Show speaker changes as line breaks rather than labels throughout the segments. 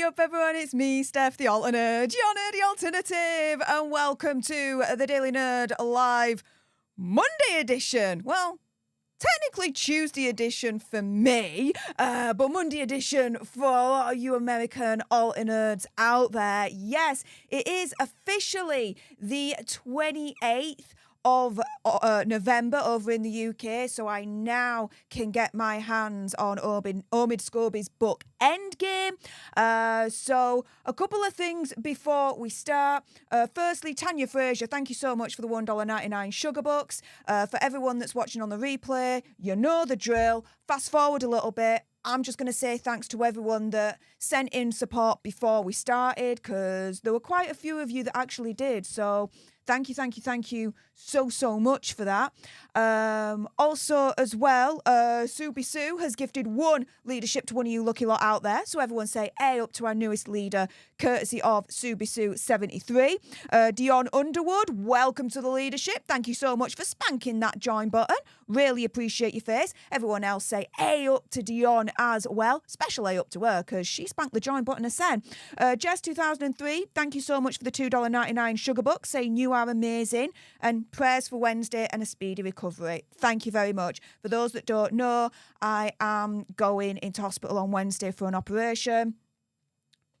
up, everyone? It's me, Stef, the alternate, your nerdy alternative, and welcome to the Daily Nerd Live Monday edition. Well, technically Tuesday edition for me, but Monday edition for all you American alt-nerds out there. Yes, it is officially the 28th of November over in the UK, so I now can get my hands on Omid Scobie's book Endgame. So a couple of things before we start. Firstly, Tanya Fraser, thank you so much for the $1.99 sugar bucks. For everyone that's watching on the replay, you know the drill. Fast forward a little bit. I'm just going to say thanks to everyone that sent in support before we started, because there were quite a few of you that actually did. So thank you so much for that. Also, as well, Subi Sue has gifted one leadership to one of you lucky lot out there. So everyone say A up to our newest leader, courtesy of Subi Sue 73. Dion Underwood, welcome to the leadership. Thank you so much for spanking that join button. Really appreciate your face. Everyone else say A up to Dion as well. Special A up to her, because she spanked the join button a sen. Jess 2003, thank you so much for the $2.99 sugar buck, saying you are amazing, and prayers for Wednesday and a speedy recovery. Thank you very much. For those that don't know, I am going into hospital on Wednesday for an operation.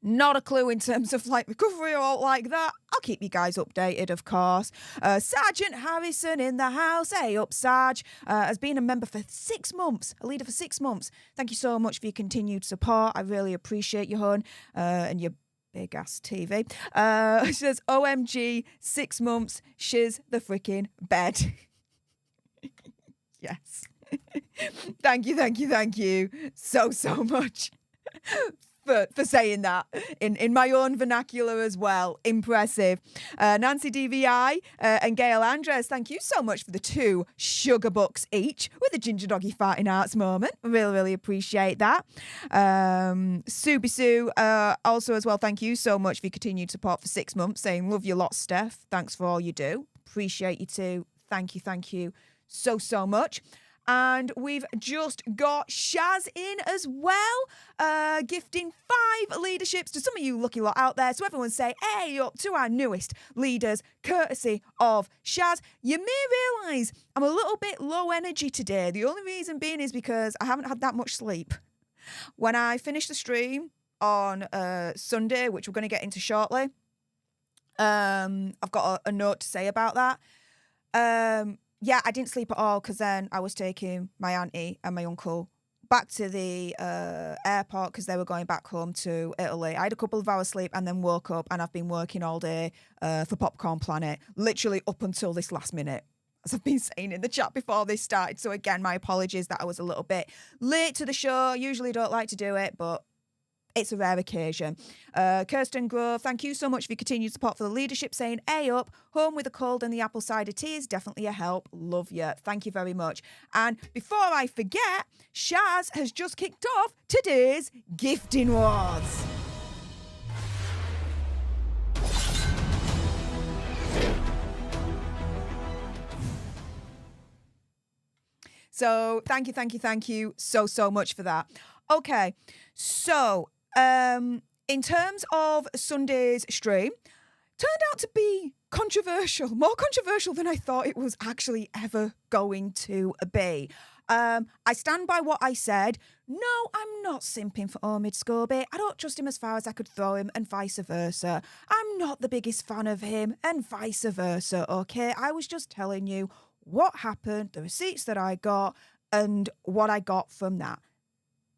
Not a clue in terms of like recovery or like that. I'll keep you guys updated, of course. Sergeant Harrison in the house. Hey up, Sarge. Has been a member for 6 months, a leader for 6 months. Thank you so much for your continued support. I really appreciate you, hon, and your big ass TV. She says, OMG, 6 months. Shiz the freaking bed. Yes. Thank you so much for saying that in my own vernacular as well. Impressive. Nancy DVI and Gail Andres, thank you so much for the 2 sugar bucks each with a ginger doggy farting arts moment. Really appreciate that. Subi Sue, also as well, thank you so much for your continued support for 6 months, saying love you lot, Steph. Thanks for all you do. Appreciate you too. Thank you so much. And we've just got Shaz in as well, gifting 5 leaderships to some of you lucky lot out there. So everyone say, hey up to our newest leaders, courtesy of Shaz. You may realise I'm a little bit low energy today. The only reason being is because I haven't had that much sleep. When I finished the stream on Sunday, which we're going to get into shortly, I've got a note to say about that. Yeah, I didn't sleep at all, because then I was taking my auntie and my uncle back to the airport because they were going back home to Italy. I had a couple of hours sleep and then woke up, and I've been working all day for Popcorn Planet, literally up until this last minute, as I've been saying in the chat before this started. So again, my apologies that I was a little bit late to the show. Usually don't like to do it, but it's a rare occasion. Kirsten Grove, thank you so much for your continued support for the leadership, saying A up, home with a cold and the apple cider tea is definitely a help. Love you. Thank you very much. And before I forget, Shaz has just kicked off today's Gifting Wars. So thank you so much for that. Okay, so in terms of Sunday's stream, turned out to be controversial, more controversial than I thought it was actually ever going to be. I stand by what I said. No, I'm not simping for Omid Scobie. I don't trust him as far as I could throw him, and vice versa. I'm not the biggest fan of him, and vice versa, okay? I was just telling you what happened, the receipts that I got, and what I got from that.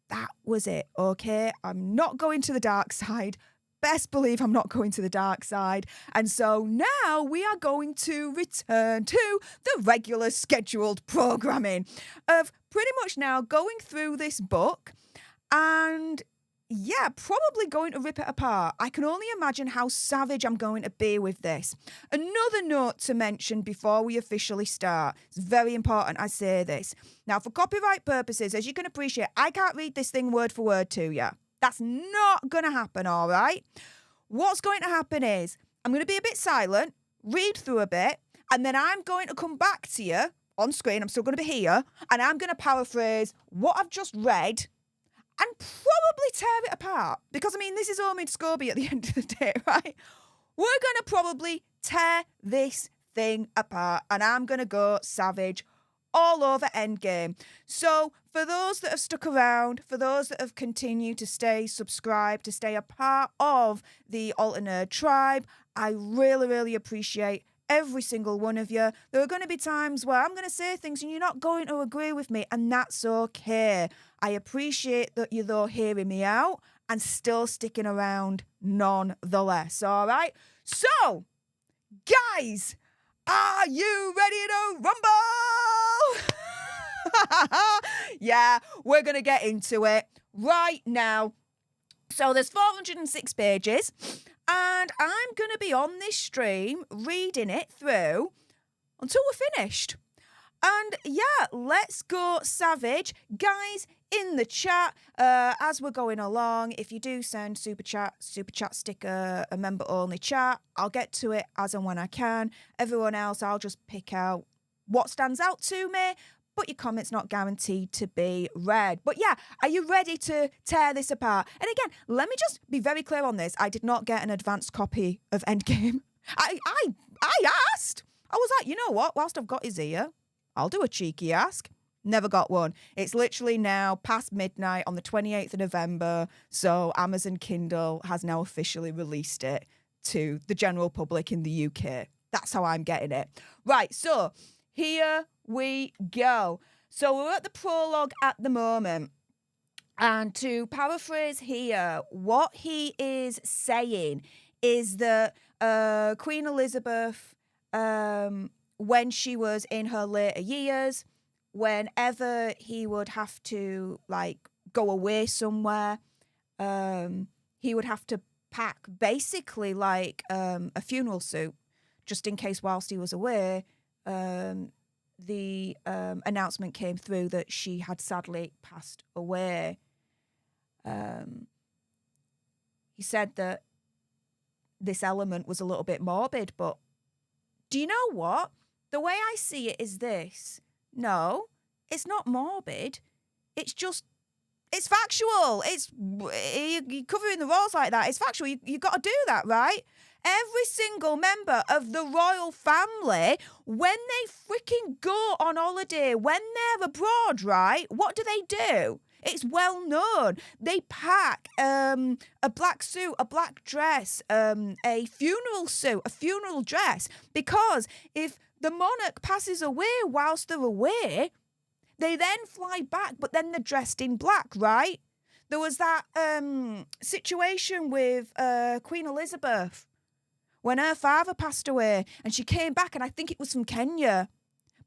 That was it, okay? I'm not going to the dark side. Best believe I'm not going to the dark side. And so now we are going to return to the regular scheduled programming of pretty much now going through this book and, yeah, probably going to rip it apart. I can only imagine how savage I'm going to be with this. Another note to mention before we officially start. It's very important I say this. Now, for copyright purposes, as you can appreciate, I can't read this thing word for word to you. That's not going to happen, all right? What's going to happen is I'm going to be a bit silent, read through a bit, and then I'm going to come back to you on screen. I'm still going to be here, and I'm going to paraphrase what I've just read and probably tear it apart. Because, I mean, this is Omid Scobie at the end of the day, right? We're going to probably tear this thing apart, and I'm going to go savage all over Endgame. So for those that have stuck around, for those that have continued to stay subscribed, to stay a part of the Alternate tribe, I really, really appreciate every single one of you. There are going to be times where I'm going to say things and you're not going to agree with me, and that's okay. I appreciate that you're though hearing me out and still sticking around nonetheless, all right? So, guys, are you ready to rumble? Yeah, we're going to get into it right now. So there's 406 pages, and I'm going to be on this stream reading it through until we're finished. And yeah, let's go savage. Guys, in the chat, as we're going along, if you do send super chat sticker, a member only chat, I'll get to it as and when I can. Everyone else, I'll just pick out what stands out to me, but your comment's not guaranteed to be read. But yeah, are you ready to tear this apart? And again, let me just be very clear on this. I did not get an advanced copy of Endgame. I asked. I was like, you know what? Whilst I've got his ear, I'll do a cheeky ask. Never got one. It's literally now past midnight on the 28th of November. So Amazon Kindle has now officially released it to the general public in the UK. That's how I'm getting it. Right, so here we go. So we're at the prologue at the moment. And to paraphrase here, what he is saying is that Queen Elizabeth, when she was in her later years, whenever he would have to like go away somewhere, he would have to pack basically like a funeral suit just in case whilst he was away, the announcement came through that she had sadly passed away. He said that this element was a little bit morbid, but do you know what? The way I see it is this. No, it's not morbid. It's just, it's factual. You're covering the roles like that. It's factual. You got to do that, right? Every single member of the royal family, when they freaking go on holiday, when they're abroad, right, what do? It's well known. They pack a black suit, a black dress, a funeral suit, a funeral dress, because if the monarch passes away whilst they're away, they then fly back, but then they're dressed in black, right? There was that situation with Queen Elizabeth when her father passed away and she came back, and I think it was from Kenya,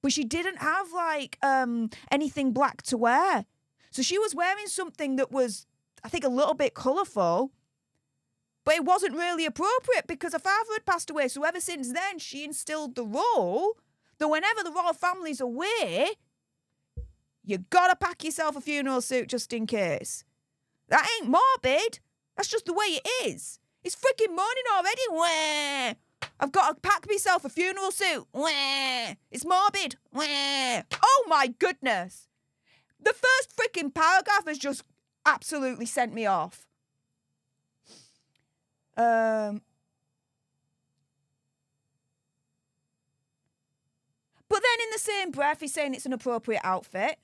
but she didn't have like anything black to wear. So she was wearing something that was, I think, a little bit colourful, but it wasn't really appropriate because her father had passed away. So ever since then, she instilled the rule that whenever the royal family's away, you gotta pack yourself a funeral suit just in case. That ain't morbid. That's just the way it is. It's freaking morning already. Wah. I've got to pack myself a funeral suit. Wah. It's morbid. Wah. Oh my goodness. The first freaking paragraph has just absolutely sent me off. But then in the same breath, he's saying it's an appropriate outfit.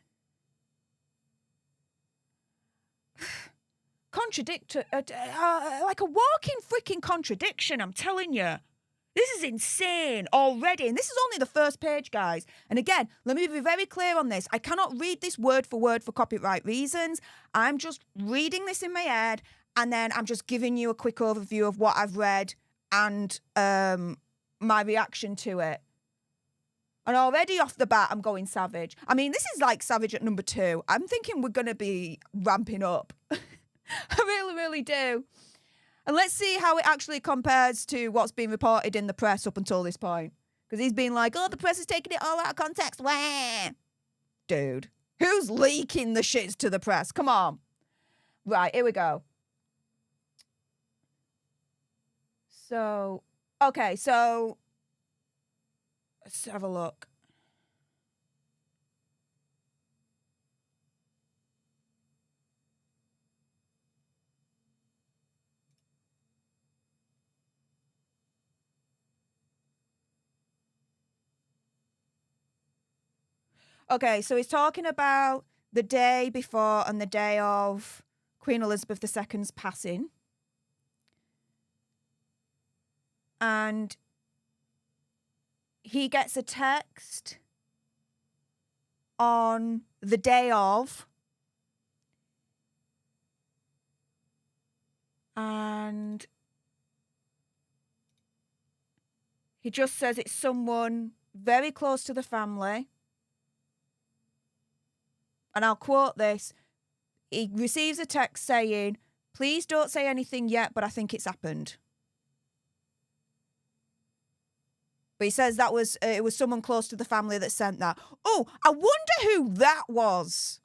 Like a walking freaking contradiction, I'm telling you. This is insane already. And this is only the first page, guys. And again, let me be very clear on this. I cannot read this word for copyright reasons. I'm just reading this in my head, and then I'm just giving you a quick overview of what I've read and my reaction to it. And already off the bat, I'm going savage. I mean, this is like savage at number 2. I'm thinking we're going to be ramping up. I really, really do. And let's see how it actually compares to what's been reported in the press up until this point. Because he's been like, oh, the press is taking it all out of context. Wah! Dude, who's leaking the shits to the press? Come on. Right, here we go. So, okay, so let's have a look. Okay, so he's talking about the day before and the day of Queen Elizabeth II's passing. And he gets a text on the day of. And he just says it's someone very close to the family. And I'll quote this. He receives a text saying, "Please don't say anything yet, but I think it's happened." But he says that it was someone close to the family that sent that. Oh, I wonder who that was.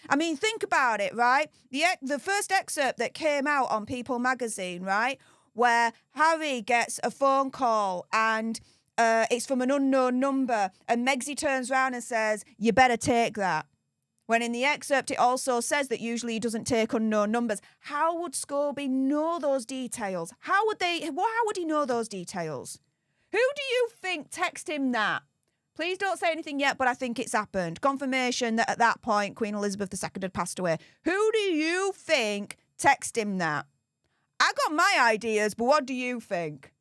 I mean, think about it, right? The first excerpt that came out on People magazine, right, where Harry gets a phone call and it's from an unknown number, and Megsy turns around and says, "You better take that." When in the excerpt it also says that usually he doesn't take unknown numbers. How would Scobie know those details? How would he know those details? Who do you think texted him that? Please don't say anything yet, but I think it's happened. Confirmation that at that point Queen Elizabeth II had passed away. Who do you think texted him that? I got my ideas, but what do you think?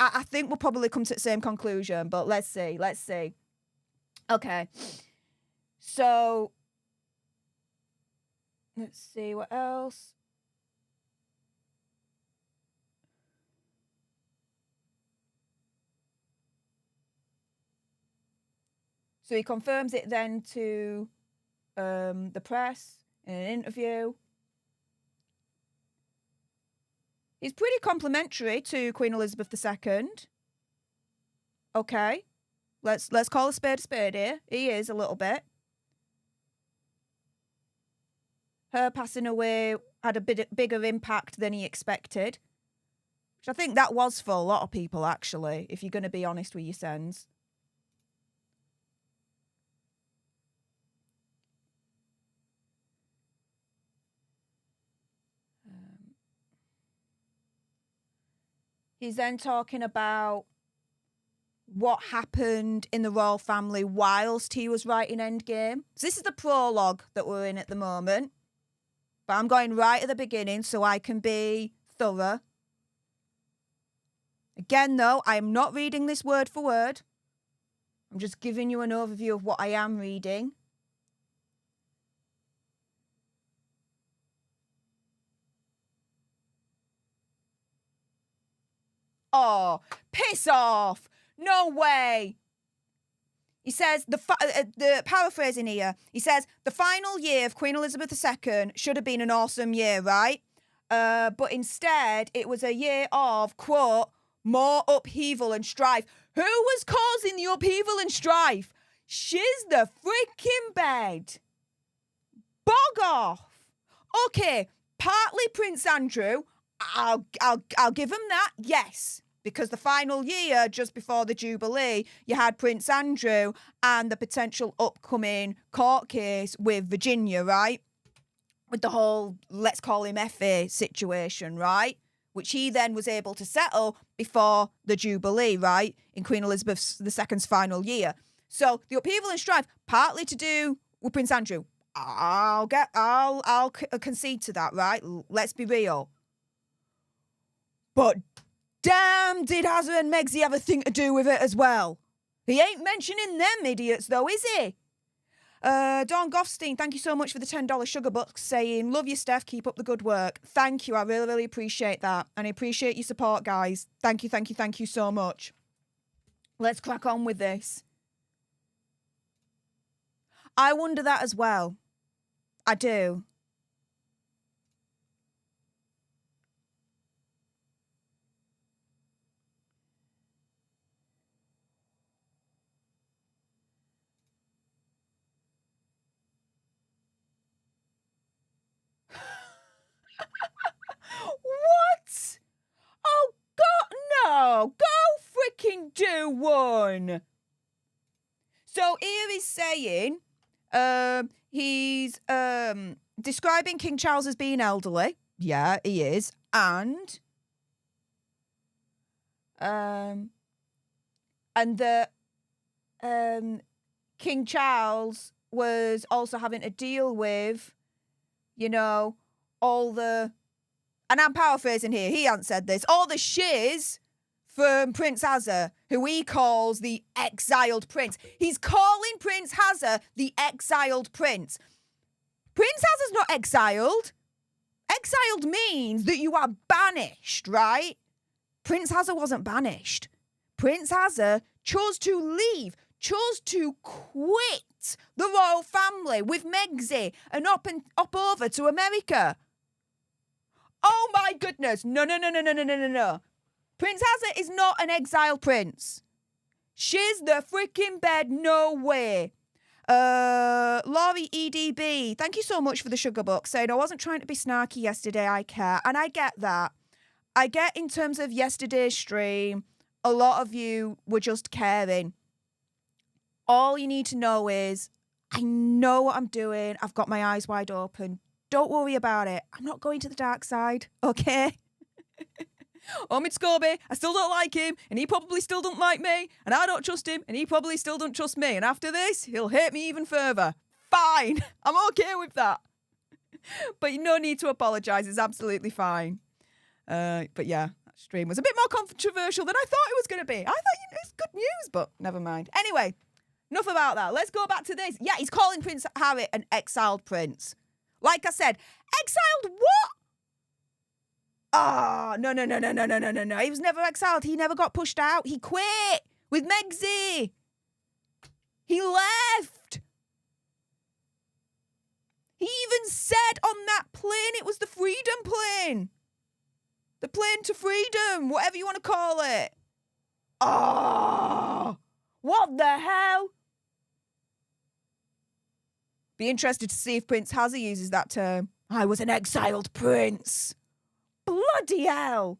I think we'll probably come to the same conclusion, but let's see. Okay. So, let's see what else. So he confirms it then to the press in an interview. He's pretty complimentary to Queen Elizabeth II. Okay, let's call a spade here. He is a little bit. Her passing away had a bit bigger impact than he expected. Which I think that was for a lot of people, actually, if you're going to be honest with your sens. He's then talking about what happened in the royal family whilst he was writing Endgame. So this is the prologue that we're in at the moment. But I'm going right at the beginning so I can be thorough. Again, though, I am not reading this word for word. I'm just giving you an overview of what I am reading. Oh, piss off. No way. He says, the paraphrasing here, he says, the final year of Queen Elizabeth II should have been an awesome year, right? But instead, it was a year of, quote, more upheaval and strife. Who was causing the upheaval and strife? She's the freaking bed. Bog off. Okay, partly Prince Andrew. I'll give him that, yes. Because the final year, just before the Jubilee, you had Prince Andrew and the potential upcoming court case with Virginia, right? With the whole, let's call him Effie situation, right? Which he then was able to settle before the Jubilee, right? In Queen Elizabeth II's final year. So the upheaval and strife, partly to do with Prince Andrew. I'll concede to that, right? Let's be real. But damn, did Hazard and Megsy have a thing to do with it as well? He ain't mentioning them idiots, though, is he? Dawn Goffstein, thank you so much for the $10 sugar box, saying, love you, Steph, keep up the good work. Thank you, I really, really appreciate that. And I appreciate your support, guys. Thank you so much. Let's crack on with this. I wonder that as well. I do. What? Oh, God, no. Go freaking do one. So here he's saying he's describing King Charles as being elderly. Yeah, he is. And and that King Charles was also having to deal with, you know, all the, and I'm paraphrasing here, he hasn't said this, all the shiz from Prince Hazza, who he calls the exiled prince. He's calling Prince Hazza the exiled prince. Prince Hazza's not exiled. Exiled means that you are banished, right? Prince Hazza wasn't banished. Prince Hazza chose to leave, chose to quit the royal family with Megxi and up over to America. Oh my goodness. No. Prince Hazza is not an exiled prince. Shiz the freaking bed, no way. Laurie EDB, thank you so much for the sugar book, saying I wasn't trying to be snarky yesterday, I care. And I get that. I get in terms of yesterday's stream, a lot of you were just caring. All you need to know is, I know what I'm doing. I've got my eyes wide open. Don't worry about it. I'm not going to the dark side, okay? Omid Scobie, I still don't like him, and he probably still don't like me, and I don't trust him, and he probably still don't trust me, and after this, he'll hate me even further. Fine. I'm okay with that. But no need to apologise. It's absolutely fine. But yeah, that stream was a bit more controversial than I thought it was going to be. I thought it's good news, but never mind. Anyway, enough about that. Let's go back to this. Yeah, he's calling Prince Harry an exiled prince. Like I said, exiled what? Oh, no. He was never exiled. He never got pushed out. He quit with Megxi. He left. He even said on that plane it was the freedom plane. The plane to freedom, whatever you want to call it. Oh, what the hell? Be interested to see if Prince Hazza uses that term. I was an exiled prince. Bloody hell.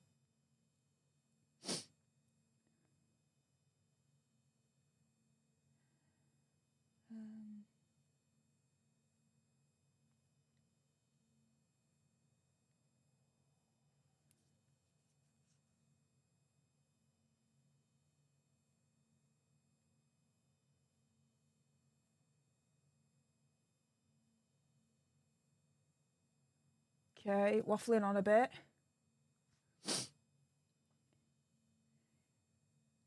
Okay, waffling on a bit.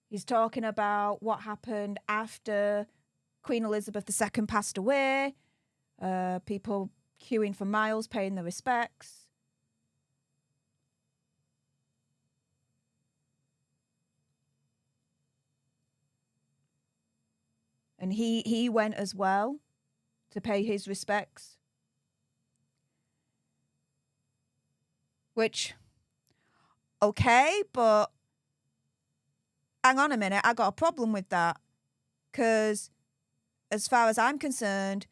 He's talking about what happened after Queen Elizabeth II passed away. People queuing for miles, paying their respects. And he went as well to pay his respects. Which, okay, but hang on a minute, I got a problem with that. Because as far as I'm concerned,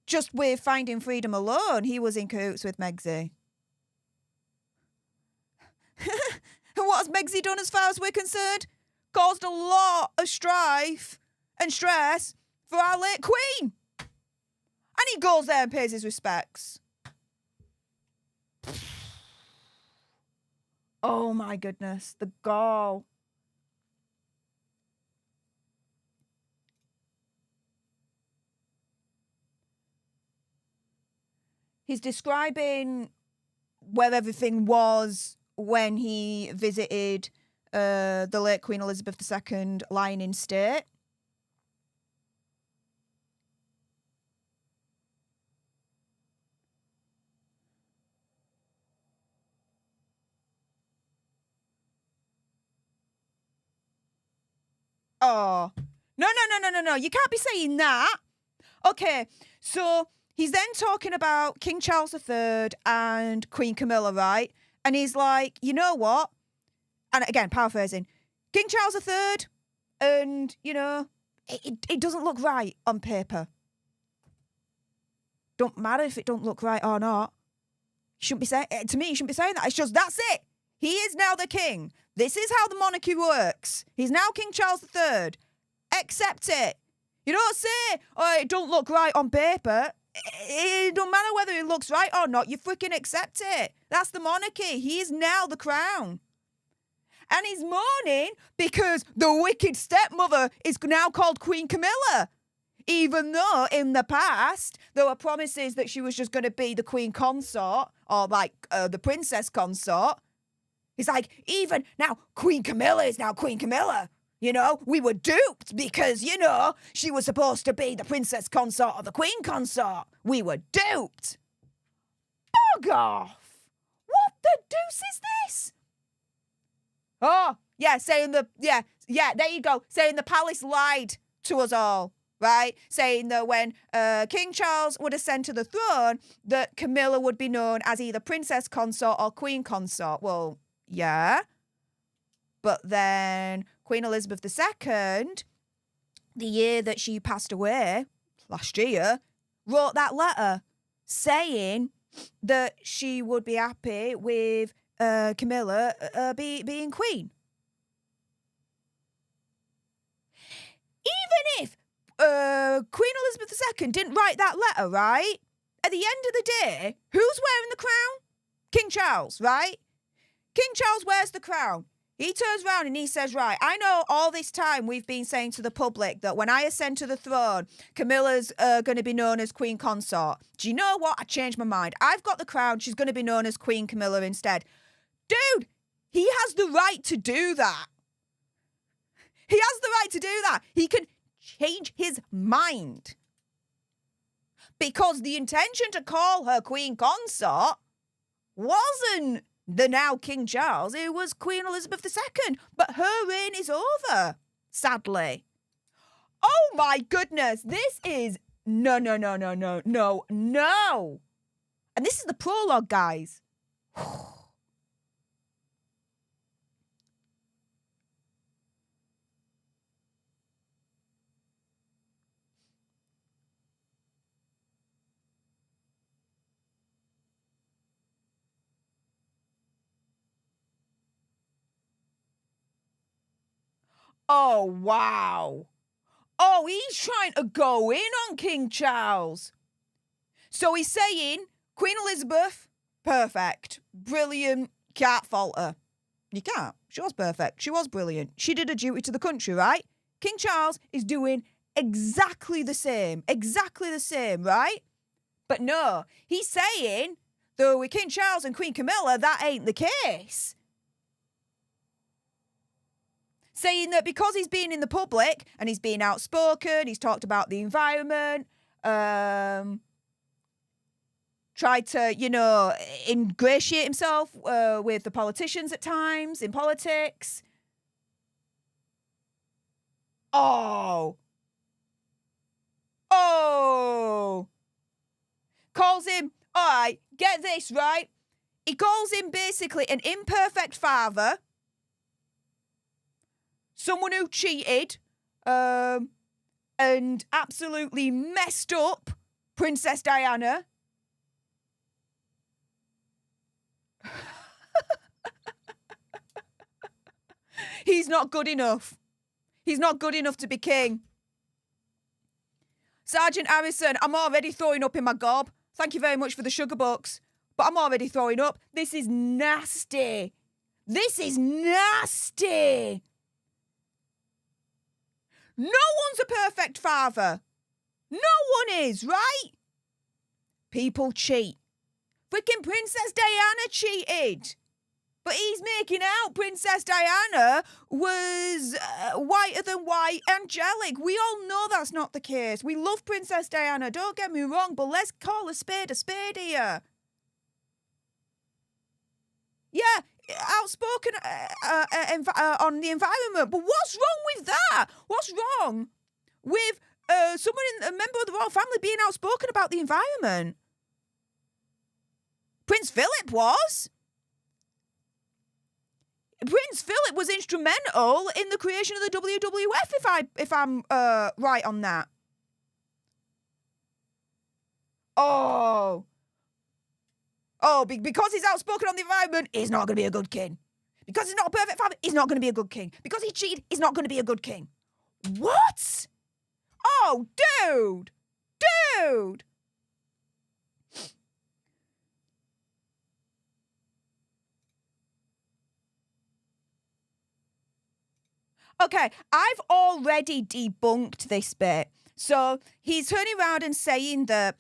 just with Finding Freedom alone, he was in cahoots with Megxi. And what has Megxi done as far as we're concerned? Caused a lot of strife and stress for our late Queen. And he goes there and pays his respects. Oh my goodness, the gall. He's describing where everything was when he visited the late Queen Elizabeth II lying in state. Oh, no. You can't be saying that. Okay, so he's then talking about King Charles III and Queen Camilla, right? And he's like, you know what? And again, paraphrasing, King Charles III, and, you know, it doesn't look right on paper. Don't matter if it don't look right or not. Shouldn't be saying, to me, you shouldn't be saying that. It's just, that's it. He is now the king. This is how the monarchy works. He's now King Charles III. Accept it. You don't say, oh, it don't look right on paper. It don't matter whether it looks right or not. You freaking accept it. That's the monarchy. He is now the crown. And he's mourning because the wicked stepmother is now called Queen Camilla. Even though in the past, there were promises that she was just going to be the queen consort, or like the princess consort. He's like, even now, Queen Camilla is now Queen Camilla. You know, we were duped because, you know, she was supposed to be the princess consort or the queen consort. We were duped. Bug off. What the deuce is this? Oh, yeah, there you go. Saying the palace lied to us all, right? Saying that when King Charles would ascend to the throne, that Camilla would be known as either princess consort or queen consort. Well, yeah. But then Queen Elizabeth II, the year that she passed away, last year, wrote that letter saying that she would be happy with Camilla being queen. Even if Queen Elizabeth II didn't write that letter, right? At the end of the day, who's wearing the crown? King Charles, right? King Charles wears the crown. He turns around and he says, right, I know all this time we've been saying to the public that when I ascend to the throne, Camilla's going to be known as Queen Consort. Do you know what? I changed my mind. I've got the crown. She's going to be known as Queen Camilla instead. Dude, he has the right to do that. He has the right to do that. He can change his mind. Because the intention to call her Queen Consort wasn't the now King Charles, it was Queen Elizabeth II. But her reign is over, sadly. Oh my goodness, this is no. And this is the prologue, guys. Oh, wow. Oh, he's trying to go in on King Charles. So he's saying, Queen Elizabeth, perfect, brilliant, can't fault her. You can't. She was perfect. She was brilliant. She did her duty to the country, right? King Charles is doing exactly the same, right? But no, he's saying, though with King Charles and Queen Camilla, that ain't the case. Saying that because he's been in the public and he's been outspoken, he's talked about the environment, tried to, you know, ingratiate himself with the politicians at times in politics. Oh. Calls him, all right, get this, right? He calls him basically an imperfect father. Someone who cheated and absolutely messed up Princess Diana. He's not good enough. He's not good enough to be king. Sergeant Harrison, I'm already throwing up in my gob. Thank you very much for the sugar bucks. But I'm already throwing up. This is nasty. This is nasty. No one's a perfect father. No one is, right? People cheat. Freaking Princess Diana cheated. But he's making out Princess Diana was whiter than white, angelic. We all know that's not the case. We love Princess Diana, don't get me wrong, but let's call a spade here. Yeah, outspoken on the environment. But what's wrong with that? What's wrong with a member of the royal family being outspoken about the environment? Prince Philip was. Prince Philip was instrumental in the creation of the WWF, if I'm right on that. Because he's outspoken on the environment, he's not going to be a good king. Because he's not a perfect father, he's not going to be a good king. Because he cheated, he's not going to be a good king. What? Oh, dude. Okay, I've already debunked this bit. So he's turning around and saying that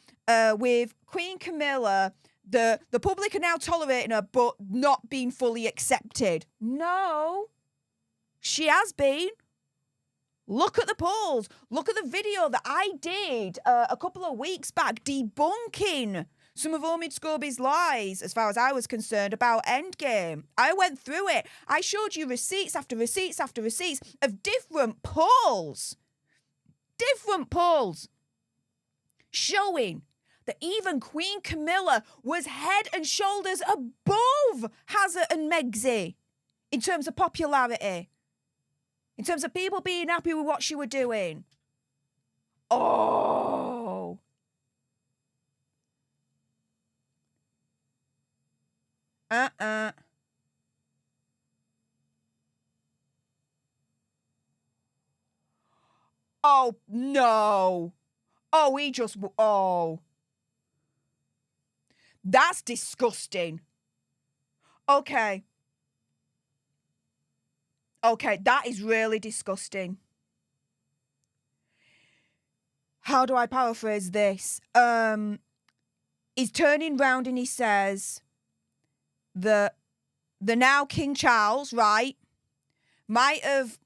with Queen Camilla, the public are now tolerating her, but not being fully accepted. No, she has been. Look at the polls. Look at the video that I did a couple of weeks back debunking some of Omid Scobie's lies, as far as I was concerned, about Endgame. I went through it. I showed you receipts after receipts after receipts of different polls. Different polls showing that even Queen Camilla was head and shoulders above Hazard and Megxie in terms of popularity. In terms of people being happy with what she was doing. Oh. Oh, no. Oh, he just... Oh. That's disgusting. Okay. Okay, that is really disgusting. How do I paraphrase this? He's turning round and he says that the now King Charles, right, might have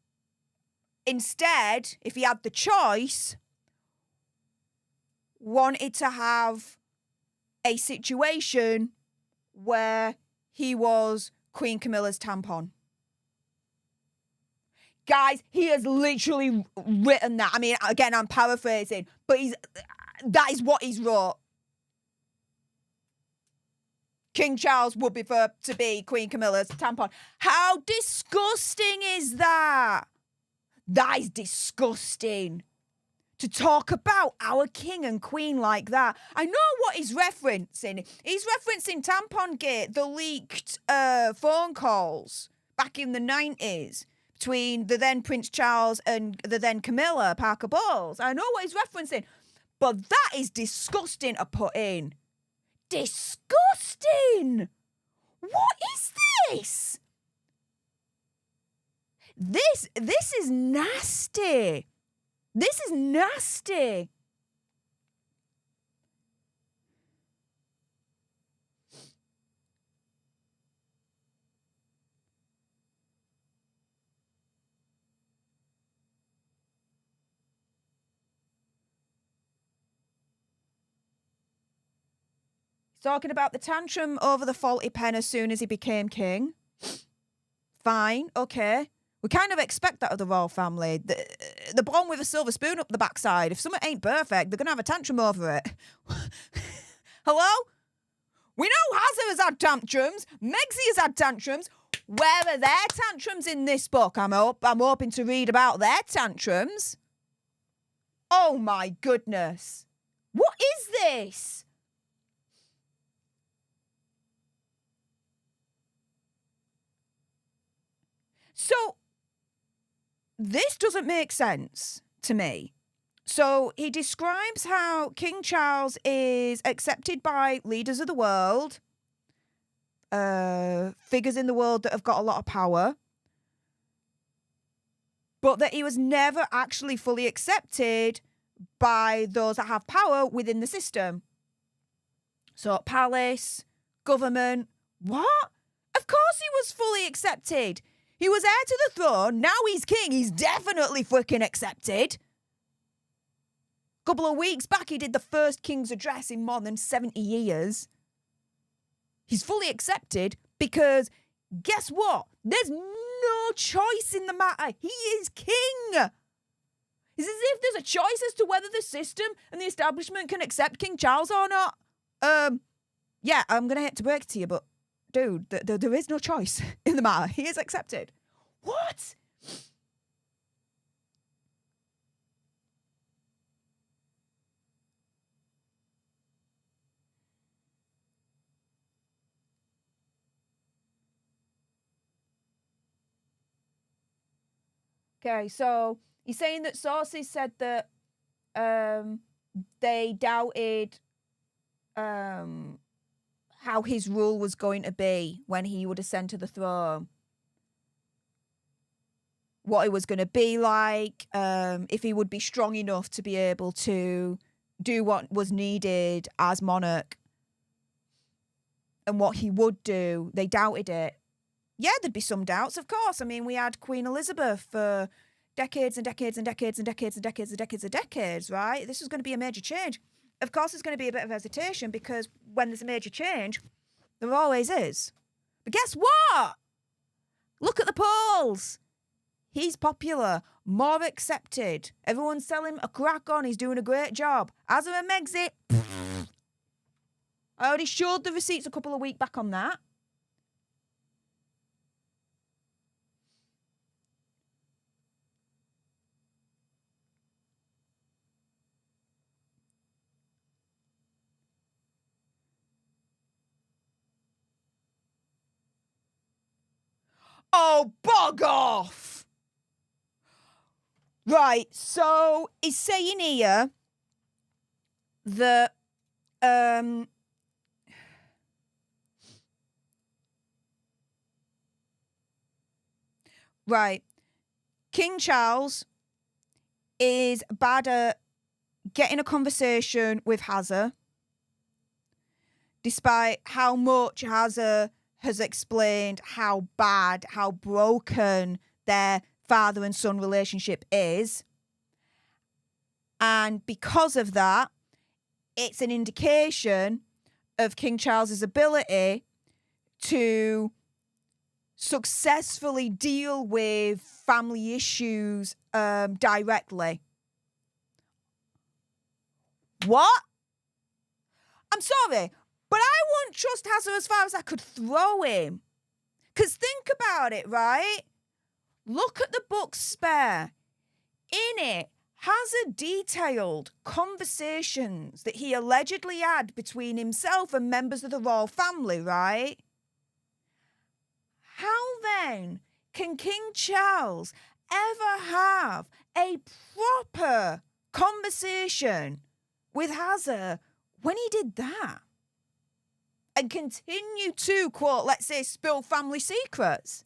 instead, if he had the choice, wanted to have a situation where he was Queen Camilla's tampon. Guys, he has literally written that. I mean, again, I'm paraphrasing, but that is what he's wrote. King Charles would prefer to be Queen Camilla's tampon. How disgusting is that? That is disgusting. To talk about our king and queen like that. I know what he's referencing. He's referencing Tampon Gate, the leaked phone calls back in the 90s. Between the then Prince Charles and the then Camilla Parker Bowles. I know what he's referencing. But that is disgusting to put in. Disgusting! What is this? This is nasty. This is nasty. Talking about the tantrum over the faulty pen as soon as he became king. Fine, okay. We kind of expect that of the royal family. The born with a silver spoon up the backside. If something ain't perfect, they're going to have a tantrum over it. Hello? We know Hazard has had tantrums. Megxie has had tantrums. Where are their tantrums in this book? I'm hoping to read about their tantrums. Oh my goodness. What is this? So, this doesn't make sense to me. So, he describes how King Charles is accepted by leaders of the world, figures in the world that have got a lot of power, but that he was never actually fully accepted by those that have power within the system. So, palace, government, what? Of course he was fully accepted. He was heir to the throne. Now he's king. He's definitely freaking accepted. A couple of weeks back, he did the first king's address in more than 70 years. He's fully accepted because, guess what? There's no choice in the matter. He is king. It's as if there's a choice as to whether the system and the establishment can accept King Charles or not. Yeah, I'm going to hate to break it to you, but dude, there is no choice in the matter. He is accepted. What? Okay, so he's saying that sources said that they doubted how his rule was going to be when he would ascend to the throne. what it was going to be like, if he would be strong enough to be able to do what was needed as monarch, and what he would do. They doubted it. Yeah, there'd be some doubts, of course. I mean, we had Queen Elizabeth for decades and decades and decades and decades and decades and decades and decades, right? This was going to be a major change. Of course, there's going to be a bit of hesitation, because when there's a major change, there always is. But guess what? Look at the polls. He's popular, more accepted. Everyone's telling him a crack on. He's doing a great job. As of a Megxit, I already showed the receipts a couple of weeks back on that. Oh, bog off! Right, so he's saying here that right, King Charles is bad at getting a conversation with Hazza, despite how much Hazza has explained how bad, how broken their father and son relationship is. And because of that, it's an indication of King Charles's ability to successfully deal with family issues directly. What? I'm sorry, but I wouldn't trust Hazza as far as I could throw him. Because think about it, right? Look at the book Spare. In it, Hazza detailed conversations that he allegedly had between himself and members of the royal family, right? How then can King Charles ever have a proper conversation with Hazza when he did that? And continue to, quote, let's say, spill family secrets?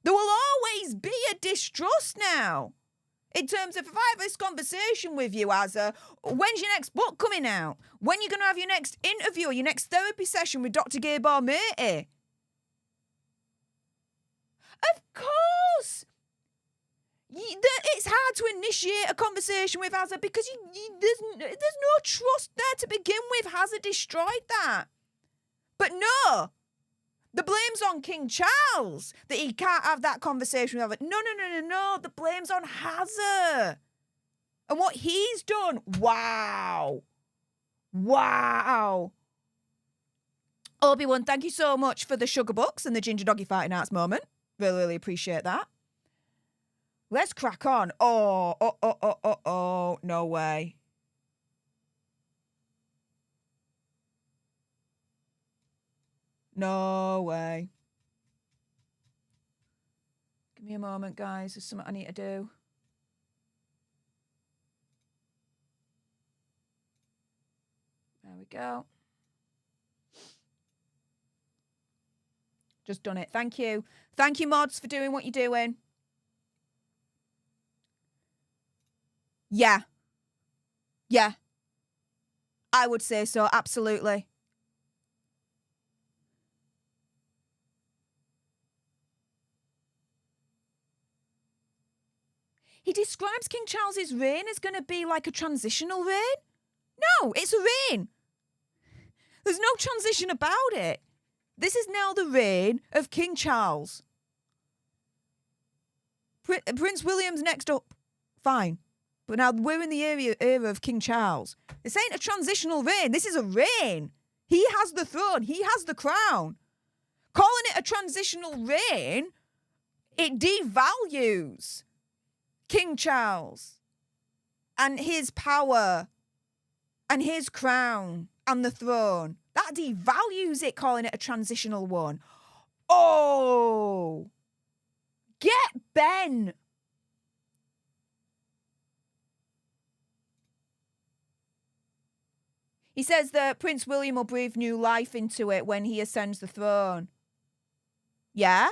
There will always be a distrust now. In terms of, if I have this conversation with you, Hazza, when's your next book coming out? When are you going to have your next interview or your next therapy session with Dr. Gabor Mate? Of course! It's hard to initiate a conversation with Hazza because there's no trust there to begin with. Hazza destroyed that. But no, the blame's on King Charles that he can't have that conversation with Hazza. No. The blame's on Hazza. And what he's done, wow. Obi-Wan, thank you so much for the sugar books and the ginger doggy fighting arts moment. Really appreciate that. Let's crack on. Oh, no way. No way. Give me a moment, guys. There's something I need to do. There we go. Just done it. Thank you. Thank you, mods, for doing what you're doing. Yeah. I would say so, absolutely. He describes King Charles's reign as going to be like a transitional reign. No, it's a reign. There's no transition about it. This is now the reign of King Charles. Prince William's next up. Fine. But now we're in the era of King Charles. This ain't a transitional reign. This is a reign. He has the throne. He has the crown. Calling it a transitional reign, it devalues King Charles and his power and his crown and the throne. That devalues it, calling it a transitional one. Oh, get Ben. He says that Prince William will breathe new life into it when he ascends the throne. Yeah,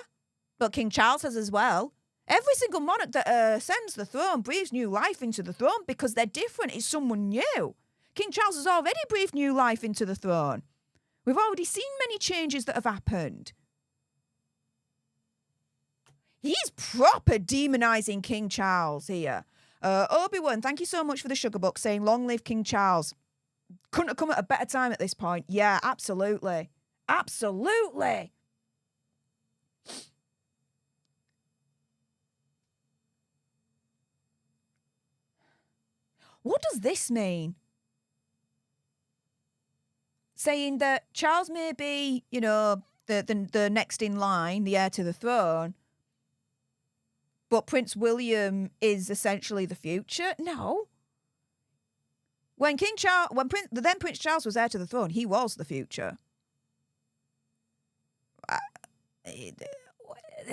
but King Charles has as well. Every single monarch that ascends the throne breathes new life into the throne because they're different. It's someone new. King Charles has already breathed new life into the throne. We've already seen many changes that have happened. He's proper demonising King Charles here. Obi-Wan, thank you so much for the sugar book saying long live King Charles. Couldn't have come at a better time at this point. Yeah, absolutely. Absolutely. What does this mean? Saying that Charles may be, you know, the next in line, the heir to the throne, but Prince William is essentially the future? No. When Prince Charles was heir to the throne, he was the future.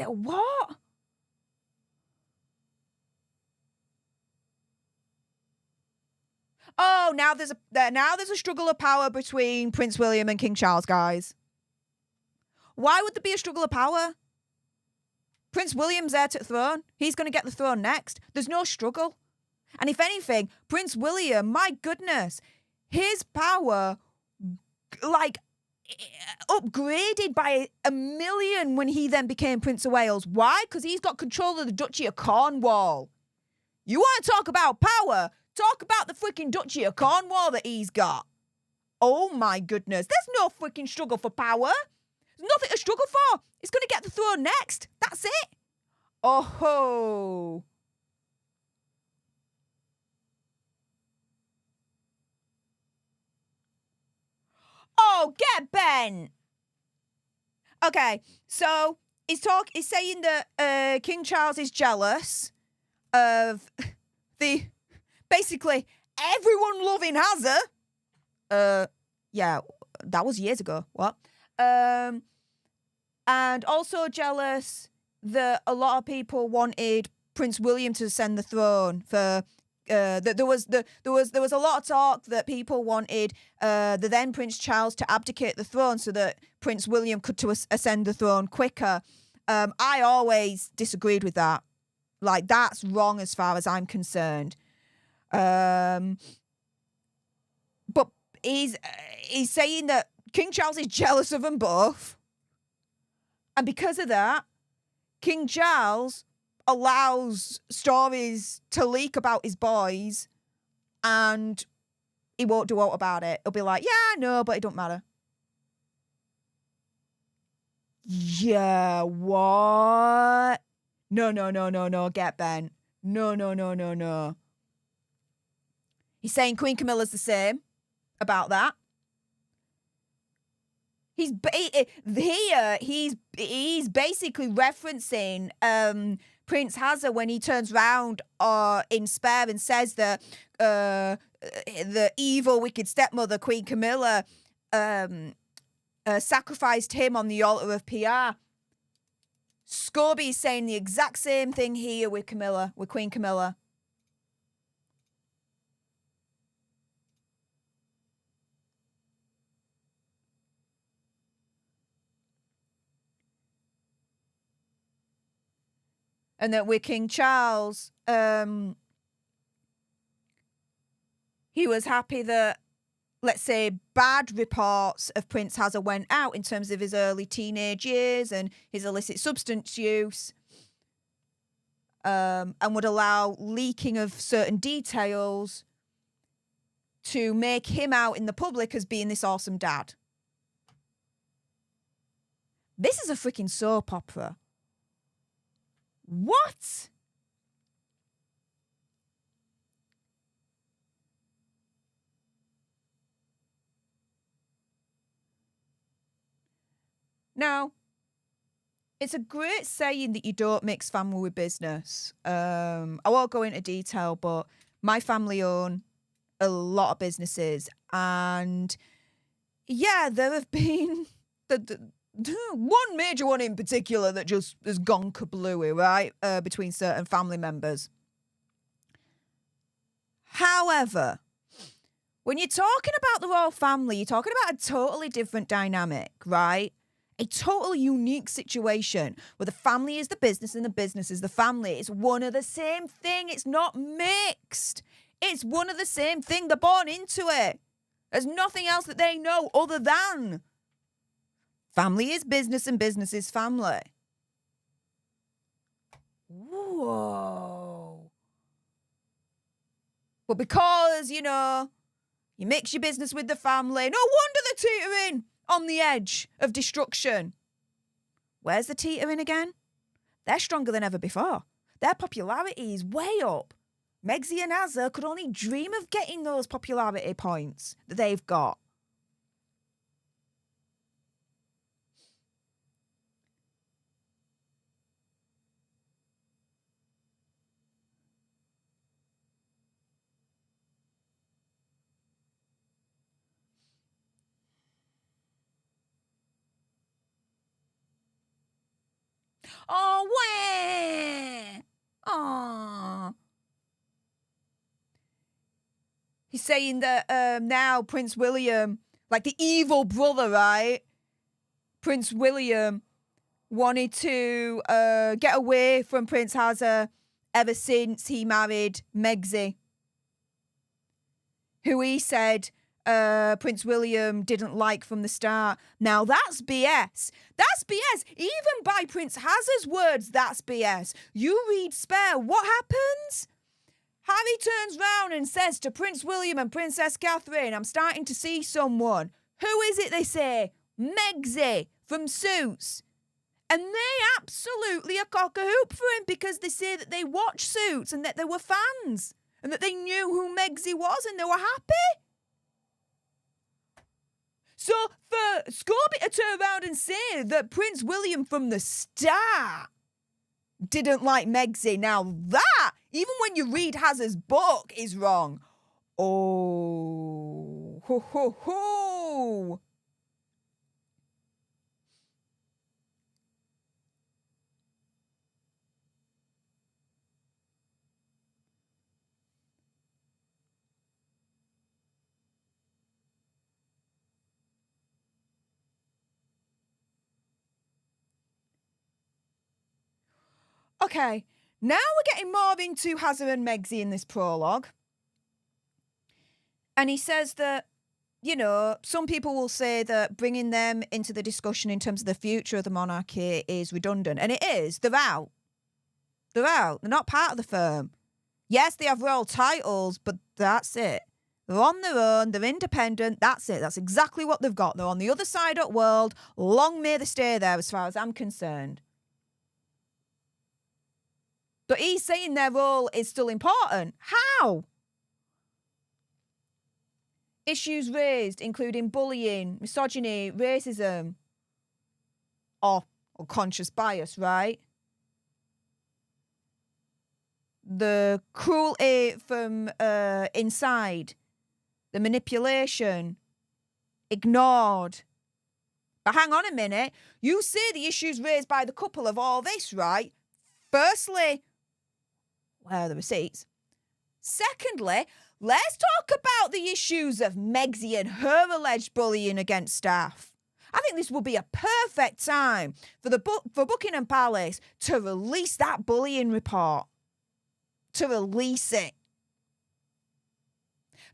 What? Oh, now there's a struggle of power between Prince William and King Charles, guys. Why would there be a struggle of power? Prince William's heir to the throne. He's going to get the throne next. There's no struggle. And if anything, Prince William, my goodness, his power, like, upgraded by 1,000,000 when he then became Prince of Wales. Why? Because he's got control of the Duchy of Cornwall. You want to talk about power? Talk about the freaking Duchy of Cornwall that he's got. Oh my goodness. There's no freaking struggle for power. There's nothing to struggle for. It's going to get the throne next. That's it. Oh ho. Oh, get bent. Okay, so he's saying that King Charles is jealous of the basically everyone loving Hazard. Yeah, that was years ago. What? And also jealous that a lot of people wanted Prince William to ascend the throne for. There was a lot of talk that people wanted the then Prince Charles to abdicate the throne so that Prince William could ascend the throne quicker. I always disagreed with that. Like, that's wrong as far as I'm concerned. But he's saying that King Charles is jealous of them both, and because of that, King Charles allows stories to leak about his boys, and he won't do out about it. He'll be like, yeah, I know, but it don't matter. Yeah, what? No, get bent. No. He's saying Queen Camilla's the same about that. He's basically referencing Prince Hazard when he turns round in Spare and says that the evil, wicked stepmother, Queen Camilla, sacrificed him on the altar of PR. Scobie is saying the exact same thing here with Queen Camilla. And that with King Charles, he was happy that, let's say, bad reports of Prince Hazard went out in terms of his early teenage years and his illicit substance use, and would allow leaking of certain details to make him out in the public as being this awesome dad. This is a freaking soap opera. What? Now, it's a great saying that you don't mix family with business. I won't go into detail, but my family own a lot of businesses, and yeah, there have been one major one in particular that just has gone kablooey, right? Between certain family members. However, when you're talking about the royal family, you're talking about a totally different dynamic, right? A totally unique situation where the family is the business and the business is the family. It's one of the same thing. It's not mixed. It's one of the same thing. They're born into it. There's nothing else that they know other than family is business and business is family. Whoa. But because, you mix your business with the family, no wonder they're teetering on the edge of destruction. Where's the teetering again? They're stronger than ever before. Their popularity is way up. Megxie and Azza could only dream of getting those popularity points that they've got. Oh, wah! Oh. He's saying that now Prince William, like the evil brother, right? Prince William wanted to get away from Prince Hazza ever since he married Megxie, who he said Prince William didn't like from the start. Now that's BS. That's BS. Even by Prince Hazza's words, that's BS. You read Spare, what happens? Harry turns round and says to Prince William and Princess Catherine, I'm starting to see someone. Who is it, they say? Megxie from Suits. And they absolutely are cock-a-hoop for him because they say that they watched Suits and that they were fans and that they knew who Megxie was and they were happy. So for Scobie to turn around and say that Prince William from the start didn't like Megxie, now that, even when you read Hazza's book, is wrong. Oh, ho, ho, ho. Okay, now we're getting more into Hazza and Megxie in this prologue. And he says that, some people will say that bringing them into the discussion in terms of the future of the monarchy is redundant. And it is. They're out. They're out. They're not part of the firm. Yes, they have royal titles, but that's it. They're on their own. They're independent. That's it. That's exactly what they've got. They're on the other side of the world. Long may they stay there as far as I'm concerned. But he's saying their role is still important. How? Issues raised, including bullying, misogyny, racism, or unconscious bias, right? The cruelty from inside, the manipulation, ignored. But hang on a minute. You say the issues raised by the couple of all this, right? Firstly, where are the receipts? Secondly, let's talk about the issues of Megxie and her alleged bullying against staff. I think this would be a perfect time for Buckingham Palace to release that bullying report. To release it.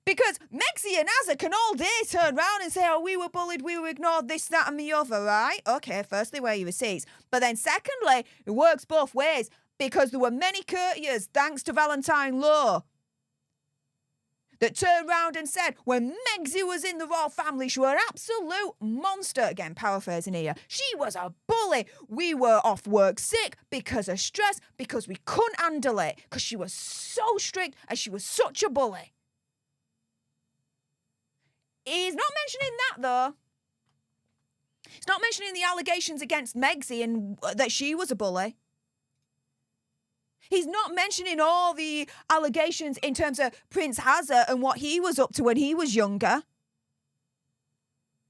Because Megxie and Azza can all day turn around and say, oh, we were bullied, we were ignored, this, that and the other, right? Okay, firstly, where are your receipts? But then secondly, it works both ways. Because there were many courtiers, thanks to Valentine Law, that turned round and said when Megxie was in the royal family, she was an absolute monster. Again, paraphrasing here. She was a bully. We were off work sick because of stress, because we couldn't handle it, because she was so strict and she was such a bully. He's not mentioning that, though. He's not mentioning the allegations against Megxie and that she was a bully. He's not mentioning all the allegations in terms of Prince Hazza and what he was up to when he was younger.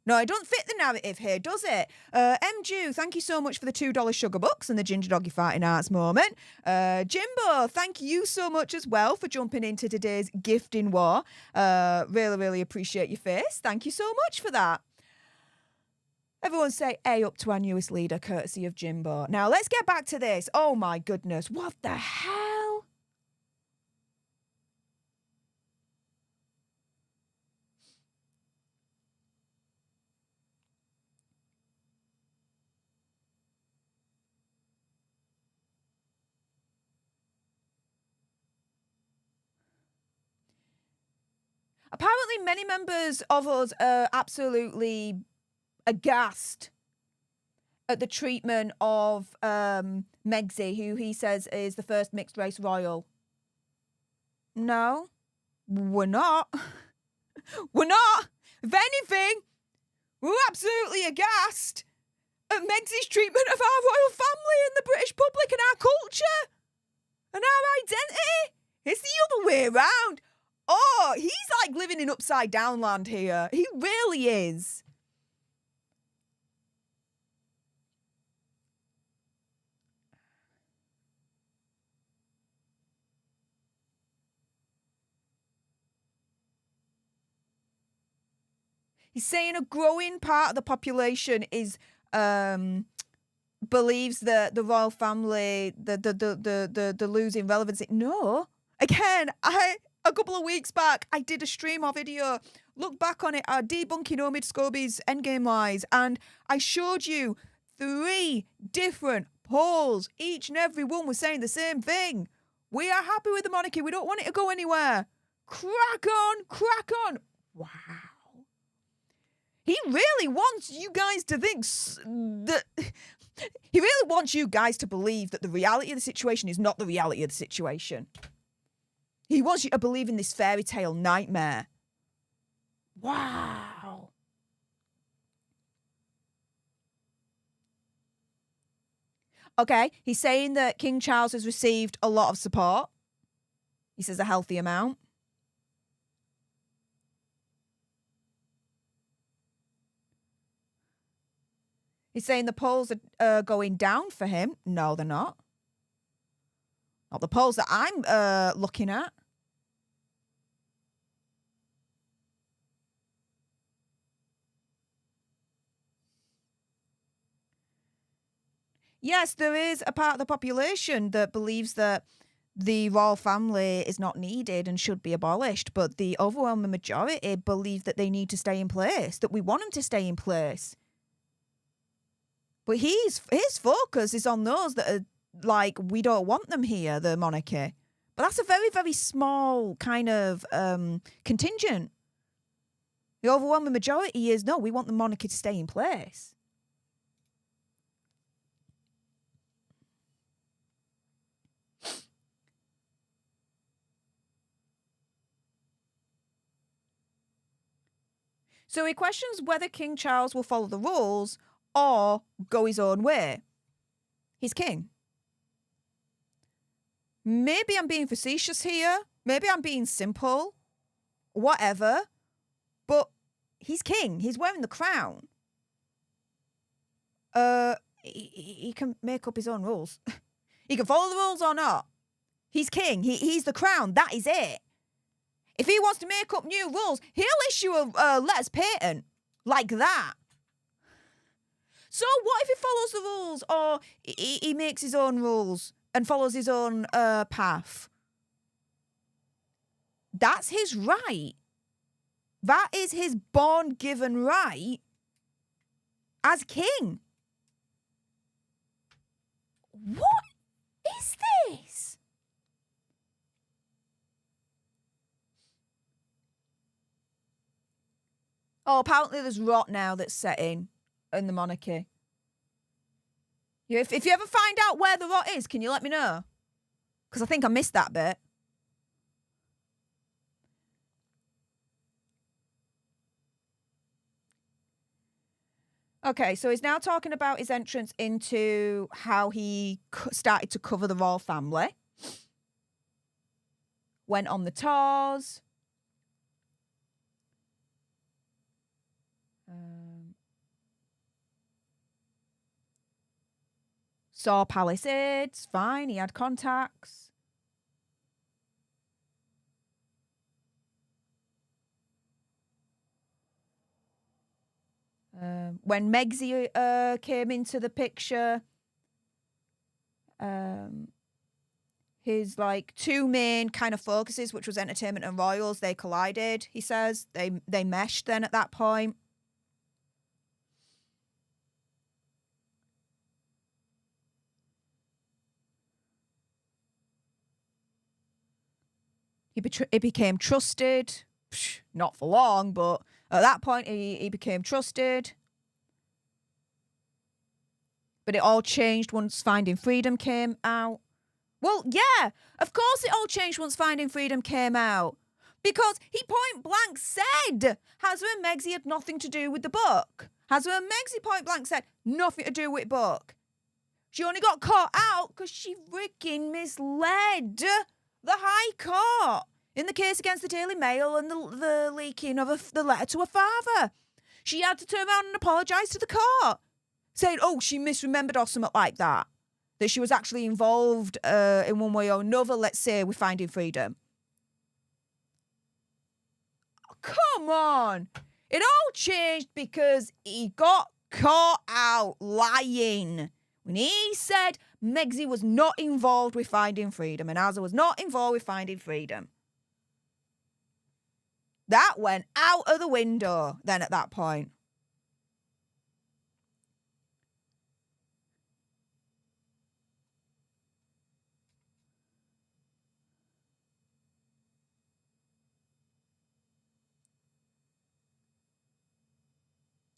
No, it doesn't fit the narrative here, does it? MJu, thank you so much for the $2 sugar bucks and the Ginger Doggy Fighting Arts moment. Jimbo, thank you so much as well for jumping into today's gifting war. Really, really appreciate your face. Thank you so much for that. Everyone say A up to our newest leader, courtesy of Jimbo. Now, let's get back to this. Oh, my goodness. What the hell? Apparently, many members of us are absolutely aghast at the treatment of Megsy, who he says is the first mixed race royal. No, we're not. We're not. If anything, we're absolutely aghast at Megsy's treatment of our royal family and the British public and our culture and our identity. It's the other way around. Oh, he's like living in upside down land here. He really is. He's saying a growing part of the population is believes that the royal family, the losing relevance. No, again, a couple of weeks back, I did a stream or video. Look back on it, debunking Omid Scobie's Endgame lies, and I showed you 3 different polls. Each and every one was saying the same thing. We are happy with the monarchy. We don't want it to go anywhere. Crack on, crack on. Wow. He really wants you guys to think that... He really wants you guys to believe that the reality of the situation is not the reality of the situation. He wants you to believe in this fairy tale nightmare. Wow. Okay, he's saying that King Charles has received a lot of support. He says a healthy amount. He's saying the polls are going down for him. No, they're not. Not the polls that I'm looking at. Yes, there is a part of the population that believes that the royal family is not needed and should be abolished, but the overwhelming majority believe that they need to stay in place, that we want them to stay in place. But his focus is on those that are like, we don't want them here, the monarchy. But that's a very, very small kind of contingent. The overwhelming majority is, no, we want the monarchy to stay in place. So he questions whether King Charles will follow the rules or go his own way. He's king. Maybe I'm being facetious here. Maybe I'm being simple. Whatever. But he's king. He's wearing the crown. He can make up his own rules. He can follow the rules or not. He's king. He's the crown. That is it. If he wants to make up new rules, he'll issue a letters patent like that. So what if he follows the rules or he makes his own rules and follows his own path? That's his right. That is his born-given right as king. What is this? Oh, apparently there's rot now that's set in the monarchy. If you ever find out where the rot is, can you let me know? Because I think I missed that bit. Okay, so he's now talking about his entrance into how he started to cover the royal family. Went on the tours. Saw Palisades, fine, he had contacts. when Megxie came into the picture, his like two main kind of focuses, which was entertainment and royals, they collided. He says they meshed then at that point. He became trusted. Not for long, but at that point he became trusted. But it all changed once Finding Freedom came out. Well, yeah, of course it all changed once Finding Freedom came out. Because he point blank said Hazza and Megxie had nothing to do with the book. Hazza and Megxie point blank said nothing to do with the book. She only got caught out because she freaking misled the High Court in the case against the Daily Mail and the leaking of the letter to her father. She had to turn around and apologise to the court, saying, oh, she misremembered or something like that. That she was actually involved in one way or another, let's say, with Finding Freedom. Oh, come on. It all changed because he got caught out lying. When he said Megxie was not involved with Finding Freedom and Hazza was not involved with Finding Freedom. That went out of the window then at that point.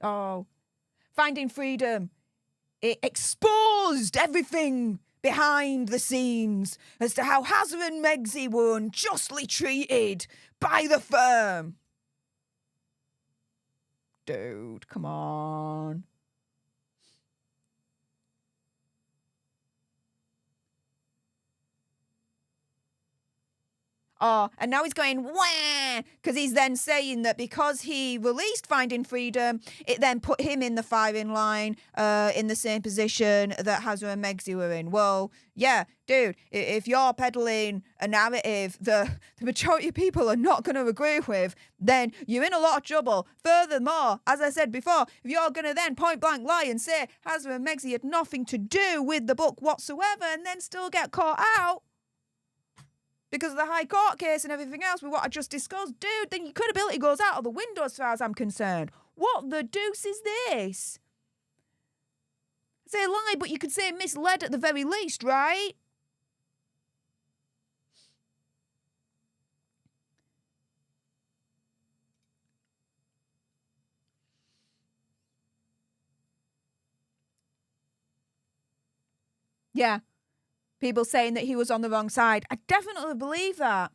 Oh, Finding Freedom. It exposed everything behind the scenes as to how Hazza and Megxie were unjustly treated by the firm. Dude, come on. Oh, and now he's going, wah, because he's then saying that because he released Finding Freedom, it then put him in the firing line in the same position that Hazza and Megxie were in. Well, yeah, dude, if you're peddling a narrative that the majority of people are not going to agree with, then you're in a lot of trouble. Furthermore, as I said before, if you're going to then point blank lie and say Hazza and Megxie had nothing to do with the book whatsoever and then still get caught out, because of the High Court case and everything else with what I just discussed, dude, then your credibility goes out of the window as far as I'm concerned. What the deuce is this? I say lie, but you could say misled at the very least, right? Yeah. People saying that he was on the wrong side. I definitely believe that.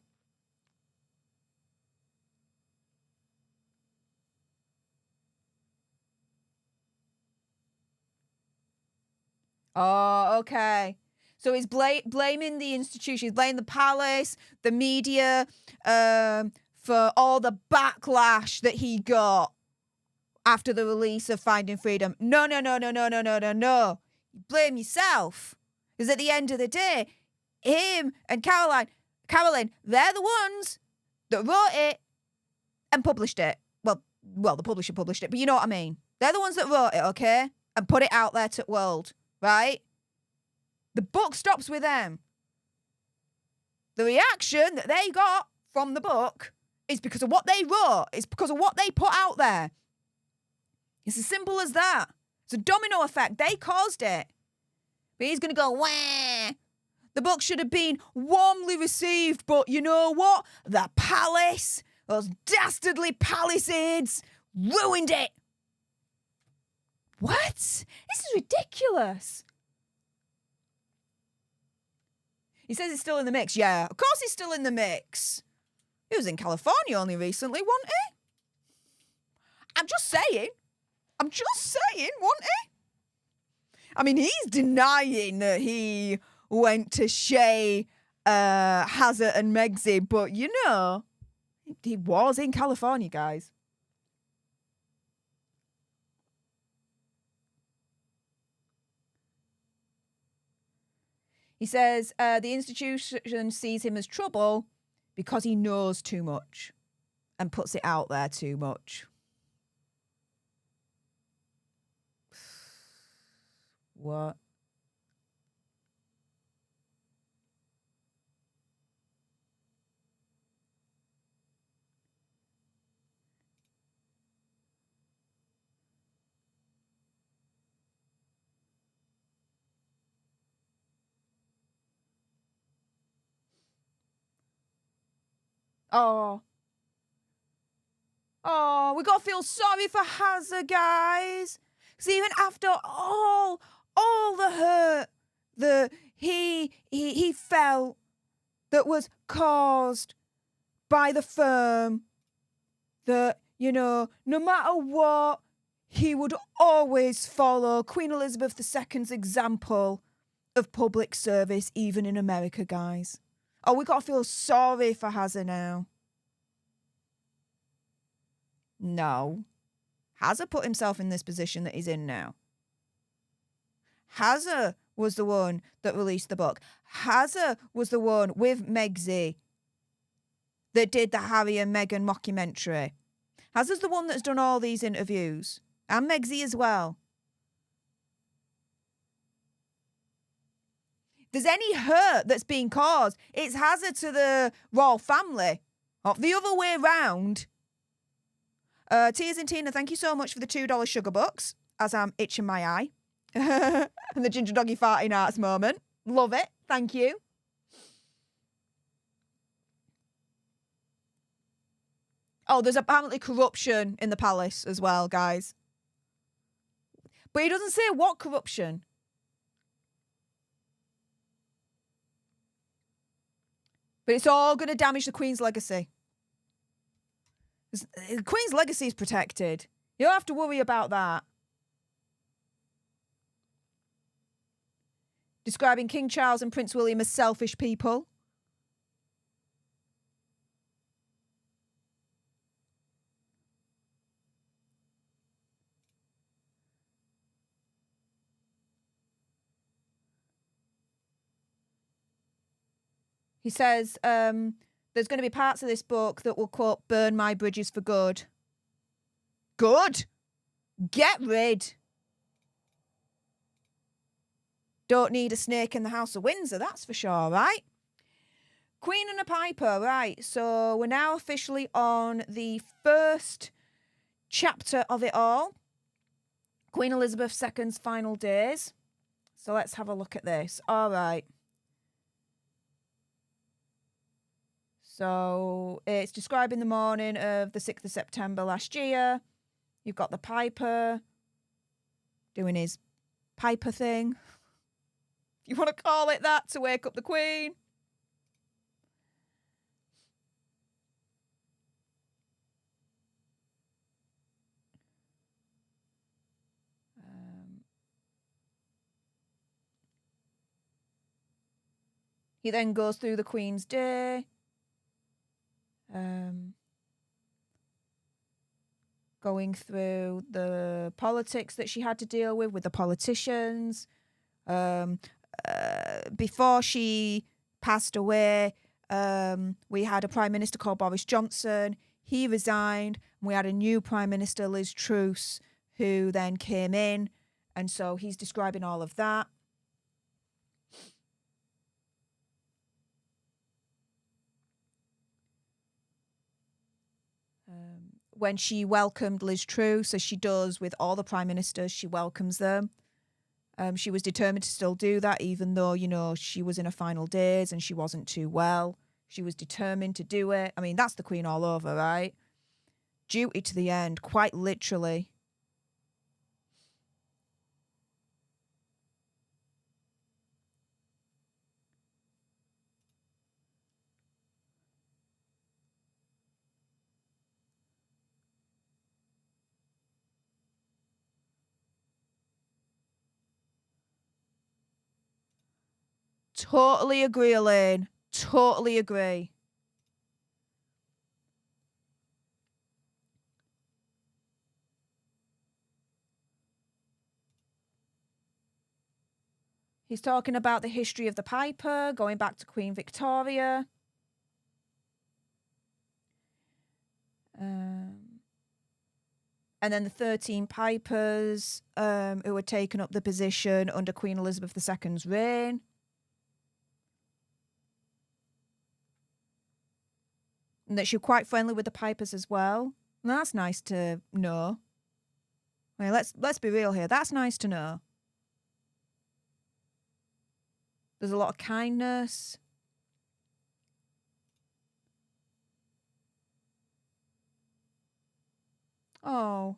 Oh, okay. So he's blaming the institution. He's blaming the palace, the media, for all the backlash that he got after the release of Finding Freedom. No. You blame yourself. Because at the end of the day, him and Carolyn, they're the ones that wrote it and published it. Well, the publisher published it, but you know what I mean. They're the ones that wrote it, okay? And put it out there to the world, right? The book stops with them. The reaction that they got from the book is because of what they wrote. It's because of what they put out there. It's as simple as that. It's a domino effect. They caused it. But he's going to go, wah. The book should have been warmly received, but you know what? The palace, those dastardly palisades, ruined it. What? This is ridiculous. He says he's still in the mix. Yeah, of course he's still in the mix. He was in California only recently, wasn't he? I'm just saying, wasn't he? I mean, he's denying that he went to Shay, Hazza and Megxie, but you know, he was in California, guys. He says the institution sees him as trouble because he knows too much and puts it out there too much. What? Oh. Oh, we gotta feel sorry for Hazza, guys. Because even after all the hurt that he felt that was caused by the firm, that, you know, no matter what, he would always follow Queen Elizabeth II's example of public service, even in America, guys. Oh, we gotta feel sorry for Hazza now. No. Hazza put himself in this position that he's in now. Hazza was the one that released the book. Hazza was the one with Megsy that did the Harry and Meghan mockumentary. Hazza's the one that's done all these interviews. And Megsy as well. If there's any hurt that's being caused, it's Hazza to the royal family. Not the other way round. Tears and Tina, thank you so much for the $2 sugar bucks, as I'm itching my eye. And the ginger doggy farting arts moment. Love it. Thank you. Oh, there's apparently corruption in the palace as well, guys. But he doesn't say what corruption. But it's all going to damage the Queen's legacy. The Queen's legacy is protected. You don't have to worry about that. Describing King Charles and Prince William as selfish people. He says there's going to be parts of this book that will, quote, burn my bridges for good. Good. Get rid. Don't need a snake in the House of Windsor, that's for sure, right? Queen and a Piper, right. So we're now officially on the first chapter of it all. Queen Elizabeth II's final days. So let's have a look at this. All right. So it's describing the morning of the 6th of September last year. You've got the Piper doing his Piper thing. If you want to call it that, to wake up the Queen. He then goes through the Queen's day. Going through the politics that she had to deal with the politicians. Before she passed away, we had a Prime Minister called Boris Johnson. He resigned. And we had a new Prime Minister, Liz Truss, who then came in. And so he's describing all of that. When she welcomed Liz Truss, as she does with all the Prime Ministers, she welcomes them. She was determined to still do that, even though, you know, she was in her final days and she wasn't too well. She was determined to do it. I mean, that's the Queen all over, right? Duty to the end, quite literally. Totally agree, Elaine. Totally agree. He's talking about the history of the Piper, going back to Queen Victoria. And then the 13 pipers who had taken up the position under Queen Elizabeth II's reign. And that she was quite friendly with the pipers as well. And that's nice to know. I mean, let's be real here. That's nice to know. There's a lot of kindness. Oh.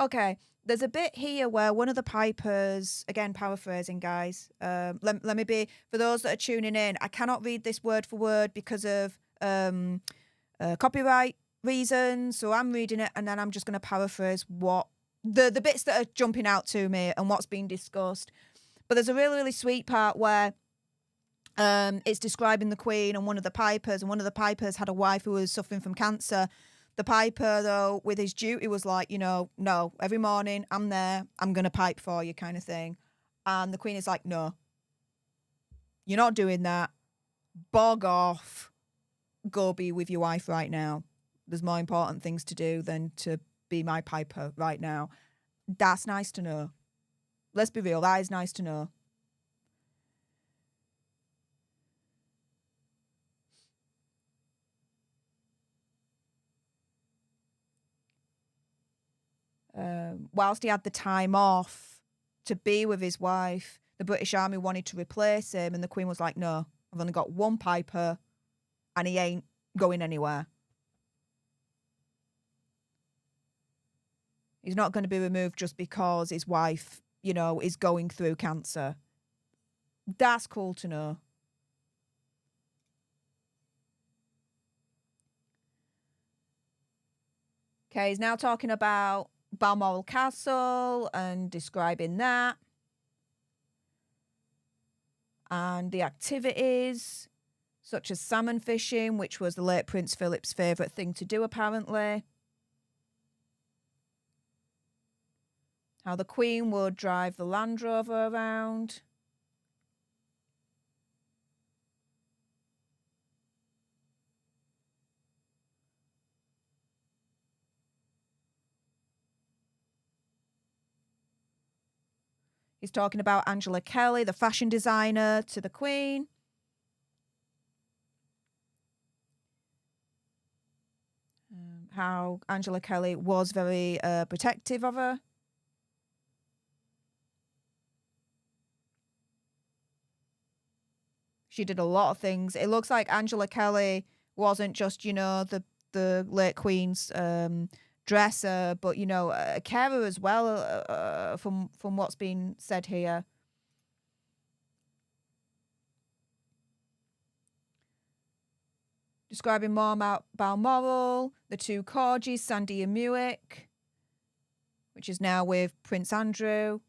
Okay. There's a bit here where one of the pipers, again paraphrasing, guys. Let me be, for those that are tuning in, I cannot read this word for word because of copyright reasons. So I'm reading it and then I'm just going to paraphrase what the bits that are jumping out to me and what's being discussed. But there's a really, really sweet part where it's describing the Queen and one of the pipers, and one of the pipers had a wife who was suffering from cancer. The piper, though, with his duty was like, no, every morning I'm there, I'm going to pipe for you kind of thing. And the Queen is like, no, you're not doing that. Bog off. Go be with your wife right now. There's more important things to do than to be my piper right now. That's nice to know. Let's be real, that is nice to know. Whilst he had the time off to be with his wife, the British Army wanted to replace him, and the Queen was like, no, I've only got one piper and he ain't going anywhere. He's not going to be removed just because his wife, is going through cancer. That's cool to know. Okay, he's now talking about Balmoral Castle and describing that. And the activities, such as salmon fishing, which was the late Prince Philip's favourite thing to do, apparently. How the Queen would drive the Land Rover around. He's talking about Angela Kelly, the fashion designer to the Queen. How Angela Kelly was very protective of her. She did a lot of things. It looks like Angela Kelly wasn't just, the late Queen's dresser, but, a carer as well, from what's been said here. Describing more about Balmoral, the two corgis, Sandy and Muick, which is now with Prince Andrew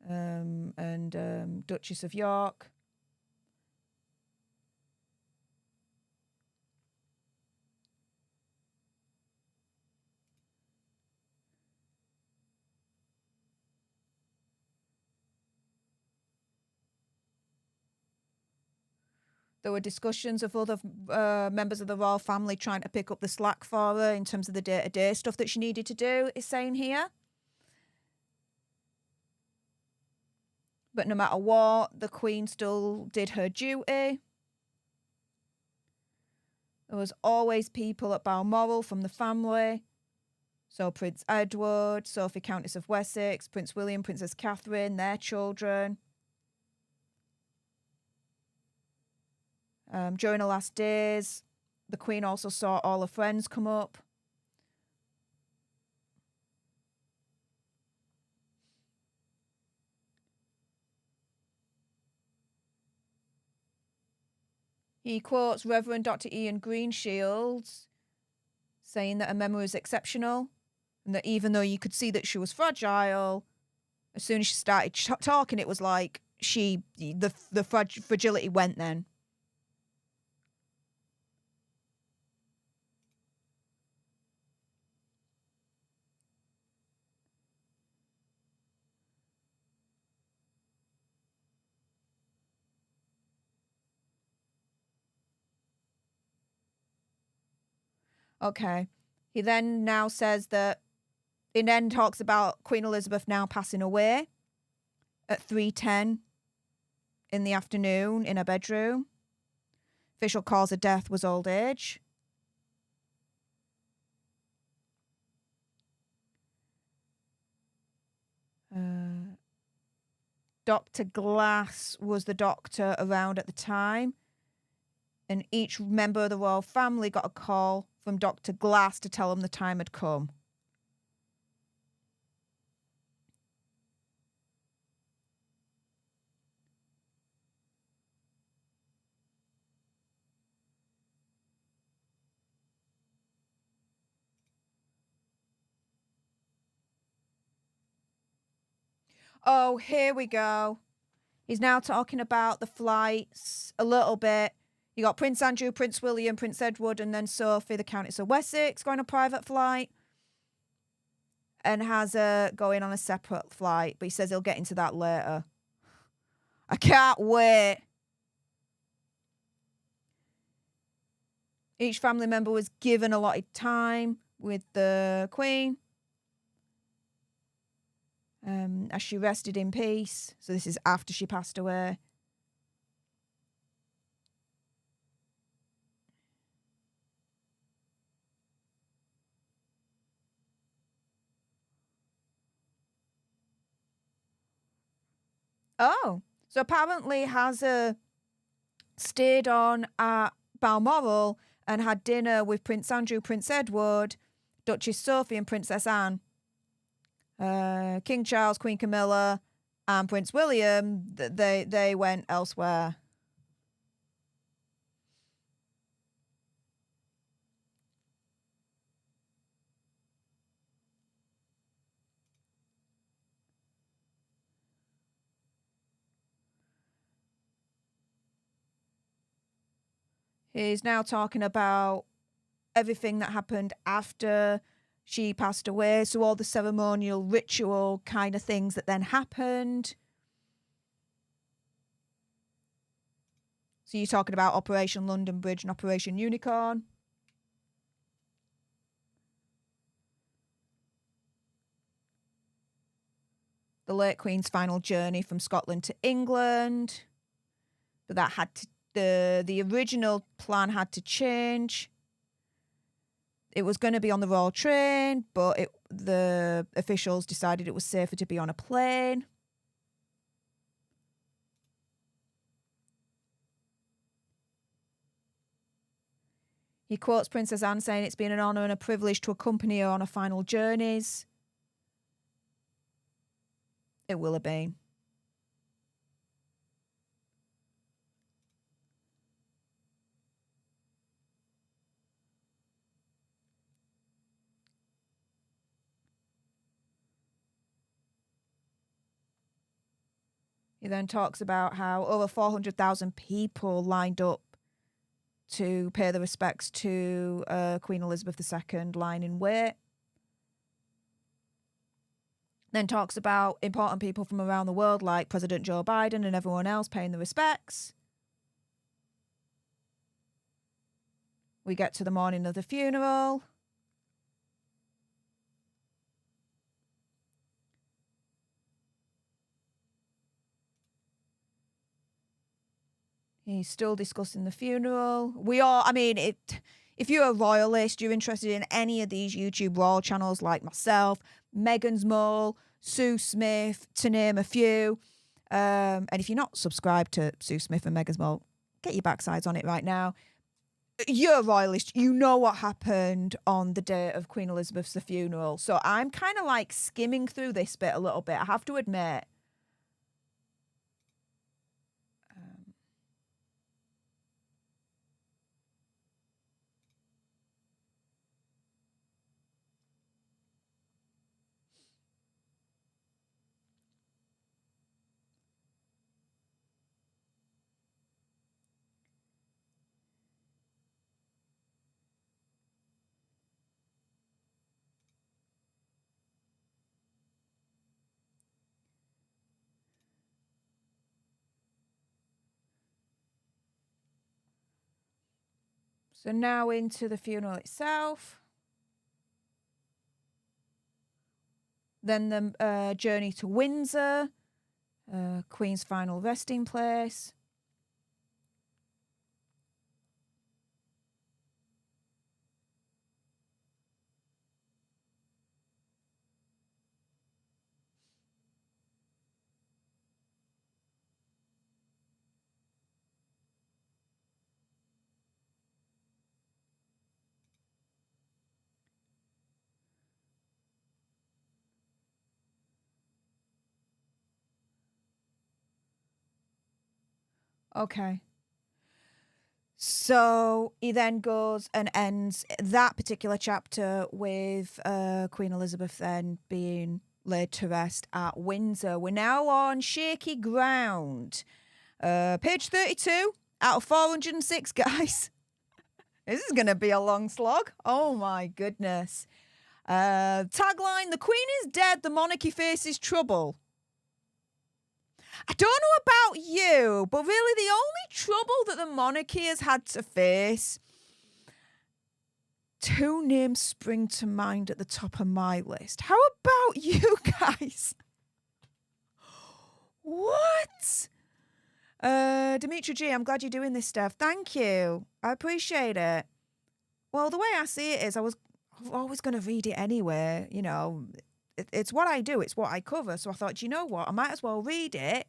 and Duchess of York. There were discussions of other members of the royal family trying to pick up the slack for her in terms of the day-to-day stuff that she needed to do, is saying here. But no matter what, the Queen still did her duty. There was always people at Balmoral from the family. So Prince Edward, Sophie Countess of Wessex, Prince William, Princess Catherine, their children. During her last days, the Queen also saw all her friends come up. He quotes Reverend Dr. Ian Greenshields saying that her memory was exceptional and that even though you could see that she was fragile, as soon as she started talking, it was like the fragility went then. Okay. He then now says that It then talks about Queen Elizabeth now passing away at 3:10 in the afternoon in her bedroom. Official cause of death was old age. Dr. Glass was the doctor around at the time, and each member of the royal family got a call from Dr. Glass to tell them the time had come. Oh, here we go. He's now talking about the flights a little bit. You got Prince Andrew, Prince William, Prince Edward, and then Sophie, the Countess of Wessex, going on a private flight. And has her going on a separate flight. But he says he'll get into that later. I can't wait. Each family member was given allotted time with the Queen. As she rested in peace. So this is after she passed away. Oh, so apparently Hazza stayed on at Balmoral and had dinner with Prince Andrew, Prince Edward, Duchess Sophie and Princess Anne. King Charles, Queen Camilla and Prince William, they went elsewhere. He's now talking about everything that happened after she passed away. So all the ceremonial, ritual kind of things that then happened. So you're talking about Operation London Bridge and Operation Unicorn. The late Queen's final journey from Scotland to England. But that had to, the original plan had to change. It was going to be on the Royal train, but the officials decided it was safer to be on a plane. He quotes Princess Anne saying it's been an honour and a privilege to accompany her on her final journeys. It will have been. He then talks about how over 400,000 people lined up to pay their respects to Queen Elizabeth II, lying in wait. Then talks about important people from around the world like President Joe Biden and everyone else paying their respects. We get to the morning of the funeral. He's still discussing the funeral. If you're a royalist, you're interested in any of these YouTube royal channels like myself, Meghan's Mole, Sue Smith, to name a few. And if you're not subscribed to Sue Smith and Meghan's Mole, get your backsides on it right now. You're a royalist. You know what happened on the day of Queen Elizabeth's funeral. So I'm kind of like skimming through this bit a little bit, I have to admit. So now into the funeral itself. Then the journey to Windsor, Queen's final resting place. Okay. So he then goes and ends that particular chapter with Queen Elizabeth then being laid to rest at Windsor. We're now on shaky ground. Page 32 out of 406, guys. This is going to be a long slog. Oh, my goodness. Tagline, the Queen is dead, the monarchy faces trouble. I don't know about you, but really the only trouble that the monarchy has had to face, two names spring to mind at the top of my list. How about you guys? What? Dimitri G, I'm glad you're doing this stuff. Thank you. I appreciate it. Well, the way I see it is I was always going to read it anyway. You know, it's what I do. It's what I cover. So I thought, you know what? I might as well read it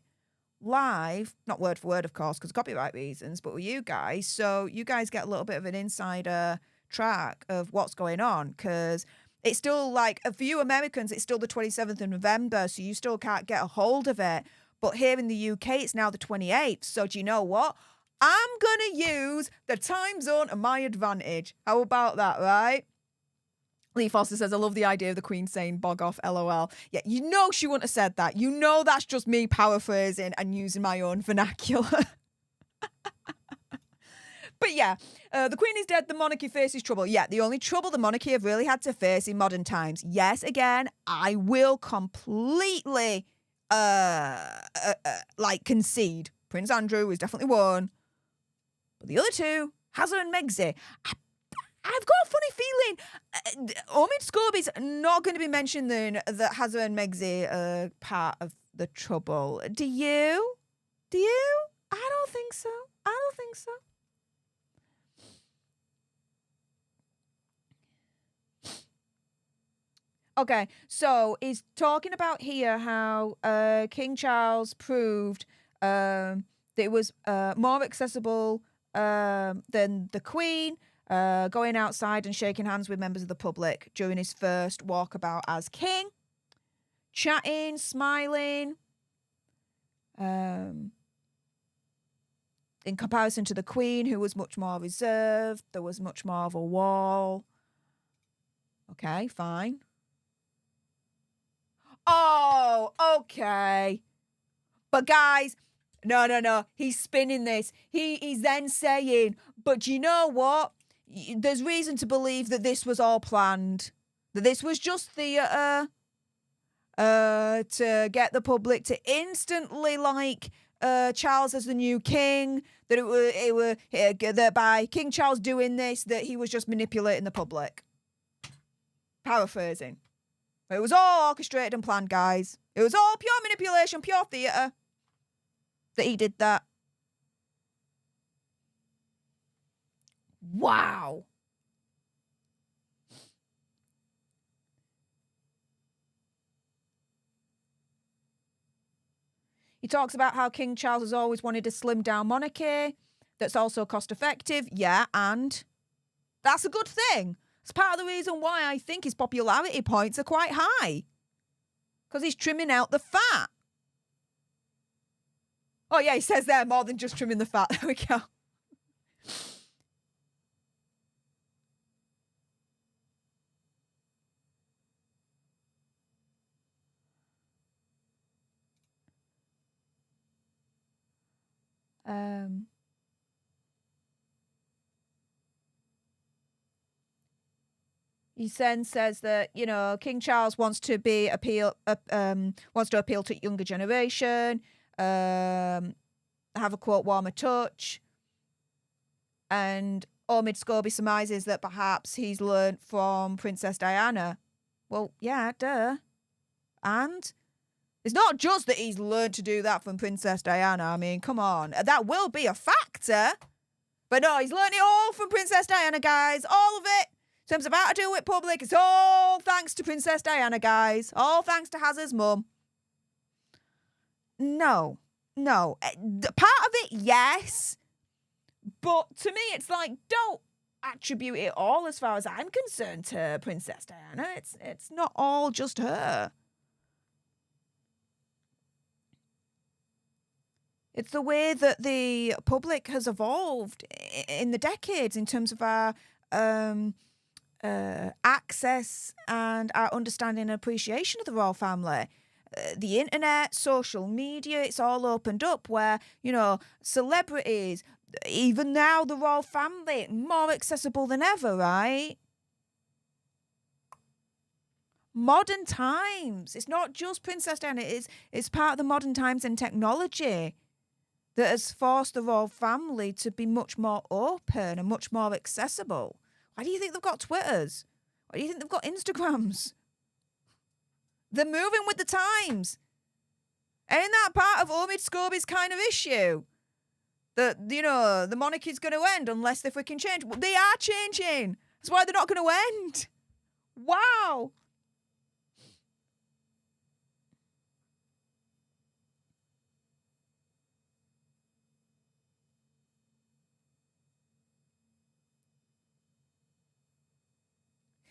live, not word for word, of course, because copyright reasons, but with you guys. So you guys get a little bit of an insider track of what's going on, because it's still like, for you Americans, it's still the 27th of November, so you still can't get a hold of it. But here in the UK, it's now the 28th. So do you know what? I'm going to use the time zone to my advantage. How about that, right? Lee Foster says, I love the idea of the Queen saying bog off, LOL. Yeah, you know she wouldn't have said that. You know that's just me paraphrasing and using my own vernacular. But yeah, the Queen is dead, the monarchy faces trouble. Yeah, the only trouble the monarchy have really had to face in modern times. Yes, again, I will completely concede. Prince Andrew is definitely one. But the other two, Hazard and Megxit, I've got a funny feeling Omid Scobie's not going to be mentioning that Hazard and Megxit are part of the trouble. Do you? Do you? I don't think so. I don't think so. Okay, so he's talking about here how King Charles proved that it was more accessible than the Queen, going outside and shaking hands with members of the public during his first walkabout as king, chatting, smiling, in comparison to the Queen, who was much more reserved. There was much more of a wall. Okay, fine. Oh, okay. But guys, no. He's spinning this. He's then saying, but you know what? There's reason to believe that this was all planned. That this was just theatre to get the public to instantly like Charles as the new king. That that by King Charles doing this, that he was just manipulating the public. Paraphrasing. It was all orchestrated and planned, guys. It was all pure manipulation, pure theatre. That he did that. Wow. He talks about how King Charles has always wanted a slimmed down monarchy that's also cost effective. Yeah, and that's a good thing. It's part of the reason why I think his popularity points are quite high. Because he's trimming out the fat. Oh, yeah, he says there more than just trimming the fat. There we go. He then says that, you know, King Charles wants to appeal to younger generation, have a quote warmer touch, and Omid Scobie surmises that perhaps he's learnt from Princess Diana. Well, yeah, duh. And it's not just that he's learned to do that from Princess Diana. I mean, come on. That will be a factor. But no, he's learned it all from Princess Diana, guys. All of it. In terms of how to do it public, it's all thanks to Princess Diana, guys. All thanks to Hazard's mum. No. Part of it, yes. But to me, it's like, don't attribute it all, as far as I'm concerned, to Princess Diana. It's not all just her. It's the way that the public has evolved in the decades in terms of our access and our understanding and appreciation of the royal family. The internet, social media, it's all opened up where, celebrities, even now the royal family, more accessible than ever, right? Modern times. It's not just Princess Diana. It's part of the modern times and technology that has forced the royal family to be much more open and much more accessible. Why do you think they've got Twitters? Why do you think they've got Instagrams? They're moving with the times. Ain't that part of Omid Scobie's kind of issue? That, the monarchy's going to end unless they freaking change. Well, they are changing. That's why they're not going to end. Wow.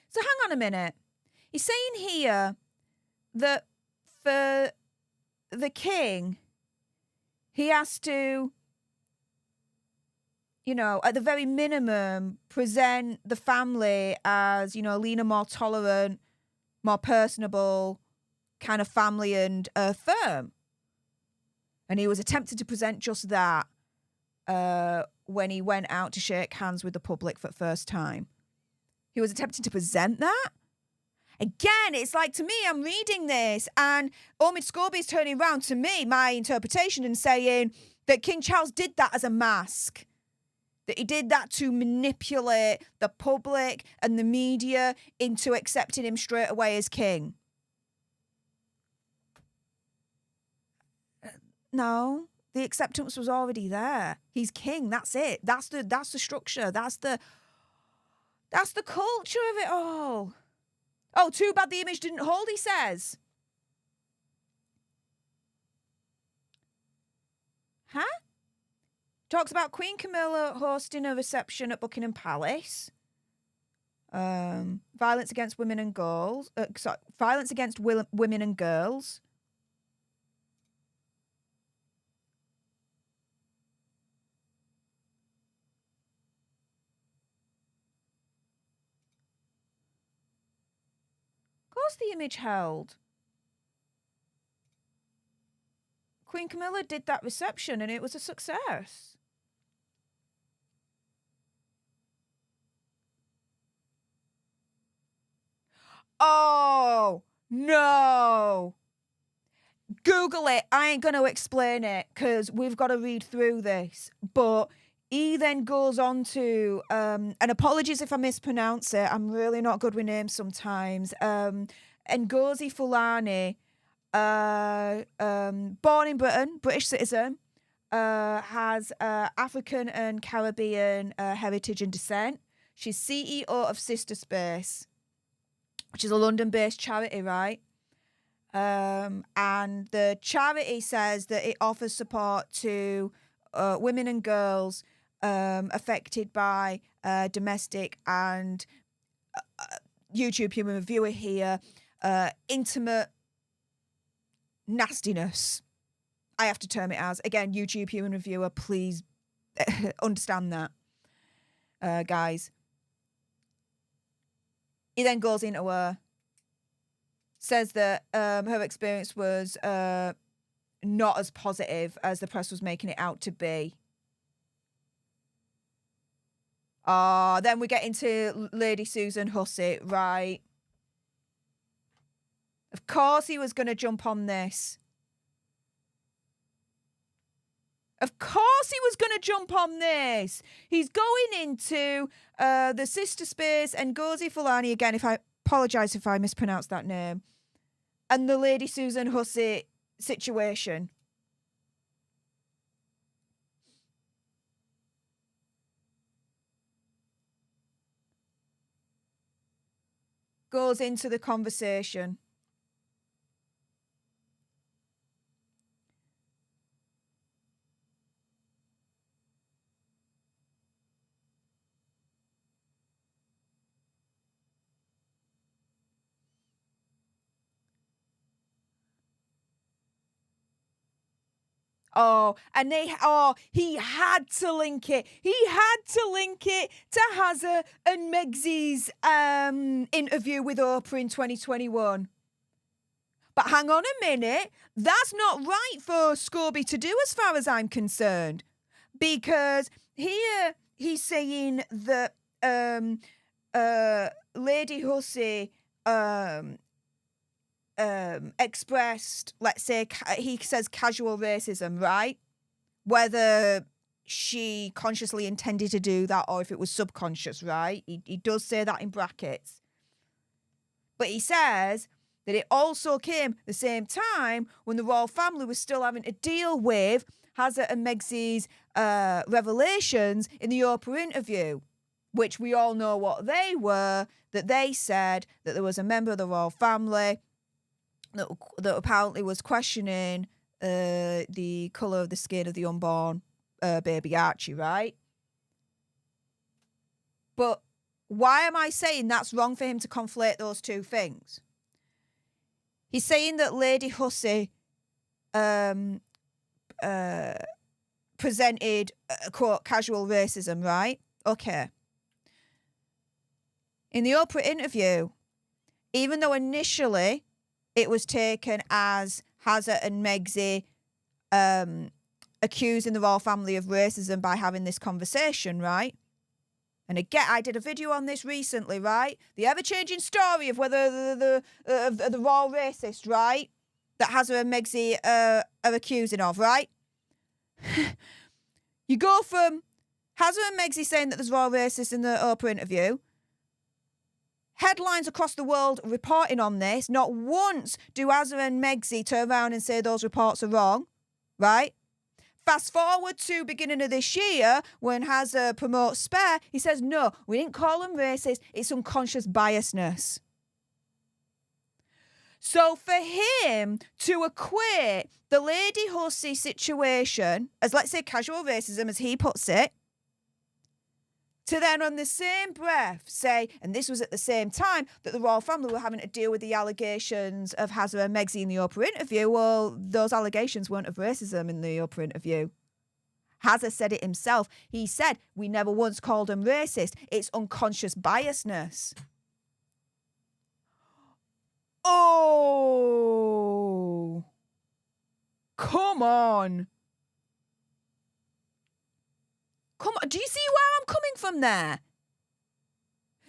So hang on a minute. He's saying here that for the king, he has to, at the very minimum, present the family as, leaner, more tolerant, more personable kind of family and firm. And he was attempting to present just that when he went out to shake hands with the public for the first time. He was attempting to present that. Again, it's like, to me, I'm reading this and Omid Scobie is turning around to me, my interpretation, and saying that King Charles did that as a mask. That he did that to manipulate the public and the media into accepting him straight away as king. No, the acceptance was already there. He's king, that's it. That's the structure. That's the culture of it all. Oh, too bad the image didn't hold, he says. Huh? Talks about Queen Camilla hosting a reception at Buckingham Palace. Violence against women and girls. Violence against women and girls. Of course the image held. Queen Camilla did that reception and it was a success. Oh, no. Google it. I ain't going to explain it because we've got to read through this. But he then goes on to, and apologies if I mispronounce it, I'm really not good with names sometimes, Ngozi Fulani, born in Britain, British citizen, has African and Caribbean heritage and descent. She's CEO of Sister Space, which is a London-based charity, right? And the charity says that it offers support to women and girls affected by domestic and YouTube human reviewer here, intimate nastiness. I have to term it as. Again, YouTube human reviewer, please understand that, guys. He then goes into her, says that her experience was not as positive as the press was making it out to be. Then we get into Lady Susan Hussey, right? Of course he was going to jump on this. Of course he was going to jump on this. He's going into the Sister Space and Ngozi Fulani, again, if I apologise if I mispronounced that name, and the Lady Susan Hussey situation. Goes into the conversation. Oh, and he had to link it. He had to link it to Hazza and Megsy's interview with Oprah in 2021. But hang on a minute, that's not right for Scobie to do as far as I'm concerned. Because here he's saying that Lady Hussey expressed, let's say, he says casual racism, right? Whether she consciously intended to do that or if it was subconscious, right? He does say that in brackets. But he says that it also came the same time when the royal family was still having to deal with Hazza and Megsy's revelations in the Oprah interview, which we all know what they were, that they said that there was a member of the royal family that apparently was questioning the colour of the skin of the unborn baby Archie, right? But why am I saying that's wrong for him to conflate those two things? He's saying that Lady Hussey presented, quote, casual racism, right? Okay. In the Oprah interview, even though initially it was taken as Hazza and Megsy accusing the royal family of racism by having this conversation, right? And again, I did a video on this recently, right? The ever-changing story of whether the royal racist, right? That Hazza and Megsy are accusing of, right? You go from Hazza and Megsy saying that there's royal racists in the Oprah interview, headlines across the world reporting on this. Not once do Hazza and Megsy turn around and say those reports are wrong, right? Fast forward to beginning of this year when Hazza promotes Spare, he says, no, we didn't call them racist, it's unconscious biasness. So for him to equate the Lady Hussey situation as, let's say, casual racism, as he puts it, to then on the same breath say, and this was at the same time that the royal family were having to deal with the allegations of Hazza and Megsy in the Oprah interview. Well, those allegations weren't of racism in the Oprah interview. Hazza said it himself. He said, we never once called him racist. It's unconscious biasness. Oh, come on. Come on, do you see where I'm coming from there?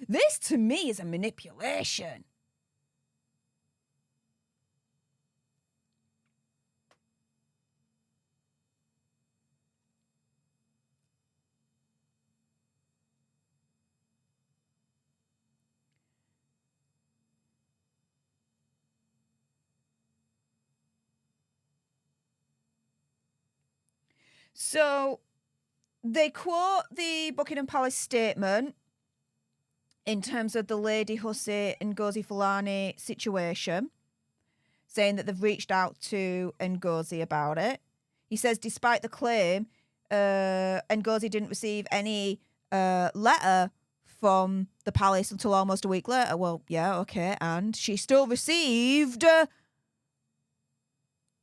This, to me, is a manipulation. So they quote the Buckingham Palace statement in terms of the Lady Hussey and Ngozi Fulani situation, saying that they've reached out to Ngozi about it. He says, despite the claim, Ngozi didn't receive any letter from the palace until almost a week later. Well, yeah, okay, and she still received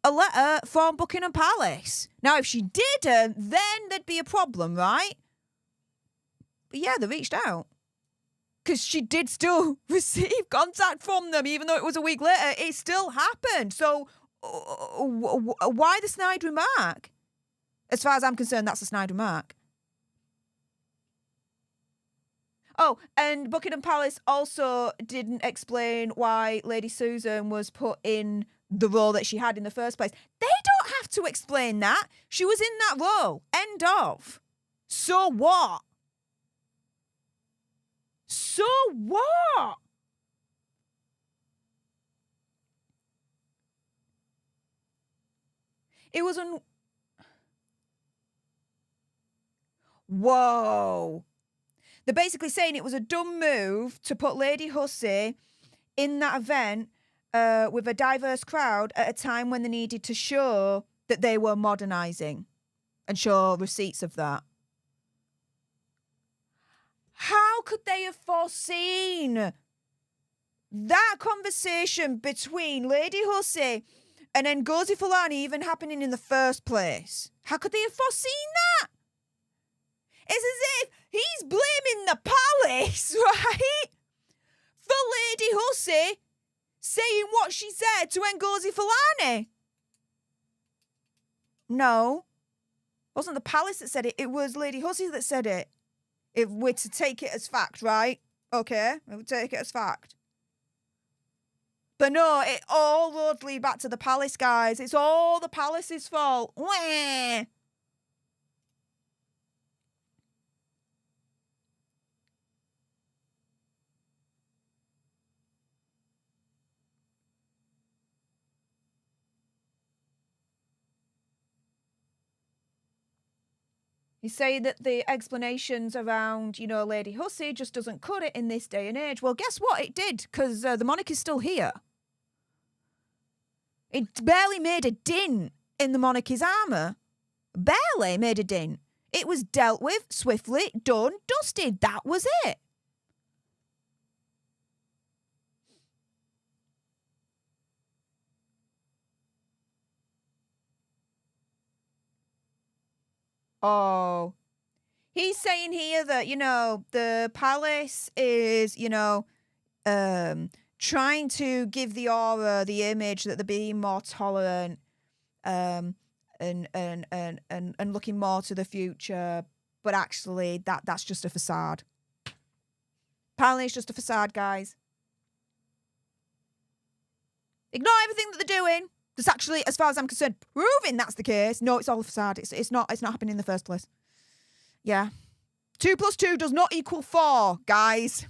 a letter from Buckingham Palace. Now, if she didn't, then there'd be a problem, right? But yeah, they reached out. Because she did still receive contact from them, even though it was a week later. It still happened. So why the snide remark? As far as I'm concerned, that's a snide remark. Oh, and Buckingham Palace also didn't explain why Lady Susan was put in the role that she had in the first place. They don't have to explain that. She was in that role. End of. So what? So what? It was Whoa. They're basically saying it was a dumb move to put Lady Hussey in that event with a diverse crowd at a time when they needed to show that they were modernising and show receipts of that. How could they have foreseen that conversation between Lady Hussey and Ngozi Fulani even happening in the first place? How could they have foreseen that? It's as if he's blaming the palace, right? For Lady Hussey saying what she said to Ngozi Fulani. No. It wasn't the palace that said it. It was Lady Hussey that said it. If we're to take it as fact, right? Okay, we'll take it as fact. But no, it all roads lead back to the palace, guys. It's all the palace's fault. Wah! You say that the explanations around, Lady Hussey just doesn't cut it in this day and age. Well, guess what? It did, because the monarchy's still here. It barely made a dint in the monarchy's armour. Barely made a dint. It was dealt with swiftly, done, dusted. That was it. Oh, he's saying here that, the palace is, trying to give the aura, the image that they're being more tolerant, and looking more to the future. But actually, that's just a facade. Apparently, it's just a facade, guys. Ignore everything that they're doing. That's actually, as far as I'm concerned, proving that's the case. No, it's all a facade. It's not happening in the first place. Yeah. 2 + 2 does not equal 4, guys.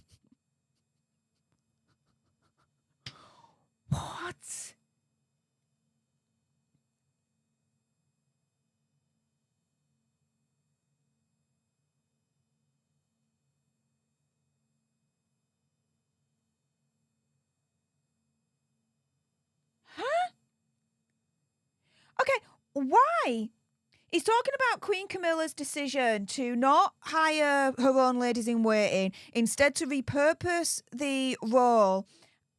What? Huh? Okay, why? He's talking about Queen Camilla's decision to not hire her own ladies in waiting, instead to repurpose the role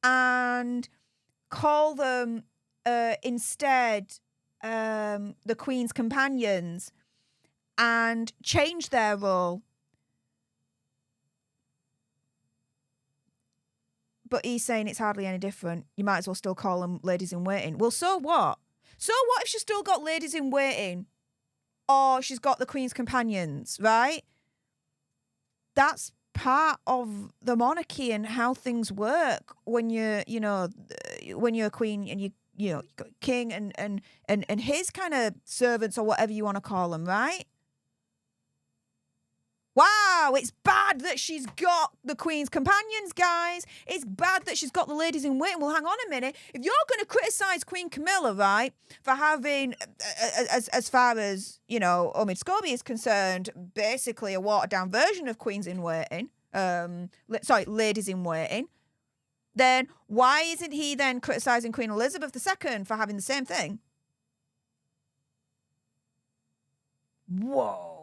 and call them instead the Queen's companions and change their role. But he's saying it's hardly any different. You might as well still call them ladies in waiting. Well, so what? So what if she's still got ladies in waiting? Or she's got the Queen's companions, right? That's part of the monarchy and how things work when you're, when you're a queen and you've got a king and his kind of servants or whatever you want to call them, right? Wow, it's bad that she's got the Queen's companions, guys. It's bad that she's got the ladies in waiting. Well, hang on a minute. If you're going to criticise Queen Camilla, right, for having, as far as, Omid Scobie is concerned, basically a watered-down version of Queens in waiting, ladies in waiting, then why isn't he then criticising Queen Elizabeth II for having the same thing? Whoa.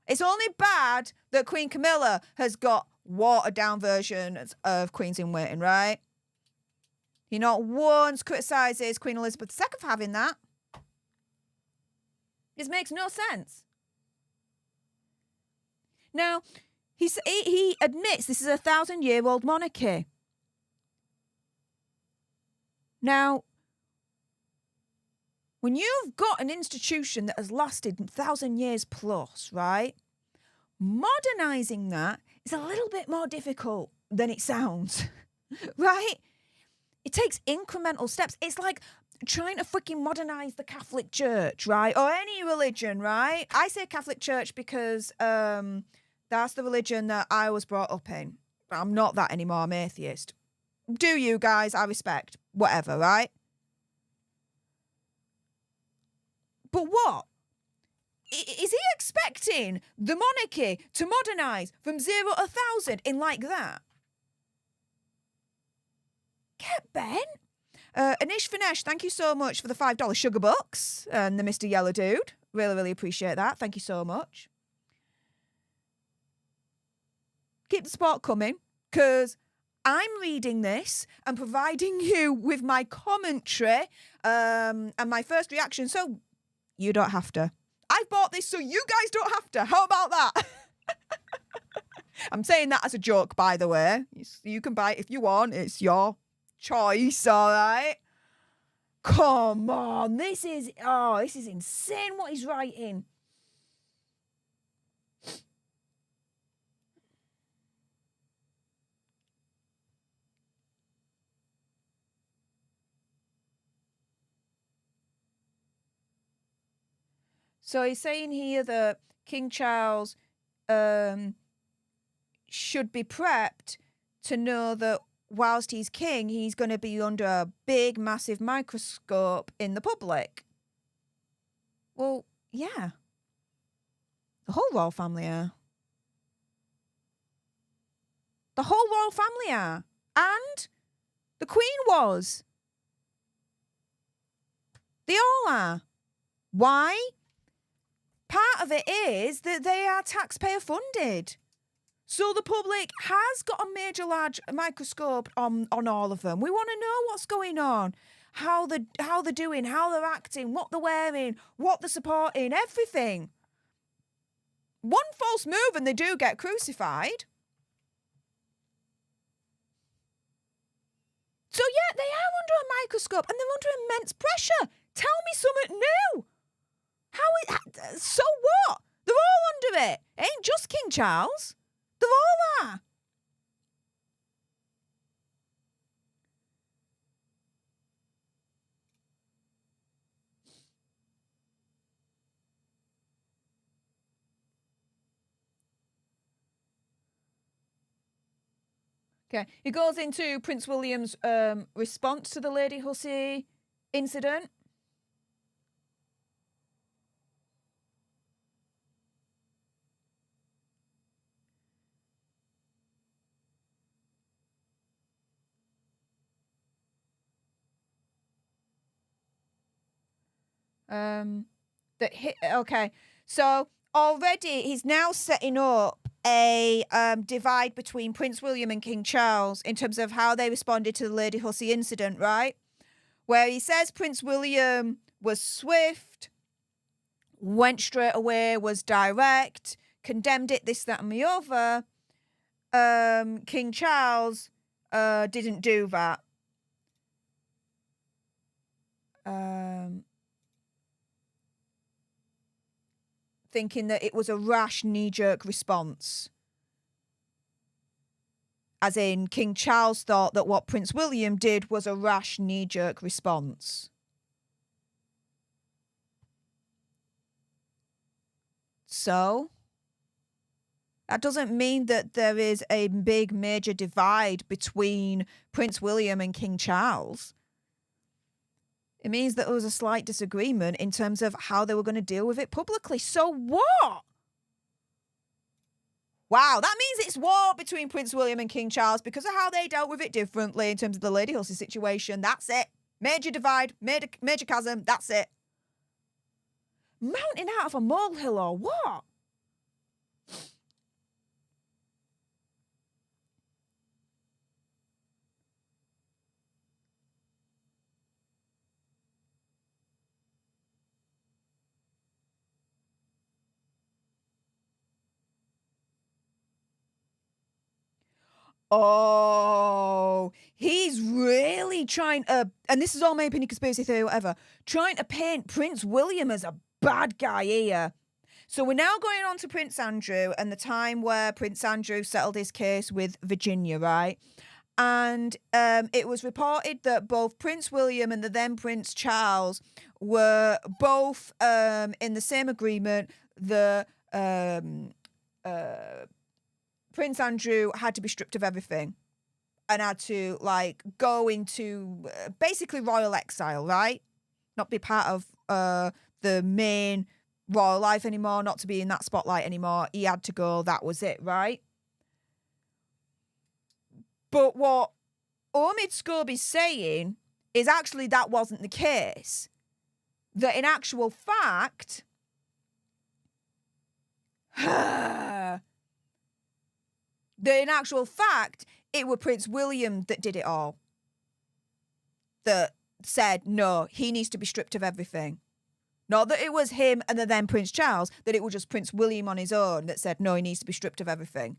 It's only bad that Queen Camilla has got watered-down versions of Queens in waiting, right? He not once criticises Queen Elizabeth II for having that. This makes no sense. Now, he admits this is a 1,000-year-old monarchy. Now, when you've got an institution that has lasted 1,000 years plus, right, modernising that is a little bit more difficult than it sounds, right? It takes incremental steps. It's like trying to freaking modernise the Catholic Church, right, or any religion, right? I say Catholic Church because that's the religion that I was brought up in. I'm not that anymore. I'm atheist. Do you guys? I respect. Whatever, right? But what? Is he expecting the monarchy to modernise from 0 to 1,000 in like that? Get Ben. Anish Finesh, thank you so much for the $5 sugar bucks and the Mr. Yellow Dude. Really, really appreciate that. Thank you so much. Keep the support coming, because I'm reading this and providing you with my commentary and my first reaction, so you don't have to. I've bought this so you guys don't have to. How about that? I'm saying that as a joke, by the way. You can buy it if you want. It's your choice, all right? Come on. This is insane what he's writing. So he's saying here that King Charles should be prepped to know that whilst he's king, he's going to be under a big, massive microscope in the public. Well, yeah. The whole royal family are. The whole royal family are. And the Queen was. They all are. Why? Part of it is that they are taxpayer funded. So the public has got a major large microscope on all of them. We want to know what's going on, how they're doing, how they're acting, what they're wearing, what they're supporting, everything. One false move and they do get crucified. So yeah, they are under a microscope and they're under immense pressure. Tell me something new. So what? They're all under it. It ain't just King Charles. They all are. Okay, he goes into Prince William's response to the Lady Hussey incident. Okay, so already he's now setting up a divide between Prince William and King Charles in terms of how they responded to the Lady Hussey incident, right? Where he says Prince William was swift, went straight away, was direct, condemned it, this, that, and the other. King Charles didn't do that. Thinking that it was a rash knee-jerk response. As in, King Charles thought that what Prince William did was a rash knee-jerk response. So, that doesn't mean that there is a big major divide between Prince William and King Charles. It means that there was a slight disagreement in terms of how they were going to deal with it publicly. So what? Wow, that means it's war between Prince William and King Charles because of how they dealt with it differently in terms of the Lady Hussey situation. That's it. Major divide, major chasm, that's it. Mounting out of a molehill or what? Oh, he's really trying to, and this is all my opinion, conspiracy theory, whatever, trying to paint Prince William as a bad guy here. So we're now going on to Prince Andrew and the time where Prince Andrew settled his case with Virginia, right? And it was reported that both Prince William and the then Prince Charles were both in the same agreement. The Prince Andrew had to be stripped of everything and had to go into basically royal exile, right? Not be part of the main royal life anymore, not to be in that spotlight anymore. He had to go. That was it, right? But what Omid Scobie's saying is actually that wasn't the case. That in actual fact, it were Prince William that did it all. That said, no, he needs to be stripped of everything. Not that it was him and then Prince Charles, that it was just Prince William on his own that said, no, he needs to be stripped of everything.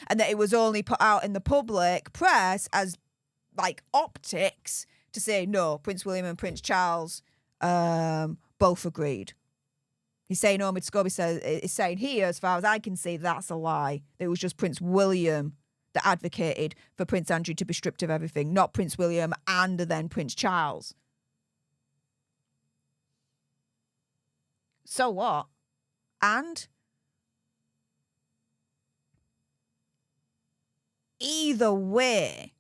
And that it was only put out in the public press as, like, optics to say, no, Prince William and Prince Charles both agreed. He's saying, Omid Scobie is saying here, as far as I can see, that's a lie. It was just Prince William that advocated for Prince Andrew to be stripped of everything, not Prince William and then Prince Charles. So what? And either way,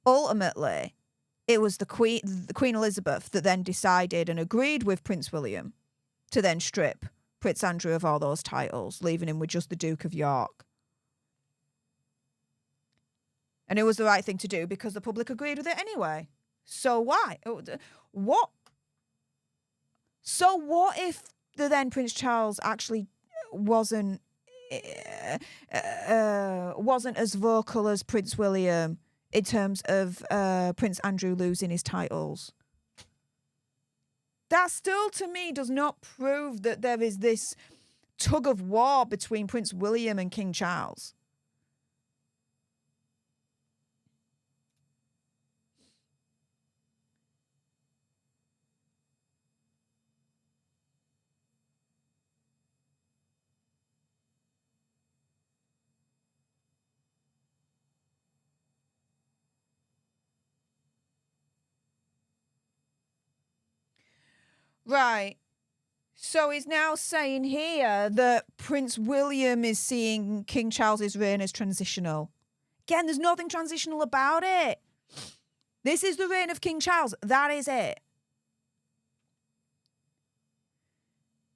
ultimately, it was the Queen Elizabeth that then decided and agreed with Prince William to then strip Prince Andrew of all those titles, leaving him with just the Duke of York. And it was the right thing to do because the public agreed with it anyway. So why? What? So what if the then Prince Charles actually wasn't as vocal as Prince William in terms of Prince Andrew losing his titles? That still, to me, does not prove that there is this tug of war between Prince William and King Charles. Right. So he's now saying here that Prince William is seeing King Charles's reign as transitional. Again, there's nothing transitional about it. This is the reign of King Charles. That is it.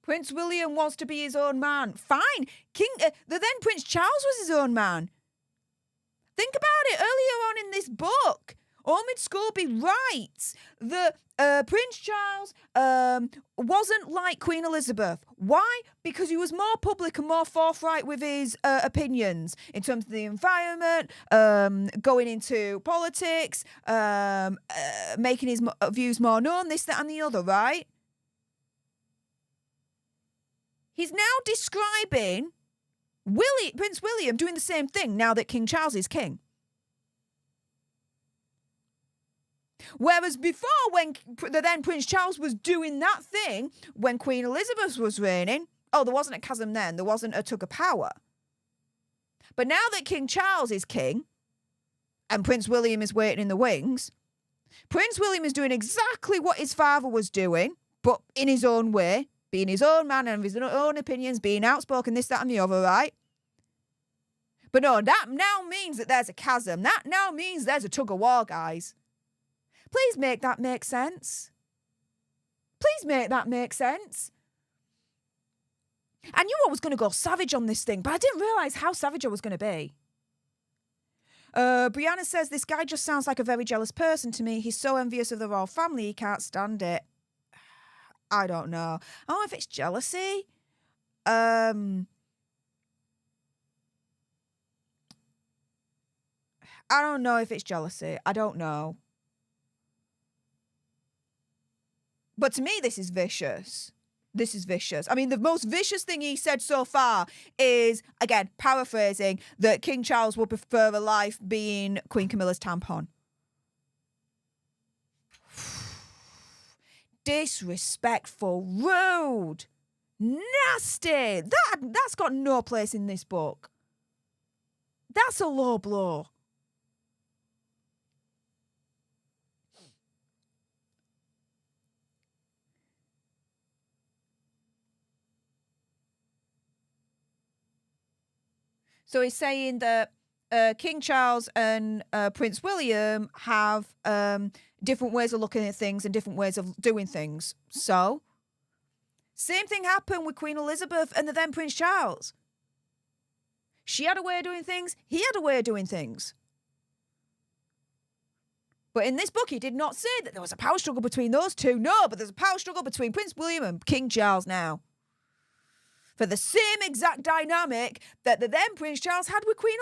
Prince William wants to be his own man. Fine. The then Prince Charles was his own man. Think about it. Earlier on in this book, Omid Scobie writes that Prince Charles wasn't like Queen Elizabeth. Why? Because he was more public and more forthright with his opinions in terms of the environment, going into politics, making his views more known, this, that and the other, right? He's now describing Prince William doing the same thing now that King Charles is king. Whereas before, when the then Prince Charles was doing that thing, when Queen Elizabeth was reigning, there wasn't a chasm then. There wasn't a tug of power. But now that King Charles is king and Prince William is waiting in the wings, Prince William is doing exactly what his father was doing, but in his own way, being his own man and his own opinions, being outspoken, this, that and the other, right? But no, that now means that there's a chasm. That now means there's a tug of war, guys. Please make that make sense. Please make that make sense. I knew I was going to go savage on this thing, but I didn't realise how savage I was going to be. Brianna says, this guy just sounds like a very jealous person to me. He's so envious of the royal family, he can't stand it. I don't know. I don't know if it's jealousy. I don't know if it's jealousy. I don't know. But to me, this is vicious. This is vicious. I mean, the most vicious thing he said so far is, again, paraphrasing, that King Charles would prefer a life being Queen Camilla's tampon. Disrespectful, rude, nasty. That's got no place in this book. That's a low blow. So he's saying that King Charles and Prince William have different ways of looking at things and different ways of doing things. So, same thing happened with Queen Elizabeth and the then Prince Charles. She had a way of doing things. He had a way of doing things. But in this book, he did not say that there was a power struggle between those two. No, but there's a power struggle between Prince William and King Charles now. For the same exact dynamic that the then Prince Charles had with Queen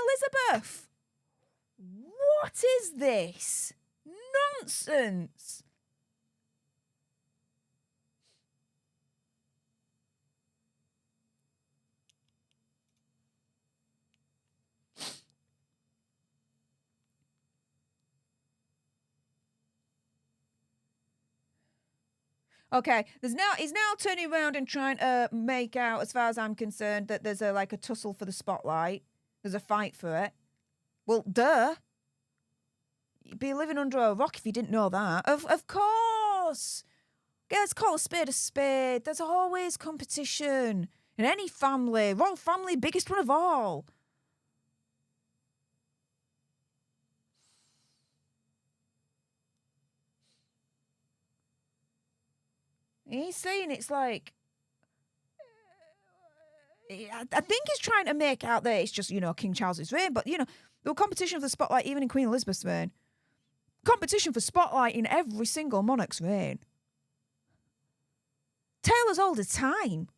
Elizabeth. What is this? Nonsense. Okay, he's now turning around and trying to make out, as far as I'm concerned, that there's a tussle for the spotlight. There's a fight for it. Well, duh. You'd be living under a rock if you didn't know that. Of course. Yeah, let's call a spade a spade. There's always competition in any family. Royal family, biggest one of all. He's saying it's like, I think he's trying to make out that it's just, King Charles's reign. But, there was competition for the spotlight even in Queen Elizabeth's reign. Competition for spotlight in every single monarch's reign. Tale as old as time.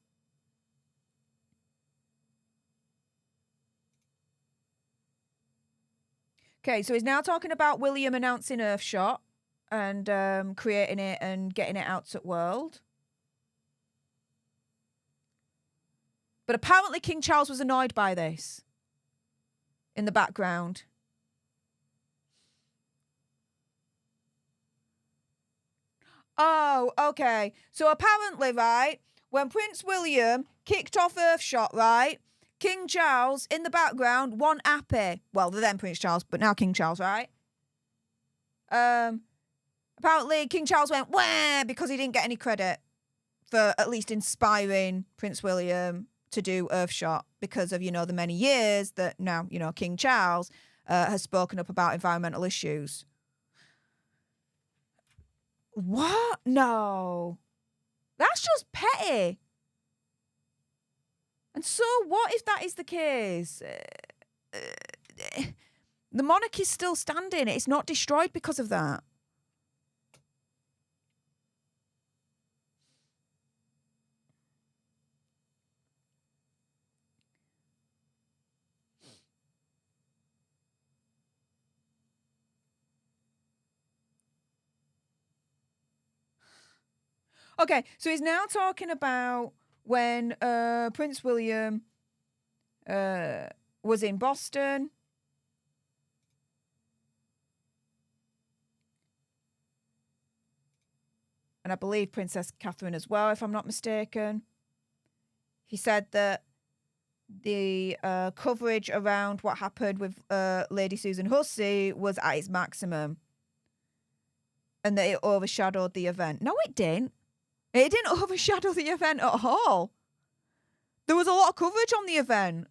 Okay, so he's now talking about William announcing Earthshot and creating it and getting it out to the world. But apparently King Charles was annoyed by this in the background. Oh, okay. So apparently, right, when Prince William kicked off Earthshot, right, King Charles in the background wasn't happy. Well, the then Prince Charles, but now King Charles, right? Apparently, King Charles went, wah, because he didn't get any credit for at least inspiring Prince William to do Earthshot because of, the many years that now, King Charles has spoken up about environmental issues. What? No. That's just petty. And so what if that is the case? The monarchy's still standing. It's not destroyed because of that. Okay, so he's now talking about when Prince William was in Boston. And I believe Princess Catherine as well, if I'm not mistaken. He said that the coverage around what happened with Lady Susan Hussey was at its maximum. And that it overshadowed the event. No, it didn't. It didn't overshadow the event at all. There was a lot of coverage on the event.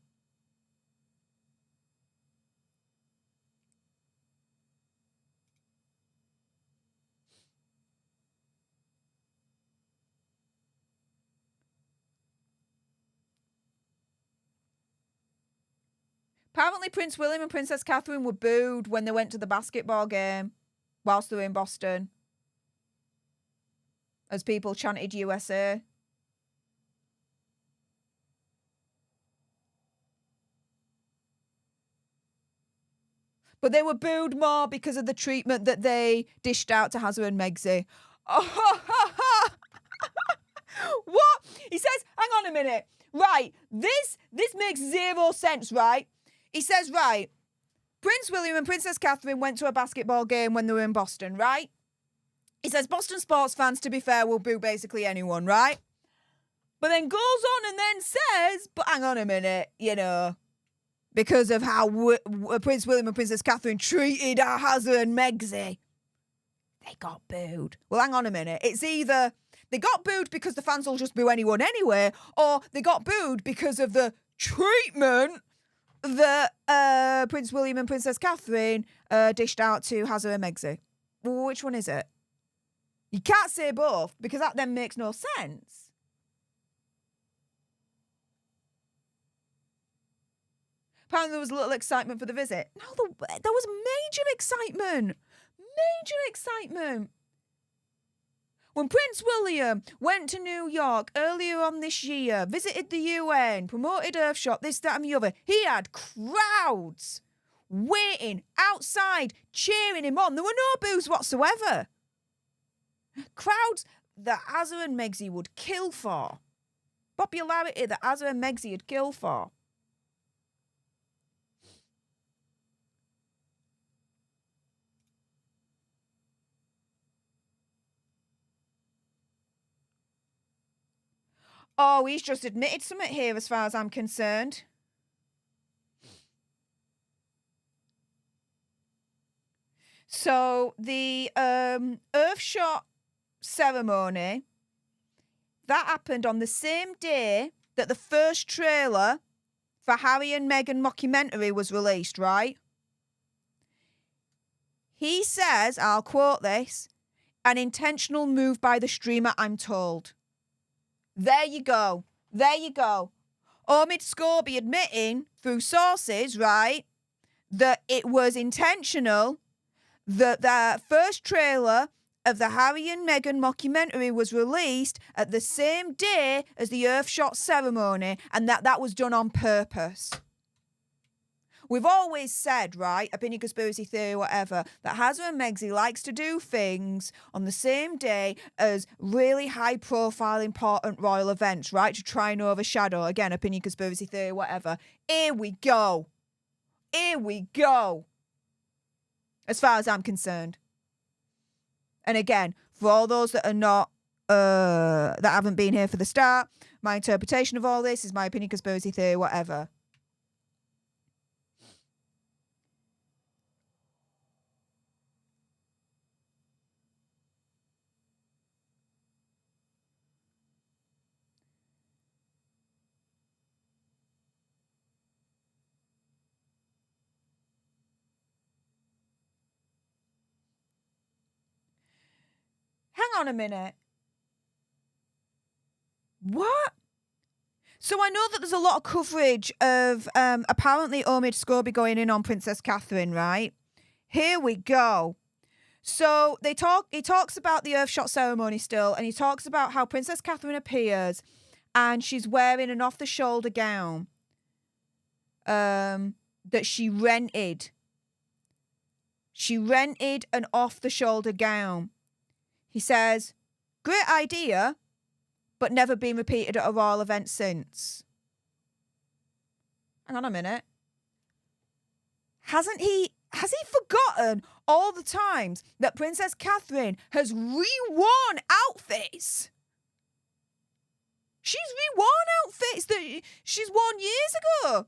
Apparently, Prince William and Princess Catherine were booed when they went to the basketball game whilst they were in Boston. As people chanted USA. But they were booed more because of the treatment that they dished out to Harry and Meghan. Oh, what? He says, hang on a minute. Right, this makes zero sense, right? He says, right, Prince William and Princess Catherine went to a basketball game when they were in Boston, right? He says Boston sports fans, to be fair, will boo basically anyone, right? But then goes on and then says, but hang on a minute, because of how Prince William and Princess Catherine treated Harry and Meghan, they got booed. Well, hang on a minute. It's either they got booed because the fans will just boo anyone anyway, or they got booed because of the treatment that Prince William and Princess Catherine dished out to Hazza and Megxi? Well, which one is it? You can't say both because that then makes no sense. Apparently there was a little excitement for the visit. No, there was major excitement. Major excitement. When Prince William went to New York earlier on this year, visited the UN, promoted Earthshot, this, that and the other, he had crowds waiting outside, cheering him on. There were no boos whatsoever. Crowds that Hazza and Megxi would kill for. Popularity that Hazza and Megxi would kill for. Oh, he's just admitted something here as far as I'm concerned. So the Earthshot ceremony, that happened on the same day that the first trailer for Harry and Meghan mockumentary was released, right? He says, I'll quote this, an intentional move by the streamer, I'm told. There you go. There you go. Omid Scobie admitting through sources, right, that it was intentional, that the first trailer of the Harry and Meghan mockumentary was released at the same day as the Earthshot ceremony, and that was done on purpose. We've always said, right, opinion, conspiracy theory, whatever, that Hazza and Megxi likes to do things on the same day as really high-profile, important royal events, right, to try and overshadow, again, opinion, conspiracy theory, whatever. Here we go. Here we go. As far as I'm concerned. And again, for all those that are not, that haven't been here for the start, my interpretation of all this is my opinion, conspiracy theory, whatever. Hang on a minute. What? So I know that there's a lot of coverage of apparently Omid Scobie going in on Princess Catherine, right? Here we go. So he talks about the Earthshot ceremony still, and he talks about how Princess Catherine appears and she's wearing an off-the-shoulder gown that she rented. She rented an off-the-shoulder gown. He says, great idea, but never been repeated at a royal event since. Hang on a minute. Has he forgotten all the times that Princess Catherine has reworn outfits? She's reworn outfits that she's worn years ago.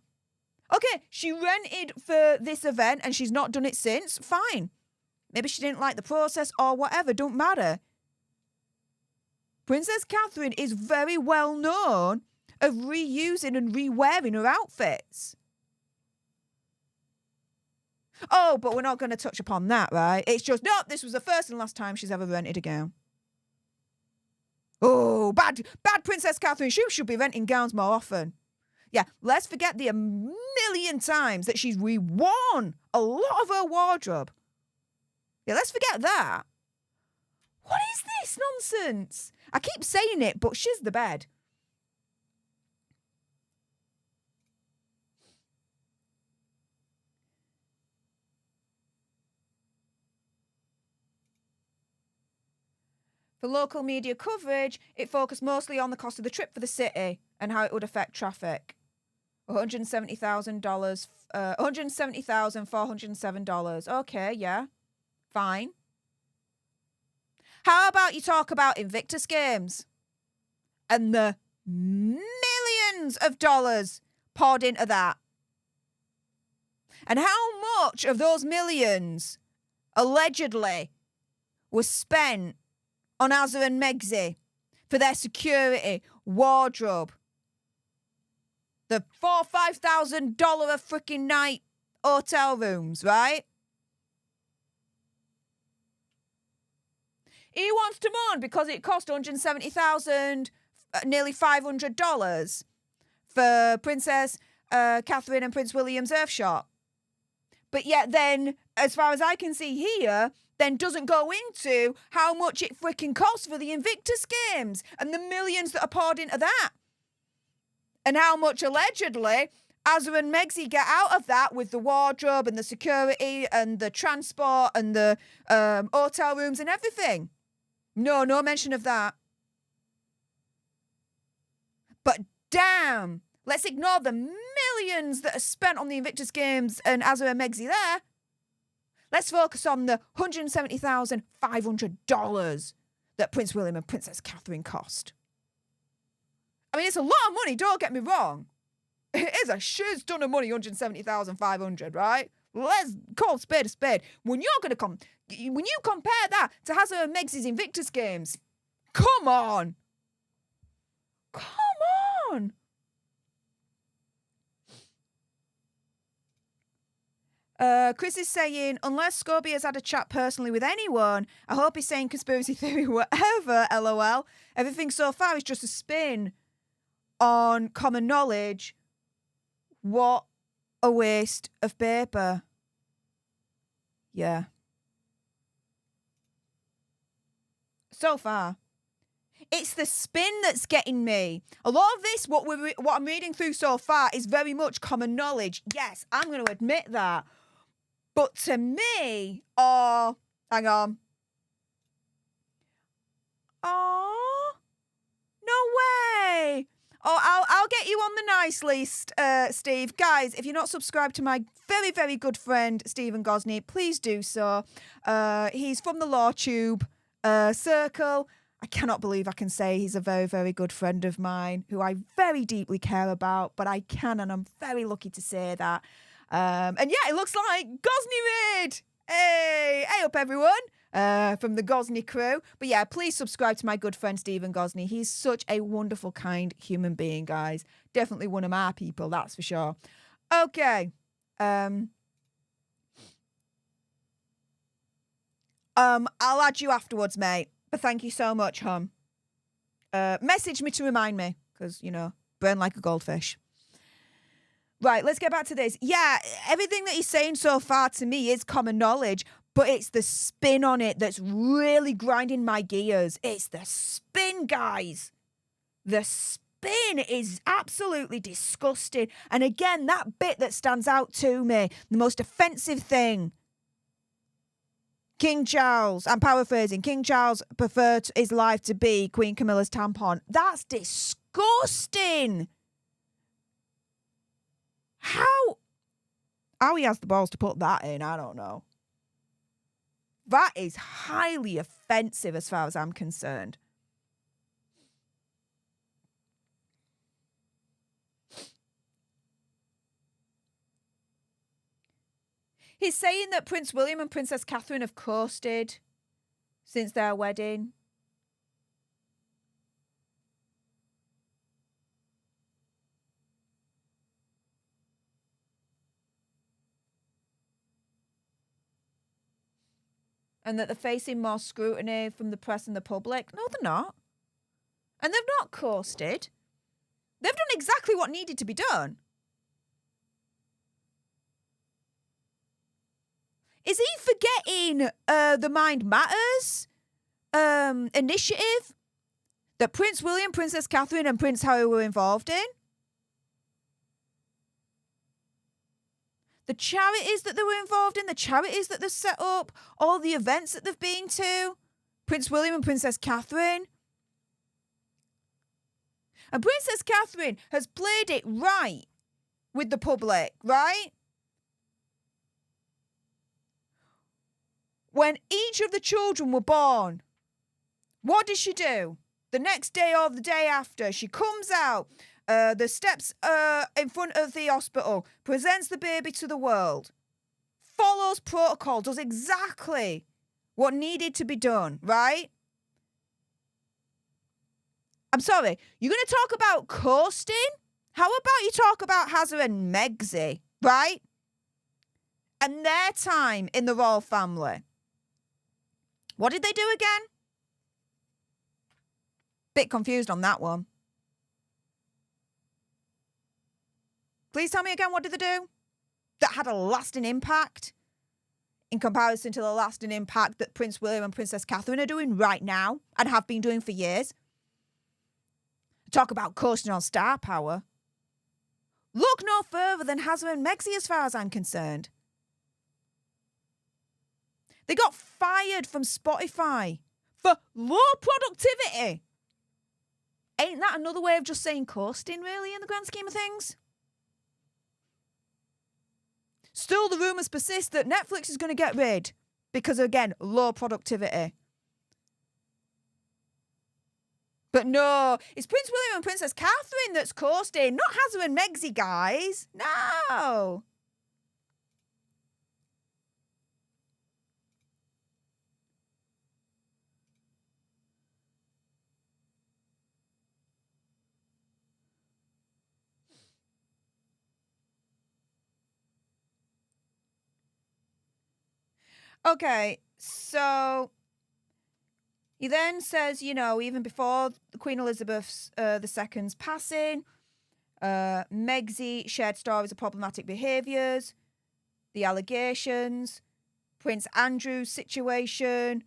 Okay, she rented for this event and she's not done it since. Fine. Maybe she didn't like the process or whatever. Don't matter. Princess Catherine is very well known of reusing and re-wearing her outfits. Oh, but we're not going to touch upon that, right? It's just, nope, this was the first and last time she's ever rented a gown. Oh, bad Princess Catherine. She should be renting gowns more often. Yeah, let's forget the 1,000,000 times that she's reworn a lot of her wardrobe. Yeah, let's forget that. What is this nonsense? I keep saying it, but shiz the bed. For local media coverage, it focused mostly on the cost of the trip for the city and how it would affect traffic. $170,000, $170,407. Okay, yeah. Fine. How about you talk about Invictus Games and the millions of dollars poured into that? And how much of those millions allegedly was spent on Hazza and Megxi for their security, wardrobe, The $4,000-$5,000 a freaking night hotel rooms, right? He wants to moan because it cost $170,000, nearly $500 for Princess Catherine and Prince William's Earthshot. But yet then, as far as I can see here, then doesn't go into how much it freaking costs for the Invictus Games and the millions that are poured into that. And how much allegedly Azza and Megxie get out of that with the wardrobe and the security and the transport and the hotel rooms and everything. No mention of that. But damn, let's ignore the millions that are spent on the Invictus Games and Azza and Megxie there. Let's focus on the $170,500 that Prince William and Princess Catherine cost. I mean, it's a lot of money, don't get me wrong. It is a shiz ton of money, $170,500, right? Let's call spade a spade. When you compare that to Hazard and Megxie's Invictus Games, come on. Chris is saying, unless Scobie has had a chat personally with anyone, I hope he's saying conspiracy theory, whatever, LOL. Everything so far is just a spin on common knowledge. What a waste of paper. Yeah. So far. It's the spin that's getting me. A lot of this, what I'm reading through so far, is very much common knowledge. Yes, I'm going to admit that. But to me, hang on. Oh, no way. Oh, I'll get you on the nice list, Steve. Guys, if you're not subscribed to my very, very good friend, Stephen Gosney, please do so. He's from the LawTube circle. I cannot believe I can say he's a very, very good friend of mine who I very deeply care about, but I can, and I'm very lucky to say that. And yeah, it looks like Gosney Raid. Hey up everyone from the Gosney crew. But yeah, please subscribe to my good friend Stephen Gosney. He's such a wonderful, kind human being, guys. Definitely one of my people, that's for sure. Okay. I'll add you afterwards, mate. But thank you so much, hon. Message me to remind me, because, burn like a goldfish. Right, let's get back to this. Yeah, everything that he's saying so far to me is common knowledge, but it's the spin on it that's really grinding my gears. It's the spin, guys. The spin is absolutely disgusting. And again, that bit that stands out to me, the most offensive thing. King Charles, I'm paraphrasing, King Charles preferred his life to be Queen Camilla's tampon. That's disgusting. How he has the balls to put that in, I don't know. That is highly offensive as far as I'm concerned. He's saying that Prince William and Princess Catherine have coasted since their wedding. And that they're facing more scrutiny from the press and the public. No, they're not. And they've not coasted. They've done exactly what needed to be done. Is he forgetting the Mind Matters initiative that Prince William, Princess Catherine and Prince Harry were involved in? The charities that they were involved in, the charities that they've set up, all the events that they've been to, Prince William and Princess Catherine. And Princess Catherine has played it right with the public, right? When each of the children were born, what did she do? The next day or the day after, she comes out the steps in front of the hospital, presents the baby to the world, follows protocol, does exactly what needed to be done, right? I'm sorry, you're going to talk about coasting How about you talk about Hazza and Megxie, right? And their time in the royal family. What did they do again? Bit confused on that one. Please tell me again, what did they do that had a lasting impact in comparison to the lasting impact that Prince William and Princess Catherine are doing right now and have been doing for years? Talk about coasting on star power. Look no further than Hazza and Megxie as far as I'm concerned. They got fired from Spotify for low productivity. Ain't that another way of just saying coasting, really, in the grand scheme of things? Still, the rumours persist that Netflix is going to get rid because, again, low productivity. But no, it's Prince William and Princess Catherine that's coasting, not Hazza and Megxie, guys. No. Okay, so he then says, you know, even before Queen Elizabeth II's passing, Megxie shared stories of problematic behaviours, the allegations, Prince Andrew's situation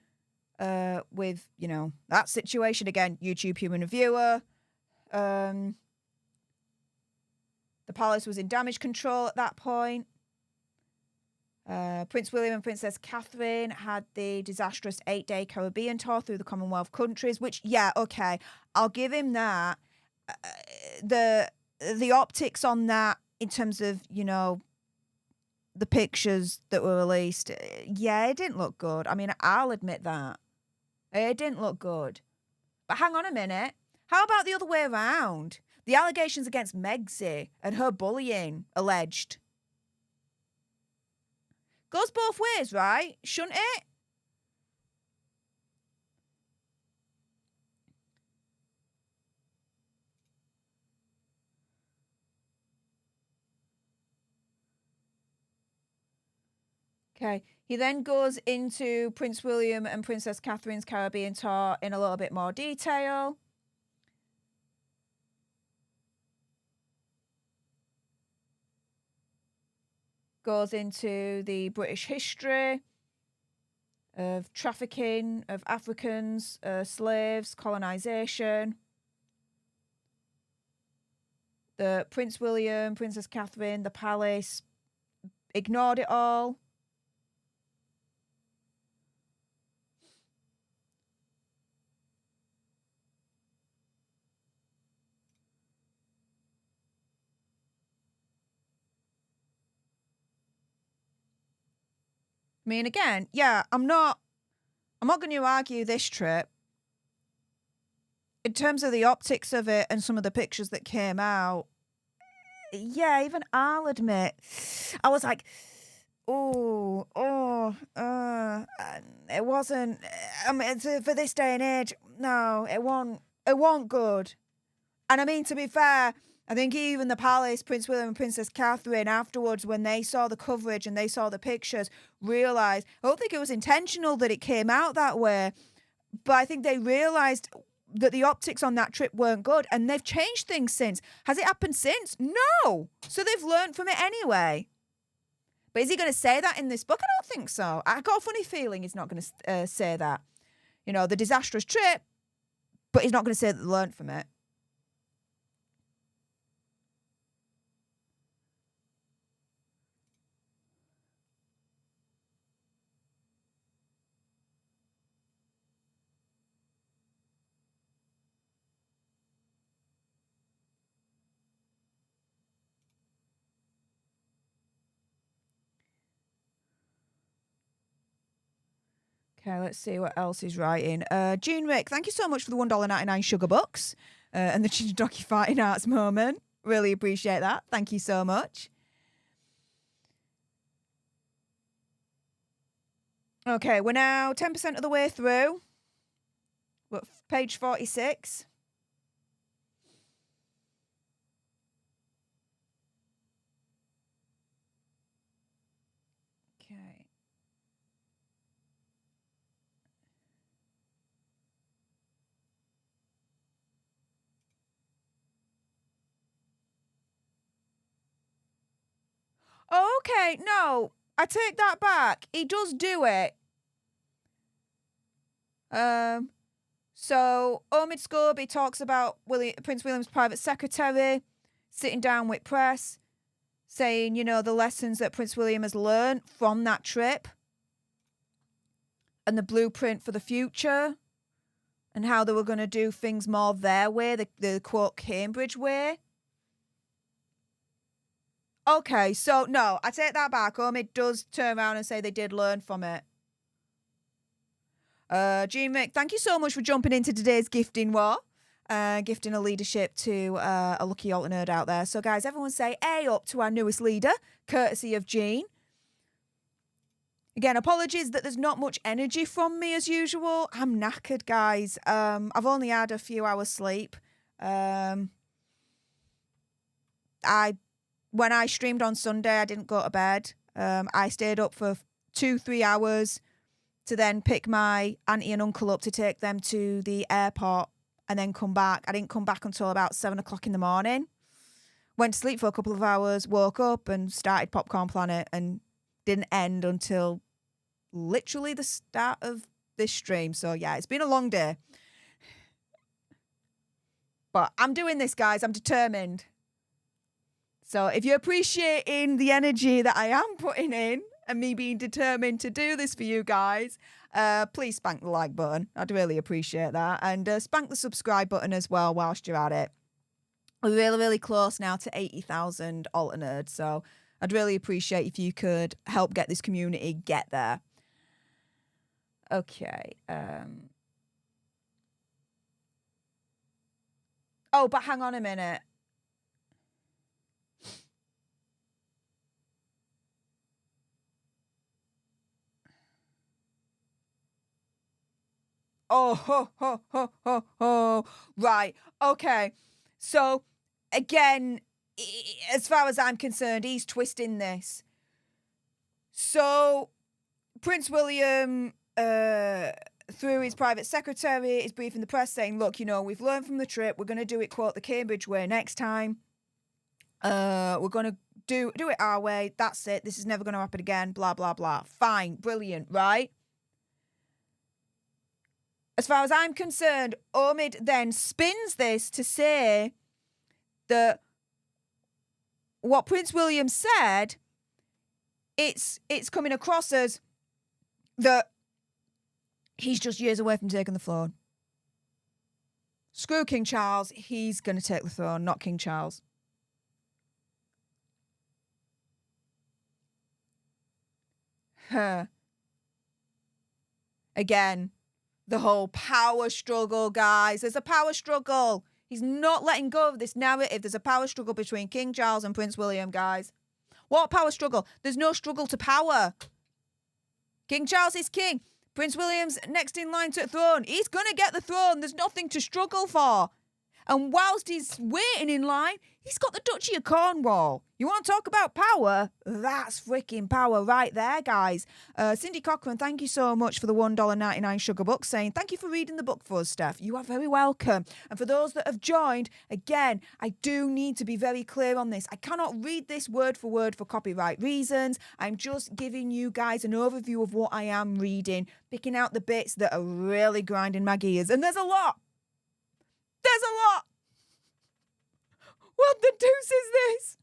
with, you know, that situation again, YouTube Human Reviewer. The palace was in damage control at that point. Prince William and Princess Catherine had the disastrous 8-day Caribbean tour through the Commonwealth countries, which, yeah, okay, I'll give him that. The optics on that in terms of, you know, the pictures that were released, yeah, it didn't look good. I mean, I'll admit that. It didn't look good. But hang on a minute. How about the other way around? The allegations against Megxie and her bullying, alleged. Goes both ways, right? Shouldn't it? Okay. He then goes into Prince William and Princess Catherine's Caribbean tour in a little bit more detail. Goes into the British history of trafficking of Africans, slaves, colonisation. The Prince William, Princess Catherine, the palace ignored it all. I mean, again, yeah, I'm not going to argue this trip. In terms of the optics of it and some of the pictures that came out, yeah, even I'll admit, I was like, it wasn't, I mean, for this day and age, no, it wasn't good. And I mean, to be fair, I think even the palace, Prince William and Princess Catherine, afterwards, when they saw the coverage and they saw the pictures, realised, I don't think it was intentional that it came out that way, but I think they realised that the optics on that trip weren't good, and they've changed things since. Has it happened since? No. So they've learned from it anyway. But is he going to say that in this book? I don't think so. I got a funny feeling he's not going to say that. You know, the disastrous trip, but he's not going to say that they learned from it. Okay, let's see what else he's writing. June Rick, thank you so much for the $1.99 sugar bucks and the Docu Fighting Arts moment. Really appreciate that. Thank you so much. Okay, we're now 10% of the way through. We're at page 46. Oh, okay, no, I take that back. He does do it. So Omid Scobie talks about Prince William's private secretary sitting down with press, saying, you know, the lessons that Prince William has learned from that trip and the blueprint for the future and how they were going to do things more their way, the quote Cambridge way. Okay, so no, I take that back. Omid does turn around and say they did learn from it. Jean Mick, thank you so much for jumping into today's gifting war. Gifting a leadership to a lucky alternate out there. So, guys, everyone say A up to our newest leader, courtesy of Jean. Again, apologies that there's not much energy from me as usual. I'm knackered, guys. I've only had a few hours sleep. When I streamed on Sunday, I didn't go to bed. I stayed up for 2-3 hours to then pick my auntie and uncle up to take them to the airport and then come back. I didn't come back until about 7 o'clock in the morning. Went to sleep for a couple of hours, woke up and started Popcorn Planet and didn't end until literally the start of this stream. So, yeah, it's been a long day. But I'm doing this, guys. I'm determined. So if you're appreciating the energy that I am putting in and me being determined to do this for you guys, please spank the like button. I'd really appreciate that. And spank the subscribe button as well whilst you're at it. We're really, really close now to 80,000 alternates. So I'd really appreciate if you could help get this community get there. Okay. Oh, but hang on a minute. Oh, ho, ho, ho, ho, ho. Right. Okay. So, again, as far as I'm concerned, he's twisting this. So, Prince William, through his private secretary, is briefing the press saying, look, you know, we've learned from the trip. We're going to do it, quote, the Cambridge way next time. We're going to do it our way. That's it. This is never going to happen again. Blah, blah, blah. Fine. Brilliant. Right? As far as I'm concerned, Omid then spins this to say that what Prince William said, it's coming across as that he's just years away from taking the throne. Screw King Charles, he's going to take the throne, not King Charles. Again, the whole power struggle, guys. There's a power struggle. He's not letting go of this narrative. There's a power struggle between King Charles and Prince William, guys. What power struggle? There's no struggle to power. King Charles is king. Prince William's next in line to the throne. He's going to get the throne. There's nothing to struggle for. And whilst he's waiting in line, he's got the Duchy of Cornwall. You want to talk about power? That's freaking power right there, guys. Cindy Cochran, thank you so much for the $1.99 sugar book, saying, thank you for reading the book for us, Steph. You are very welcome. And for those that have joined, again, I do need to be very clear on this. I cannot read this word for copyright reasons. I'm just giving you guys an overview of what I am reading, picking out the bits that are really grinding my gears. And there's a lot. There's a lot. What the deuce is this?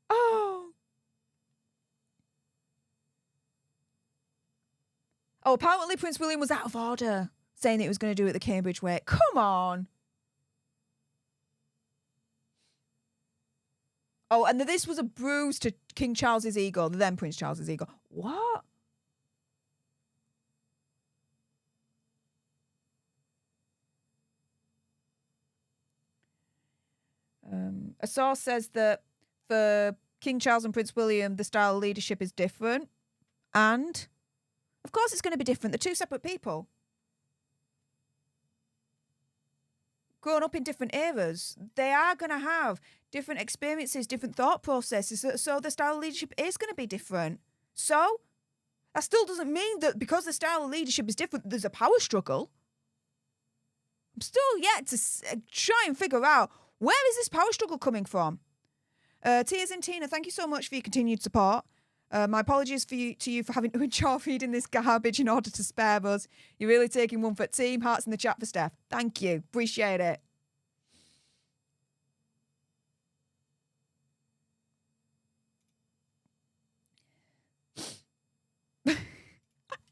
Oh. Oh, apparently Prince William was out of order, saying that he was going to do it the Cambridge way. Come on. Oh, and this was a bruise to King Charles's ego, then Prince Charles's ego. What? A source says that for King Charles and Prince William, the style of leadership is different. And, of course, it's going to be different. They're two separate people. Growing up in different eras, they are going to have different experiences, different thought processes. So the style of leadership is going to be different. So that still doesn't mean that because the style of leadership is different, there's a power struggle. I'm still yet to try and figure out, where is this power struggle coming from? Tears and Tina, thank you so much for your continued support. My apologies to you for having to endure feeding this garbage in order to spare us. You're really taking one for the team. Hearts in the chat for Stef. Thank you. Appreciate it.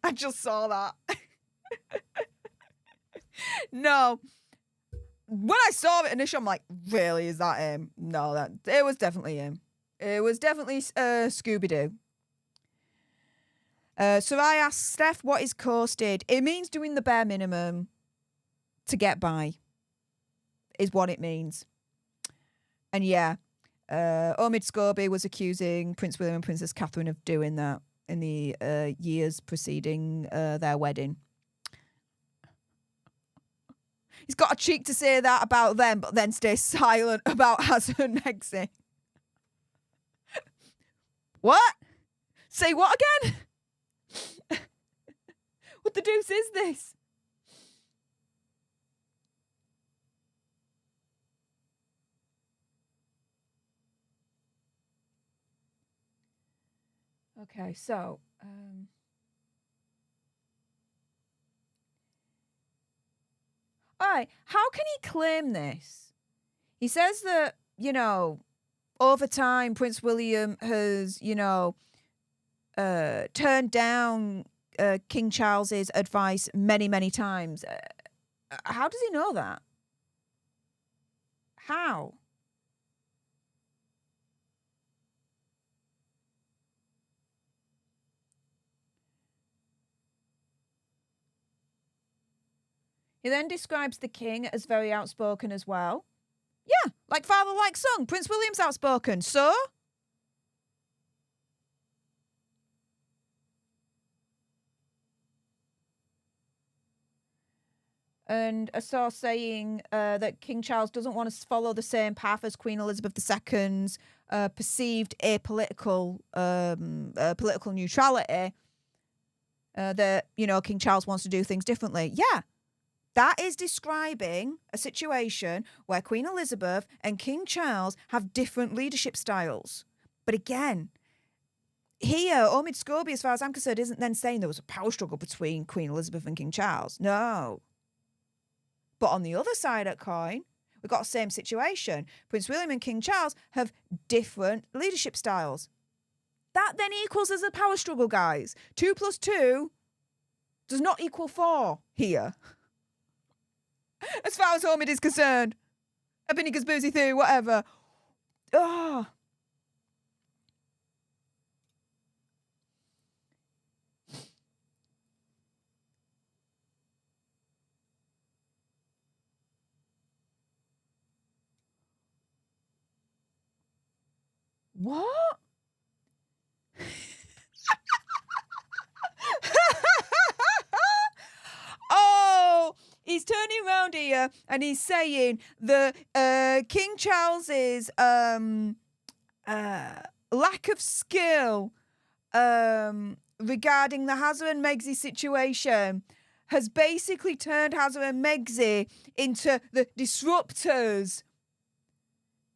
I just saw that. No. When I saw it initially, I'm like, really? Is that him? No, it was definitely him. It was definitely Scooby-Doo. So I asked Stef what is coasted. It means doing the bare minimum to get by, is what it means. And yeah, Omid Scobie was accusing Prince William and Princess Catherine of doing that in the years preceding their wedding. He's got a cheek to say that about them, but then stay silent about Hazard and Megxie. What? Say what again? What the deuce is this? Okay, so all right, how can he claim this? He says that, you know, over time, Prince William has, you know, turned down King Charles's advice many, many times. How does he know that? How? He then describes the king as very outspoken as well. Yeah, like father, like son. Prince William's outspoken. So? And a source saying that King Charles doesn't want to follow the same path as Queen Elizabeth II's perceived apolitical political neutrality. That, you know, King Charles wants to do things differently. Yeah. That is describing a situation where Queen Elizabeth and King Charles have different leadership styles. But again, here, Omid Scobie, as far as I'm concerned, isn't then saying there was a power struggle between Queen Elizabeth and King Charles. No. But on the other side of the coin, we've got the same situation. Prince William and King Charles have different leadership styles. That then equals as a power struggle, guys. 2 + 2 does not equal 4 here. As far as Omid is concerned. Abinikas boozy theory, whatever. Oh. What? Oh, he's turning around here and he's saying the King Charles's lack of skill regarding the Hazard and Megxie situation has basically turned Hazard and Megxie into the disruptors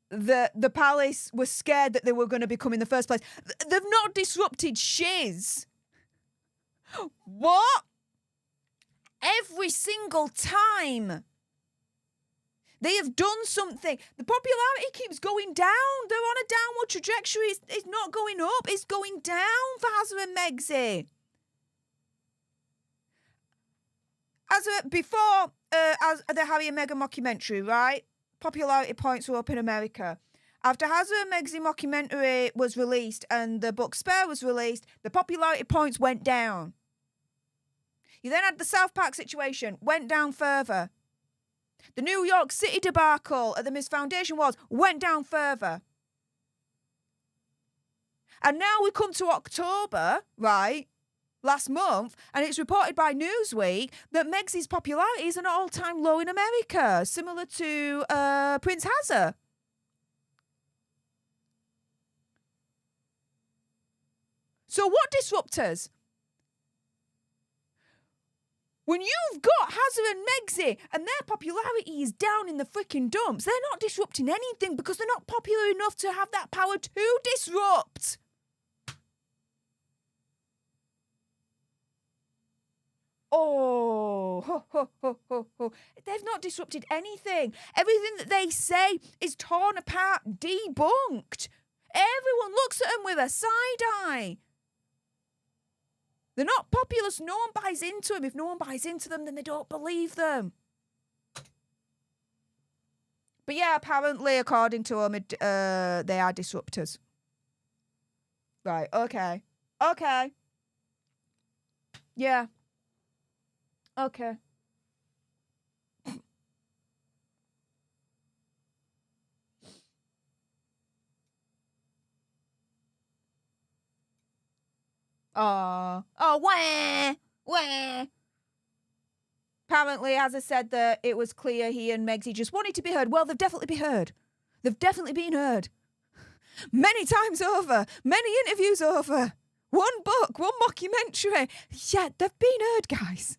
that the palace was scared that they were going to become in the first place. They've not disrupted shiz. What? Every single time they have done something, the popularity keeps going down. They're on a downward trajectory. It's not going up. It's going down for Hazard and Megxie. Before the Harry and Meghan mockumentary, right? Popularity points were up in America. After Hazard and Megxie mockumentary was released and the book Spare was released, the popularity points went down. You then had the South Park situation, went down further. The New York City debacle at the Miss Foundation Wars went down further. And now we come to October, right, last month, and it's reported by Newsweek that Megxie's popularity is at an all-time low in America, similar to Prince Hazard. So what disruptors? When you've got Hazza and Megxi and their popularity is down in the freaking dumps, they're not disrupting anything because they're not popular enough to have that power to disrupt. Oh, ho, ho, ho, ho, ho. They've not disrupted anything. Everything that they say is torn apart, debunked. Everyone looks at them with a side eye. They're not popular, so no one buys into them. If no one buys into them, then they don't believe them. But yeah, apparently, according to Omid, they are disruptors. Right, okay. Okay. Yeah. Okay. Oh, wah. Apparently, as I said, that it was clear he and Megxi just wanted to be heard. Well, they've definitely been heard. They've definitely been heard. Many times over. Many interviews over. One book, one mockumentary. Yeah, they've been heard, guys.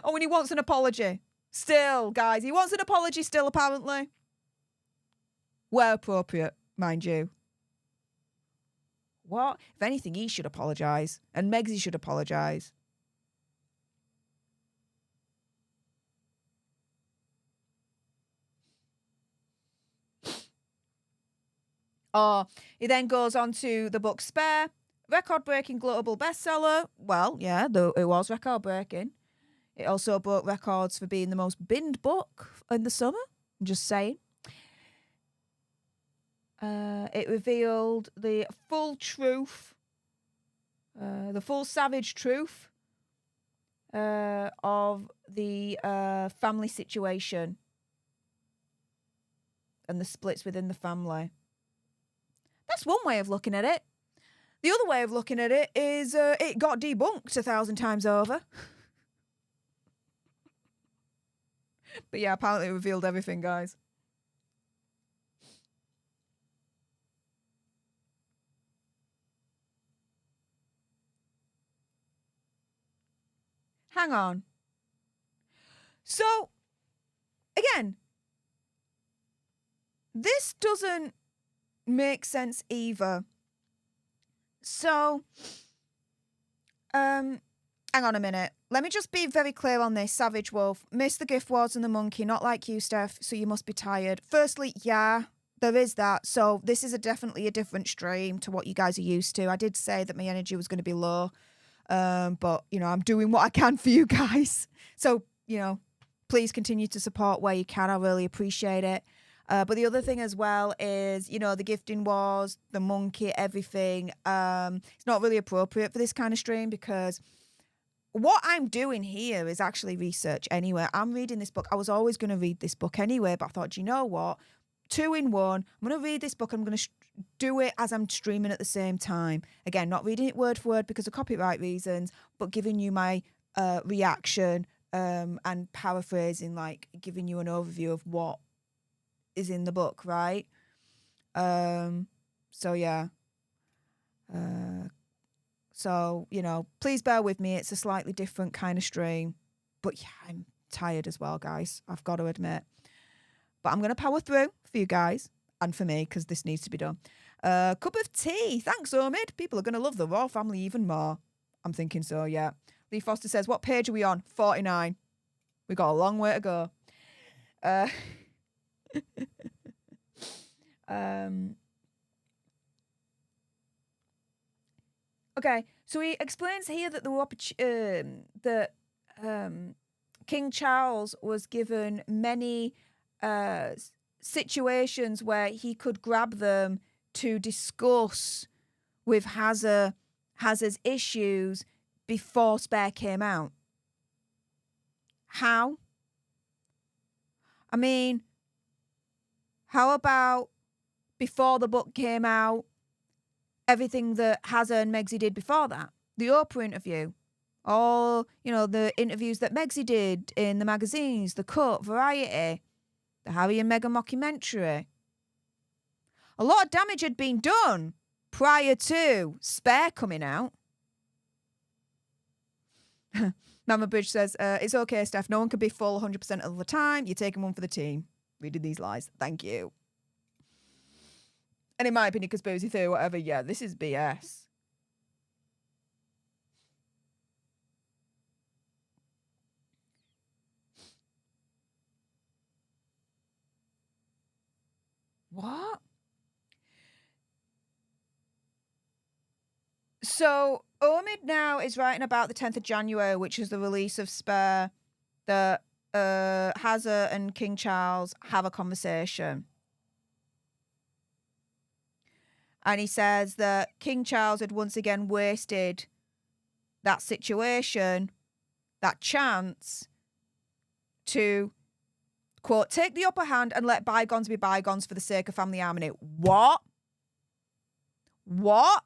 Oh, and he wants an apology. Still, guys, he wants an apology still, apparently. Where appropriate, mind you. What? If anything, he should apologise. And Megxi should apologise. Oh, he then goes on to the book Spare. Record-breaking global bestseller. Well, yeah, though it was record-breaking. It also broke records for being the most binned book in the summer. I'm just saying. It revealed the full truth, the full savage truth of the family situation and the splits within the family. That's one way of looking at it. The other way of looking at it is it got debunked 1,000 times over. But yeah, apparently it revealed everything, guys. Hang on. So, again, this doesn't make sense either. So, hang on a minute. Let me just be very clear on this. Savage Wolf, missed the gift wars and the monkey, not like you, Steph, so you must be tired. Firstly, yeah, there is that. So this is definitely a different stream to what you guys are used to. I did say that my energy was going to be low, but, you know, I'm doing what I can for you guys. So, you know, please continue to support where you can. I really appreciate it. But the other thing as well is, you know, the gifting wars, the monkey, everything. It's not really appropriate for this kind of stream because what I'm doing here is actually research anyway. I'm reading this book. I was always going to read this book anyway, but I thought, you know what? 2 in 1. I'm going to read this book. I'm going to do it as I'm streaming at the same time. Again, not reading it word for word because of copyright reasons, but giving you my reaction and paraphrasing, like giving you an overview of what is in the book, right? So yeah. So, you know, please bear with me. It's a slightly different kind of stream. But yeah, I'm tired as well, guys. I've got to admit. But I'm going to power through for you guys and for me because this needs to be done. Cup of tea. Thanks, Omid. People are going to love the Royal Family even more. I'm thinking so, yeah. Lee Foster says, what page are we on? 49. We got a long way to go. Okay, so he explains here that King Charles was given many situations where he could grab them to discuss with Hazza's issues before Spare came out. How? I mean, how about before the book came out, everything that Hazza and Megxi did before that? The Oprah interview, all, you know, the interviews that Megxi did in the magazines, The Cut, Variety, the Harry and Meghan mockumentary. A lot of damage had been done prior to Spare coming out. Mama Bridge says, it's okay, Steph. No one can be full 100% of the time. You're taking one for the team. Reading these lies. Thank you. And in my opinion, conspiracy theory, whatever, yeah, this is BS. What? So Omid now is writing about the 10th of January, which is the release of Spare, that Hazard and King Charles have a conversation. And he says that King Charles had once again wasted that situation, that chance to, quote, take the upper hand and let bygones be bygones for the sake of family harmony. What? What?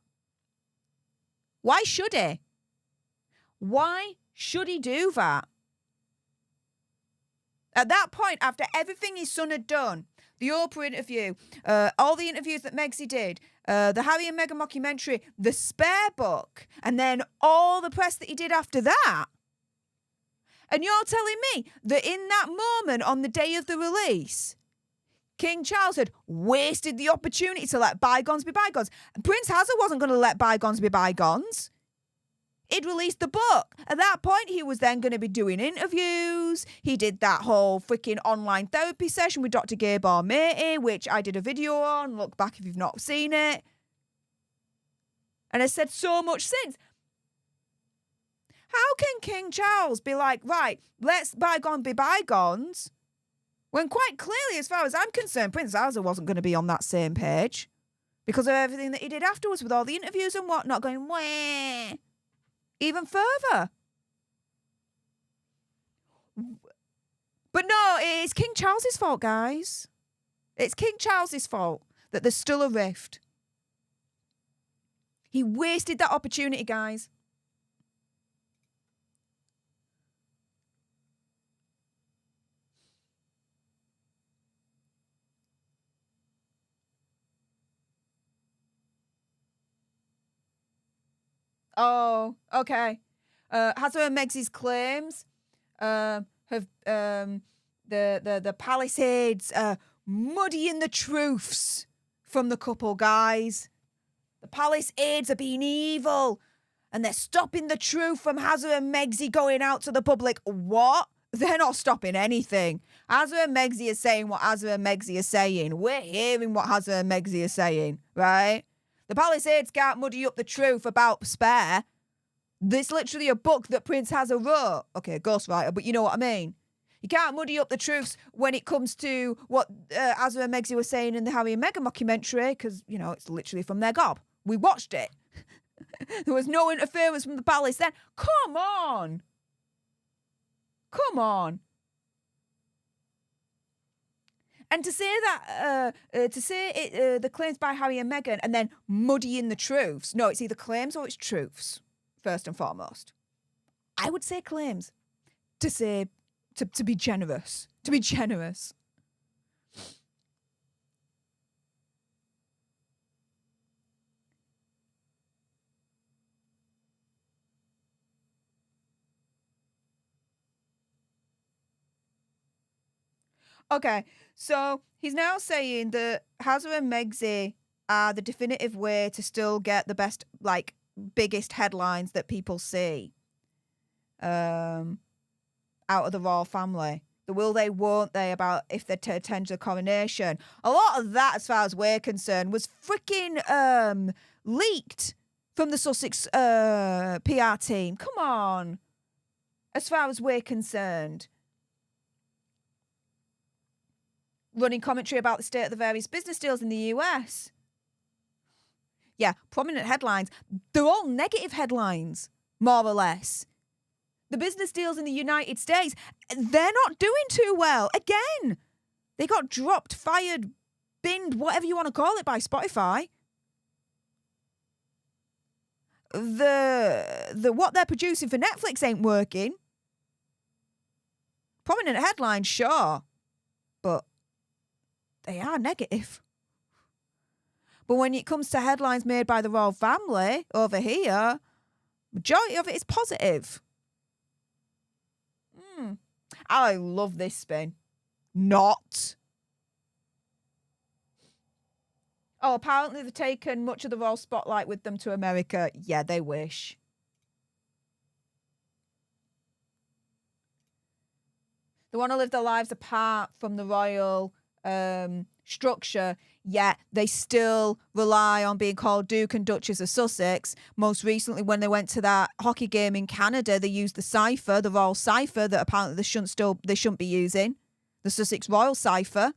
Why should he? Why should he do that? At that point, after everything his son had done, the Oprah interview, all the interviews that Megsy did, the Harry and Meghan mockumentary, the Spare book, and then all the press that he did after that. And you're telling me that in that moment on the day of the release, King Charles had wasted the opportunity to let bygones be bygones. And Prince Hazard wasn't going to let bygones be bygones. He'd released the book. At that point, he was then going to be doing interviews. He did that whole freaking online therapy session with Dr. Gabor Maté, which I did a video on. Look back if you've not seen it. And I said so much since. How can King Charles be like, right, let's bygones be bygones, when quite clearly, as far as I'm concerned, Prince Hazard wasn't going to be on that same page because of everything that he did afterwards with all the interviews and whatnot, going, wah, even further. But no, it's King Charles's fault, guys. It's King Charles's fault that there's still a rift. He wasted that opportunity, guys. Oh, okay. Hazard and Megsy's claims have the Palisades muddying the truths from the couple, guys. The Palisades are being evil and they're stopping the truth from Hazard and Megsy going out to the public. What? They're not stopping anything. Hazard and Megsy are saying what Hazard and Megsy are saying. We're hearing what Hazard and Megsy are saying, right? The Palisades can't muddy up the truth about Spare. There's literally a book that Prince Hazard wrote. Okay, ghostwriter, but you know what I mean. You can't muddy up the truths when it comes to what Hazard and Megsy were saying in the Harry and Meghan mockumentary, because, you know, it's literally from their gob. We watched it. There was no interference from the palace then. Come on. Come on. And to say that, the claims by Harry and Meghan and then muddying the truths. No, it's either claims or it's truths, first and foremost. I would say claims to be generous. To be generous. Okay, so he's now saying that Hazard and Megsy are the definitive way to still get the best, like, biggest headlines that people see out of the royal family. The will they, won't they, about if they attend the coronation. A lot of that, as far as we're concerned, was freaking leaked from the Sussex PR team. Come on. As far as we're concerned. Running commentary about the state of the various business deals in the US. Yeah, prominent headlines. They're all negative headlines, more or less. The business deals in the United States, they're not doing too well. Again, they got dropped, fired, binned, whatever you want to call it, by Spotify. The what they're producing for Netflix ain't working. Prominent headlines, sure, but they are negative. But when it comes to headlines made by the royal family over here, majority of it is positive. I love this spin. Not. Oh, apparently they've taken much of the royal spotlight with them to America. Yeah, they wish. They want to live their lives apart from the royal structure, yet they still rely on being called Duke and Duchess of Sussex. Most recently, when they went to that hockey game in Canada, they used the cipher, the royal cipher that apparently they shouldn't be using, the Sussex royal cipher.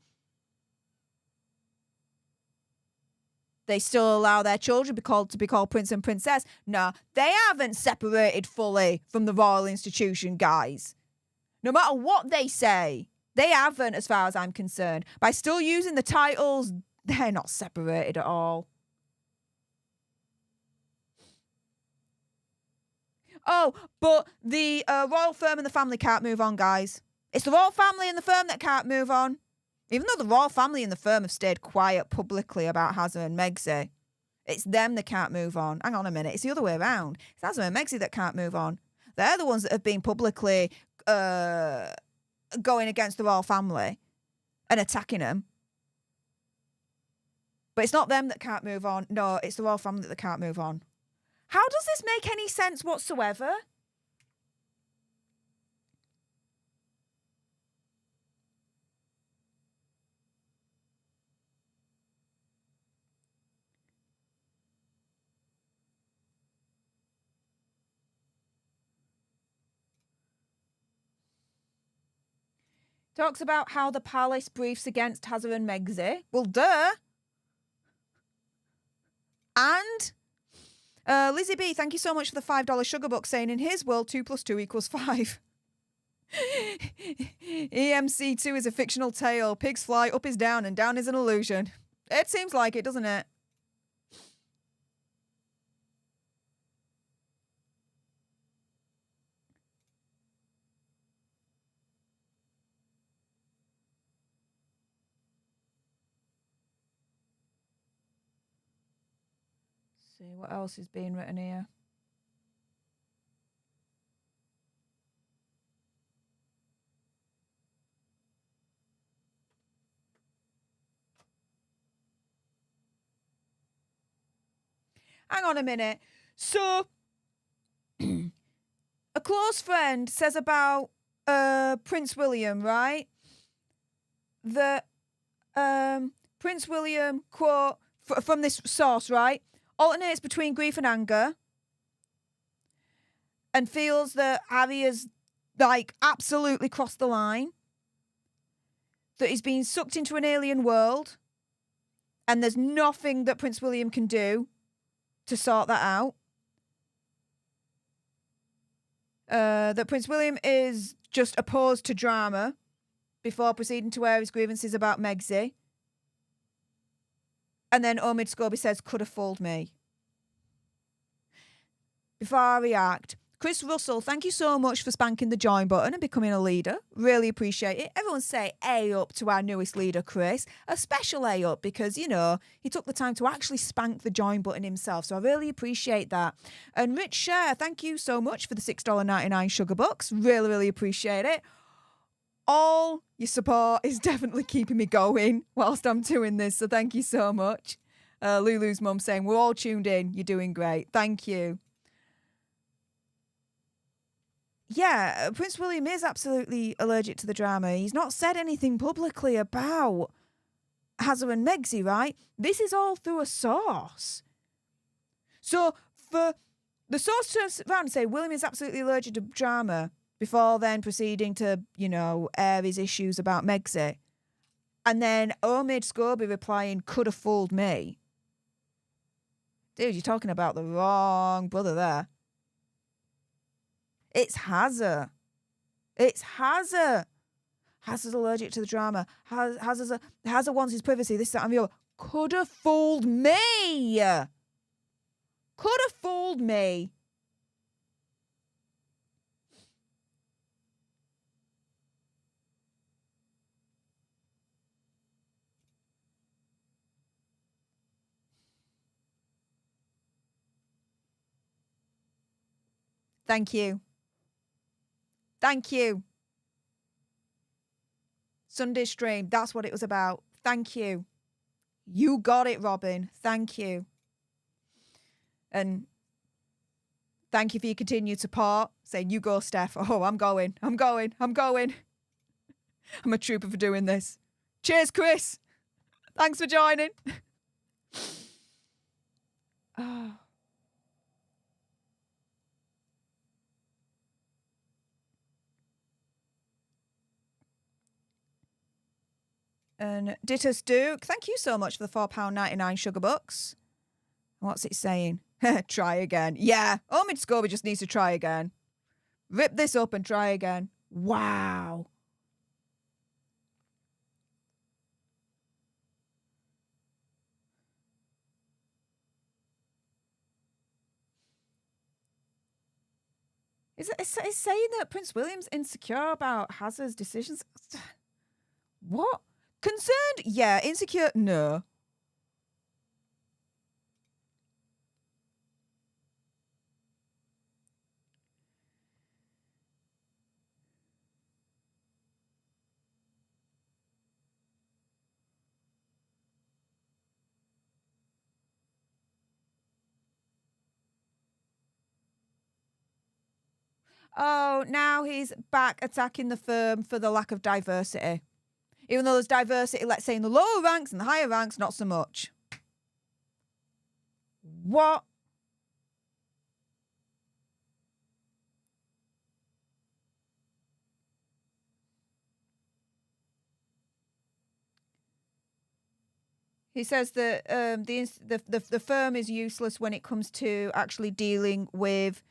They still allow their children to be called prince and princess. No, they haven't separated fully from the royal institution, guys. No matter what they say, they haven't, as far as I'm concerned. By still using the titles, they're not separated at all. Oh, but the royal firm and the family can't move on, guys. It's the royal family and the firm that can't move on. Even though the royal family and the firm have stayed quiet publicly about Hazza and Megxi, it's them that can't move on. Hang on a minute. It's the other way around. It's Hazza and Megxi that can't move on. They're the ones that have been publicly going against the royal family and attacking them. But it's not them that can't move on. No, it's the royal family that can't move on. How does this make any sense whatsoever? Talks about how the palace briefs against Hazza and Megxi. Well, duh. And Lizzie B, thank you so much for the $5 sugar book, saying in his world 2 + 2 = 5. EMC2 is a fictional tale. Pigs fly, up is down, and down is an illusion. It seems like it, doesn't it? See what else is being written here. Hang on a minute. So, a close friend says about Prince William, right? That Prince William, quote, from this source, right? Alternates between grief and anger and feels that Harry has, like, absolutely crossed the line. That he's been sucked into an alien world and there's nothing that Prince William can do to sort that out. That Prince William is just opposed to drama before proceeding to air his grievances about Megxi. And then Omid Scobie says, could have fooled me. Before I react, Chris Russell, thank you so much for spanking the join button and becoming a leader. Really appreciate it. Everyone say A up to our newest leader, Chris. A special A up because, you know, he took the time to actually spank the join button himself. So I really appreciate that. And Rich Share, thank you so much for the $6.99 sugar bucks. Really, really appreciate it. All your support is definitely keeping me going whilst I'm doing this. So thank you so much. Lulu's mum saying, we're all tuned in. You're doing great. Thank you. Yeah, Prince William is absolutely allergic to the drama. He's not said anything publicly about Hazza and Megxi, right? This is all through a source. So for the source to around and say William is absolutely allergic to drama before then proceeding to, you know, air his issues about Megxi, and then Omid Scobie replying, could have fooled me. Dude, you're talking about the wrong brother there. It's Hazza. It's Hazza. Hazza's allergic to the drama. Hazza wants his privacy. This, that, and the other. Could have fooled me. Could have fooled me. Thank you. Thank you. Sunday stream. That's what it was about. Thank you. You got it, Robin. Thank you. And thank you for your continued support. Saying, you go, Steph. Oh, I'm going. I'm a trooper for doing this. Cheers, Chris. Thanks for joining. Oh. And Dittus Duke, thank you so much for the £4.99 sugar bucks. What's it saying? Try again. Yeah, Omid Scobie just needs to try again. Rip this up and try again. Wow. It's saying that Prince William's insecure about Hazard's decisions. What? Concerned? Yeah. Insecure? No. Oh, now he's back attacking the firm for the lack of diversity. Even though there's diversity, let's say, in the lower ranks and the higher ranks, not so much. What? He says that the firm is useless when it comes to actually dealing with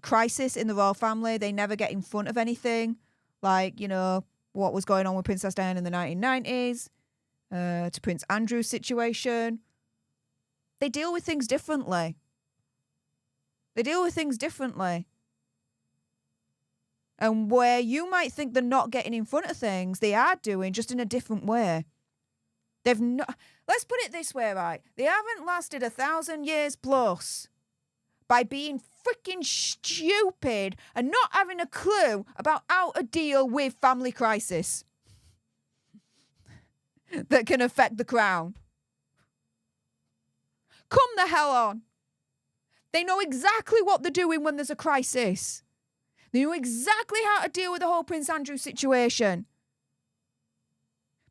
crisis in the royal family. They never get in front of anything, like, you know, what was going on with Princess Diana in the 1990s, to Prince Andrew's situation. They deal with things differently. And where you might think they're not getting in front of things, they are doing, just in a different way. They've not. Let's put it this way, right? They haven't lasted 1,000 years plus by being freaking stupid and not having a clue about how to deal with family crisis that can affect the crown. Come the hell on. They know exactly what they're doing when there's a crisis. They know exactly how to deal with the whole Prince Andrew situation.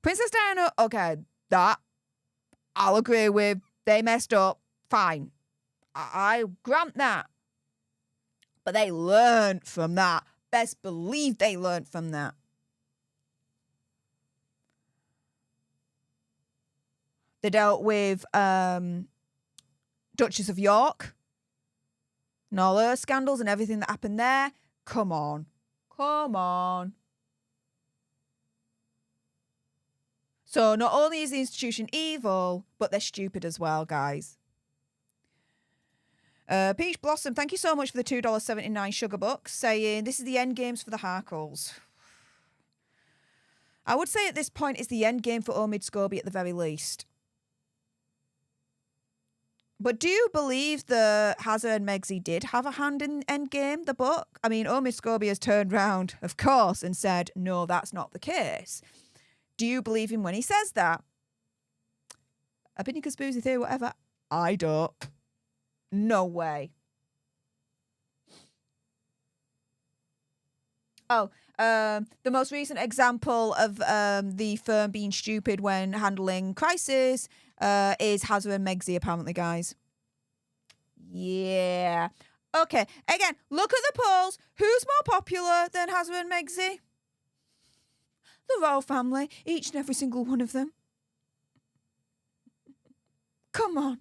Princess Diana, okay, that I'll agree with. They messed up. Fine. I grant that. But they learned from that. Best believe they learned from that. They dealt with Duchess of York and all her scandals and everything that happened there. Come on. So not only is the institution evil, but they're stupid as well, guys. Peach Blossom, thank you so much for the $2.79 sugar bucks, saying this is the end games for the Harkles. I would say at this point it's the end game for Omid Scobie at the very least. But do you believe that Hazard and Megxie did have a hand in Endgame, the book? I mean, Omid Scobie has turned round, of course, and said, no, that's not the case. Do you believe him when he says that? Opinion, conspiracy theory, whatever. I don't. No way. Oh, the most recent example of the firm being stupid when handling crisis is Hazard and Megxie, apparently, guys. Yeah. Okay, again, look at the polls. Who's more popular than Hazard and Megxie? The royal family, each and every single one of them. Come on.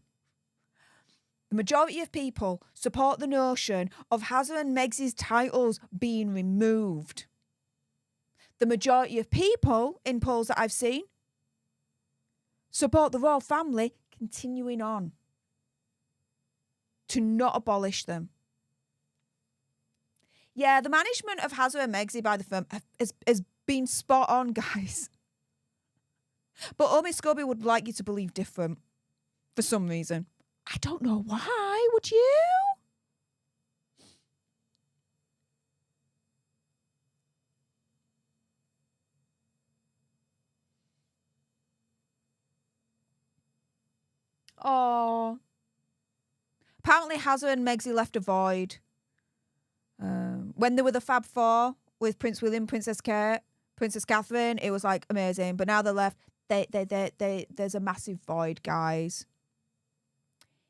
The majority of people support the notion of Hazard and Megxie's titles being removed. The majority of people in polls that I've seen support the royal family continuing on, to not abolish them. Yeah, the management of Hazard and Megxie by the firm has been spot on, guys. But Omid Scobie would like you to believe different for some reason. I don't know why, would you? Oh. Apparently, Hazza and Megxie left a void. When they were the Fab Four with Prince William, Princess Kate, Princess Catherine, it was like amazing. But now they're left. There's a massive void, guys.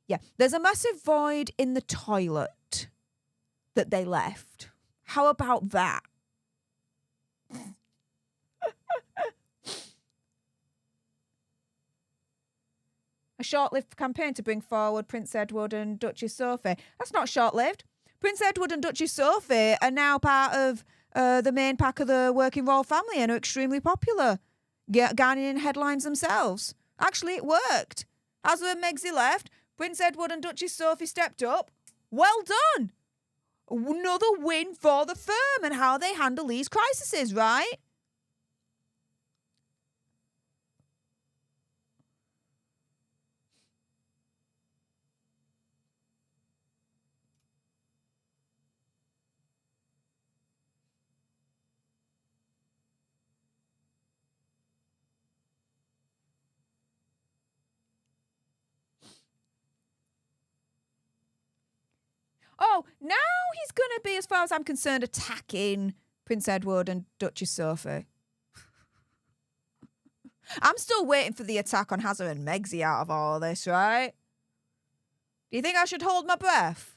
Yeah, there's a massive void in the toilet that they left. How about that? A short-lived campaign to bring forward Prince Edward and Duchess Sophie. That's not short-lived. Prince Edward and Duchess Sophie are now part of the main pack of the working royal family and are extremely popular, garnering headlines themselves. Actually, it worked. Hazza and Megxie left. Prince Edward and Duchess Sophie stepped up. Well done. Another win for the firm and how they handle these crises, right? Oh, now he's going to be, as far as I'm concerned, attacking Prince Edward and Duchess Sophie. I'm still waiting for the attack on Hazza and Megxie out of all of this, right? Do you think I should hold my breath?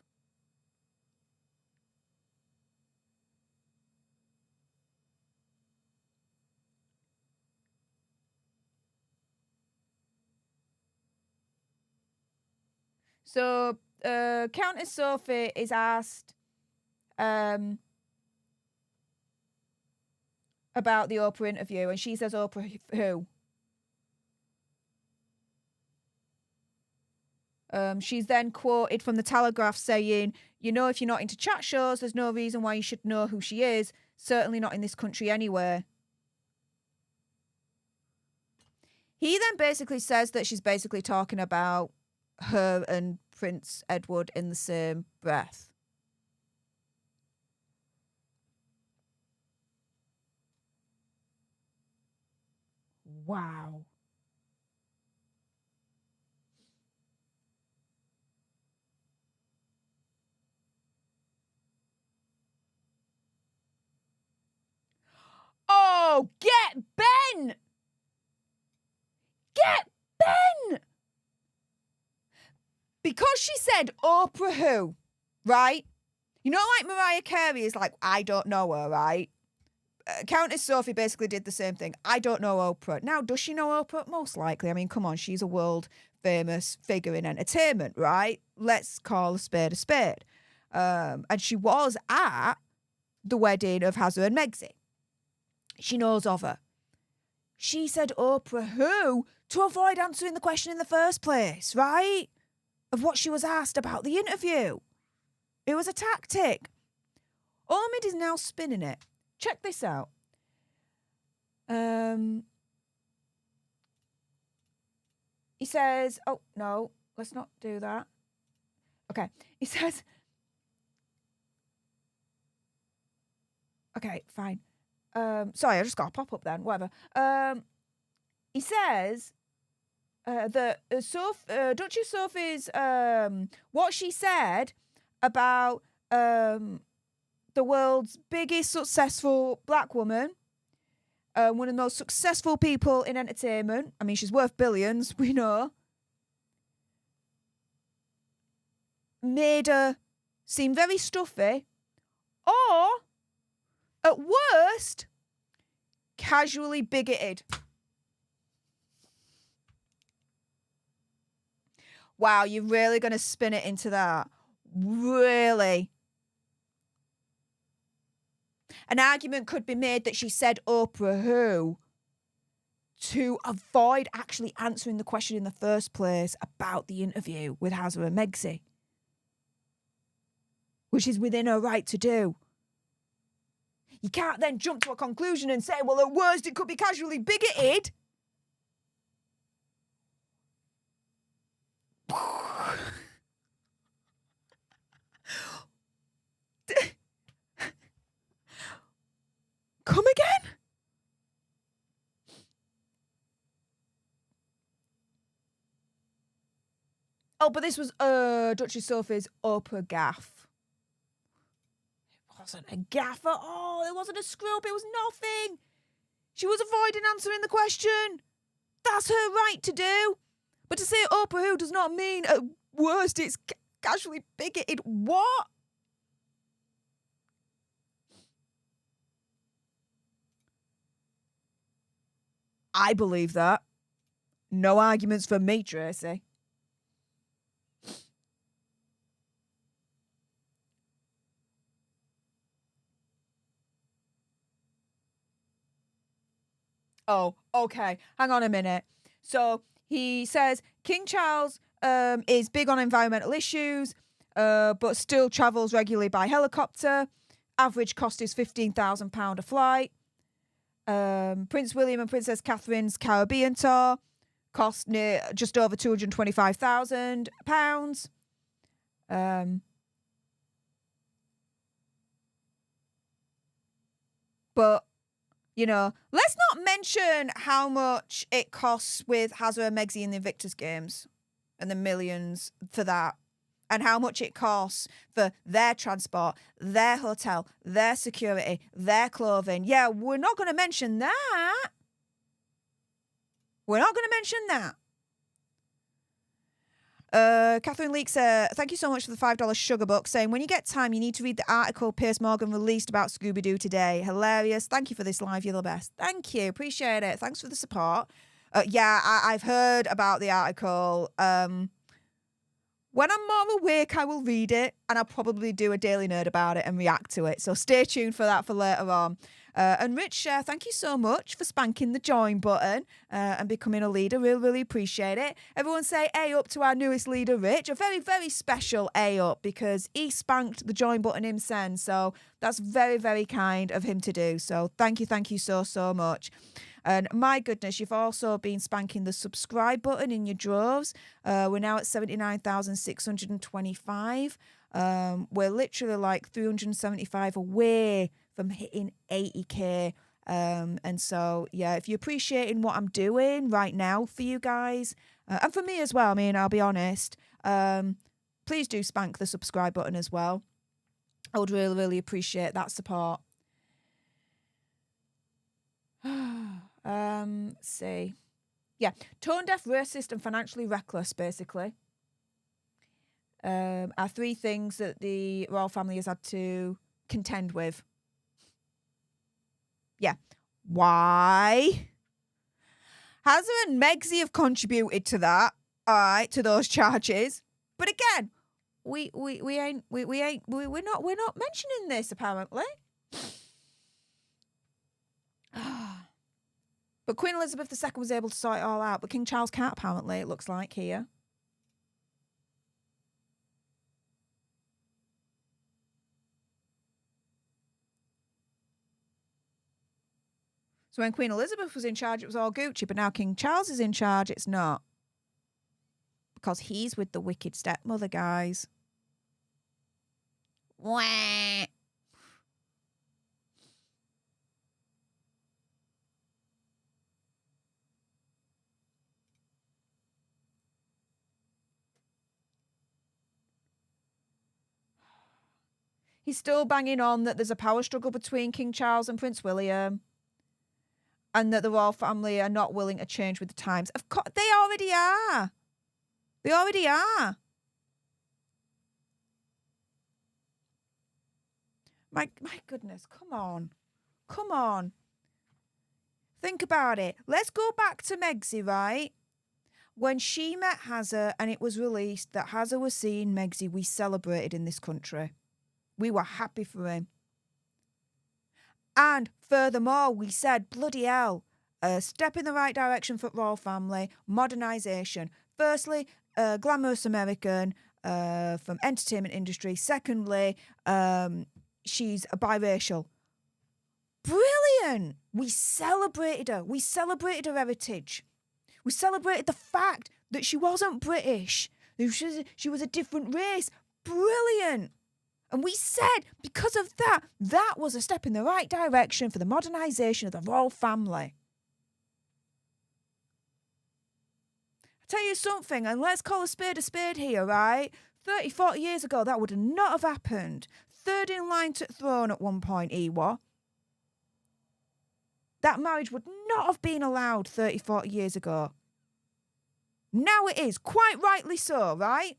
So, Countess Sophie is asked about the Oprah interview, and she says, Oprah who? She's then quoted from the Telegraph saying, you know, if you're not into chat shows, there's no reason why you should know who she is. Certainly not in this country anyway. He then basically says that she's basically talking about her and Prince Edward in the same breath. Wow. Oh, get Ben! Get Ben! Because she said Oprah who, right? You know, like Mariah Carey is like, I don't know her, right? Countess Sophie basically did the same thing. I don't know Oprah. Now, does she know Oprah? Most likely. I mean, come on, she's a world famous figure in entertainment, right? Let's call a spade a spade. And she was at the wedding of Hazza and Megxie. She knows of her. She said Oprah who to avoid answering the question in the first place, right? Of what she was asked about the interview. It was a tactic. Omid is now spinning it. Check this out. He says, oh, no, let's not do that. Okay. He says, okay, fine. Sorry, I just got a pop-up then, whatever. He says that Duchess Sophie's, what she said about the world's biggest successful black woman, one of the most successful people in entertainment. I mean, she's worth billions, we know. Made her seem very stuffy, or, at worst, casually bigoted. Wow, you're really going to spin it into that? Really? An argument could be made that she said Oprah who to avoid actually answering the question in the first place about the interview with Hazza and Megxie, which is within her right to do. You can't then jump to a conclusion and say, well, at worst, it could be casually bigoted. Come again? Oh, but this was Duchess Sophie's Oprah gaff. It wasn't a gaff at all. It wasn't a screw-up. It was nothing. She was avoiding answering the question. That's her right to do. But to say Oprah who does not mean, at worst, it's casually bigoted. What? I believe that. No arguments for me, Tracy. Oh, okay. Hang on a minute. So he says King Charles is big on environmental issues, but still travels regularly by helicopter. Average cost is £15,000 a flight. Prince William and Princess Catherine's Caribbean tour cost near just over £225,000. But, you know, let's not mention how much it costs with Hazza and Megzi in the Invictus Games and the millions for that. And how much it costs for their transport, their hotel, their security, their clothing. Yeah, we're not going to mention that. We're not going to mention that. Catherine Leaks, thank you so much for the $5 sugar buck, saying, when you get time, you need to read the article Piers Morgan released about Scooby-Doo today. Hilarious. Thank you for this live. You're the best. Thank you. Appreciate it. Thanks for the support. Yeah, I've heard about the article. When I'm more awake, I will read it, and I'll probably do a Daily Nerd about it and react to it. So stay tuned for that for later on. And Rich, thank you so much for spanking the join button and becoming a leader. Really, really appreciate it. Everyone say A up to our newest leader, Rich. A very, very special A up because he spanked the join button himself. So that's very, very kind of him to do. So thank you so, so much. And my goodness, you've also been spanking the subscribe button in your droves. We're now at 79,625. We're literally like 375 away from hitting 80k. And so, yeah, if you're appreciating what I'm doing right now for you guys, and for me as well, I mean, I'll be honest, please do spank the subscribe button as well. I would really, really appreciate that support. Let's see. Yeah, tone deaf, racist, and financially reckless, basically. Are three things that the royal family has had to contend with. Yeah. Why? Hazza and Megzi have contributed to that, all right, to those charges. But again, we're not mentioning this apparently. But Queen Elizabeth II was able to sort it all out, but King Charles can't, apparently, it looks like here. So when Queen Elizabeth was in charge, it was all Gucci, but now King Charles is in charge, it's not. Because he's with the wicked stepmother, guys. Wah. He's still banging on that there's a power struggle between King Charles and Prince William and that the royal family are not willing to change with the times. Of course, they already are. They already are. My goodness, come on. Come on. Think about it. Let's go back to Megzi, right? When she met Hazza and it was released that Hazza was seeing Megzi, we celebrated in this country. We were happy for him. And furthermore, we said, bloody hell, a step in the right direction for royal family, modernisation. Firstly, glamorous American from entertainment industry. Secondly, she's biracial. Brilliant. We celebrated her. We celebrated her heritage. We celebrated the fact that she wasn't British. She was a different race. Brilliant. And we said, because of that, that was a step in the right direction for the modernisation of the royal family. I tell you something, and let's call a spade here, right? 30, 40 years ago, that would not have happened. Third in line to the throne at one point, he was. That marriage would not have been allowed 30, 40 years ago. Now it is, quite rightly so, right?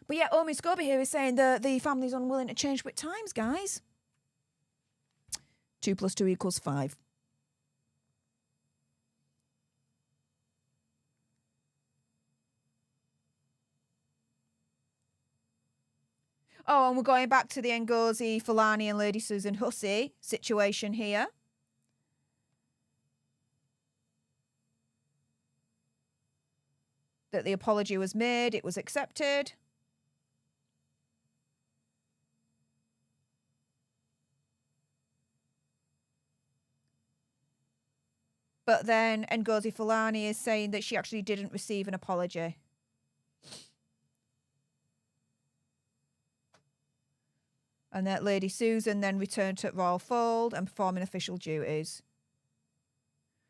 But yeah, Omid Scobie here is saying that the family's unwilling to change with times, guys. 2 + 2 = 5. Oh, and we're going back to the Ngozi Fulani and Lady Susan Hussey situation here. That the apology was made, it was accepted. But then Ngozi Fulani is saying that she actually didn't receive an apology. And that Lady Susan then returned to Royal Fold and performing official duties.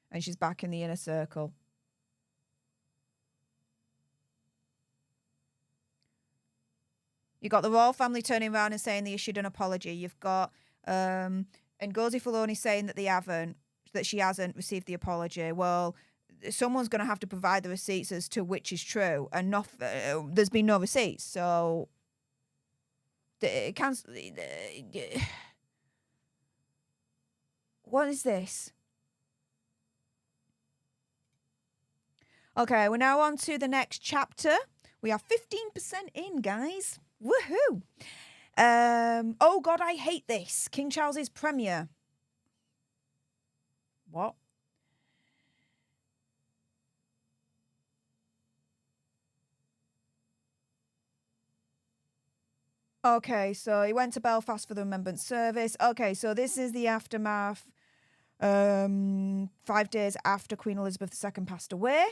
And she's back in the inner circle. You've got the royal family turning around and saying they issued an apology. You've got Ngozi Fulani saying that she hasn't received the apology. Well, someone's going to have to provide the receipts as to which is true. And there's been no receipts, so... What is this? Okay, we're now on to the next chapter. We are 15% in, guys. Woohoo! Oh God, I hate this. King Charles's premiere. What? Okay, so he went to Belfast for the Remembrance Service. Okay, so this is the aftermath 5 days after Queen Elizabeth II passed away.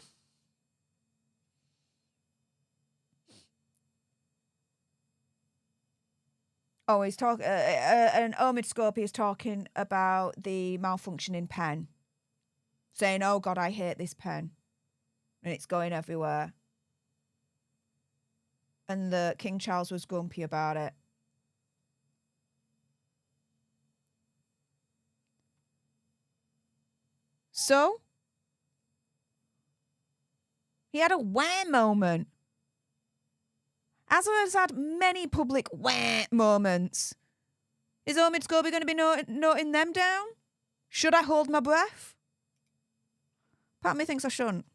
Oh, he's talking, and Omid Scobie is talking about the malfunctioning pen, saying, "Oh God, I hate this pen, and it's going everywhere." And that King Charles was grumpy about it. So he had a wah moment. As has had many public wah moments. Is Omid Scobie going to be noting them down? Should I hold my breath? Part of me thinks I shouldn't.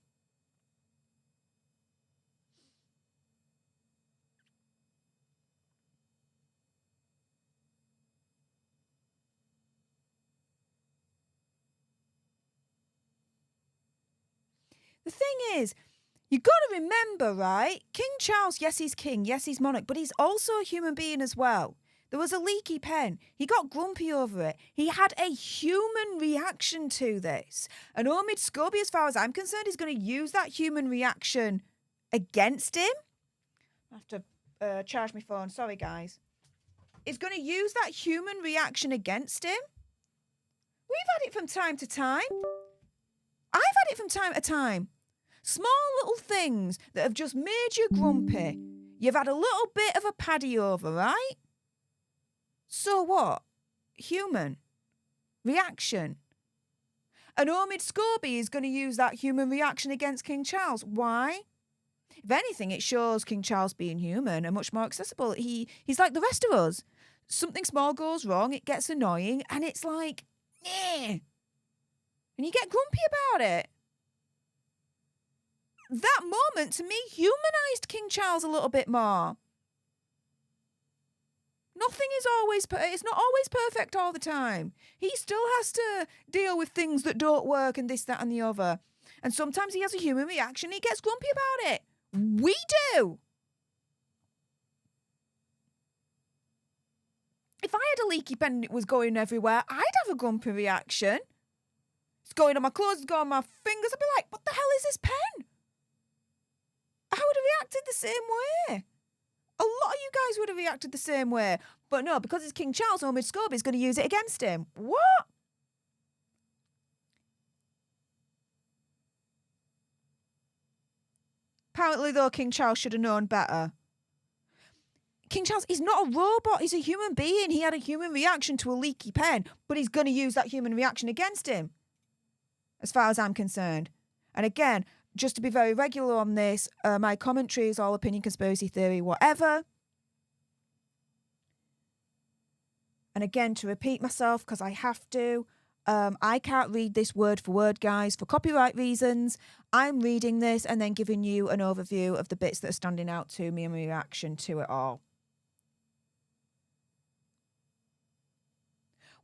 The thing is, you've got to remember, right? King Charles, yes, he's king. Yes, he's monarch. But he's also a human being as well. There was a leaky pen. He got grumpy over it. He had a human reaction to this. And Omid Scobie, as far as I'm concerned, is going to use that human reaction against him. I have to charge my phone. Sorry, guys. Is going to use that human reaction against him. We've had it from time to time. I've had it from time to time. Small little things that have just made you grumpy. You've had a little bit of a paddy over, right? So what? Human reaction. And Omid Scobie is going to use that human reaction against King Charles. Why? If anything, it shows King Charles being human and much more accessible. He's like the rest of us. Something small goes wrong, it gets annoying, and it's like, eh. And you get grumpy about it. That moment, to me, humanised King Charles a little bit more. Nothing is always... It's not always perfect all the time. He still has to deal with things that don't work and this, that and the other. And sometimes he has a human reaction. He gets grumpy about it. We do. If I had a leaky pen and it was going everywhere, I'd have a grumpy reaction. It's going on my clothes, it's going on my fingers. I'd be like, what the hell is this pen? I would have reacted the same way. A lot of you guys would have reacted the same way. But no, because it's King Charles, Omid Scobie is going to use it against him. What? Apparently, though, King Charles should have known better. King Charles is not a robot. He's a human being. He had a human reaction to a leaky pen, but he's going to use that human reaction against him, as far as I'm concerned. And again, just to be very regular on this, my commentary is all opinion, conspiracy theory, whatever. And again, to repeat myself, because I have to, I can't read this word for word, guys, for copyright reasons. I'm reading this and then giving you an overview of the bits that are standing out to me and my reaction to it all.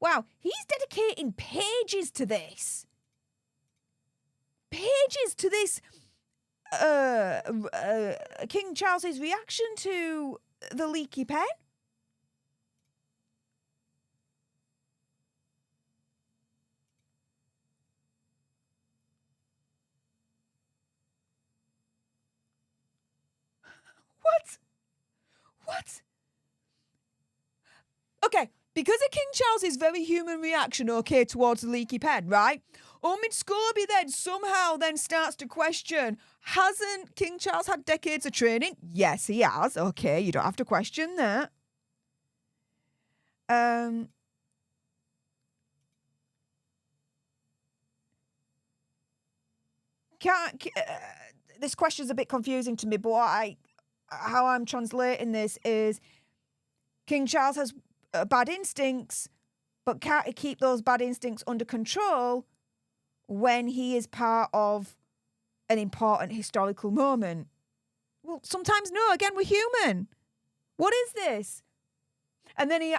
Wow, he's dedicating pages to this. Pages to this King Charles's reaction to the leaky pen. What? Okay, because of King Charles's very human reaction, okay, towards the leaky pen, right? Omid Scobie then somehow then starts to question, hasn't King Charles had decades of training? Yes, he has. Okay, you don't have to question that. This question's a bit confusing to me, but how I'm translating this is King Charles has bad instincts, but can't he keep those bad instincts under control when he is part of an important historical moment? Well, sometimes no. Again, we're human. What is this? And then he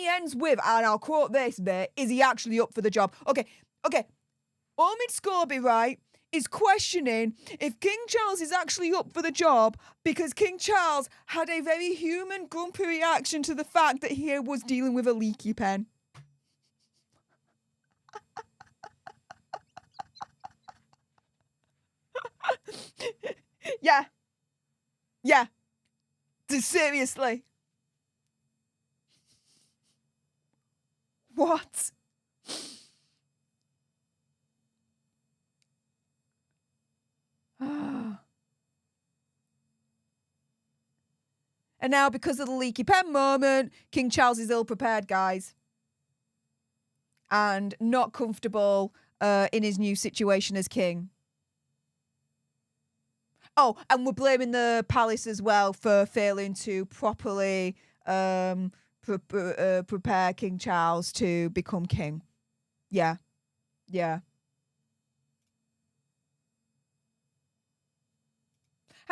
ends with, and I'll quote this bit, is he actually up for the job? Okay. Omid Scobie, right, is questioning if King Charles is actually up for the job because King Charles had a very human, grumpy reaction to the fact that he was dealing with a leaky pen. Yeah. Seriously. What? And now, because of the leaky pen moment, King Charles is ill-prepared, guys. And not comfortable in his new situation as king. Oh, and we're blaming the palace as well for failing to properly prepare King Charles to become king. Yeah. Hang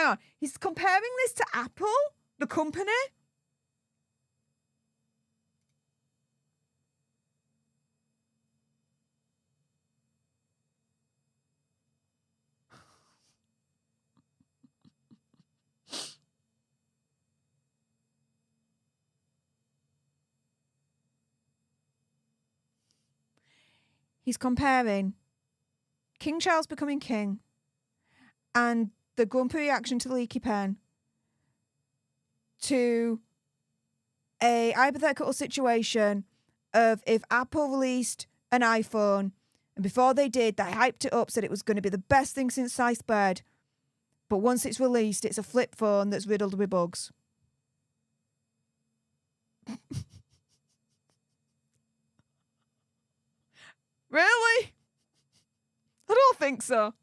on, he's comparing this to Apple, the company? He's comparing King Charles becoming king and the grumpy reaction to the leaky pen to a hypothetical situation of if Apple released an iPhone and before they did, they hyped it up, said it was going to be the best thing since sliced bread. But once it's released, it's a flip phone that's riddled with bugs. Really? I don't think so.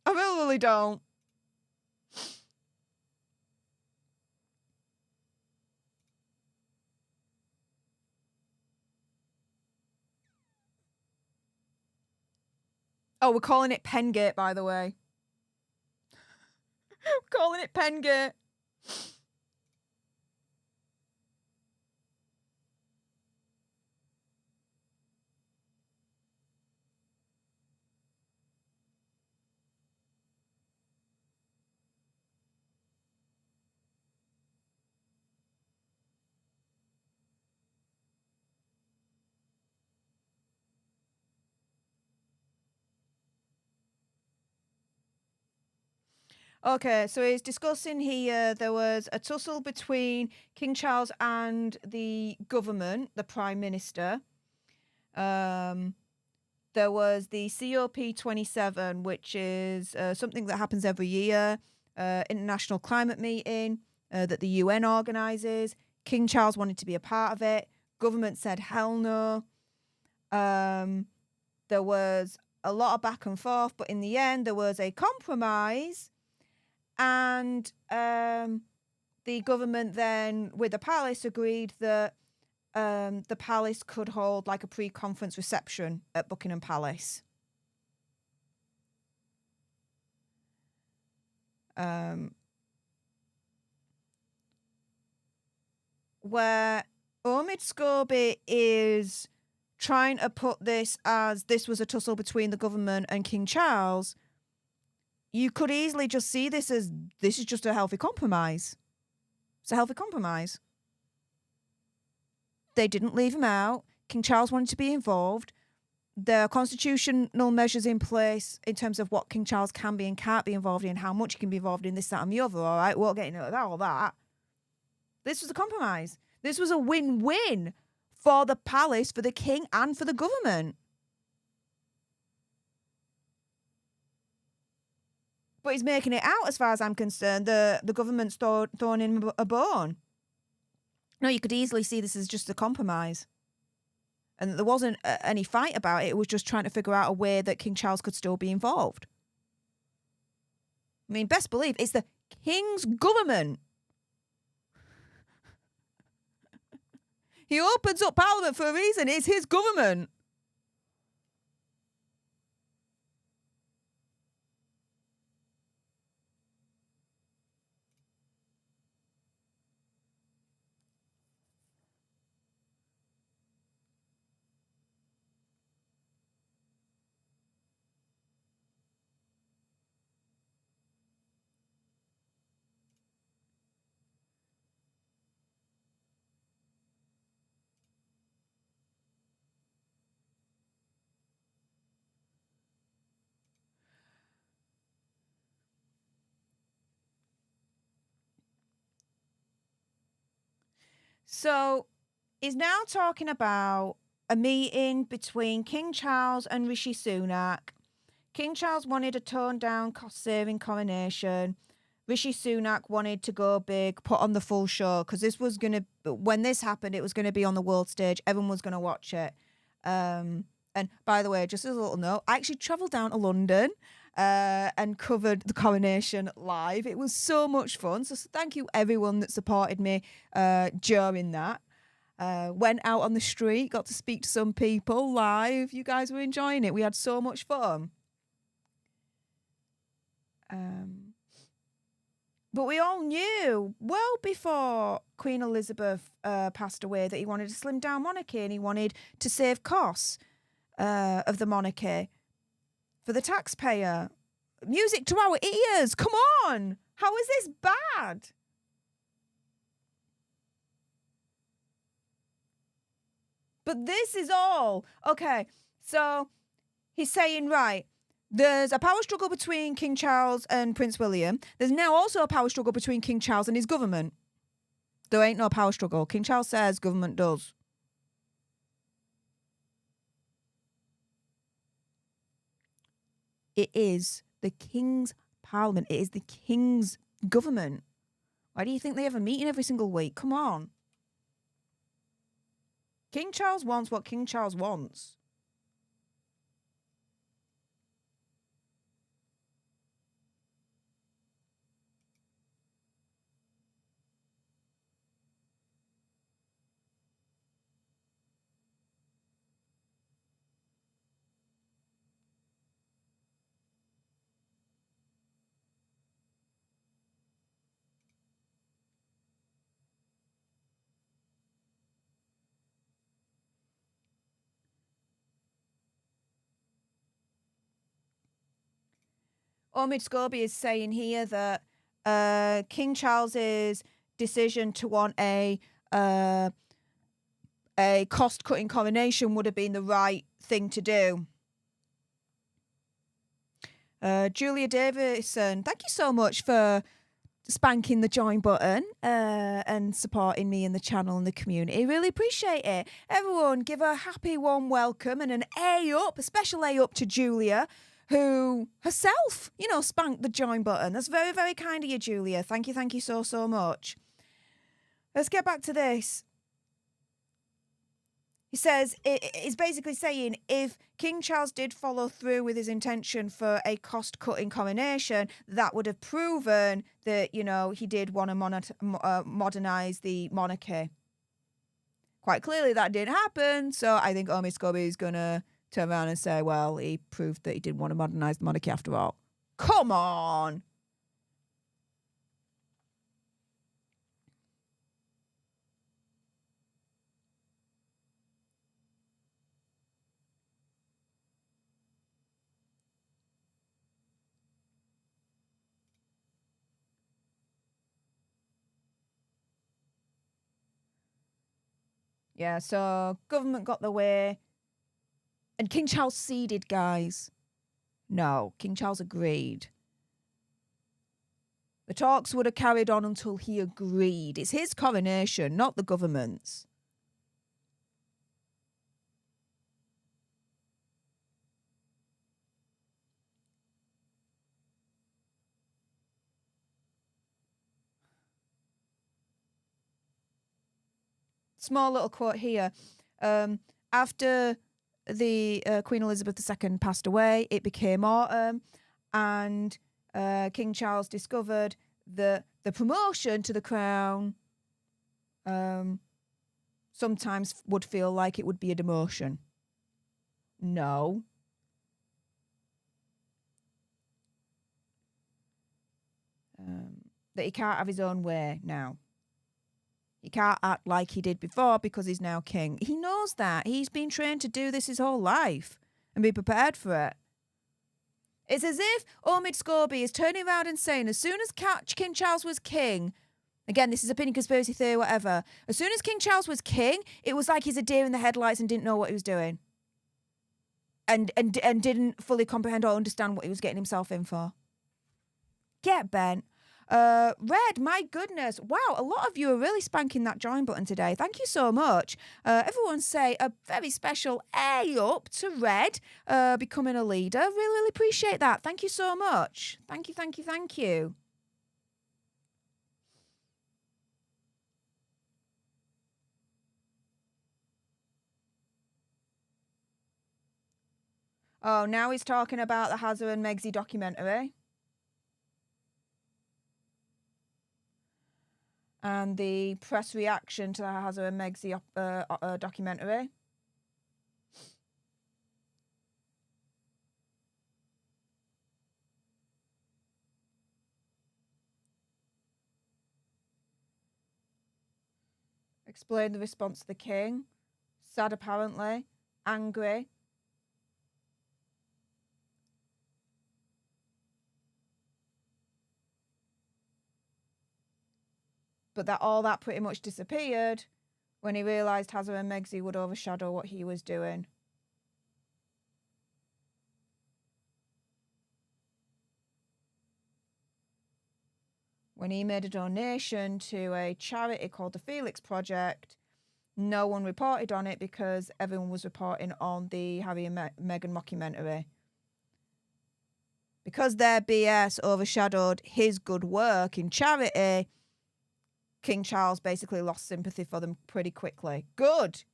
I really don't. Oh, we're calling it Pengate, by the way. We're calling it Pengate. Okay, so he's discussing here there was a tussle between King Charles and the government, the Prime Minister. There was the COP27, which is something that happens every year. international climate meeting that the UN organises. King Charles wanted to be a part of it. Government said hell no. There was a lot of back and forth, but in the end there was a compromise, and the government then with the palace agreed that the palace could hold like a pre-conference reception at Buckingham Palace. Where Omid Scobie is trying to put this as this was a tussle between the government and King Charles, you could easily just see this as this is just a healthy compromise. It's a healthy compromise. They didn't leave him out. King Charles wanted to be involved. There are constitutional measures in place in terms of what King Charles can be and can't be involved in, how much he can be involved in, this, that, and the other. All right, we won't get into that, all that. This was a compromise. This was a win-win for the palace, for the king, and for the government. But he's making it out, as far as I'm concerned, the government's throwing him a bone. No, you could easily see this as just a compromise. And there wasn't any fight about it. It was just trying to figure out a way that King Charles could still be involved. I mean, best believe it's the king's government. He opens up Parliament for a reason. It's his government. So he's now talking about a meeting between King Charles and Rishi Sunak. King Charles wanted a toned-down, cost-saving coronation. Rishi Sunak wanted to go big, put on the full show, because this was going to, when this happened, it was going to be on the world stage. Everyone was going to watch it. And by the way, just as a little note, I actually travelled down to London and covered the coronation live. It was so much fun. So thank you everyone that supported me during that. Went out on the street, got to speak to some people live. You guys were enjoying it. We had so much fun. But we all knew well before Queen Elizabeth passed away that he wanted to slim down monarchy and he wanted to save costs of the monarchy for the taxpayer. Music to our ears. Come on. How is this bad? But this is all. Okay, so he's saying, right, there's a power struggle between King Charles and Prince William. There's now also a power struggle between King Charles and his government. There ain't no power struggle. King Charles says, government does. It is the King's Parliament. It is the King's government. Why do you think they have a meeting every single week? Come on. King Charles wants what King Charles wants. Omid Scobie is saying here that King Charles's decision to want a cost-cutting coronation would have been the right thing to do. Julia Davison, thank you so much for spanking the join button and supporting me in the channel and the community. Really appreciate it. Everyone, give a happy warm welcome and an A up, a special A up to Julia. who herself, spanked the join button. That's very, very kind of you, Julia. Thank you so, so much. Let's get back to this. He says, it's basically saying if King Charles did follow through with his intention for a cost-cutting coronation, that would have proven that, he did want to modernise the monarchy. Quite clearly that didn't happen, so I think Omid Scobie is going to turn around and say, well, he proved that he didn't want to modernise the monarchy after all. Come on! Yeah, so government got their way. And King Charles ceded, guys. No, King Charles agreed. The talks would have carried on until he agreed. It's his coronation, not the government's. Small little quote here. After the Queen Elizabeth II passed away, it became autumn, and King Charles discovered that the promotion to the crown sometimes would feel like it would be a demotion. No. That he can't have his own way now. He can't act like he did before because he's now king. He knows that. He's been trained to do this his whole life and be prepared for it. It's as if Omid Scobie is turning around and saying, as soon as King Charles was king, again, this is opinion, conspiracy theory, whatever. As soon as King Charles was king, it was like he's a deer in the headlights and didn't know what he was doing. And didn't fully comprehend or understand what he was getting himself in for. Get bent. Red, my goodness. Wow, a lot of you are really spanking that join button today. Thank you so much. Everyone say a very special A up to Red becoming a leader. Really, really appreciate that. Thank you so much. Thank you. Oh, now he's talking about the Harry and Meghan documentary. And the press reaction to the Harry and Meghan documentary. Explain the response to the king. Sad, apparently. Angry. But all that pretty much disappeared when he realised Harry and Meghan would overshadow what he was doing. When he made a donation to a charity called the Felix Project, no one reported on it because everyone was reporting on the Harry and Meghan mockumentary. Because their BS overshadowed his good work in charity, King Charles basically lost sympathy for them pretty quickly. Good.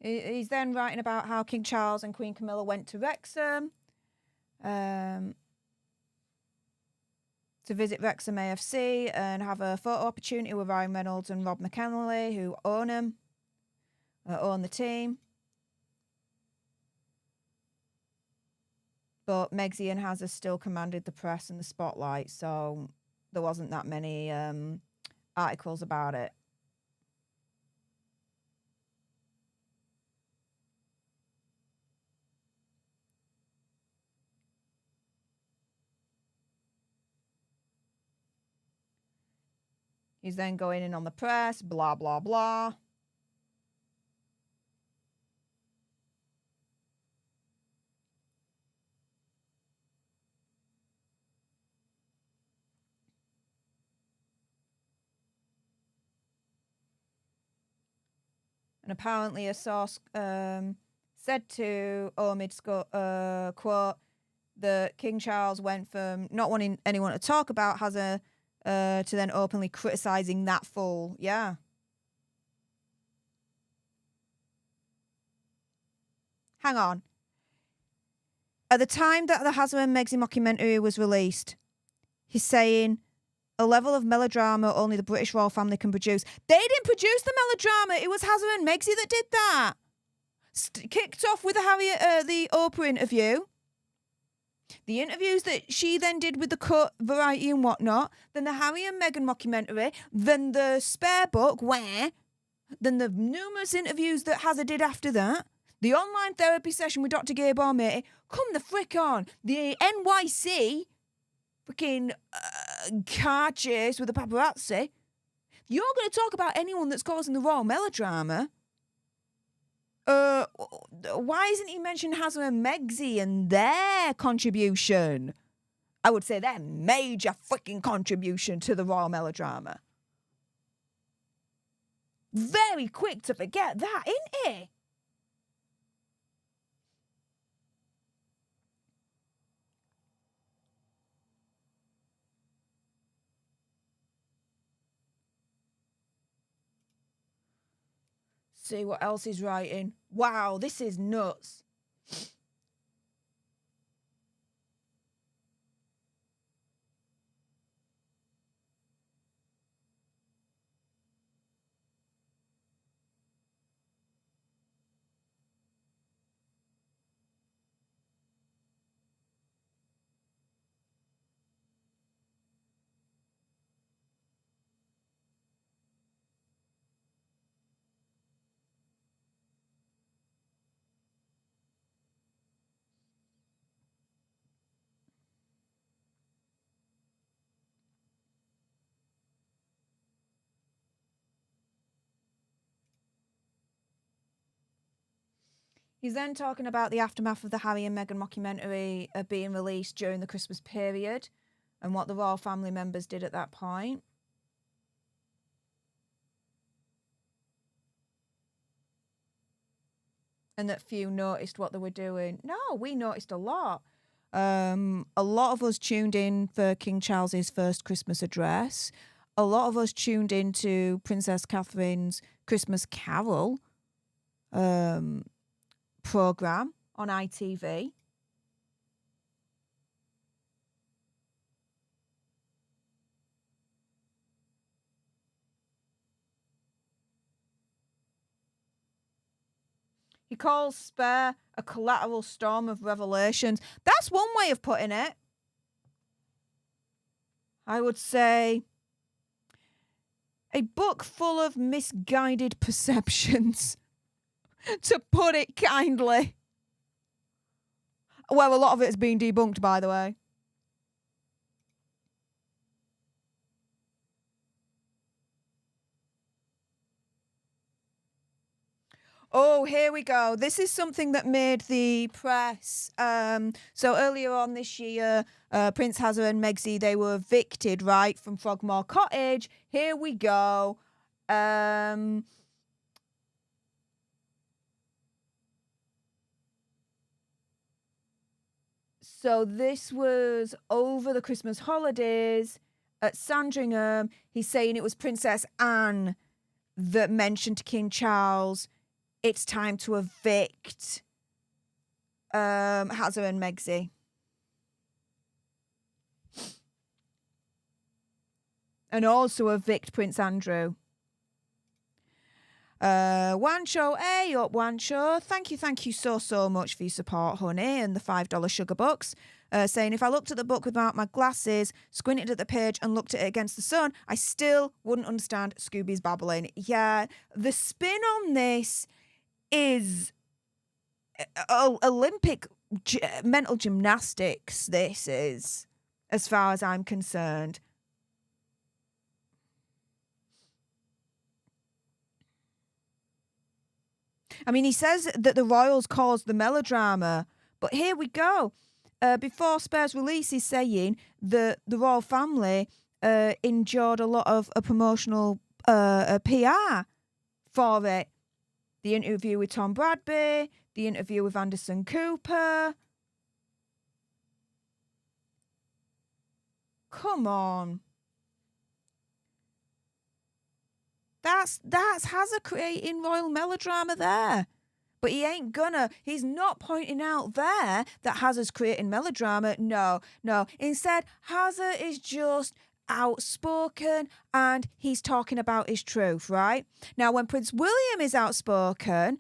He's then writing about how King Charles and Queen Camilla went to Wrexham to visit Wrexham AFC and have a photo opportunity with Ryan Reynolds and Rob McEnally, who own the team. But Meghan has still commanded the press and the spotlight, so there wasn't that many articles about it. He's then going in on the press, blah, blah, blah. And apparently a source said to Omid quote, that King Charles went from not wanting anyone to talk about Hazard to then openly criticising that fool. Yeah. Hang on. At the time that the Hazard and Meghan mockumentary was released, he's saying a level of melodrama only the British royal family can produce. They didn't produce the melodrama. It was Hazard and Meghan that did that. Kicked off with the Oprah interview. The interviews that she then did with the cut, Variety and whatnot. Then the Harry and Meghan mockumentary. Then the spare book, then the numerous interviews that Hazard did after that. The online therapy session with Dr. Gabe Ormati. Come the frick on. The NYC freaking car chase with the paparazzi. You're going to talk about anyone that's causing the royal melodrama. Why isn't he mentioning Hazard and Meghan and their contribution? I would say their major freaking contribution to the royal melodrama. Very quick to forget that, isn't he? See what else he's writing. Wow, this is nuts. He's then talking about the aftermath of the Harry and Meghan mockumentary being released during the Christmas period and what the royal family members did at that point. And that few noticed what they were doing. No, we noticed a lot. A lot of us tuned in for King Charles's first Christmas address. A lot of us tuned into Princess Catherine's Christmas Carol program on ITV. He calls Spare a collateral storm of revelations. That's one way of putting it. I would say a book full of misguided perceptions, to put it kindly. Well, a lot of it has been debunked, by the way. Oh, here we go. This is something that made the press. So earlier on this year, Prince Hazard and Meghan, they were evicted, right, from Frogmore Cottage. Here we go. So this was over the Christmas holidays at Sandringham. He's saying it was Princess Anne that mentioned to King Charles, it's time to evict Hazard and Meghan. And also evict Prince Andrew. Wancho, hey up Wancho. Thank you so much for your support, honey, and the $5 sugar bucks. Saying if I looked at the book without my glasses, squinted at the page and looked at it against the sun, I still wouldn't understand Scobie's babbling. Yeah, the spin on this is Olympic mental gymnastics, this is, as far as I'm concerned. I mean, he says that the royals caused the melodrama, but here we go. Before Spare's release, he's saying that the royal family endured a lot of promotional PR for it. The interview with Tom Bradby, the interview with Anderson Cooper. Come on. That's Hazard creating royal melodrama there. But he's not pointing out there that Hazard's creating melodrama. No. Instead, Hazard is just outspoken and he's talking about his truth, right? Now, when Prince William is outspoken,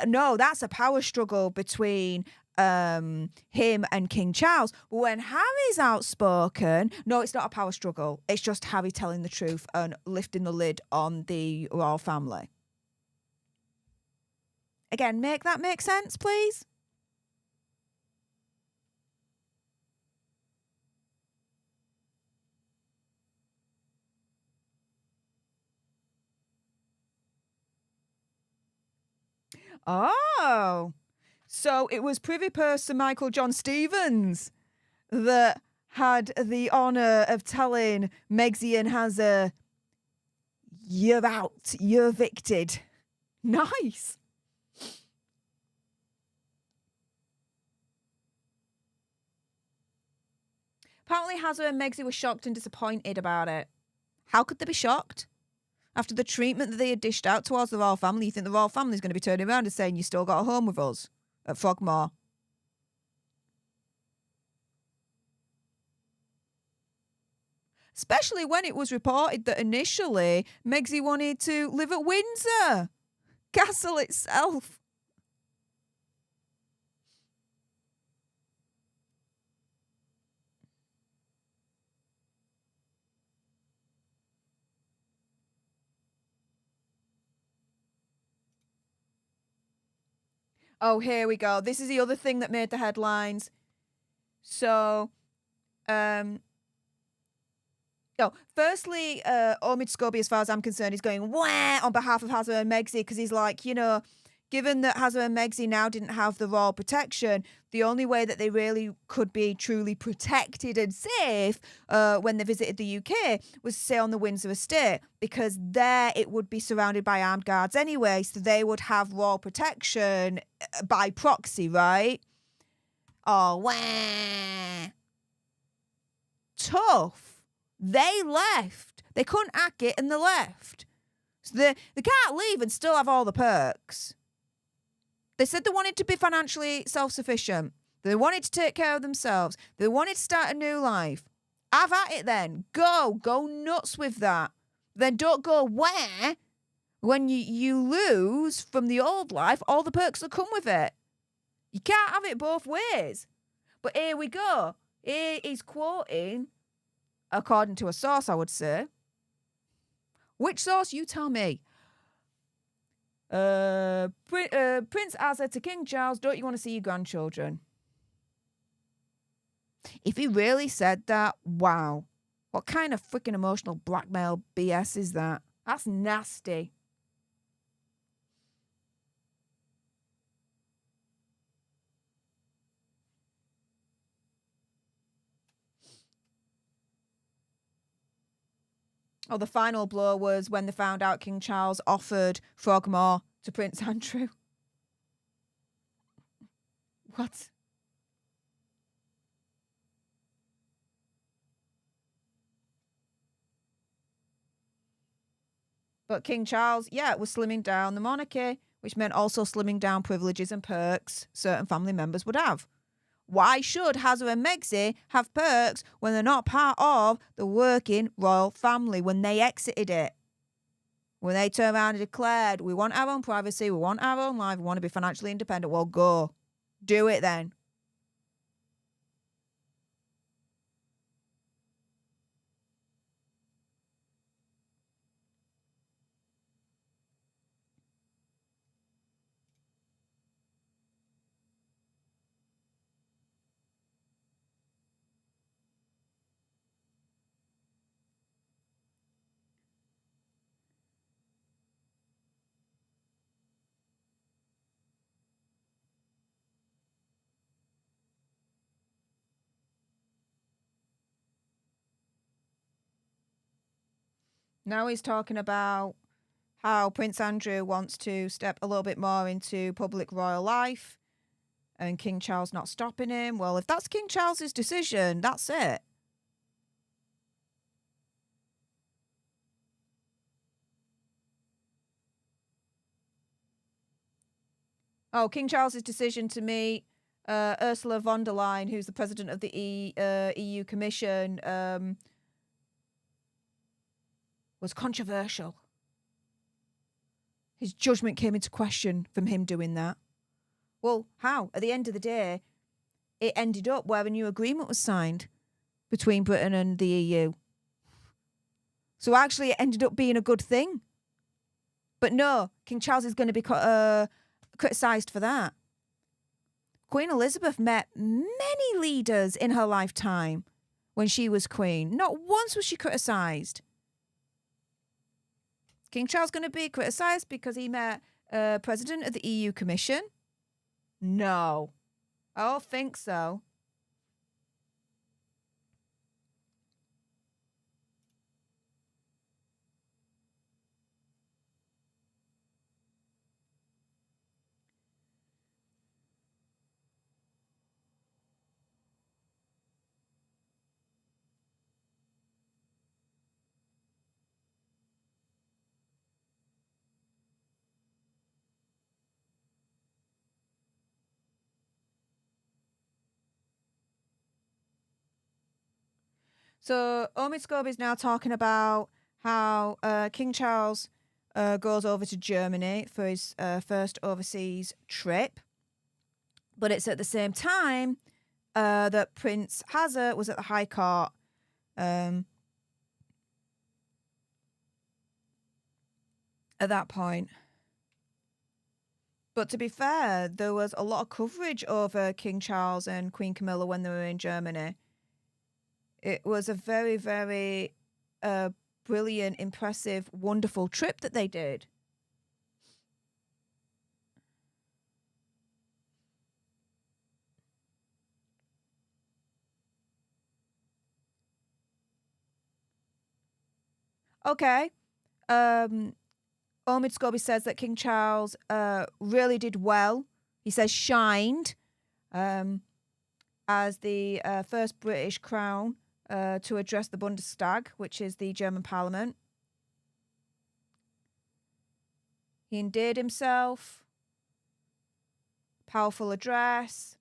no, that's a power struggle between him and King Charles. When Harry's outspoken, no, it's not a power struggle. It's just Harry telling the truth and lifting the lid on the royal family. Again, make that make sense, please. Oh, so it was Privy Purse Sir Michael John Stevens that had the honour of telling Megxie and Hazard, "You're out, you're evicted." Nice. Apparently, Hazard and Megxie were shocked and disappointed about it. How could they be shocked? After the treatment that they had dished out towards the royal family, you think the royal family is going to be turning around and saying, "You still got a home with us at Frogmore"? Especially when it was reported that initially Megxie wanted to live at Windsor Castle itself. Oh, here we go. This is the other thing that made the headlines. So, firstly, Omid Scobie, as far as I'm concerned, is going wah on behalf of Hazard and Megxie because he's like, given that Hazard and Megxie now didn't have the royal protection, the only way that they really could be truly protected and safe when they visited the UK was to stay on the Windsor estate, because there it would be surrounded by armed guards anyway, so they would have royal protection by proxy, right? Oh, wah. Tough. They left. They couldn't hack it and they left. So they can't leave and still have all the perks. They said they wanted to be financially self-sufficient. They wanted to take care of themselves. They wanted to start a new life. Have at it then. Go nuts with that. Then don't go where when you lose from the old life all the perks that come with it. You can't have it both ways. But here we go. Here he's quoting, according to a source, I would say. Which source? You tell me. Prince Hazard to King Charles, don't you want to see your grandchildren? If he really said that, wow. What kind of freaking emotional blackmail BS is that? That's nasty. Oh, the final blow was when they found out King Charles offered Frogmore to Prince Andrew. What? But King Charles, was slimming down the monarchy, which meant also slimming down privileges and perks certain family members would have. Why should Hazard and Megxie have perks when they're not part of the working royal family, when they exited it? When they turned around and declared, we want our own privacy, we want our own life, we want to be financially independent, well, go. Do it then. Now he's talking about how Prince Andrew wants to step a little bit more into public royal life and King Charles not stopping him. Well, if that's King Charles's decision, that's it. Oh, King Charles's decision to meet Ursula von der Leyen, who's the president of the EU Commission, was controversial. His judgment came into question from him doing that. Well, how? At the end of the day, it ended up where a new agreement was signed between Britain and the EU. So actually, it ended up being a good thing. But no, King Charles is going to be criticised for that. Queen Elizabeth met many leaders in her lifetime when she was queen. Not once was she criticised. King Charles going to be criticised because he met president of the EU Commission? No. I don't think so. So Omid Scobie is now talking about how King Charles goes over to Germany for his first overseas trip. But it's at the same time that Prince Hazard was at the High Court at that point. But to be fair, there was a lot of coverage over King Charles and Queen Camilla when they were in Germany. It was a very, very brilliant, impressive, wonderful trip that they did. Okay. Omid Scobie says that King Charles really did well. He says shined as the first British crown to address the Bundestag, which is the German parliament. He endeared himself. Powerful address.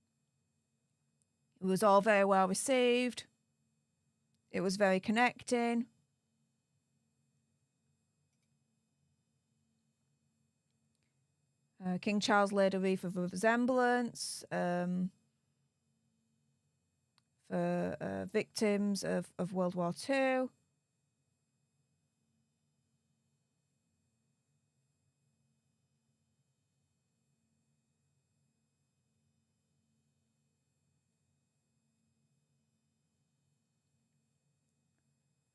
It was all very well received. It was very connecting. King Charles laid a wreath of resemblance for victims of World War II.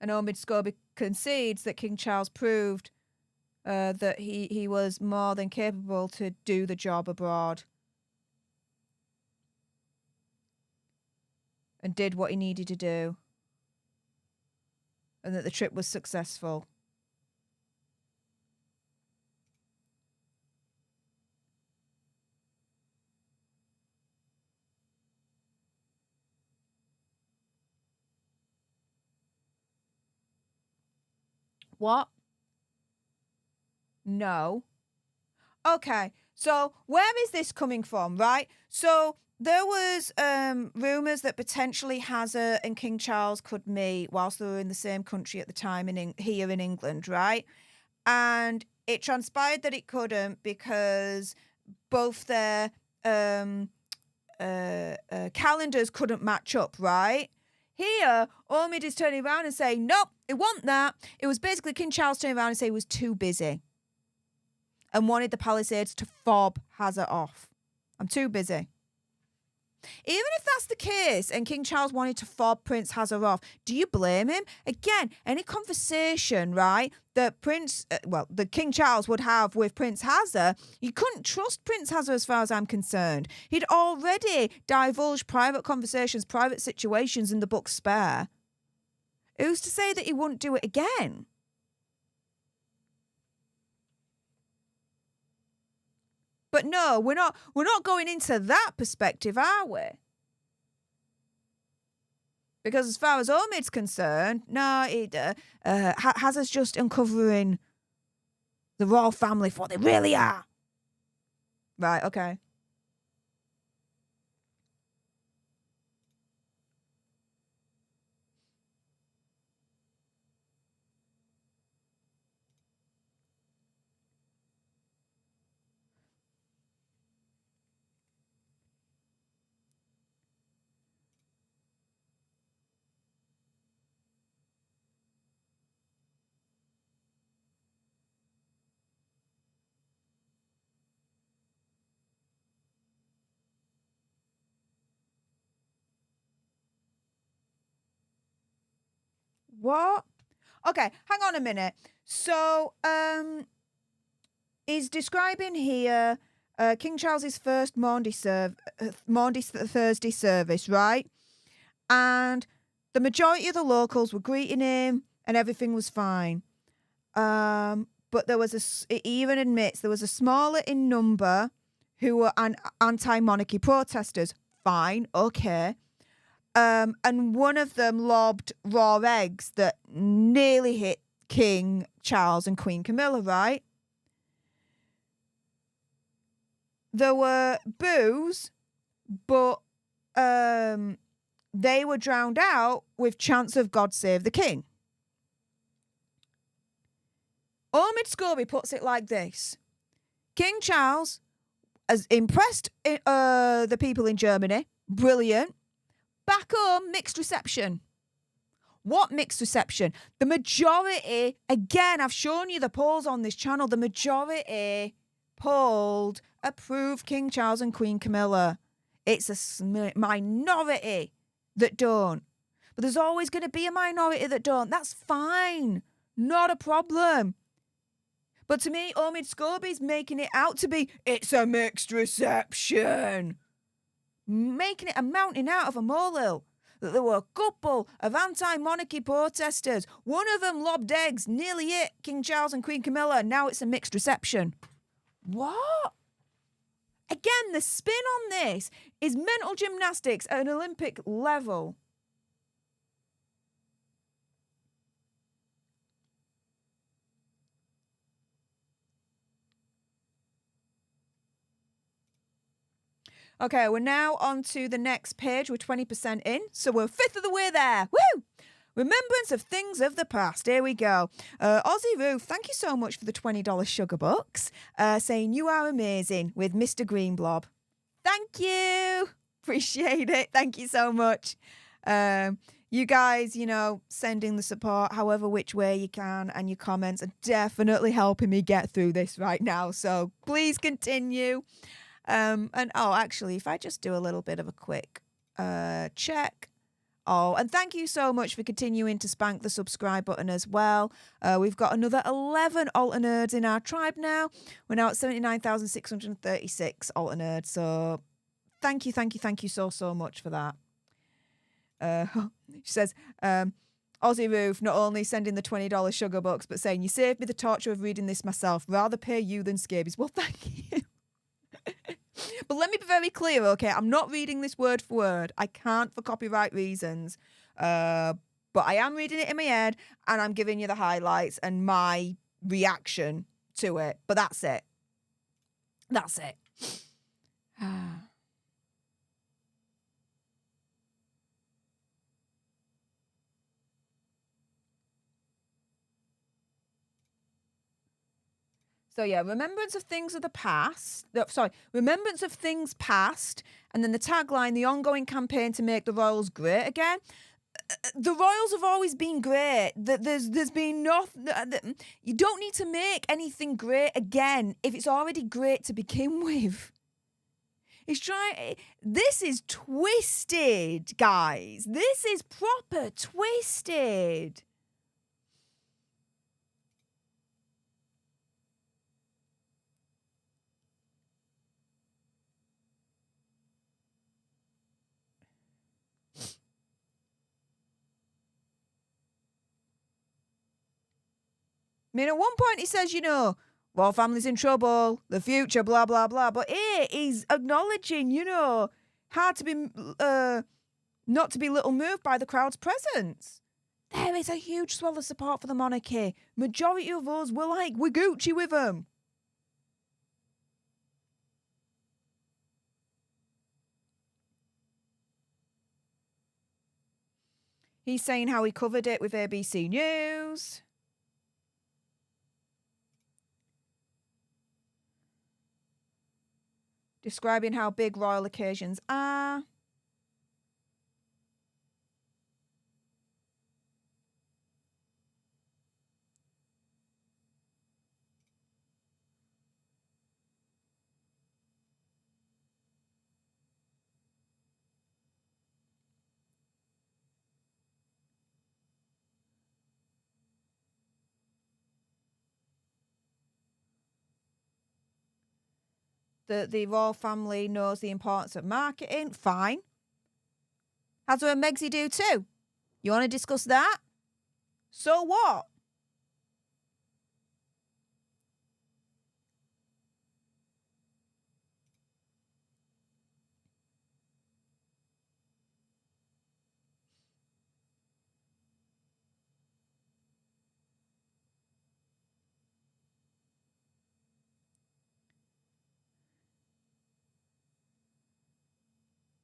And Omid Scobie concedes that King Charles proved that he was more than capable to do the job abroad and did what he needed to do, and that the trip was successful. What? No. Okay, so where is this coming from, right? So there was rumours that potentially Hazard and King Charles could meet whilst they were in the same country at the time here in England, right? And it transpired that it couldn't because both their calendars couldn't match up, right? Here, Omid is turning around and saying, nope, it wasn't that. It was basically King Charles turning around and saying he was too busy and wanted the Palisades to fob Hazard off. I'm too busy. Even if that's the case and King Charles wanted to fob Prince Hazard off, do you blame him? Again, any conversation, right, that the King Charles would have with Prince Hazard, you couldn't trust Prince Hazard as far as I'm concerned. He'd already divulged private conversations, private situations in the book Spare. Who's to say that he wouldn't do it again? But no, we're not going into that perspective, are we? Because as far as Omid's concerned, no, it has us just uncovering the royal family for what they really are. Right, okay. What? Okay, hang on a minute. So, he's describing here King Charles's first Maundy Thursday service, right? And the majority of the locals were greeting him, and everything was fine. But there was it even admits there was a smaller in number who were anti-monarchy protesters. Fine, okay. And one of them lobbed raw eggs that nearly hit King Charles and Queen Camilla, right? There were boos, but they were drowned out with chants of God Save the King. Omid Scobie puts it like this. King Charles has impressed the people in Germany. Brilliant. Back home, mixed reception. What mixed reception? The majority, again, I've shown you the polls on this channel, the majority polled approved King Charles and Queen Camilla. It's a minority that don't. But there's always going to be a minority that don't. That's fine. Not a problem. But to me, Omid Scobie's making it out to be, it's a mixed reception. Making it a mountain out of a molehill. That there were a couple of anti-monarchy protesters. One of them lobbed eggs, nearly hit King Charles and Queen Camilla. Now it's a mixed reception. What? Again, the spin on this is mental gymnastics at an Olympic level. Okay, we're now on to the next page. We're 20% in, so we're a fifth of the way there. Woo! Remembrance of things of the past. Here we go. Aussie Roo, thank you so much for the $20 sugar bucks. Saying you are amazing with Mr. Greenblob. Thank you. Appreciate it. Thank you so much. You guys, you know, sending the support however which way you can, and your comments are definitely helping me get through this right now. So please continue. And actually, if I just do a little bit of a quick check. Oh, and thank you so much for continuing to spank the subscribe button as well. We've got another 11 alter nerds in our tribe now. We're now at 79,636 alter nerds. So thank you so much for that. She says, Aussie Roof not only sending the $20 sugar bucks, but saying, you saved me the torture of reading this myself. Rather pay you than scabies. Well, thank you. But let me be very clear, okay? I'm not reading this word for word. I can't for copyright reasons. But I am reading it in my head, and I'm giving you the highlights and my reaction to it. But that's it. That's it. So yeah, remembrance of things of the past. Remembrance of things past, and then the tagline: the ongoing campaign to make the royals great again. The royals have always been great. There's been nothing. You don't need to make anything great again if it's already great to begin with. This is twisted, guys. This is proper twisted. I mean, at one point he says, you know, royal family's in trouble, the future, blah, blah, blah. But here he's acknowledging, hard to be, not to be little moved by the crowd's presence. There is a huge swell of support for the monarchy. Majority of us we're Gucci with them. He's saying how he covered it with ABC News. Describing how big royal occasions are. The royal family knows the importance of marketing. Fine. Hasler and Megsy do too. You want to discuss that? So what?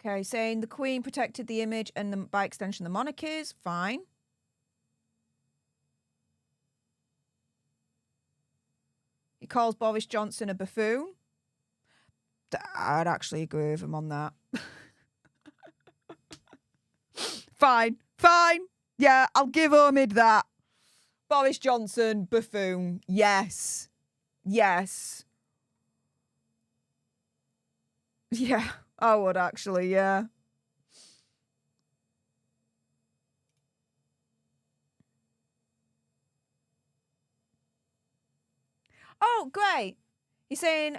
Okay, saying the Queen protected the image and by extension the monarchies. Fine. He calls Boris Johnson a buffoon. I'd actually agree with him on that. Fine. Yeah, I'll give Omid that. Boris Johnson, buffoon. Yes. Yeah, I would actually, yeah. Oh, great. He's saying,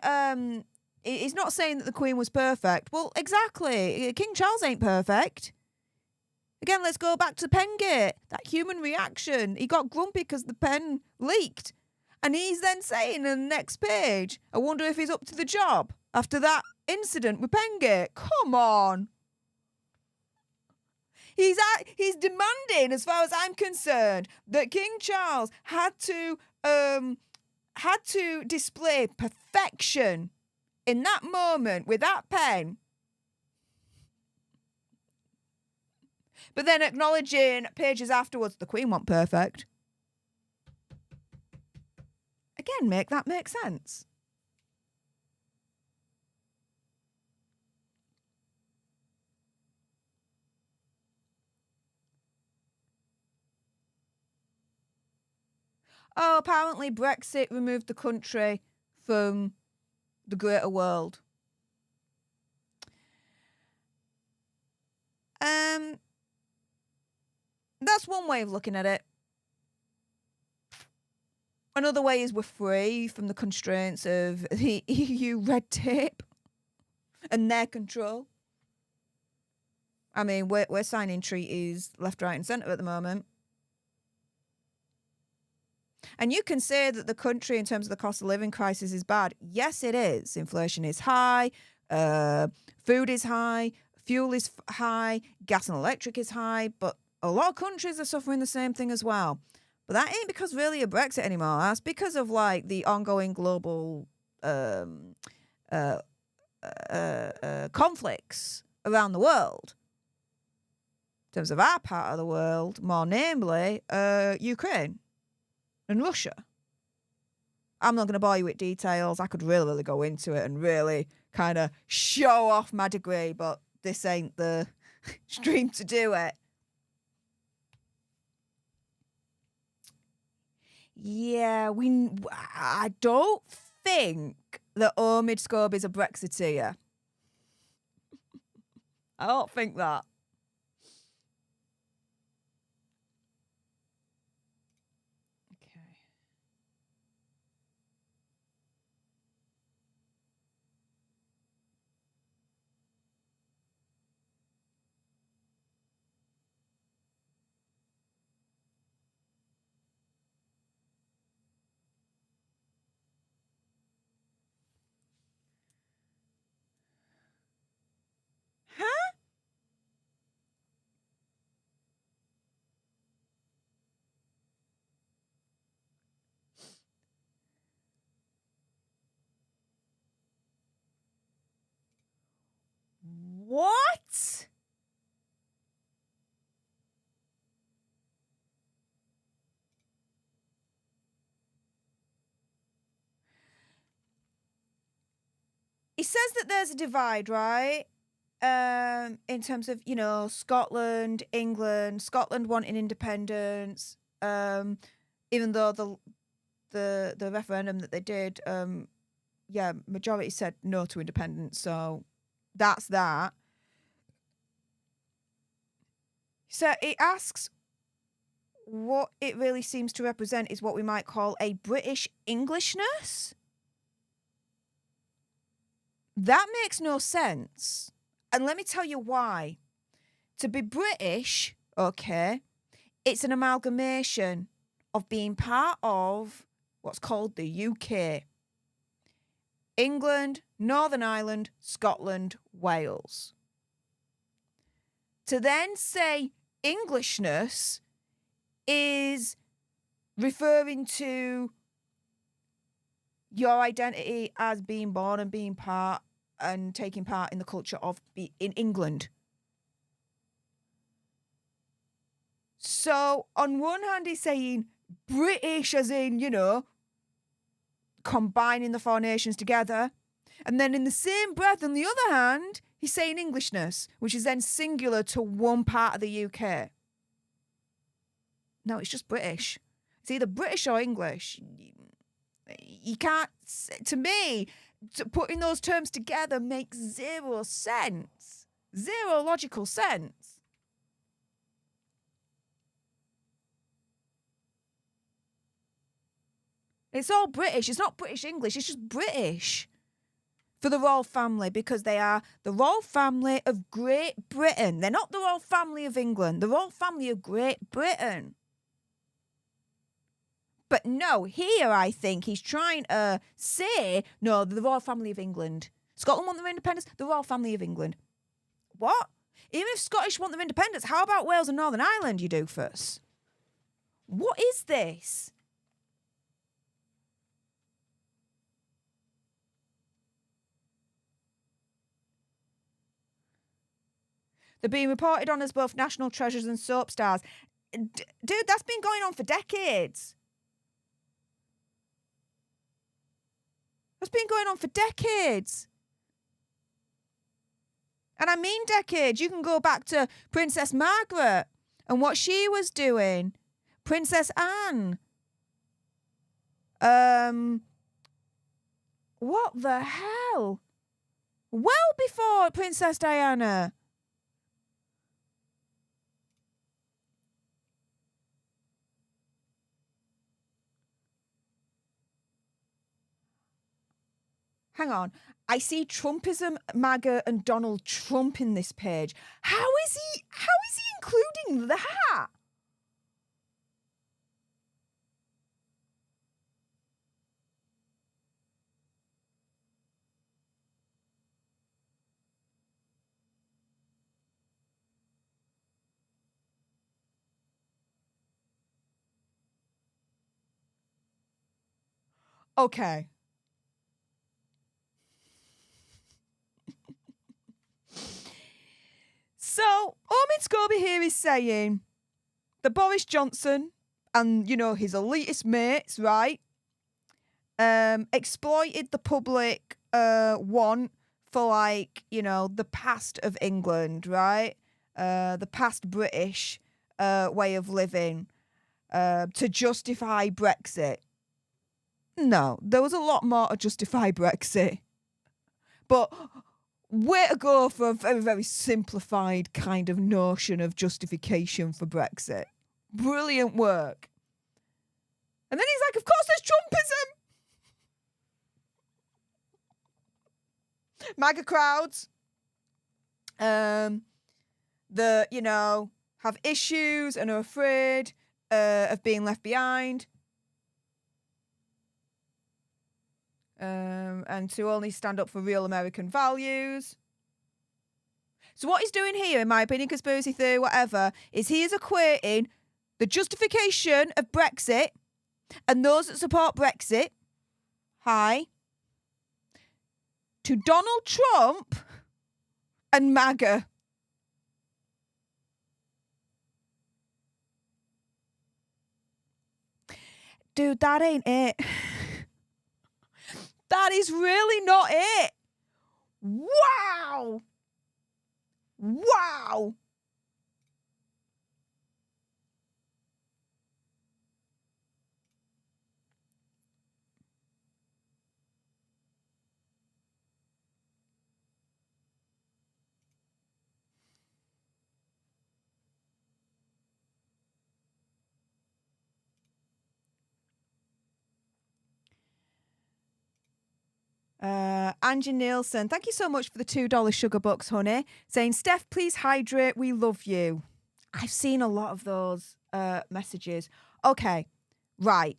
he's not saying that the Queen was perfect. Well, exactly. King Charles ain't perfect. Again, let's go back to Pengate. That human reaction. He got grumpy because the pen leaked. And he's then saying in the next page, I wonder if he's up to the job after that incident with Pengate. Come on. He's demanding, as far as I'm concerned, that King Charles had to display perfection in that moment with that pen. But then acknowledging pages afterwards, the Queen wasn't perfect. Again, make that make sense. Oh, apparently Brexit removed the country from the greater world. That's one way of looking at it. Another way is we're free from the constraints of the EU red tape and their control. I mean, we're signing treaties left, right and centre at the moment. And you can say that the country, in terms of the cost of living crisis, is bad. Yes, it is. Inflation is high. Food is high. Fuel is high. Gas and electric is high. But a lot of countries are suffering the same thing as well. But that ain't because really of Brexit anymore. That's because of like the ongoing global conflicts around the world. In terms of our part of the world, more namely Ukraine and Russia. I'm not going to bore you with details. I could really go into it and really kind of show off my degree, but this ain't the stream to do it. Yeah, I don't think that Omid Scobie is a Brexiteer. I don't think that. Okay. He says that there's a divide, right? In terms of, Scotland, England, Scotland wanting independence, even though the referendum that they did, majority said no to independence, so that's that. So it asks what it really seems to represent is what we might call a British Englishness. That makes no sense. And let me tell you why. To be British, okay, it's an amalgamation of being part of what's called the UK. England, Northern Ireland, Scotland, Wales. To then say Englishness is referring to your identity as being born and being part and taking part in the culture of in England. So on one hand, he's saying British as in, combining the four nations together. And then in the same breath, on the other hand, he's saying Englishness, which is then singular to one part of the UK. No, it's just British. It's either British or English. You can't, to me, putting those terms together makes zero sense. Zero logical sense. It's all British. It's not British English. It's just British for the royal family because they are the royal family of Great Britain. They're not the royal family of England. The royal family of Great Britain. But no, here I think he's trying to say, no, the royal family of England. Scotland want their independence, the royal family of England. What? Even if Scottish want their independence, how about Wales and Northern Ireland, you doofus? What is this? They're being reported on as both national treasures and soap stars. Dude, that's been going on for decades. That's been going on for decades. And I mean decades. You can go back to Princess Margaret and what she was doing. Princess Anne. What the hell? Well before Princess Diana. Hang on. I see Trumpism, MAGA, and Donald Trump in this page. How is he including that? Okay. So, Omid Scobie here is saying that Boris Johnson and, his elitist mates, right, exploited the public want for, the past of England, right? The past British way of living to justify Brexit. No, there was a lot more to justify Brexit. But way to go for a very, very simplified kind of notion of justification for Brexit. Brilliant work. And then he's like, of course there's Trumpism. MAGA crowds that, have issues and are afraid of being left behind. And to only stand up for real American values. So what he's doing here, in my opinion, conspiracy theory, whatever, is he is equating the justification of Brexit and those that support Brexit, to Donald Trump and MAGA. Dude, that ain't it. That is really not it. Wow! Wow! Angie Nielsen, thank you so much for the $2 sugar bucks, honey. Saying, Steph, please hydrate. We love you. I've seen a lot of those messages. Okay, right.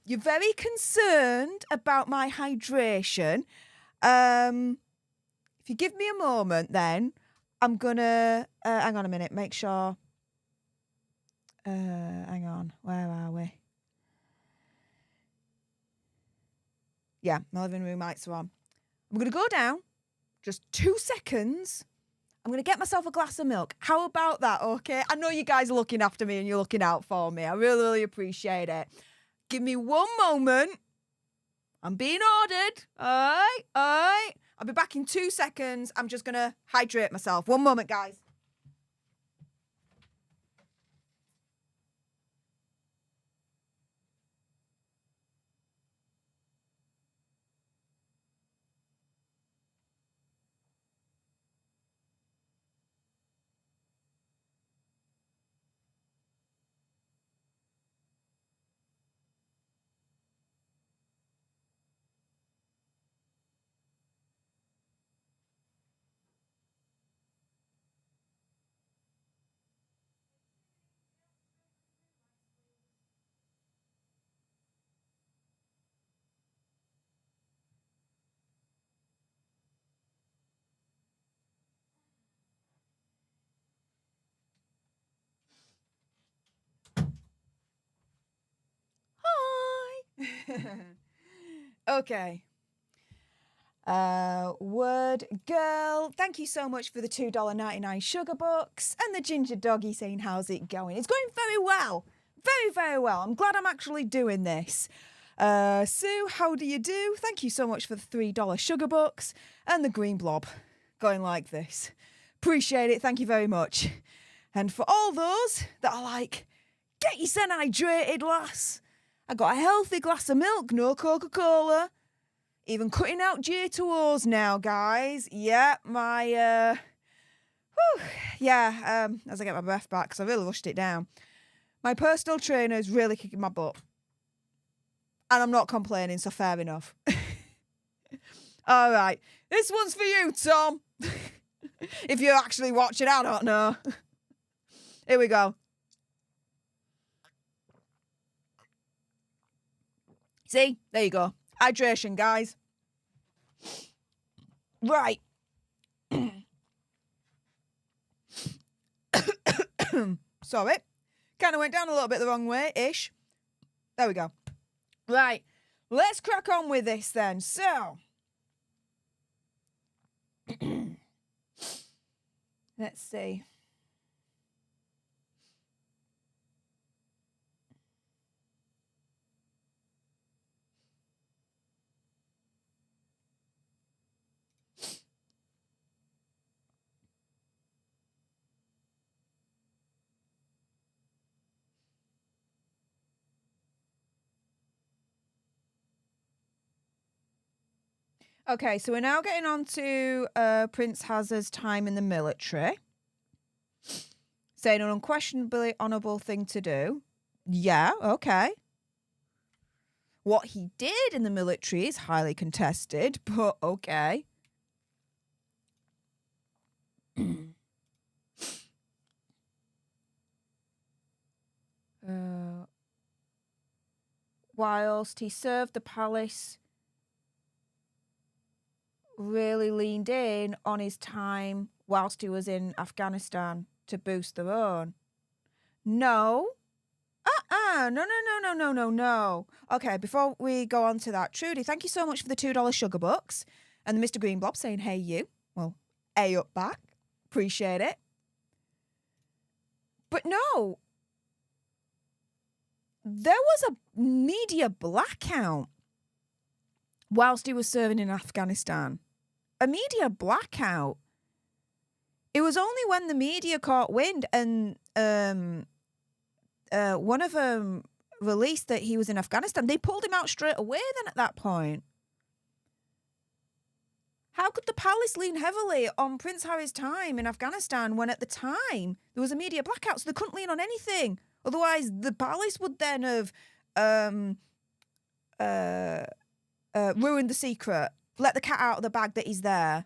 You're very concerned about my hydration. If you give me a moment, then I'm gonna hang on a minute. Make sure. Hang on. Where are we? Yeah, my living room lights are on. I'm going to go down, just 2 seconds. I'm going to get myself a glass of milk. How about that, okay? I know you guys are looking after me and you're looking out for me. I really, really appreciate it. Give me 1 moment. I'm being ordered. All right. I'll be back in 2 seconds. I'm just going to hydrate myself. 1 moment, guys. Okay. Word girl, thank you so much for the $2.99 sugar bucks, and the ginger doggy saying, how's it going? It's going very well. Very, very well. I'm glad I'm actually doing this. Sue, how do you do? Thank you so much for the $3 sugar bucks, and the green blob going like this. Appreciate it. Thank you very much. And for all those that are like, get yourself hydrated, lass. I got a healthy glass of milk, no Coca-Cola. Even cutting out J2Os now, guys. Yeah, my, as I get my breath back, because I really rushed it down. My personal trainer is really kicking my butt. And I'm not complaining, so fair enough. All right, this one's for you, Tom. If you're actually watching, I don't know. Here we go. See? There you go. Hydration, guys. Right. Sorry. Kind of went down a little bit the wrong way-ish. There we go. Right. Let's crack on with this then. So. Let's see. Okay, so we're now getting on to Prince Hazard's time in the military. Saying an unquestionably honourable thing to do. Yeah, okay. What he did in the military is highly contested, but okay. Whilst he served the palace, really leaned in on his time whilst he was in Afghanistan to boost their own. No. No. Okay, before we go on to that, Trudy, thank you so much for the $2 sugar bucks. And the Mr. Green Blob saying, hey, you. Well, A up back. Appreciate it. But no. There was a media blackout whilst he was serving in Afghanistan. A media blackout. It was only when the media caught wind and one of them released that he was in Afghanistan, they pulled him out straight away then at that point. How could the palace lean heavily on Prince Harry's time in Afghanistan when at the time there was a media blackout, so they couldn't lean on anything? Otherwise, the palace would then have ruined the secret, let the cat out of the bag that he's there.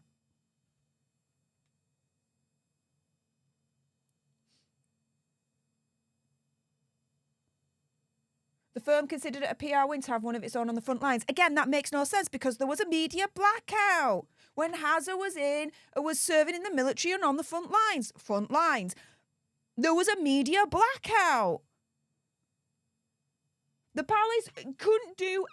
The firm considered it a PR win to have one of its own on the front lines. Again, that makes no sense because there was a media blackout when Hazza was serving in the military and on the front lines. Front lines. There was a media blackout. The palace couldn't do...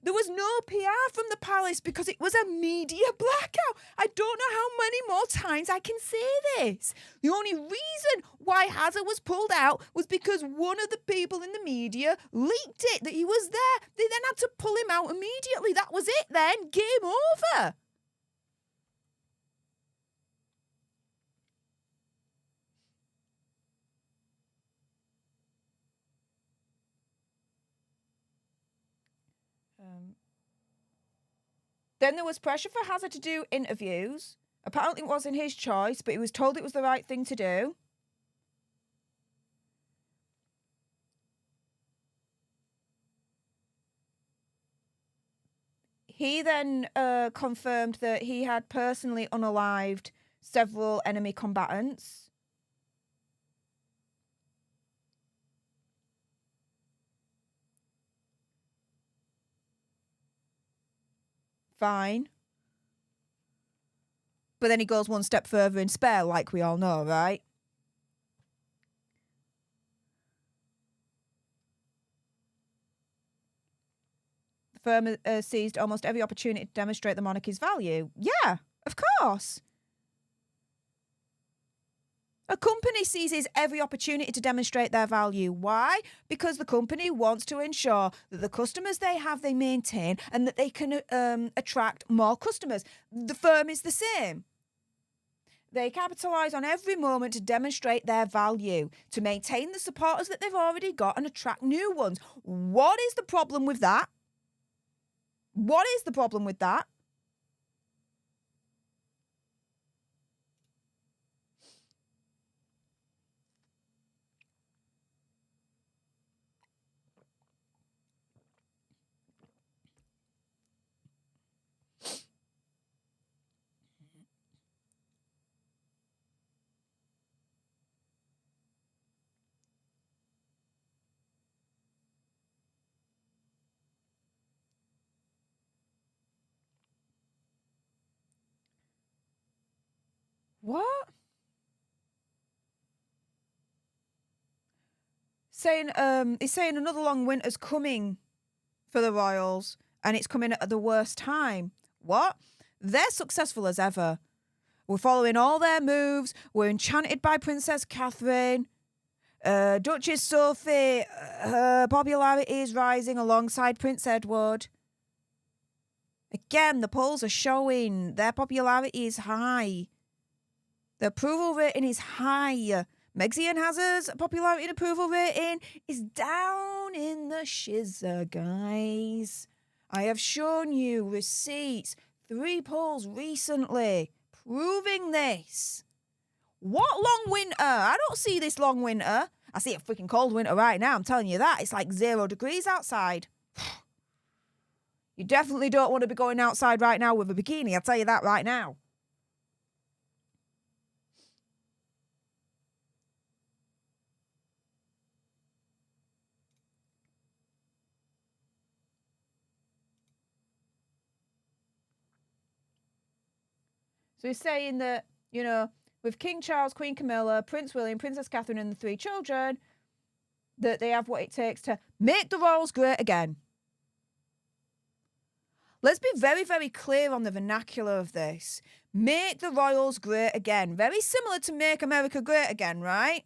There was no PR from the palace because it was a media blackout. I don't know how many more times I can say this. The only reason why Hazza was pulled out was because one of the people in the media leaked it, that he was there. They then had to pull him out immediately. That was it then. Game over. Then there was pressure for Hazza to do interviews. Apparently it wasn't his choice, but he was told it was the right thing to do. He then confirmed that he had personally unalived several enemy combatants. Fine. But then he goes one step further in spare, like we all know, right? The firm seized almost every opportunity to demonstrate the monarchy's value. Yeah, of course. A company seizes every opportunity to demonstrate their value. Why? Because the company wants to ensure that the customers they have, they maintain, and that they can attract more customers. The firm is the same. They capitalise on every moment to demonstrate their value, to maintain the supporters that they've already got and attract new ones. What is the problem with that? What is the problem with that? What? He's saying another long winter's coming for the royals, and it's coming at the worst time. What? They're successful as ever. We're following all their moves. We're enchanted by Princess Catherine. Duchess Sophie, her popularity is rising alongside Prince Edward. Again, the polls are showing their popularity is high. The approval rating is high. Megxie and Hazard's popularity and approval rating is down in the shizzer, guys. I have shown you receipts, 3 polls recently, proving this. What long winter? I don't see this long winter. I see a freaking cold winter right now, I'm telling you that. It's like 0 degrees outside. You definitely don't want to be going outside right now with a bikini, I'll tell you that right now. So he's saying that, you know, with King Charles, Queen Camilla, Prince William, Princess Catherine and the 3 children, that they have what it takes to make the royals great again. Let's be very, very clear on the vernacular of this. Make the royals great again. Very similar to Make America Great Again, right?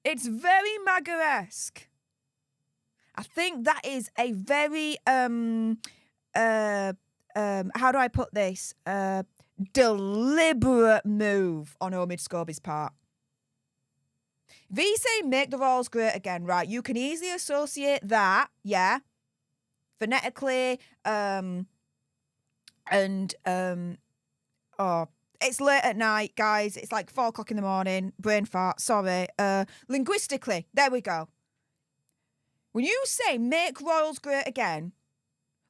It's very MAGA-esque. I think that is a very how do I put this? Deliberate move on Omid Scobie's part. If he's saying make the royals great again, right, you can easily associate that, yeah, phonetically, it's late at night, guys. It's like 4 o'clock in the morning. Brain fart, sorry. Linguistically, there we go. When you say make royals great again,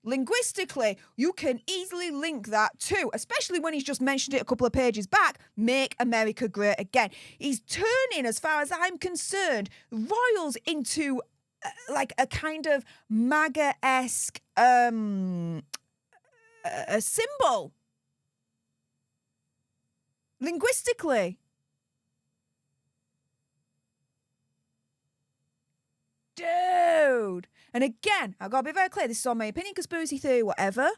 linguistically, you can easily link that to, especially when he's just mentioned it a couple of pages back, make America great again. He's turning, as far as I'm concerned, royals into like a kind of MAGA-esque a symbol. Linguistically. Dude. And again, I've got to be very clear, this is all my opinion, conspiracy theory, whatever.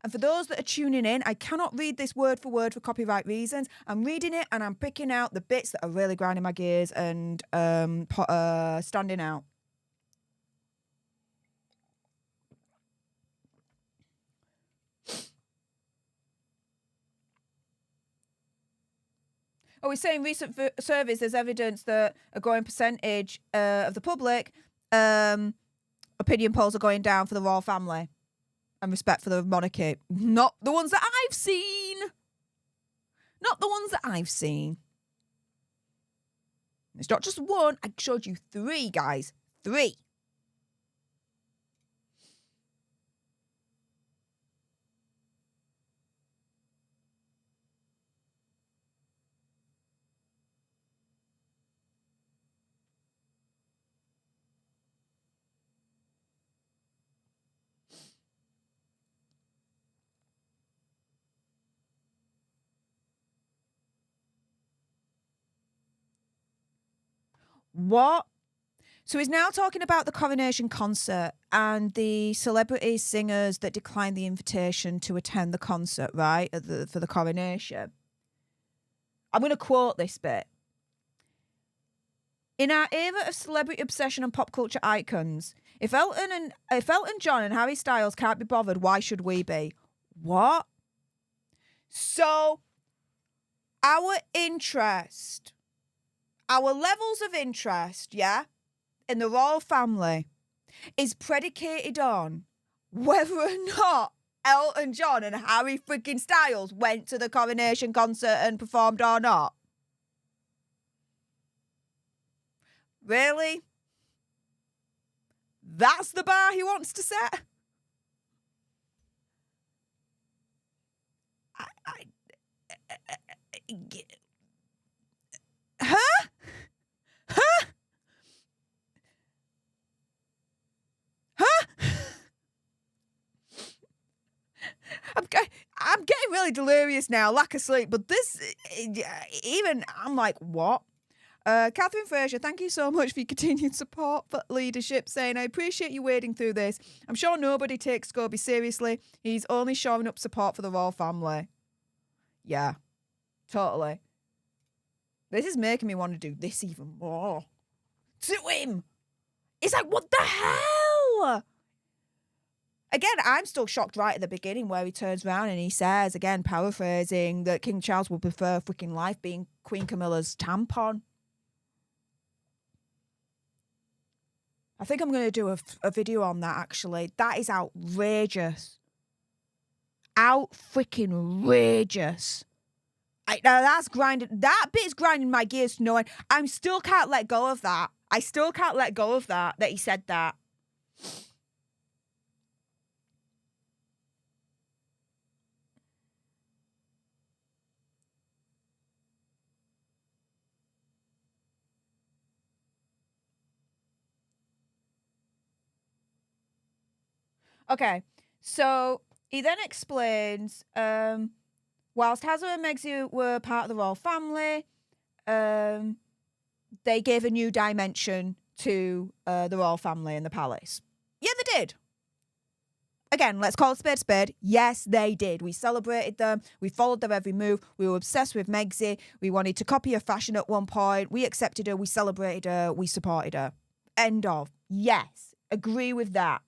And for those that are tuning in, I cannot read this word for word for copyright reasons. I'm reading it and I'm picking out the bits that are really grinding my gears and standing out. Oh, we're saying recent surveys, there's evidence that a growing percentage of the public opinion polls are going down for the royal family and respect for the monarchy. Not the ones that I've seen. Not the ones that I've seen. It's not just one. I showed you 3, guys. 3. What? So he's now talking about the coronation concert and the celebrity singers that declined the invitation to attend the concert, right, for the coronation. I'm going to quote this bit. In our era of celebrity obsession and pop culture icons, if Elton John and Harry Styles can't be bothered, why should we be? What? So our interest, our levels of interest, yeah, in the royal family is predicated on whether or not Elton John and Harry freaking Styles went to the coronation concert and performed or not. Really? That's the bar he wants to set? Huh? Huh? Huh? I'm getting really delirious now, lack of sleep, but this, even, I'm like, what? Catherine Fraser, thank you so much for your continued support for leadership, saying, I appreciate you wading through this. I'm sure nobody takes Scobie seriously. He's only showing up support for the royal family. Yeah, totally. This is making me want to do this even more. To him! It's like, what the hell? Again, I'm still shocked right at the beginning where he turns around and he says, again, paraphrasing, that King Charles would prefer freaking life being Queen Camilla's tampon. I think I'm going to do a video on that, actually. That is outrageous. Out-freaking-rageous. Now that's grinding. That bit's grinding my gears to no end. I still can't let go of that. I still can't let go of that he said that. Okay, so he then explains, whilst Hazard and Megxie were part of the royal family, they gave a new dimension to the royal family and the palace. Yeah, they did. Again, let's call it spade a spade. Yes, they did. We celebrated them. We followed their every move. We were obsessed with Megxie. We wanted to copy her fashion at one point. We accepted her. We celebrated her. We supported her. End of. Yes. agree with that.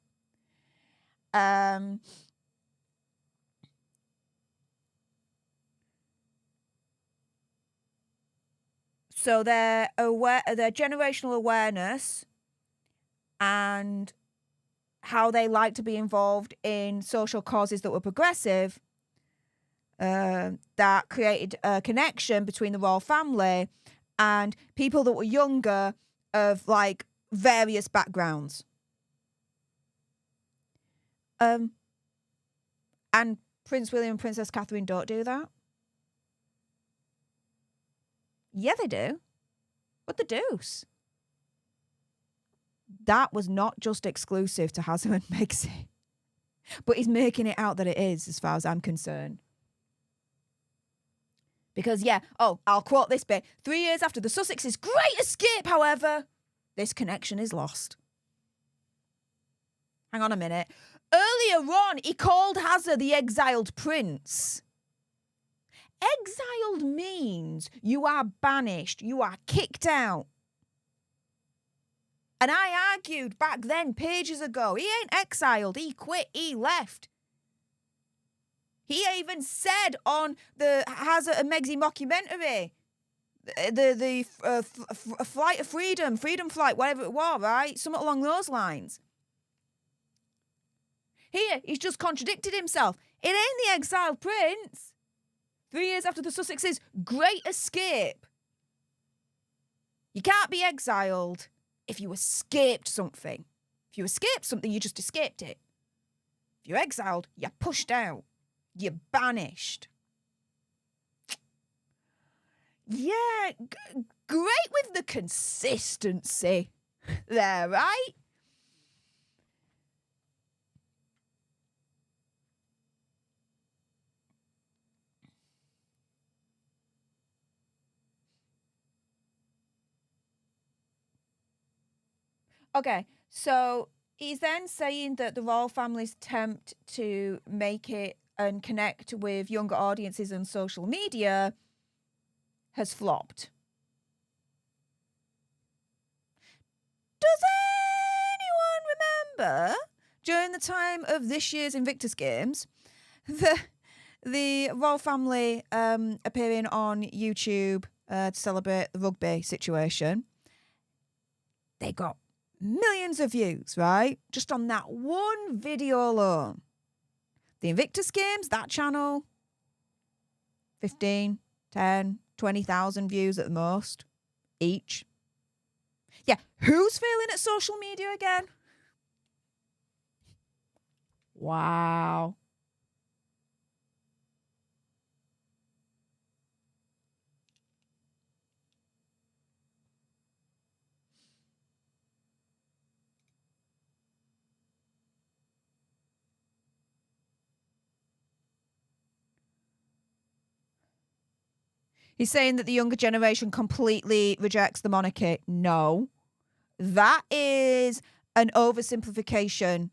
So their generational awareness and how they like to be involved in social causes that were progressive, that created a connection between the royal family and people that were younger of like various backgrounds. And Prince William and Princess Catherine don't do that. Yeah, they do. What the deuce? That was not just exclusive to Hazard and Megxit. But he's making it out that it is, as far as I'm concerned. Because, yeah, I'll quote this bit. 3 years after the Sussexes' great escape, however, this connection is lost. Hang on a minute. Earlier on, he called Hazard the exiled prince. Exiled means you are banished, you are kicked out. And I argued back then, pages ago, he ain't exiled, he quit, he left. He even said on the Hazard and Megxit mockumentary, the Flight of Freedom Flight, whatever it was, right? Something along those lines. Here, he's just contradicted himself. It ain't the exiled prince. 3 years after the Sussexes' great escape. You can't be exiled if you escaped something. If you escaped something, you just escaped it. If you're exiled, you're pushed out. You're banished. Yeah, great with the consistency there, right? Okay, so he's then saying that the royal family's attempt to make it and connect with younger audiences on social media has flopped. Does anyone remember during the time of this year's Invictus Games, the royal family appearing on YouTube to celebrate the rugby situation? They got millions of views, right? Just on that one video alone. The Invictus Games, that channel, 15, 10, 20,000 views at the most, each. Yeah, who's failing at social media again? Wow. He's saying that the younger generation completely rejects the monarchy. No. That is an oversimplification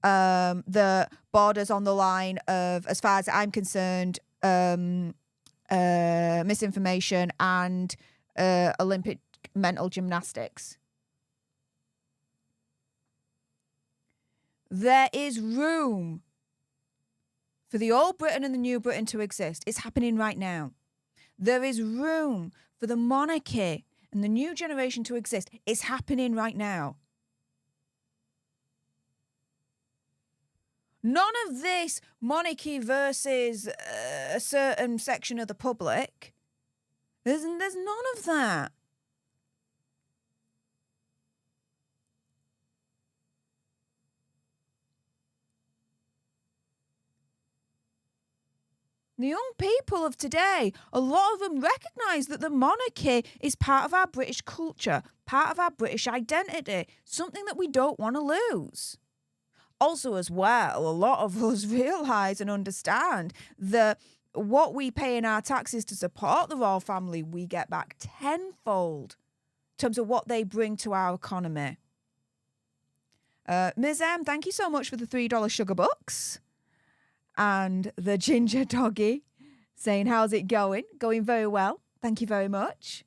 that borders on the line of, as far as I'm concerned, misinformation and Olympic mental gymnastics. There is room for the old Britain and the new Britain to exist. It's happening right now. There is room for the monarchy and the new generation to exist. It's happening right now. None of this monarchy versus a certain section of the public. There's none of that. The young people of today, a lot of them recognise that the monarchy is part of our British culture, part of our British identity, something that we don't want to lose. Also, as well, a lot of us realise and understand that what we pay in our taxes to support the royal family, we get back tenfold in terms of what they bring to our economy. Ms. M, thank you so much for the $3 sugar bucks. And the ginger doggy saying, how's it going? Going very well. Thank you very much.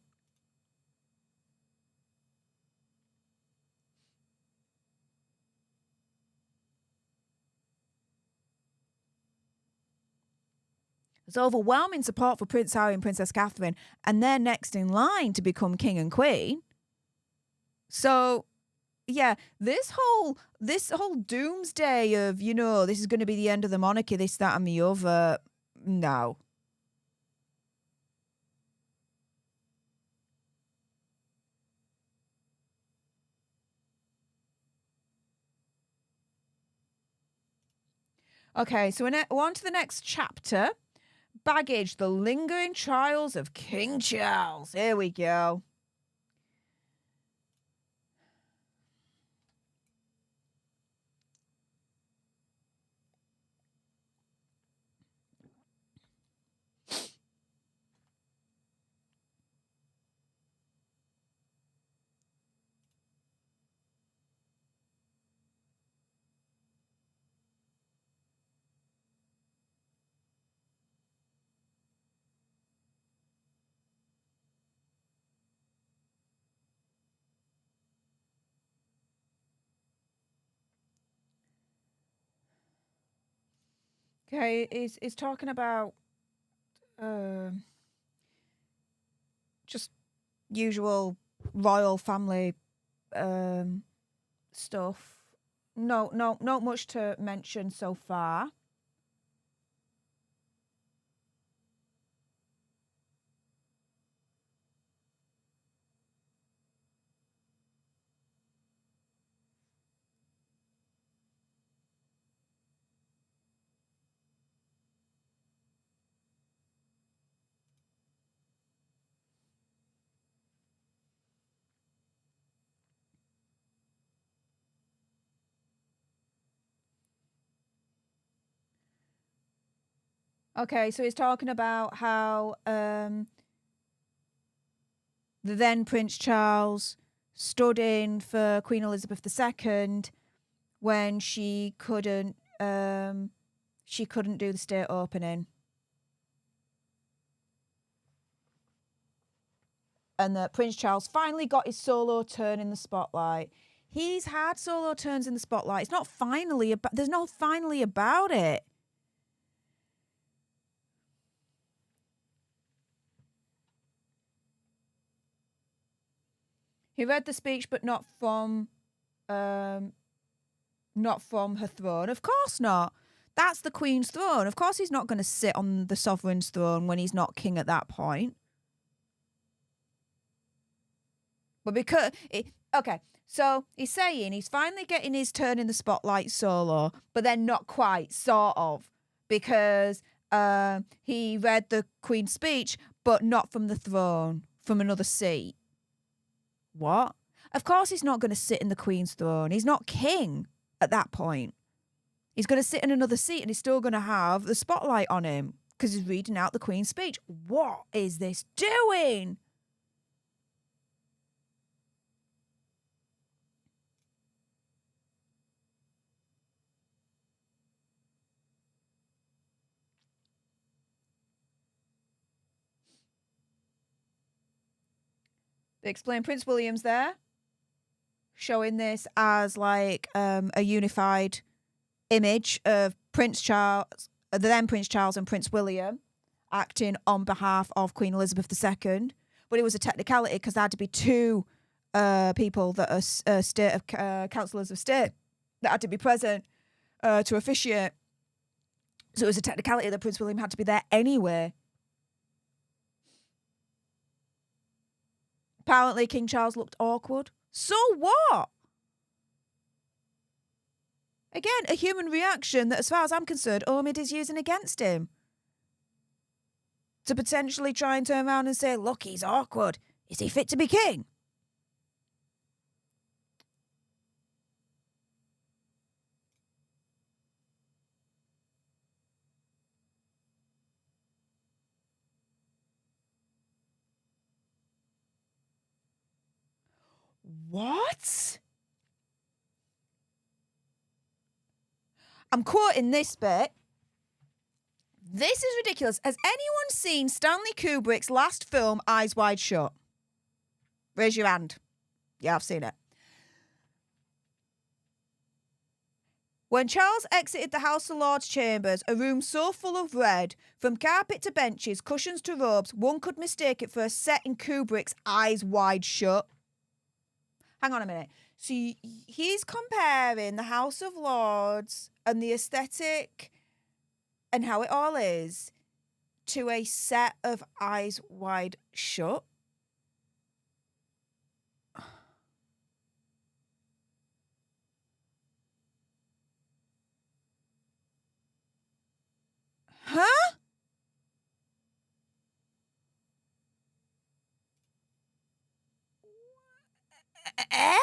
There's overwhelming support for Prince Harry and Princess Catherine, and they're next in line to become king and queen. So, yeah, this whole doomsday of, this is going to be the end of the monarchy, this, that, and the other, no. Okay, so we're on to the next chapter. Baggage, the lingering trials of King Charles. Here we go. Okay, is talking about just usual royal family stuff. No, not much to mention so far. Okay, so he's talking about how the then Prince Charles stood in for Queen Elizabeth II when she couldn't do the state opening. And that Prince Charles finally got his solo turn in the spotlight. He's had solo turns in the spotlight. It's not finally there's no finally about it. He read the speech, but not from her throne. Of course not. That's the Queen's throne. Of course he's not going to sit on the sovereign's throne when he's not king at that point. But okay, so he's saying he's finally getting his turn in the spotlight solo, but then not quite, sort of, because he read the Queen's speech, but not from the throne, from another seat. What? Of course he's not going to sit in the Queen's throne. He's not king at that point. He's going to sit in another seat and he's still going to have the spotlight on him because he's reading out the Queen's speech. What is this doing? They explain Prince William's there, showing this as like a unified image of Prince Charles, the then Prince Charles and Prince William acting on behalf of Queen Elizabeth II. But it was a technicality because there had to be two people that are councillors of state that had to be present to officiate. So it was a technicality that Prince William had to be there anyway. Apparently, King Charles looked awkward. So what? Again, a human reaction that, as far as I'm concerned, Omid is using against him. To potentially try and turn around and say, look, he's awkward. Is he fit to be king? What? I'm quoting this bit. This is ridiculous. Has anyone seen Stanley Kubrick's last film, Eyes Wide Shut? Raise your hand. Yeah, I've seen it. When Charles exited the House of Lords chambers, a room so full of red, from carpet to benches, cushions to robes, one could mistake it for a set in Kubrick's Eyes Wide Shut. Hang on a minute. So he's comparing the House of Lords and the aesthetic and how it all is to a set of Eyes Wide Shut. Huh? Eh?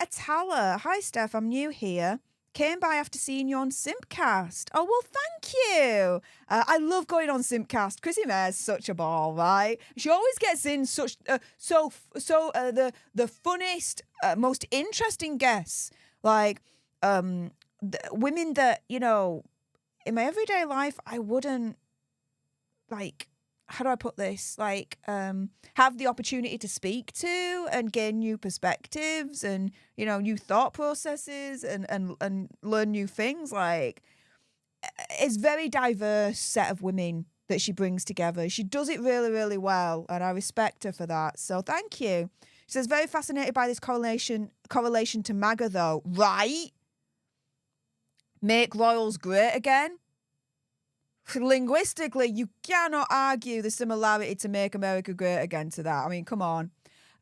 Atala. Hi, Stef. I'm new here. Came by after seeing you on Simpcast. Oh, well, thank you. I love going on Simpcast. Chrissy Mare's such a ball, right? She always gets in such the funnest, most interesting guests. Like women that, you know, in my everyday life, I wouldn't, like, how do I put this? Like, have the opportunity to speak to and gain new perspectives and, you know, new thought processes and learn new things. Like, it's very diverse set of women that she brings together. She does it really, really well, and I respect her for that. So thank you. She says, very fascinated by this correlation to MAGA, though. Right? Make royals great again? Linguistically, you cannot argue the similarity to Make America Great Again to that. I mean, come on.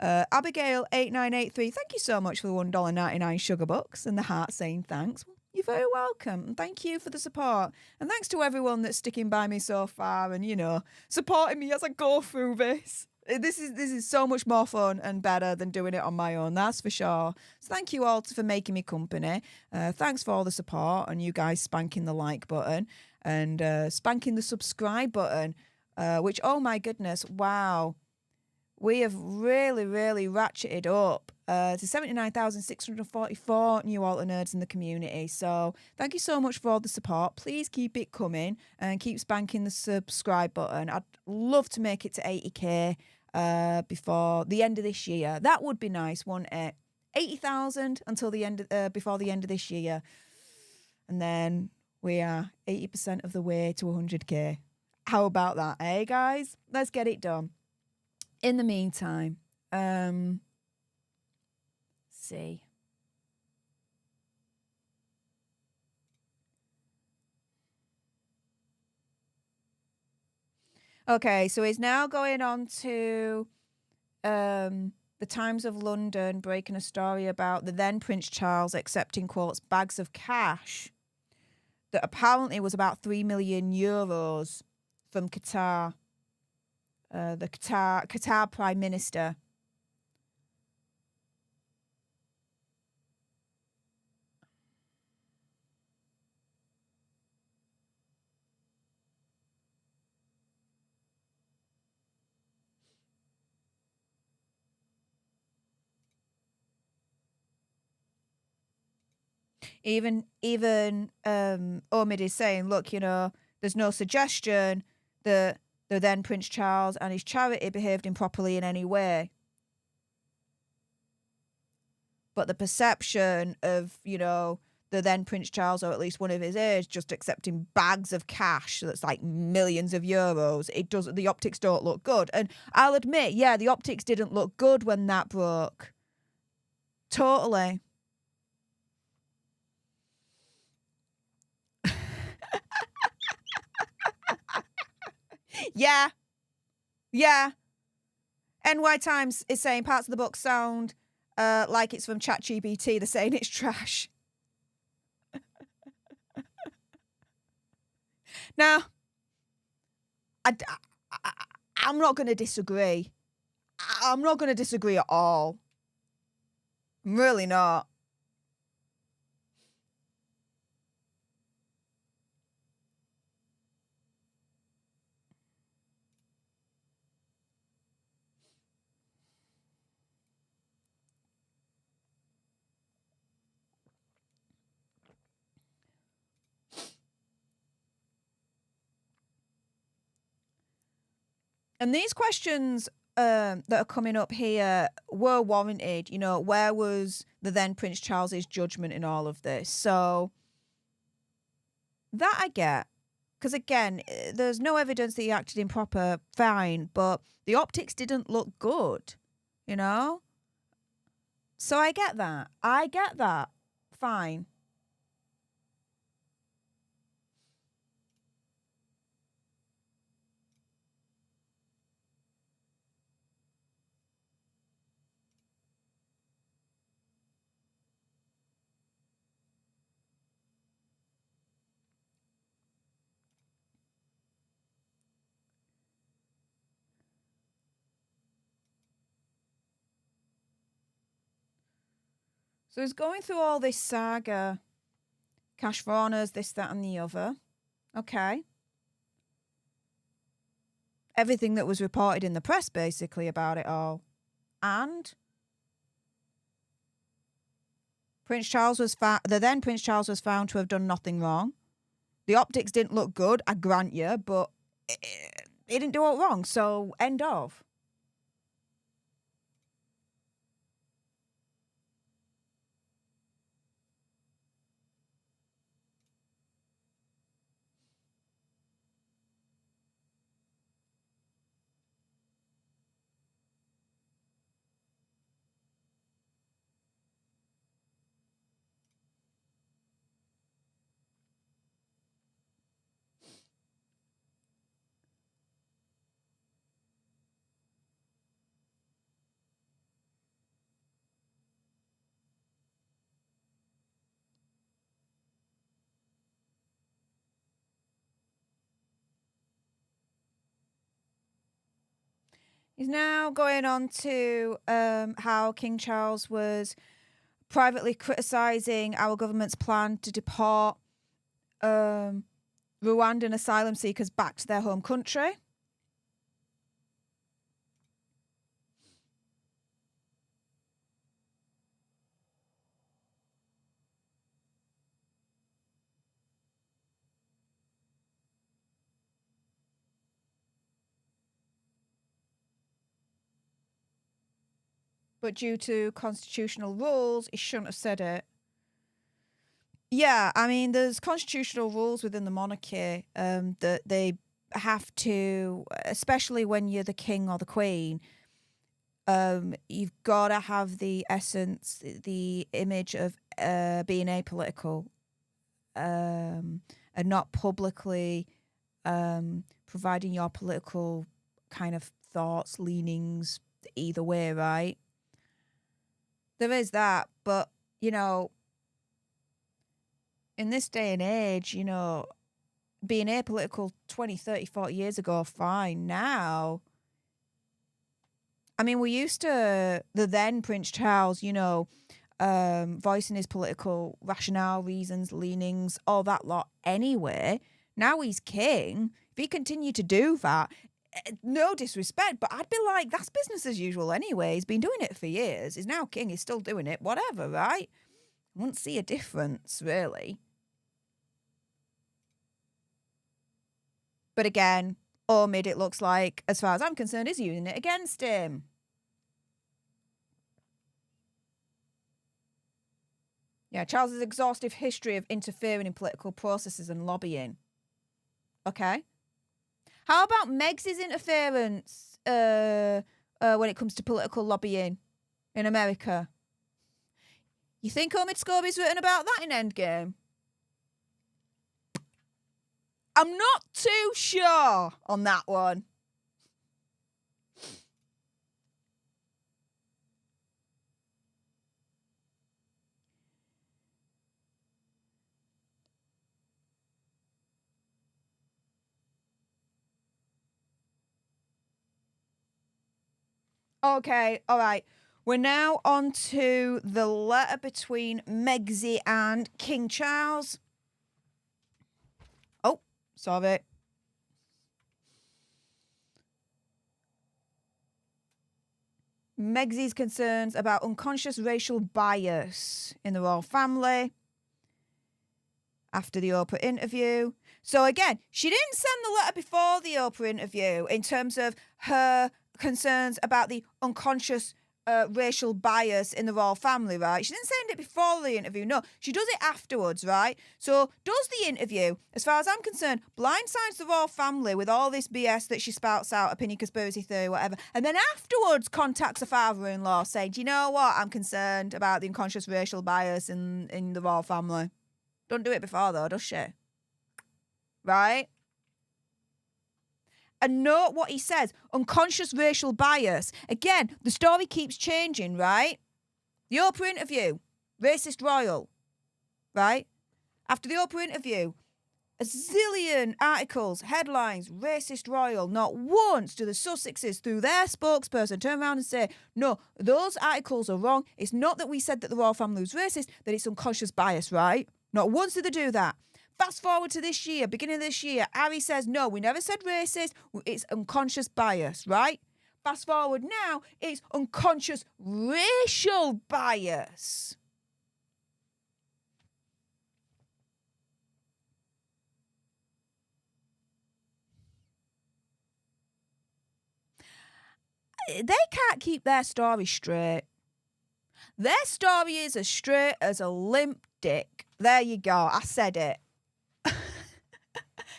Abigail8983, thank you so much for the $1.99 sugar bucks and the heart saying thanks. You're very welcome. And thank you for the support. And thanks to everyone that's sticking by me so far and, you know, supporting me as I go through this. This is so much more fun and better than doing it on my own, that's for sure. So thank you all for making me company. Thanks for all the support and you guys spanking the like button and spanking the subscribe button, which, oh my goodness, wow. We have really, really ratcheted up to 79,644 new alter nerds in the community. So thank you so much for all the support. Please keep it coming and keep spanking the subscribe button. I'd love to make it to 80k before the end of this year. That would be nice, wouldn't it? 80,000 until the end before the end of this year, and then we are 80% of the way to 100k. How about that, eh, guys? Let's get it done. In the meantime, see. Okay, so he's now going on to the Times of London, breaking a story about the then Prince Charles accepting, quotes, bags of cash that apparently was about 3 million euros from Qatar. The Qatar Prime Minister. Even Omid is saying, look, you know, there's no suggestion that the then Prince Charles and his charity behaved improperly in any way. But the perception of, you know, the then Prince Charles, or at least one of his heirs, just accepting bags of cash that's like millions of euros, the optics don't look good. And I'll admit, yeah, the optics didn't look good when that broke. Totally. Yeah. NY Times is saying parts of the book sound like it's from ChatGPT. They're saying it's trash. Now, I'm not going to disagree. I'm not going to disagree at all. I'm really not. And these questions that are coming up here were warranted. You know, where was the then Prince Charles's judgment in all of this? So that I get. Because again, there's no evidence that he acted improper, fine, but the optics didn't look good, you know? So I get that. Fine. So he's going through all this saga, cash for honours, this, that, and the other. Okay. Everything that was reported in the press, basically, about it all. And the then Prince Charles was found to have done nothing wrong. The optics didn't look good, I grant you, but he didn't do it wrong, so end of. He's now going on to how King Charles was privately criticising our government's plan to deport Rwandan asylum seekers back to their home country. But due to constitutional rules, he shouldn't have said it. Yeah, I mean, there's constitutional rules within the monarchy that they have to, especially when you're the king or the queen, you've got to have the essence, the image of being apolitical and not publicly providing your political kind of thoughts, leanings either way, right? There is that, but, you know, in this day and age, you know, being apolitical 20, 30, 40 years ago, fine. Now, I mean, we're used to the then Prince Charles, you know, voicing his political rationale, reasons, leanings, all that lot anyway. Now he's king. If he continued to do that, no disrespect, but I'd be like, that's business as usual anyway. He's been doing it for years. He's now king. He's still doing it. Whatever, right? I wouldn't see a difference, really. But again, Omid, it looks like, as far as I'm concerned, is using it against him. Yeah, Charles's exhaustive history of interfering in political processes and lobbying. Okay. How about Meg's interference when it comes to political lobbying in America? You think Omid Scobie's written about that in Endgame? I'm not too sure on that one. Okay, all right. We're now on to the letter between Megsy and King Charles. Oh, sorry. Megsy's concerns about unconscious racial bias in the royal family after the Oprah interview. So again, she didn't send the letter before the Oprah interview in terms of her concerns about the unconscious racial bias in the royal family, right? She didn't say it before the interview. No, she does it afterwards, right? So does the interview, as far as I'm concerned, blindsides the royal family with all this BS that she spouts out, opinion, conspiracy theory, whatever, and then afterwards contacts her father-in-law saying, do you know what? I'm concerned about the unconscious racial bias in the royal family. Don't do it before, though, does she? Right? And note what he says, unconscious racial bias. Again, the story keeps changing, right? The Oprah interview, racist royal, right? After the Oprah interview, a zillion articles, headlines, racist royal. Not once do the Sussexes, through their spokesperson, turn around and say, no, those articles are wrong. It's not that we said that the royal family was racist, that it's unconscious bias, right? Not once did they do that. Fast forward to this year, beginning of this year, Harry says, no, we never said racist, it's unconscious bias, right? Fast forward now, it's unconscious racial bias. They can't keep their story straight. Their story is as straight as a limp dick. There you go, I said it.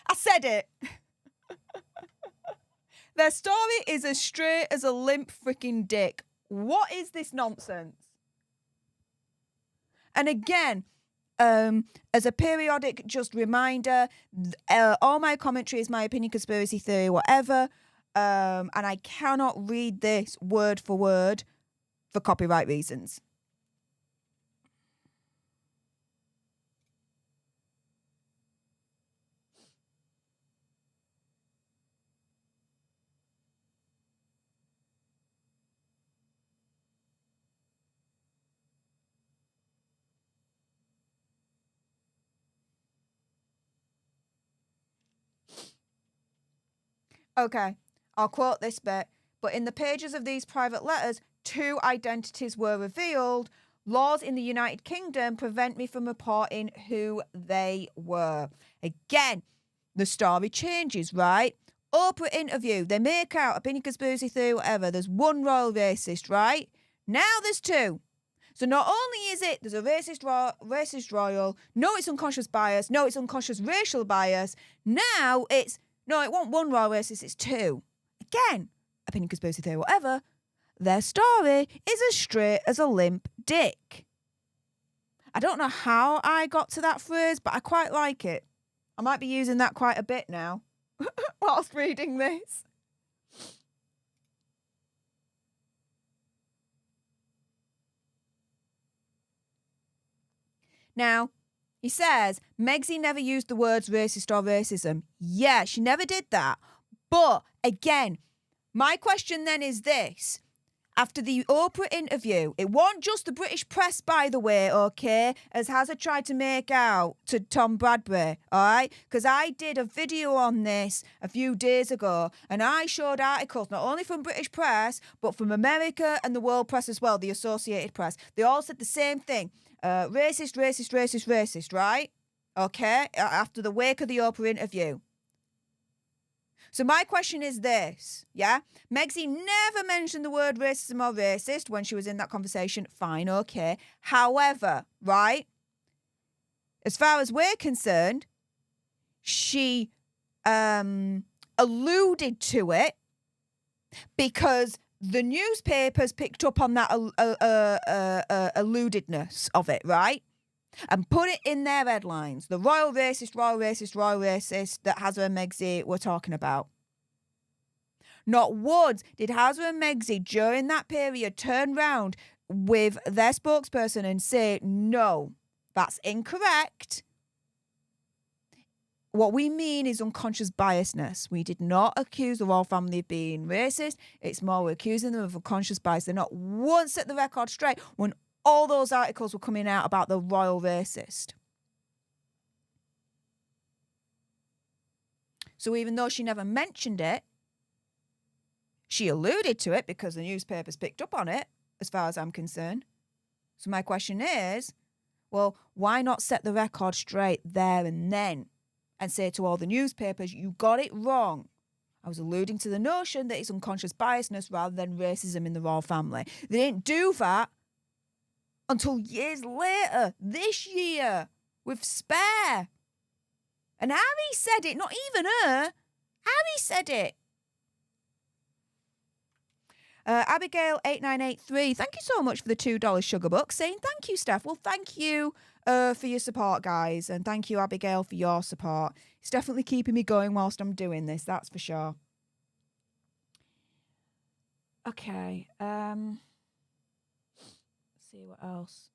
I said it. Their story is as straight as a limp freaking dick. What is this nonsense? And again, as a periodic just reminder, all my commentary is my opinion, conspiracy theory, whatever. And I cannot read this word for word for copyright reasons. Okay, I'll quote this bit. But in the pages of these private letters, 2 identities were revealed. Laws in the United Kingdom prevent me from reporting who they were. Again, the story changes, right? Oprah interview, they make out opinion, conspiracy theory, whatever. There's 1 royal racist, right? Now there's 2. So not only is it there's a racist royal, no, it's unconscious bias, no, it's unconscious racial bias. Now it's no, it wasn't 1 royal racist, it's 2. Again, opinion, conspiracy theory, whatever. Their story is as straight as a limp dick. I don't know how I got to that phrase, but I quite like it. I might be using that quite a bit now whilst reading this. Now, he says, Megxie never used the words racist or racism. Yeah, she never did that. But again, my question then is this. After the Oprah interview, it wasn't just the British press, by the way, okay, as Hazard tried to make out to Tom Bradbury, all right? Because I did a video on this a few days ago, and I showed articles not only from British press, but from America and the world press as well, the Associated Press. They all said the same thing. Racist, racist, racist, racist, right? Okay, after the wake of the Oprah interview. So my question is this, yeah? Megxie never mentioned the word racism or racist when she was in that conversation. Fine, okay. However, right, as far as we're concerned, she alluded to it because the newspapers picked up on that alludedness of it, right? And put it in their headlines. The royal racist, royal racist, royal racist that Hazard and Megxie were talking about. Not once did Hazard and Megxie during that period turn round with their spokesperson and say, no, that's incorrect. What we mean is unconscious biasness. We did not accuse the royal family of being racist. It's more we're accusing them of unconscious bias. They're not once set the record straight when all those articles were coming out about the royal racist. So even though she never mentioned it, she alluded to it because the newspapers picked up on it, as far as I'm concerned. So my question is, well, why not set the record straight there and then and say to all the newspapers, you got it wrong. I was alluding to the notion that it's unconscious biasness rather than racism in the royal family. They didn't do that until years later, this year, with Spare. And Harry said it, not even her. Harry said it. Abigail8983, thank you so much for the $2 sugar bucks, saying thank you, Stef. Well, thank you for your support, guys, and thank you, Abigail, for your support. It's definitely keeping me going whilst I'm doing this, that's for sure. Okay, let's see what else.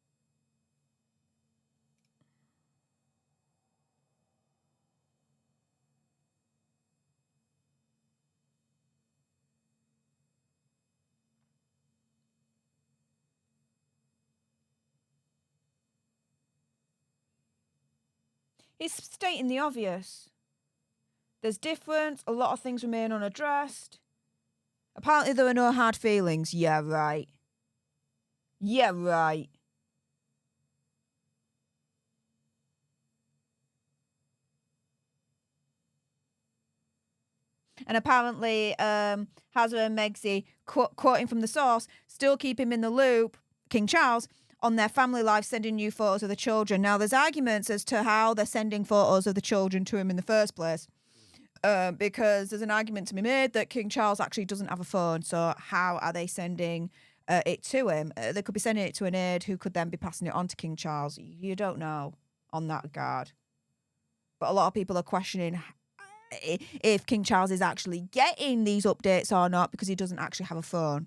It's stating the obvious. There's difference. A lot of things remain unaddressed. Apparently there are no hard feelings. Yeah, right. Yeah, right. And apparently Hazza and Megsy, quoting from the source, still keep him in the loop, King Charles, on their family life, sending new photos of the children. Now, there's arguments as to how they're sending photos of the children to him in the first place. Because there's an argument to be made that King Charles actually doesn't have a phone. So how are they sending it to him? They could be sending it to an aide who could then be passing it on to King Charles. You don't know on that regard. But a lot of people are questioning if King Charles is actually getting these updates or not because he doesn't actually have a phone.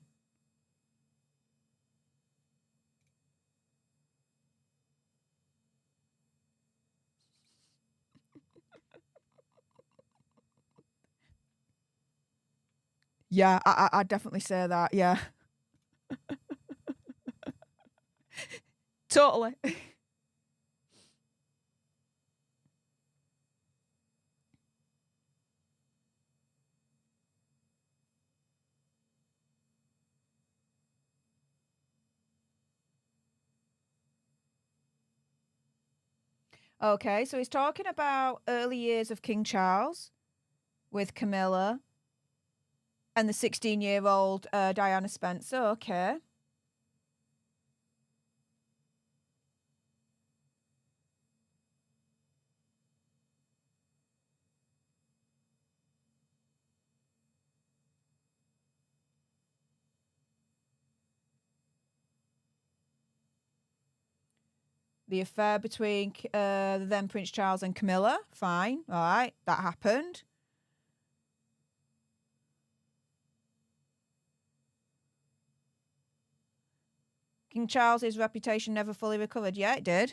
Yeah, I'd definitely say that, yeah. Totally. Okay, so he's talking about early years of King Charles with Camilla and the 16-year-old Diana Spencer. Okay. The affair between the then Prince Charles and Camilla. Fine. All right. That happened. King Charles's reputation never fully recovered. Yeah, it did.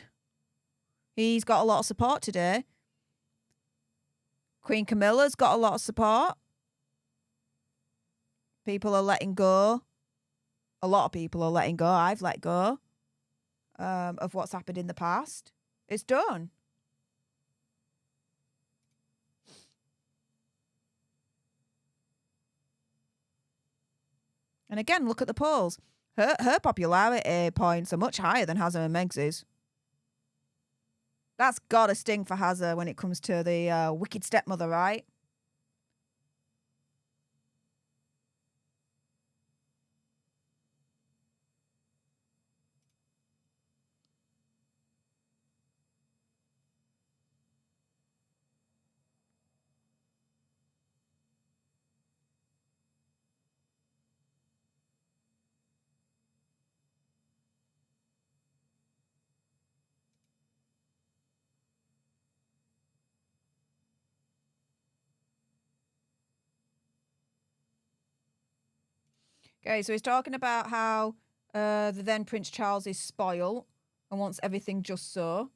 He's got a lot of support today. Queen Camilla's got a lot of support. People are letting go. A lot of people are letting go. I've let go of what's happened in the past. It's done. And again, look at the polls. Her popularity points are much higher than Hazza and Megsy's. That's got a sting for Hazza when it comes to the wicked stepmother, right? Okay, so he's talking about how the then Prince Charles is spoiled and wants everything just so.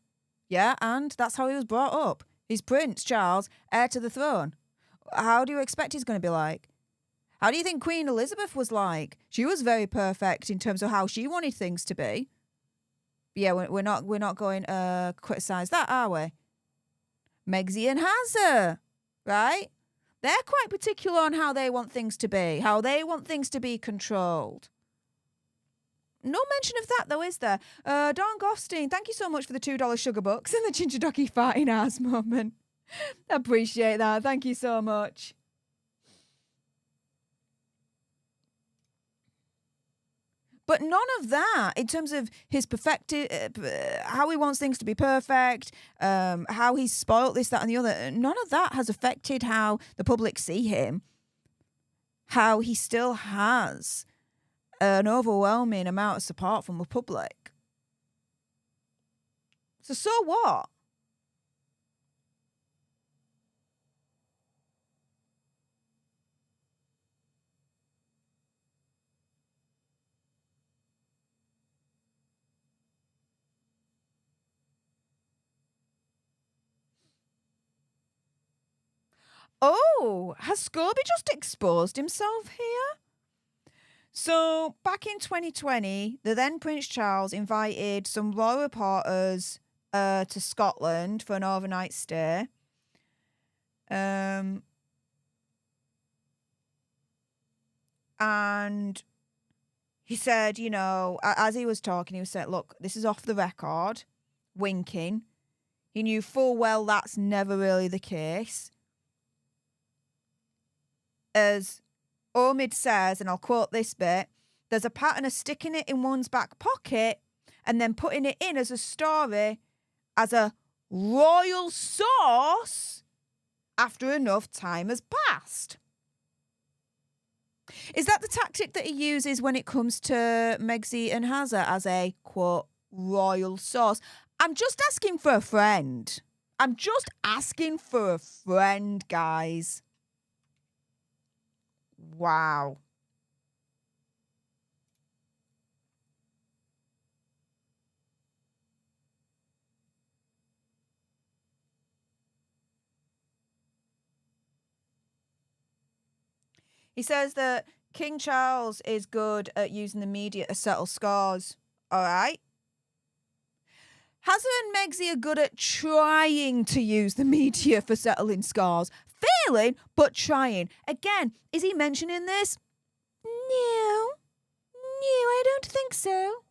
Yeah, and that's how he was brought up. He's Prince Charles, heir to the throne. How do you expect he's going to be like? How do you think Queen Elizabeth was like? She was very perfect in terms of how she wanted things to be. But yeah, we're not going to criticise that, are we? Megsy and Hazza, right? They're quite particular on how they want things to be, how they want things to be controlled. No mention of that, though, is there? Dawn Goffstein, thank you so much for the $2 sugar bucks and the ginger ducky farting ass moment. Appreciate that. Thank you so much. But none of that, in terms of his how he wants things to be perfect, how he's spoilt this, that, and the other, none of that has affected how the public see him, how he still has an overwhelming amount of support from the public. So what? Oh, has Scobie just exposed himself here? So, back in 2020, the then Prince Charles invited some royal reporters to Scotland for an overnight stay. And he said, you know, as he was talking, he was saying, look, this is off the record, winking. He knew full well that's never really the case. As Omid says, and I'll quote this bit, there's a pattern of sticking it in one's back pocket and then putting it in as a story as a royal source after enough time has passed. Is that the tactic that he uses when it comes to Megxie and Hazza as a, quote, royal source? I'm just asking for a friend. I'm just asking for a friend, guys. Wow. He says that King Charles is good at using the media to settle scores. All right. Hazza and Megxie are good at trying to use the media for settling scores. Failing, but trying. Again, is he mentioning this? No, I don't think so.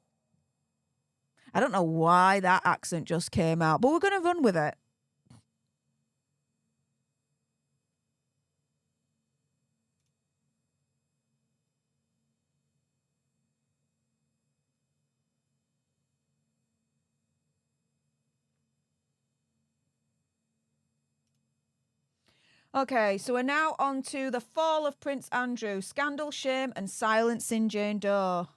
I don't know why that accent just came out, but we're going to run with it. Okay, so we're now on to the fall of Prince Andrew. Scandal, shame, and silencing Jane Doe.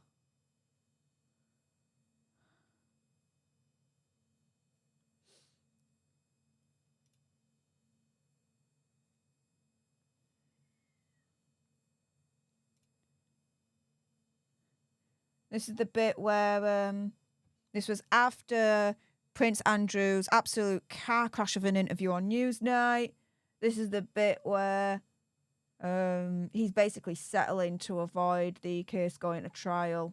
This is the bit where this was after Prince Andrew's absolute car crash of an interview on Newsnight. This is the bit where he's basically settling to avoid the case going to trial.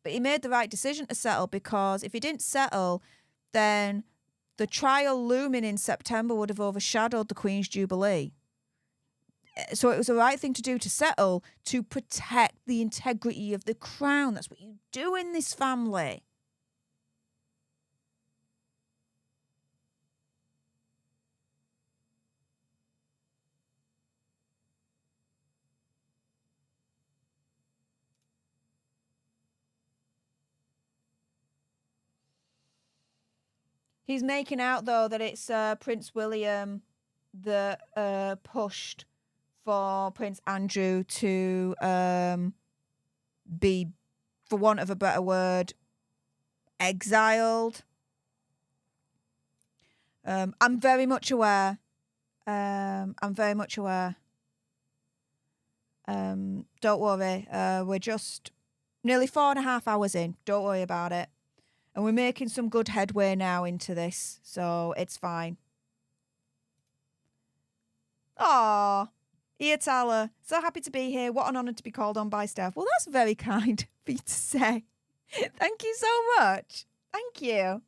But he made the right decision to settle, because if he didn't settle, then the trial looming in September would have overshadowed the Queen's Jubilee. So it was the right thing to do, to settle, to protect the integrity of the crown. That's what you do in this family. He's making out, though, that it's Prince William that pushed for Prince Andrew to be, for want of a better word, exiled. I'm very much aware. Don't worry. We're just nearly 4.5 hours in. Don't worry about it. And we're making some good headway now into this, so it's fine. Aww. Iatala, so happy to be here. What an honour to be called on by Stef. Well, that's very kind for you to say. Thank you so much. Thank you.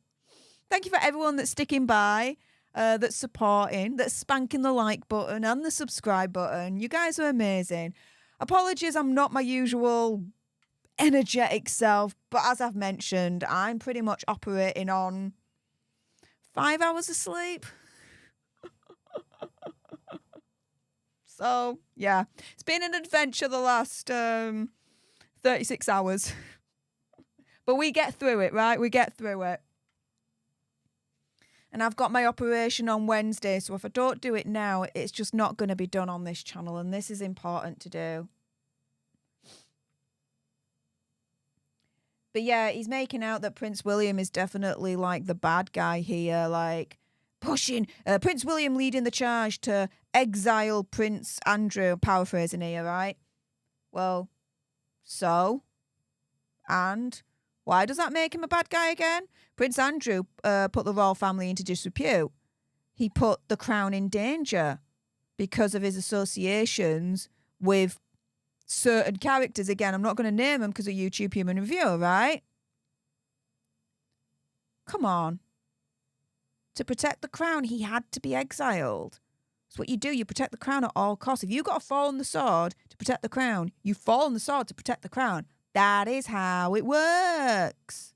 Thank you for everyone that's sticking by, that's supporting, that's spanking the like button and the subscribe button. You guys are amazing. Apologies, I'm not my usual energetic self, but as I've mentioned, I'm pretty much operating on 5 hours of sleep. So, yeah, it's been an adventure the last 30 36 hours. But we get through it, right? We get through it. And I've got my operation on Wednesday, so if I don't do it now, it's just not going to be done on this channel, and this is important to do. But yeah, he's making out that Prince William is definitely like the bad guy here, like pushing Prince William leading the charge to exile Prince Andrew, paraphrasing here, right? Well, so? And why does that make him a bad guy again? Prince Andrew put the royal family into disrepute. He put the crown in danger because of his associations with certain characters. Again, I'm not going to name them because of YouTube Human Review, right? Come on. To protect the crown, he had to be exiled. That's what you do. You protect the crown at all costs. If you got to fall on the sword to protect the crown, you fall on the sword to protect the crown. That is how it works.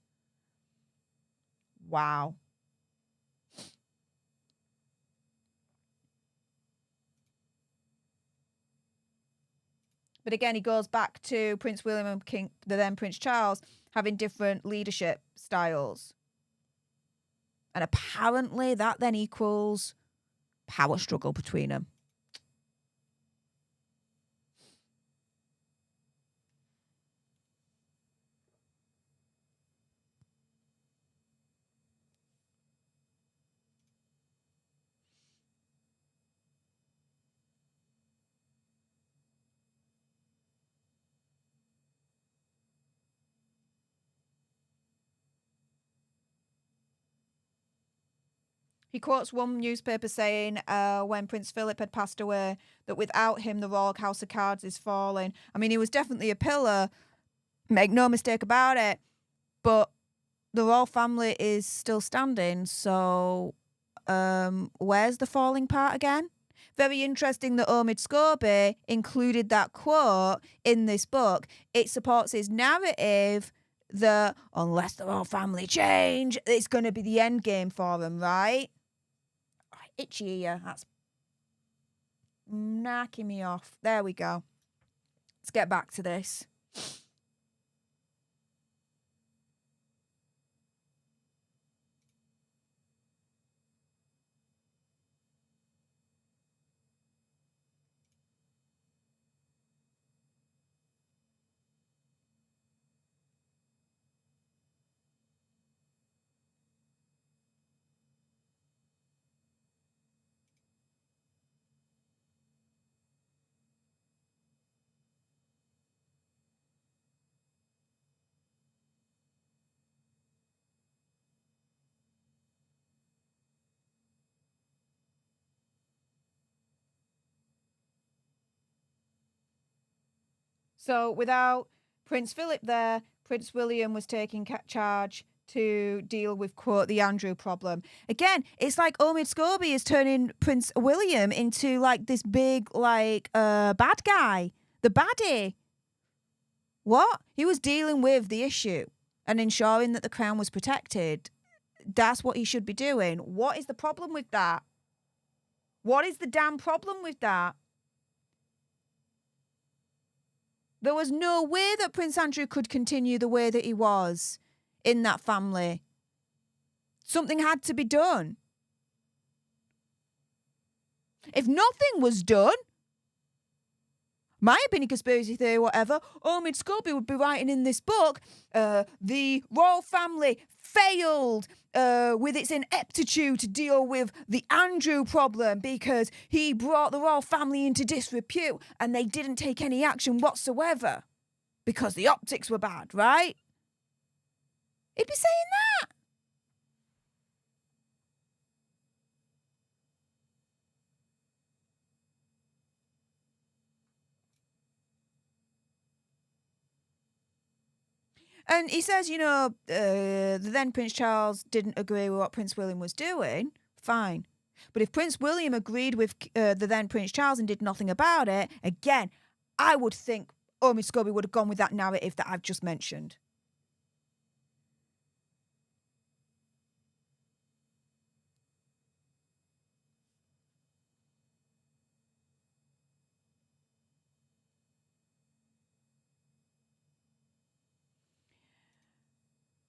Wow. But again, he goes back to Prince William and the then Prince Charles having different leadership styles. And apparently that then equals power struggle between them. He quotes one newspaper saying when Prince Philip had passed away that without him the royal house of cards is falling. I mean, he was definitely a pillar, make no mistake about it, but the royal family is still standing, so where's the falling part again? Very interesting that Omid Scobie included that quote in this book. It supports his narrative that unless the royal family change, it's going to be the end game for them, right? Itchy ear. That's knocking me off. There we go. Let's get back to this. So without Prince Philip there, Prince William was taking charge to deal with, quote, the Andrew problem. Again, it's like Omid Scobie is turning Prince William into like this big, like, bad guy, the baddie. What? He was dealing with the issue and ensuring that the crown was protected. That's what he should be doing. What is the problem with that? What is the damn problem with that? There was no way that Prince Andrew could continue the way that he was in that family. Something had to be done. If nothing was done, my opinion, conspiracy theory, whatever, Omid Scobie would be writing in this book, the royal family failed with its ineptitude to deal with the Andrew problem because he brought the royal family into disrepute and they didn't take any action whatsoever because the optics were bad, right? He'd be saying that. And he says, you know, the then Prince Charles didn't agree with what Prince William was doing. Fine. But if Prince William agreed with the then Prince Charles and did nothing about it, again, I would think Omid Scobie would have gone with that narrative that I've just mentioned.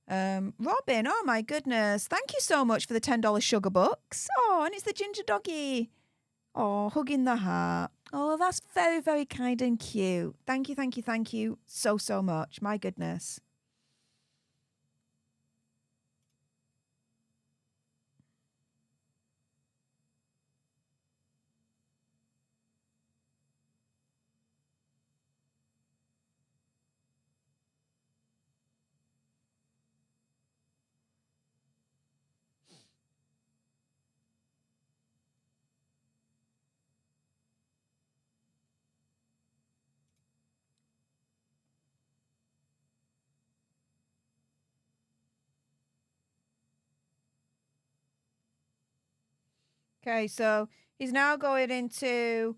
Robin, oh my goodness. Thank you so much for the $10 sugar bucks. Oh, and it's the ginger doggy. Oh, hugging the heart. Oh, that's very, very kind and cute. Thank you, thank you, thank you so, so much. My goodness. Okay, so he's now going into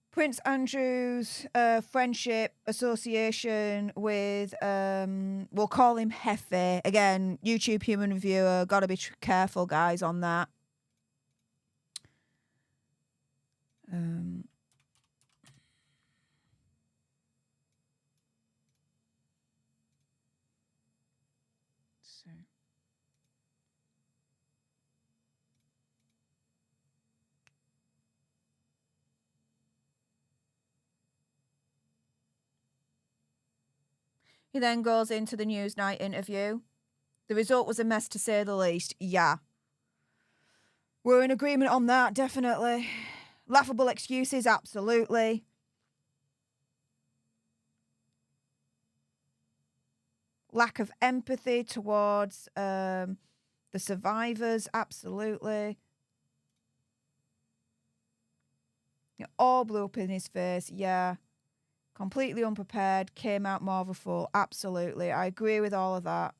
Prince Andrew's friendship association with, we'll call him Hefe. Again, YouTube human reviewer, got to be careful, guys, on that. So. He then goes into the Newsnight interview. The result was a mess, to say the least. Yeah. We're in agreement on that, definitely. Laughable excuses, absolutely. Lack of empathy towards the survivors, absolutely. All blew up in his face, yeah. Completely unprepared, came out more of a fool, absolutely. I agree with all of that.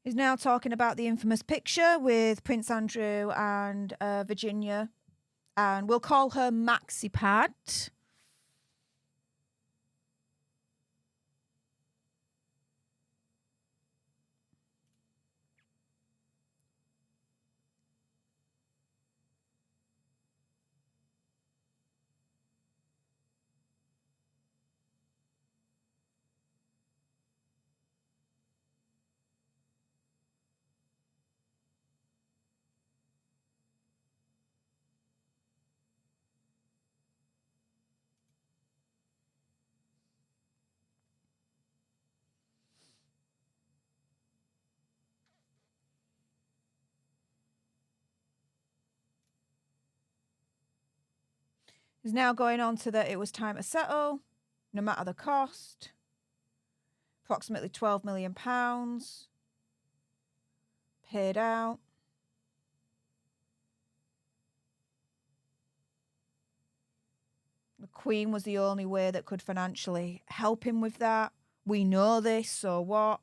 He's now talking about the infamous picture with Prince Andrew and Virginia. And we'll call her Maxi Pad. He's now going on to that it was time to settle, no matter the cost. Approximately £12 million paid out. The Queen was the only way that could financially help him with that. We know this, so what?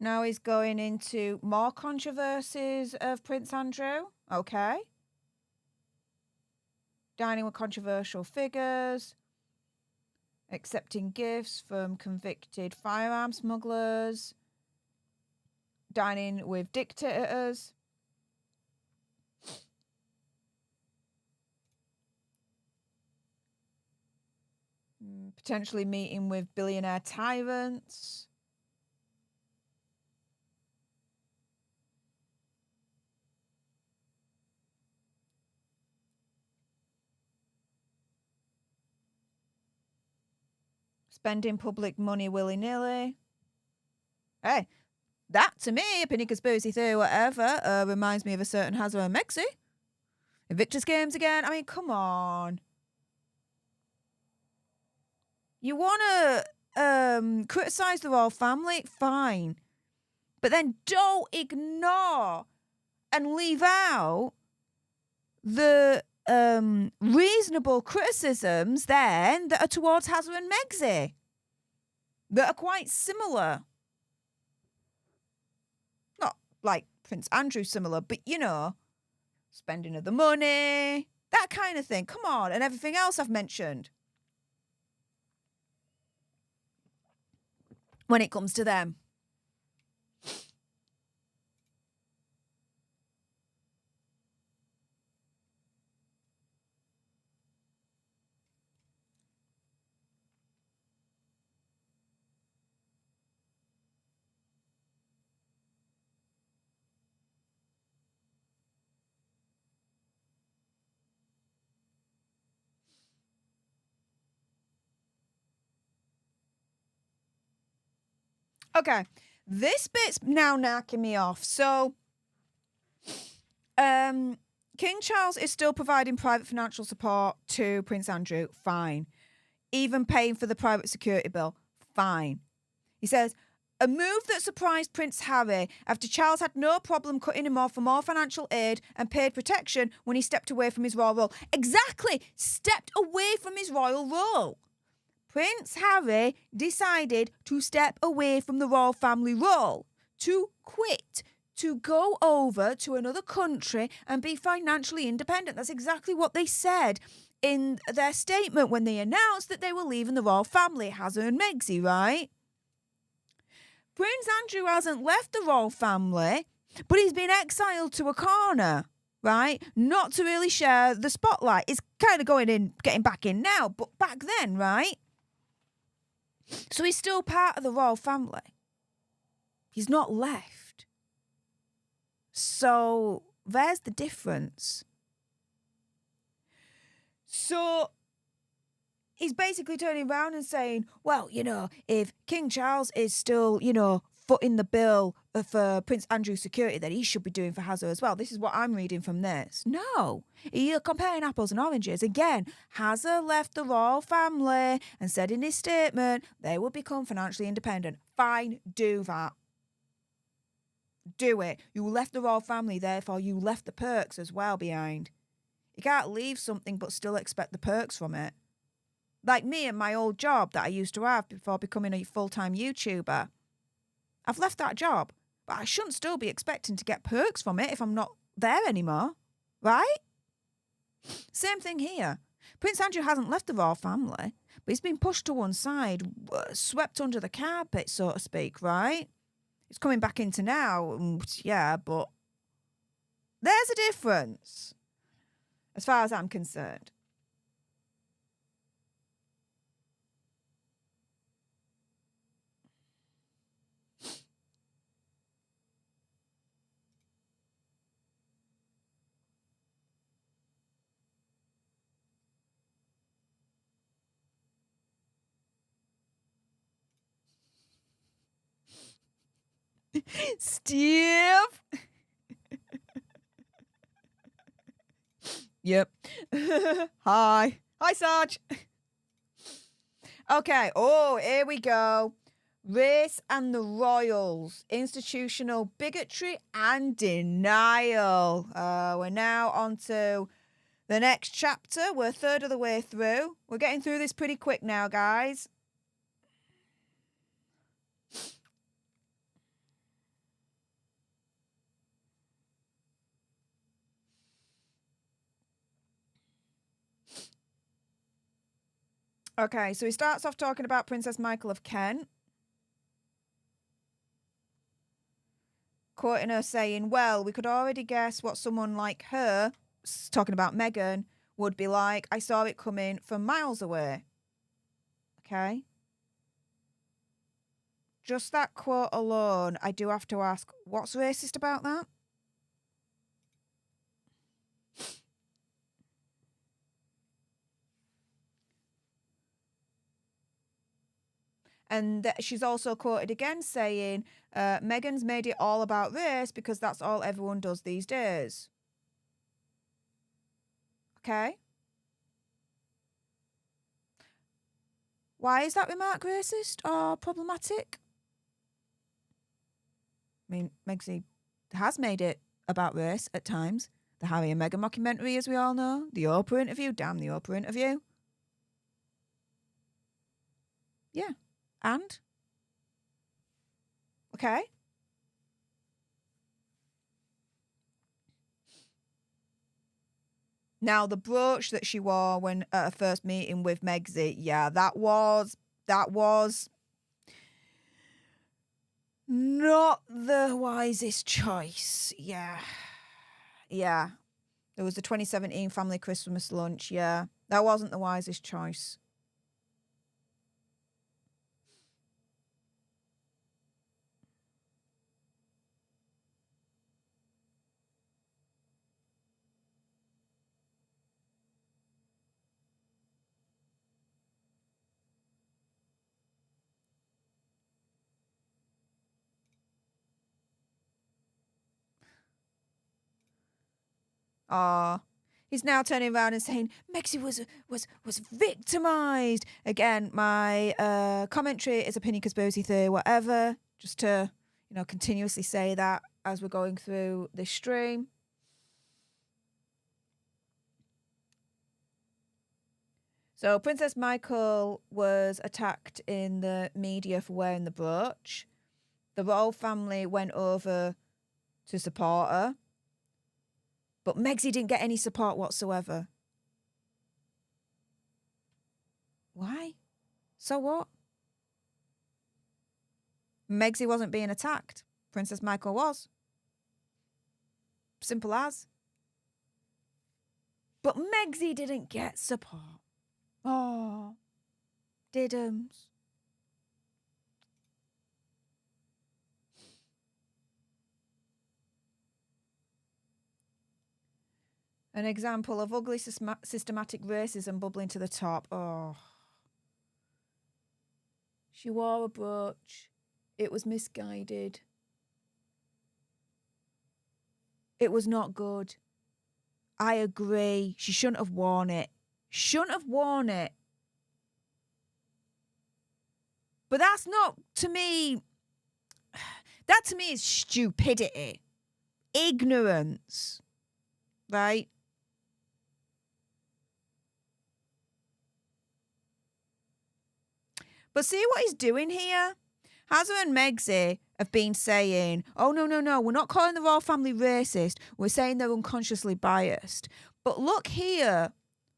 Now he's going into more controversies of Prince Andrew. Okay. Dining with controversial figures. Accepting gifts from convicted firearm smugglers. Dining with dictators. Potentially meeting with billionaire tyrants. Spending public money willy-nilly. Hey, that to me, opinion, conspiracy theory, whatever, reminds me of a certain Hazard and Mexi. Invictus Games again. I mean, come on. You want to criticise the royal family? Fine. But then don't ignore and leave out the reasonable criticisms then that are towards Hazard and Megxi that are quite similar. Not like Prince Andrew similar, but you know, spending of the money, that kind of thing. Come on, and everything else I've mentioned when it comes to them. Okay, this bit's now knocking me off. So, King Charles is still providing private financial support to Prince Andrew. Fine. Even paying for the private security bill. Fine. He says, a move that surprised Prince Harry after Charles had no problem cutting him off for more financial aid and paid protection when he stepped away from his royal role. Exactly. Stepped away from his royal role. Prince Harry decided to step away from the royal family role, to quit, to go over to another country and be financially independent. That's exactly what they said in their statement when they announced that they were leaving the royal family, Hazard and Megxi, right? Prince Andrew hasn't left the royal family, but he's been exiled to a corner, right? Not to really share the spotlight. It's kind of getting back in now, but back then, right? So he's still part of the royal family. He's not left. So there's the difference. So he's basically turning around and saying, well, you know, if King Charles is still, you know, footing the bill for Prince Andrew's security, that he should be doing for Hazard as well. This is what I'm reading from this. No, you're comparing apples and oranges. Again, Hazard left the royal family and said in his statement they would become financially independent. Fine, do that. Do it. You left the royal family, therefore you left the perks as well behind. You can't leave something but still expect the perks from it. Like me and my old job that I used to have before becoming a full-time YouTuber. I've left that job, but I shouldn't still be expecting to get perks from it if I'm not there anymore, right? Same thing here. Prince Andrew hasn't left the royal family, but he's been pushed to one side, swept under the carpet, so to speak, right? It's coming back into now, yeah, but there's a difference as far as I'm concerned. Steve. Yep. Hi, Sarge. Okay. Oh, here we go. Race and the royals. Institutional bigotry and denial. We're now on to the next chapter. We're a third of the way through. We're getting through this pretty quick now, guys. Okay, so he starts off talking about Princess Michael of Kent. Quoting her saying, well, we could already guess what someone like her, talking about Meghan, would be like. I saw it coming from miles away. Okay. Just that quote alone, I do have to ask, what's racist about that? And she's also quoted again saying, Meghan's made it all about race because that's all everyone does these days. Okay? Why is that remark racist or problematic? I mean, Megxie has made it about race at times. The Harry and Meghan mockumentary, as we all know. The Oprah interview. Damn the Oprah interview. Yeah. And? Okay. Now, the brooch that she wore when at her first meeting with Megxie, yeah, that was not the wisest choice. Yeah. Yeah. There was the 2017 family Christmas lunch. Yeah. That wasn't the wisest choice. He's now turning around and saying Megxie was victimised. Again, my commentary is opinion, conspiracy theory, whatever. Just to, continuously say that as we're going through this stream. So Princess Michael was attacked in the media for wearing the brooch. The royal family went over to support her. But Megxie didn't get any support whatsoever. Why? So what? Megxie wasn't being attacked. Princess Michael was. Simple as. But Megxie didn't get support. Oh, diddums. An example of ugly systematic racism bubbling to the top. Oh. She wore a brooch. It was misguided. It was not good. I agree. She shouldn't have worn it. Shouldn't have worn it. But that's not, to me, that to me is stupidity. Ignorance. Right? But see what he's doing here? Hazza and Megxie have been saying, oh, no, we're not calling the royal family racist. We're saying they're unconsciously biased. But look here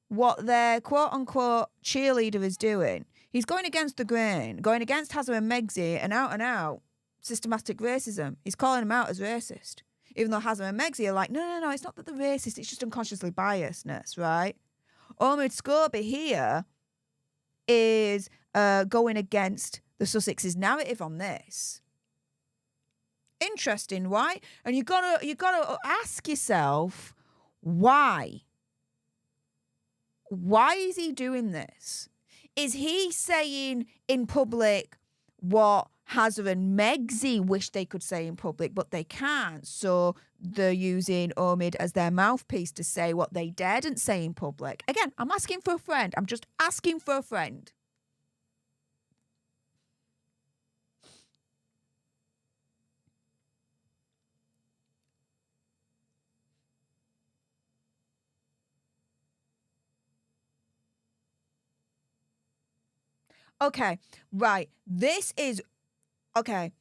what their quote-unquote cheerleader is doing. He's going against the grain, going against Hazza and Megxie and out systematic racism. He's calling them out as racist. Even though Hazza and Megxie are like, no, it's not that they're racist, it's just unconsciously biasness, right? Omid Scobie here is going against the Sussexes' narrative on this. Interesting, right? And you gotta ask yourself, why? Why is he doing this? Is he saying in public what Hazza and Megxie wish they could say in public, but they can't? So they're using Omid as their mouthpiece to say what they daren't say in public. Again, I'm asking for a friend. I'm just asking for a friend. Okay, right. This is... Okay.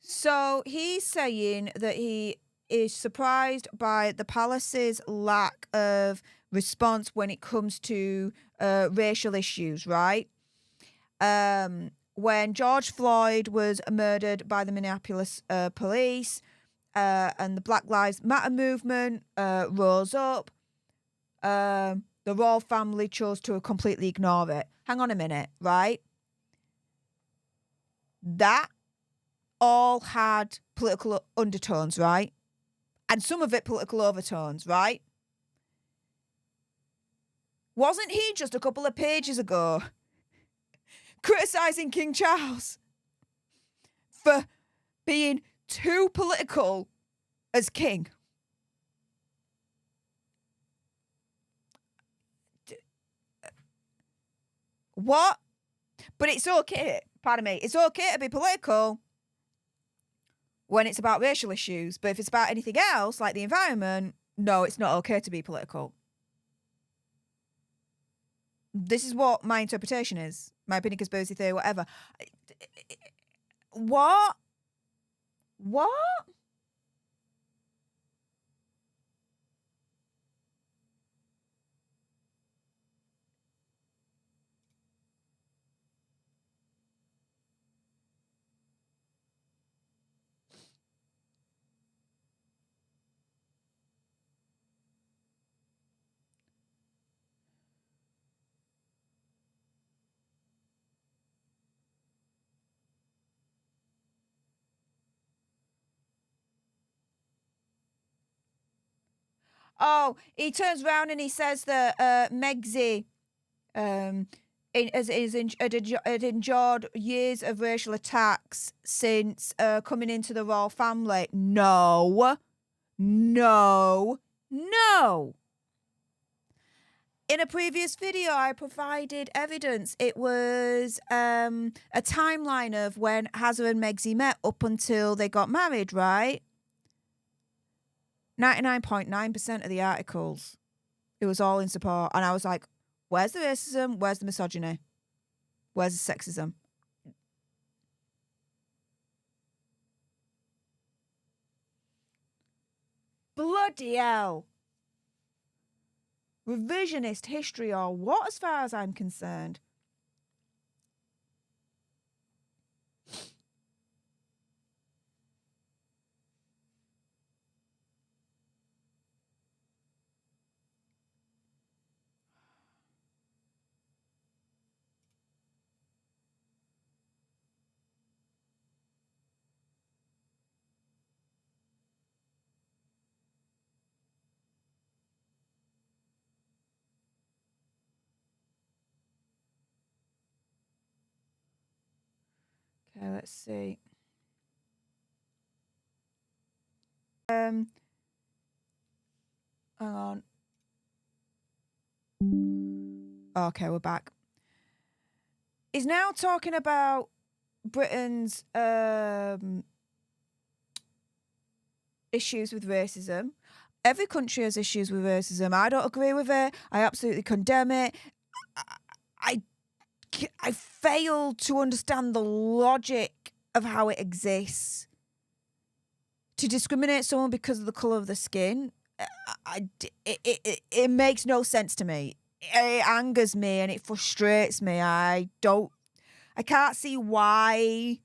So he's saying that he is surprised by the palace's lack of response when it comes to racial issues, right? When George Floyd was murdered by the Minneapolis police and the Black Lives Matter movement rose up, the royal family chose to completely ignore it. Hang on a minute, right? That all had political undertones, right? And some of it political overtones, right? Wasn't he just a couple of pages ago criticising King Charles for being too political as king. What? But it's okay, pardon me, it's okay to be political when it's about racial issues. But if it's about anything else, like the environment, no, it's not okay to be political. This is what my interpretation is. My opinion, conspiracy theory, whatever. What? What? Oh, he turns around and he says that Megxi had endured years of racial attacks since coming into the royal family. No. No. No. In a previous video, I provided evidence. It was a timeline of when Hazza and Megxi met up until they got married, right? 99.9% of the articles, it was all in support. And I was like, where's the racism? Where's the misogyny? Where's the sexism? Bloody hell. Revisionist history or what, as far as I'm concerned? Okay, let's see. Hang on. Okay, we're back. He's now talking about Britain's issues with racism. Every country has issues with racism. I don't agree with it. I absolutely condemn it. I fail to understand the logic of how it exists. To discriminate someone because of the colour of the skin, it makes no sense to me. It angers me and it frustrates me. I can't see why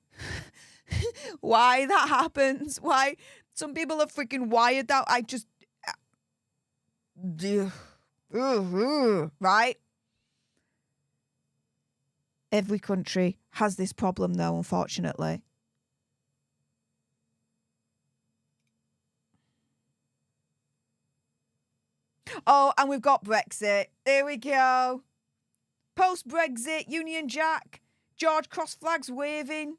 that happens. Why some people are freaking wired that. I just right. Every country has this problem, though, unfortunately. Oh, and we've got Brexit. Here we go. Post-Brexit, Union Jack, George cross flags waving.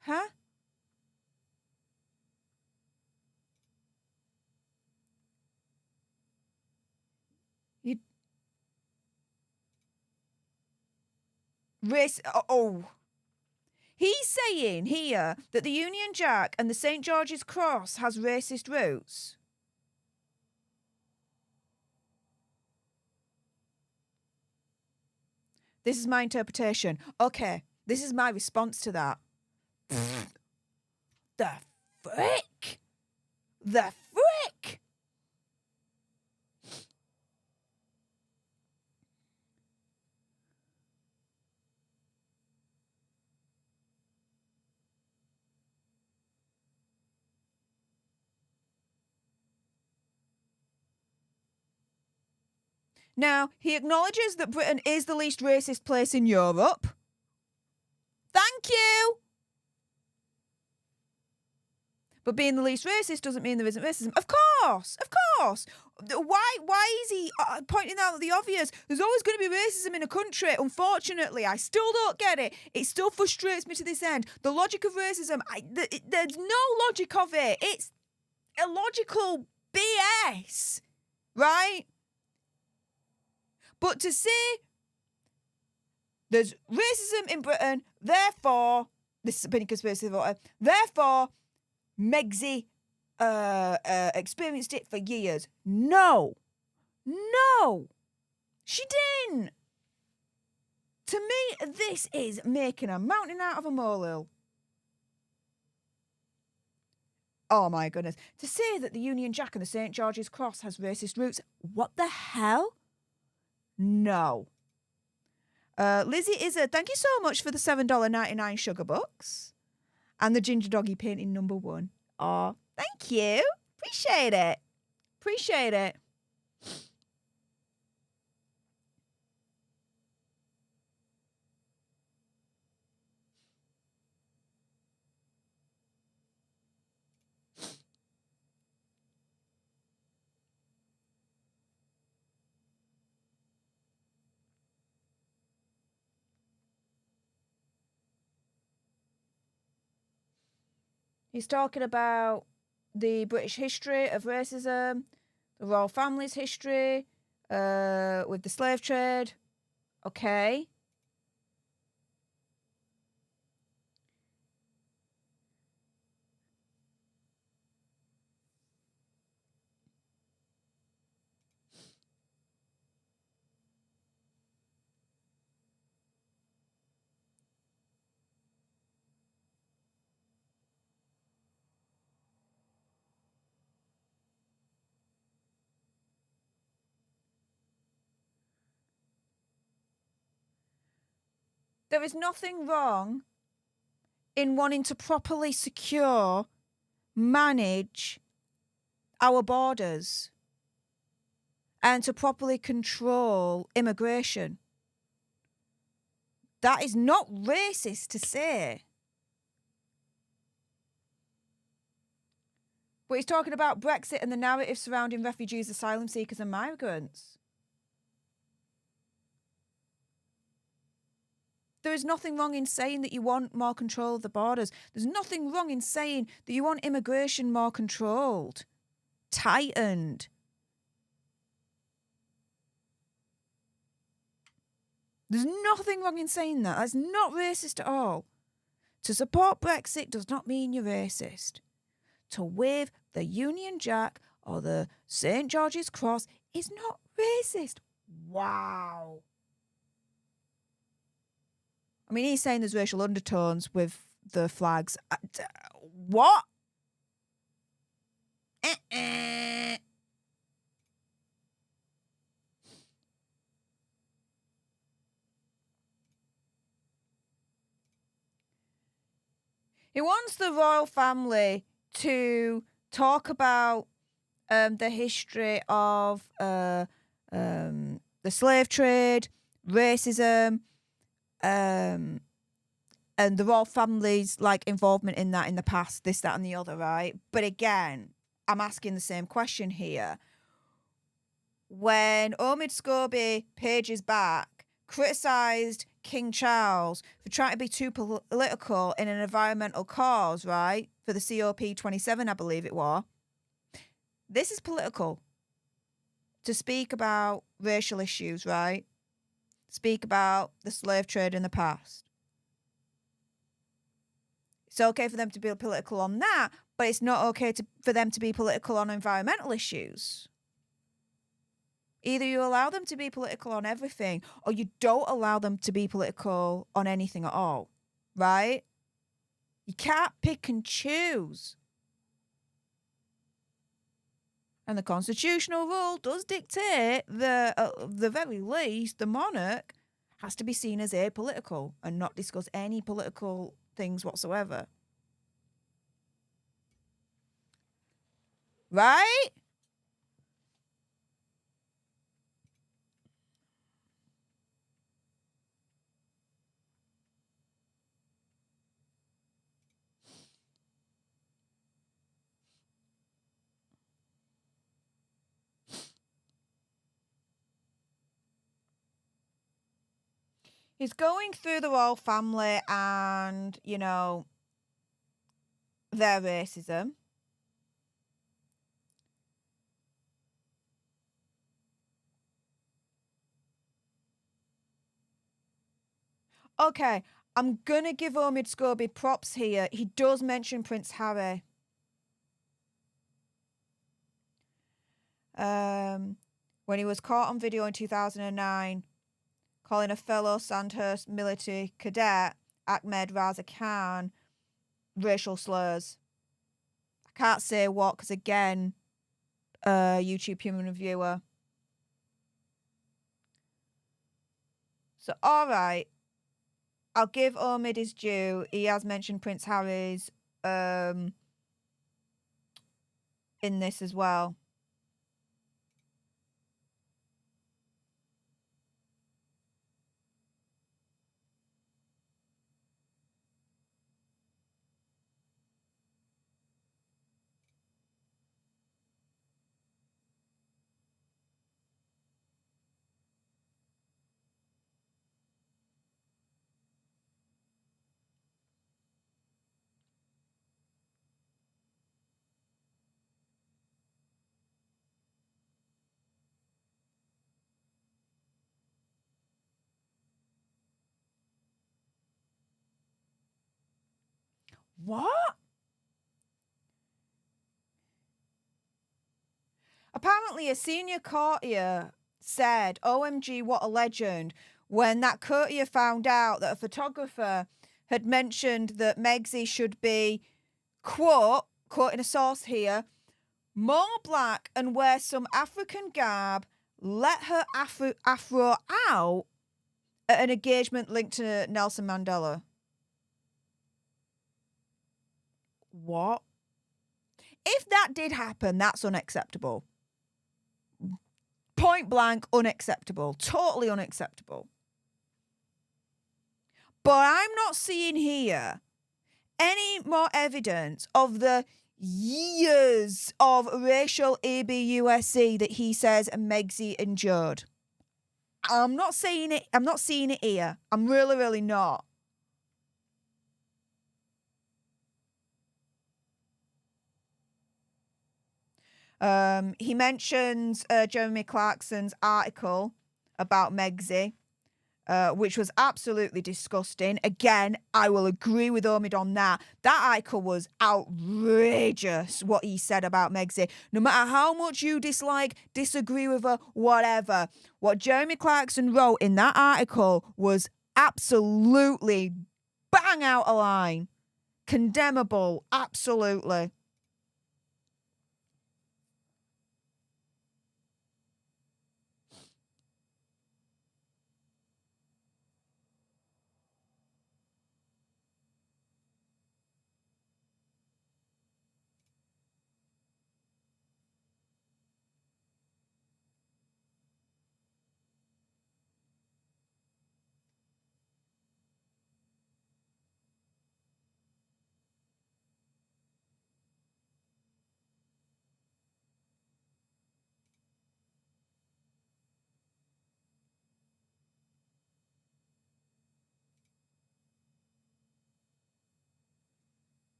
Huh? He's saying here that the Union Jack and the St. George's Cross has racist roots. This is my interpretation. Okay, this is my response to that. The frick? The frick? Now, he acknowledges that Britain is the least racist place in Europe. Thank you. But being the least racist doesn't mean there isn't racism. Of course, of course. Why is he pointing out the obvious? There's always going to be racism in a country. Unfortunately, I still don't get it. It still frustrates me to this end. The logic of racism, there's no logic of it. It's illogical BS, right? But to say there's racism in Britain, therefore, this is a penny conspiracy voter, therefore, Megsy experienced it for years. No, she didn't. To me, this is making a mountain out of a molehill. Oh my goodness. To say that the Union Jack and the St. George's Cross has racist roots, what the hell? No. Lizzie Izzard, thank you so much for the $7.99 sugar bucks. And the Ginger Doggy painting #1. Oh, thank you. Appreciate it. Appreciate it. He's talking about the British history of racism, the royal family's history, with the slave trade. Okay. There is nothing wrong in wanting to properly secure, manage our borders and to properly control immigration. That is not racist to say. But he's talking about Brexit and the narrative surrounding refugees, asylum seekers and migrants. There is nothing wrong in saying that you want more control of the borders. There's nothing wrong in saying that you want immigration more controlled, tightened. There's nothing wrong in saying that. That's not racist at all. To support Brexit does not mean you're racist. To wave the Union Jack or the St. George's Cross is not racist. Wow. I mean, he's saying there's racial undertones with the flags. What? He wants the royal family to talk about the history of the slave trade, racism, and the royal family's like involvement in that in the past, this, that, and the other, right? But again, I'm asking the same question here. When Omid Scobie pages back, criticised King Charles for trying to be too political in an environmental cause, right? For the COP27, I believe it was. This is political. To speak about racial issues, right? Speak about the slave trade in the past. It's okay for them to be political on that, but it's not okay for them to be political on environmental issues. Either you allow them to be political on everything or you don't allow them to be political on anything at all, right? You can't pick and choose. And the constitutional rule does dictate that, at the very least, the monarch has to be seen as apolitical and not discuss any political things whatsoever. Right? He's going through the royal family and, you know, their racism. Okay, I'm going to give Omid Scobie props here. He does mention Prince Harry. When he was caught on video in 2009, calling a fellow Sandhurst military cadet, Ahmed Raza Khan, racial slurs. I can't say what because, again, YouTube human reviewer. So, all right. I'll give Omid his due. He has mentioned Prince Harry's in this as well. What? Apparently, a senior courtier said, OMG, what a legend, when that courtier found out that a photographer had mentioned that Megxie should be, quote, quoting a source here, more black and wear some African garb, let her afro out at an engagement linked to Nelson Mandela. What? If that did happen, that's unacceptable. Point blank, unacceptable. Totally unacceptable. But I'm not seeing here any more evidence of the years of racial abuse that he says Megxie endured. I'm not saying it. I'm not seeing it here. I'm really, really not. He mentions Jeremy Clarkson's article about Megxie, which was absolutely disgusting. Again, I will agree with Omid on that. That article was outrageous, what he said about Megxie. No matter how much you disagree with her, whatever. What Jeremy Clarkson wrote in that article was absolutely bang out of line. Condemnable, absolutely.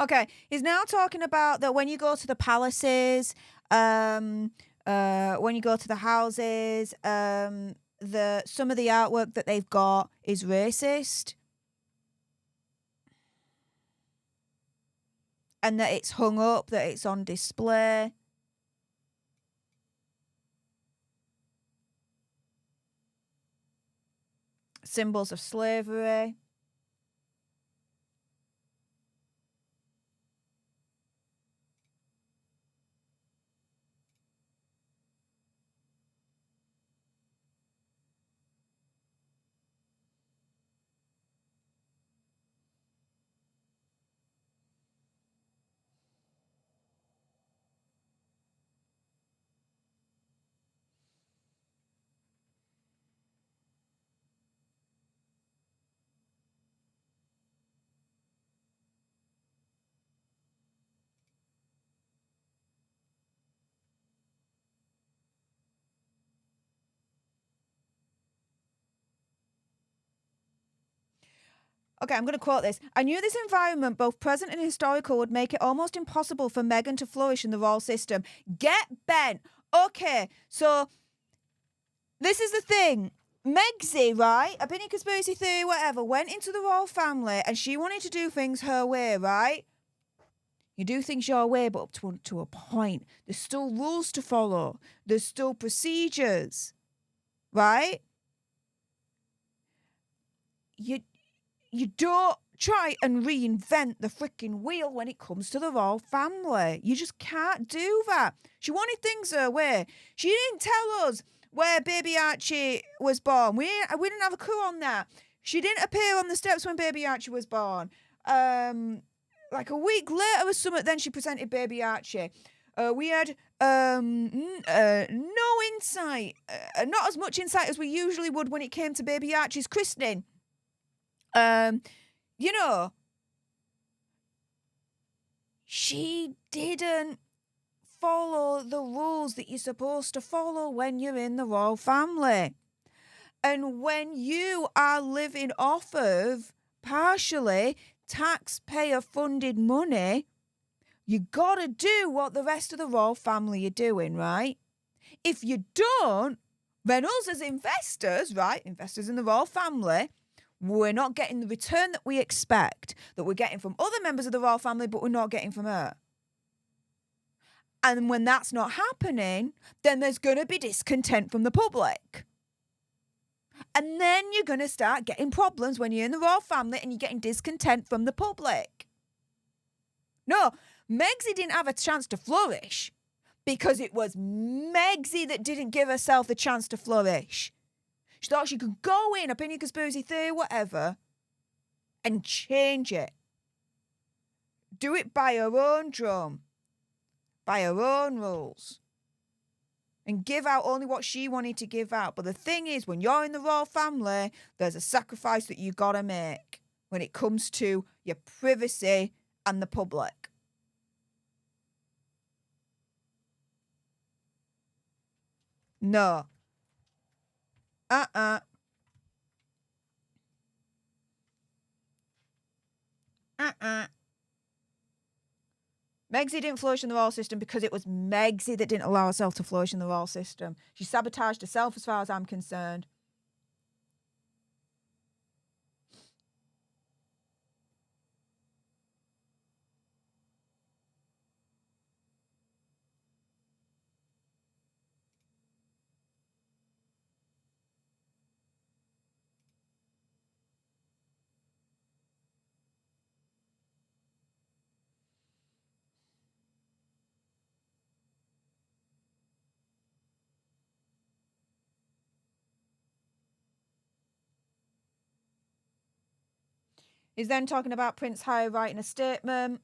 Okay, he's now talking about that when you go to the palaces, when you go to the houses, some of the artwork that they've got is racist, and that it's hung up, that it's on display. Symbols of slavery. Okay, I'm going to quote this. I knew this environment, both present and historical, would make it almost impossible for Meghan to flourish in the royal system. Get bent. Okay, so this is the thing. Megsy, right? Opinion, conspiracy theory, whatever, went into the royal family and she wanted to do things her way, right? You do things your way, but up to a point. There's still rules to follow. There's still procedures, right? You don't try and reinvent the freaking wheel when it comes to the royal family. You just can't do that. She wanted things her way. She didn't tell us where baby Archie was born. We didn't have a clue on that. She didn't appear on the steps when baby Archie was born. Like a week later or something, then she presented baby Archie. We had no insight, not as much insight as we usually would when it came to baby Archie's christening. You know, she didn't follow the rules that you're supposed to follow when you're in the royal family. And when you are living off of partially taxpayer-funded money, you gotta do what the rest of the royal family are doing, right? If you don't, then us as investors, right, investors in the royal family, we're not getting the return that we expect, that we're getting from other members of the royal family, but we're not getting from her. And when that's not happening, then there's going to be discontent from the public. And then you're going to start getting problems when you're in the royal family and you're getting discontent from the public. No, Megsy didn't have a chance to flourish because it was Megsy that didn't give herself the chance to flourish. She thought she could go in, opinion, conspiracy theory, whatever, and change it. Do it by her own drum, by her own rules, and give out only what she wanted to give out. But the thing is, when you're in the royal family, there's a sacrifice that you got to make when it comes to your privacy and the public. No. Megsy didn't flourish in the royal system because it was Megsy that didn't allow herself to flourish in the royal system. She sabotaged herself as far as I'm concerned. He's then talking about Prince Harry writing a statement,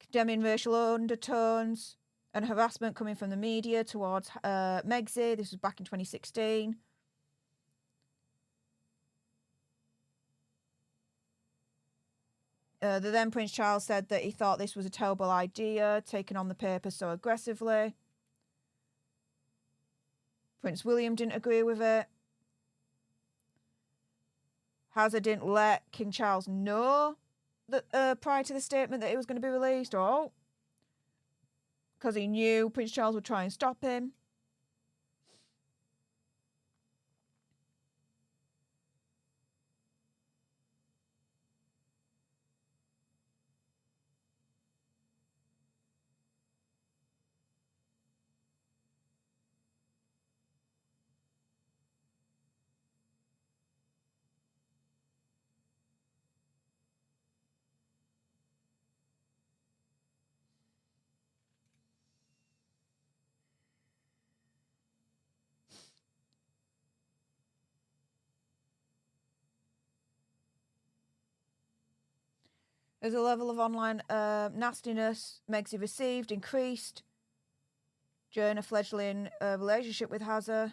condemning racial undertones and harassment coming from the media towards Megsy. This was back in 2016. The then Prince Charles said that he thought this was a terrible idea, taking on the paper so aggressively. Prince William didn't agree with it. Hazard didn't let King Charles know that prior to the statement that it was going to be released, or because he knew Prince Charles would try and stop him. As the level of online nastiness Megsy received increased during a fledgling relationship with Hazard.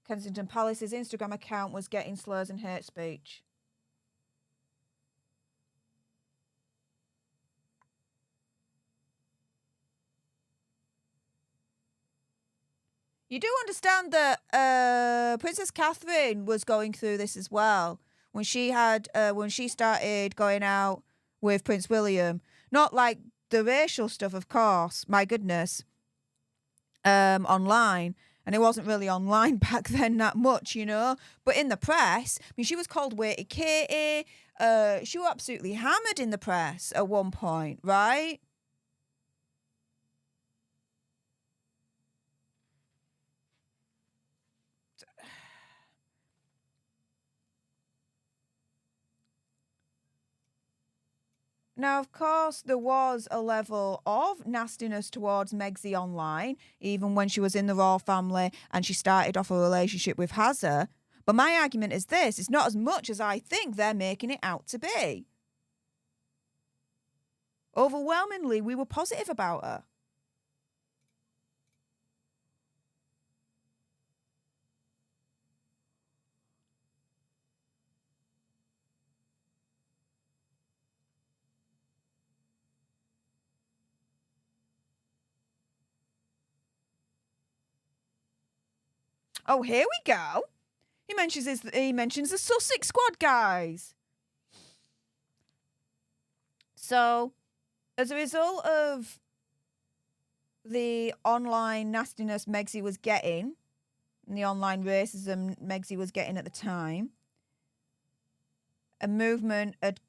Kensington Palace's Instagram account was getting slurs and hate speech. You do understand that Princess Catherine was going through this as well when she started going out with Prince William. Not like the racial stuff, of course. My goodness. Online. And it wasn't really online back then that much, you know. But in the press, I mean, she was called Waity Katie. She was absolutely hammered in the press at one point, right? Now, of course, there was a level of nastiness towards Megxie online, even when she was in the royal family and she started off a relationship with Hazza. But my argument is this: it's not as much as I think they're making it out to be. Overwhelmingly, we were positive about her. Oh, here we go. He mentions the Sussex squad, guys. So, as a result of the online nastiness Megxie was getting, and the online racism Megxie was getting at the time, a movement had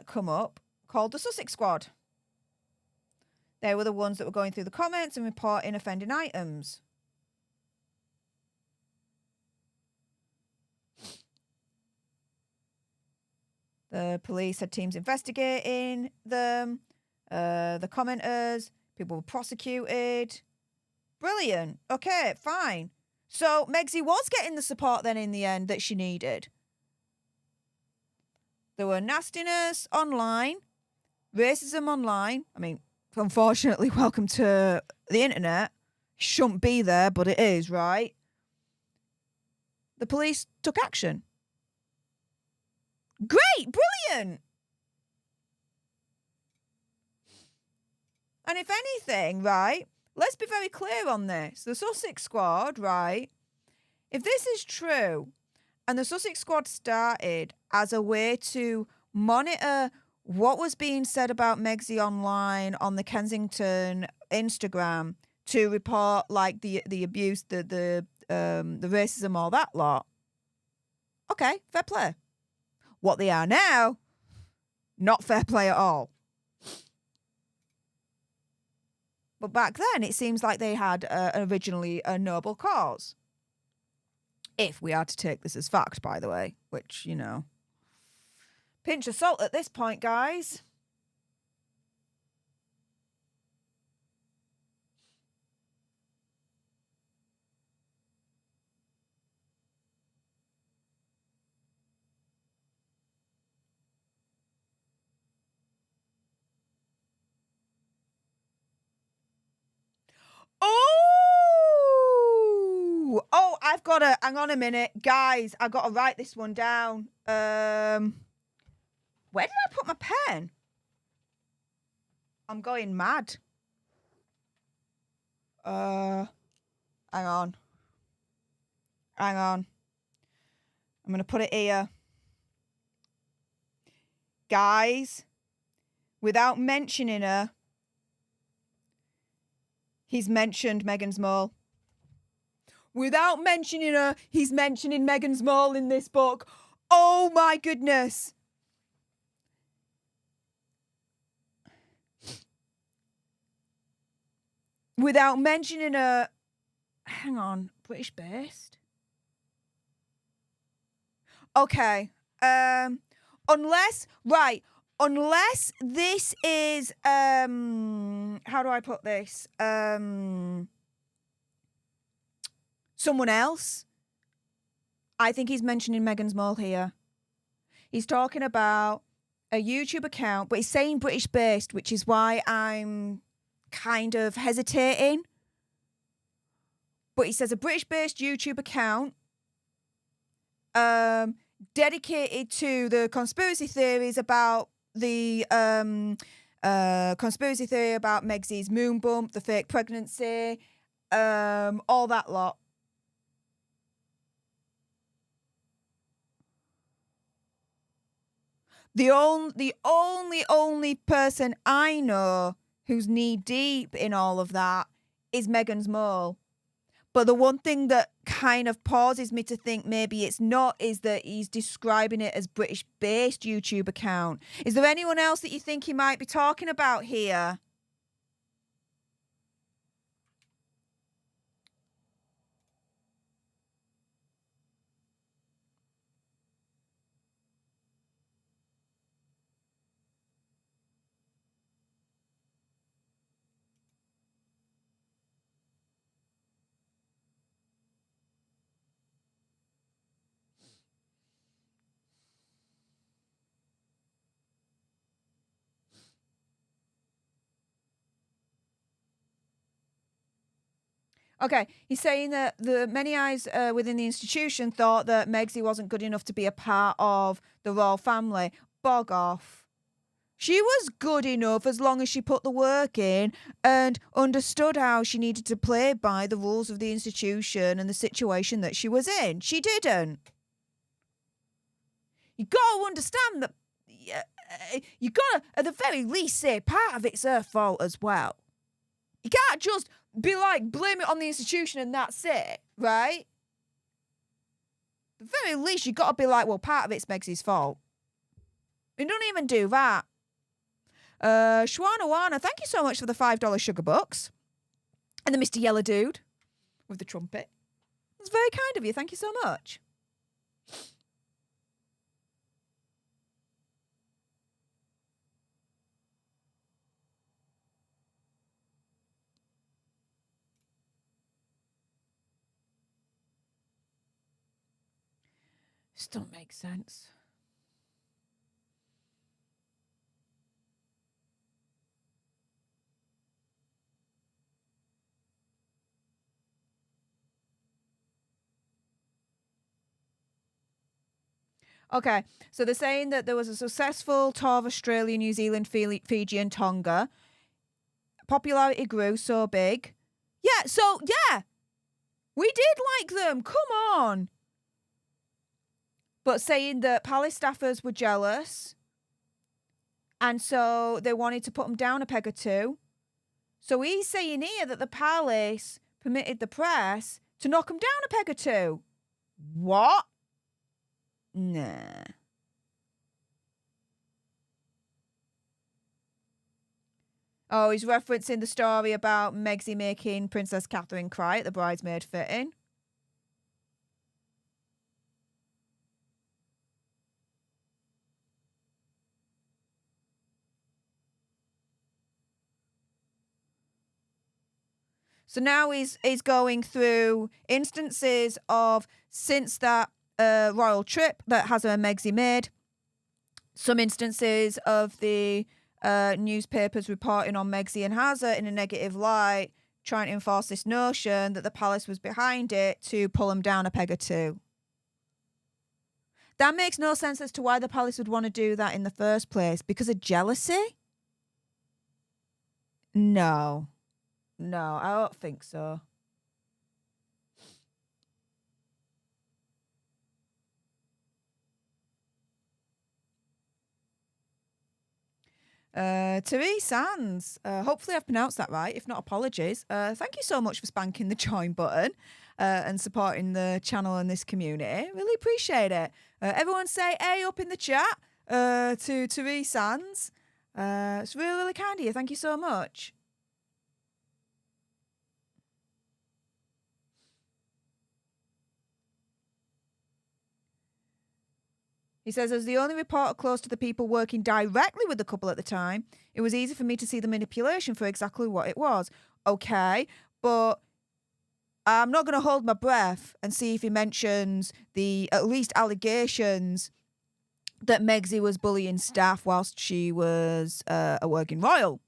come up called the Sussex Squad. They were the ones that were going through the comments and reporting offending items. The police had teams investigating them, the commenters, people were prosecuted. Brilliant. Okay, fine. So Megxie was getting the support then in the end that she needed. There were nastiness online, racism online. I mean, unfortunately, welcome to the internet. Shouldn't be there, but it is, right? The police took action. Great, brilliant. And if anything, right, let's be very clear on this. The Sussex Squad, right, if this is true, and the Sussex Squad started as a way to monitor what was being said about Megxie online on the Kensington Instagram to report like the abuse, the racism, all that lot. Okay, fair play. What they are now, not fair play at all. But back then, it seems like they had originally a noble cause. If we are to take this as fact, by the way, which, you know, pinch of salt at this point, guys. Oh, I've got to, hang on a minute, guys, I've got to write this one down. Where did I put my pen? I'm going mad. Hang on. I'm going to put it here. Guys, without mentioning her, he's mentioned Meghan's mole. Without mentioning her, he's mentioning Meghan's mole in this book. Oh my goodness. Without mentioning her, hang on, British based? Okay. Unless this is, how do I put this? Someone else. I think he's mentioning Meghan's mole here. He's talking about a YouTube account, but he's saying British based, which is why I'm kind of hesitating. But he says a British based YouTube account dedicated to the conspiracy theories about the conspiracy theory about Megxie's moon bump, the fake pregnancy, all that lot. The only person I know who's knee deep in all of that is Meghan's mole. But the one thing that kind of pauses me to think maybe it's not is that he's describing it as British-based YouTube account. Is there anyone else that you think he might be talking about here? Okay, he's saying that the many eyes within the institution thought that Megxie wasn't good enough to be a part of the royal family. Bog off. She was good enough as long as she put the work in and understood how she needed to play by the rules of the institution and the situation that she was in. She didn't. You got to understand that you got to, at the very least, say part of it's her fault as well. You can't just be like, blame it on the institution and that's it, right? At the very least, you got to be like, well, part of it's Megxie's fault. You don't even do that. Shwanawana, thank you so much for the $5 sugar bucks. And the Mr. Yellow Dude with the trumpet. It's very kind of you. Thank you so much. This don't make sense. Okay, so they're saying that there was a successful tour of Australia, New Zealand, Fiji and Tonga. Popularity grew so big. Yeah, we did like them. Come on. But saying that palace staffers were jealous and so they wanted to put them down a peg or two. So he's saying here that the palace permitted the press to knock them down a peg or two. What? Nah. Oh, he's referencing the story about Megxie making Princess Catherine cry at the bridesmaid fitting. So now he's going through instances of since that royal trip that Hazza and Megxie made, some instances of the newspapers reporting on Megxie and Hazza in a negative light, trying to enforce this notion that the palace was behind it to pull them down a peg or two. That makes no sense as to why the palace would want to do that in the first place. Because of jealousy? No, I don't think so. Therese Sands, hopefully I've pronounced that right. If not, apologies. Thank you so much for spanking the join button and supporting the channel and this community. Really appreciate it. Everyone say A up in the chat to Therese Sands. It's really, really kind of you. Thank you so much. He says, as the only reporter close to the people working directly with the couple at the time, it was easy for me to see the manipulation for exactly what it was. Okay, but I'm not going to hold my breath and see if he mentions the at least allegations that Megxie was bullying staff whilst she was a working royal.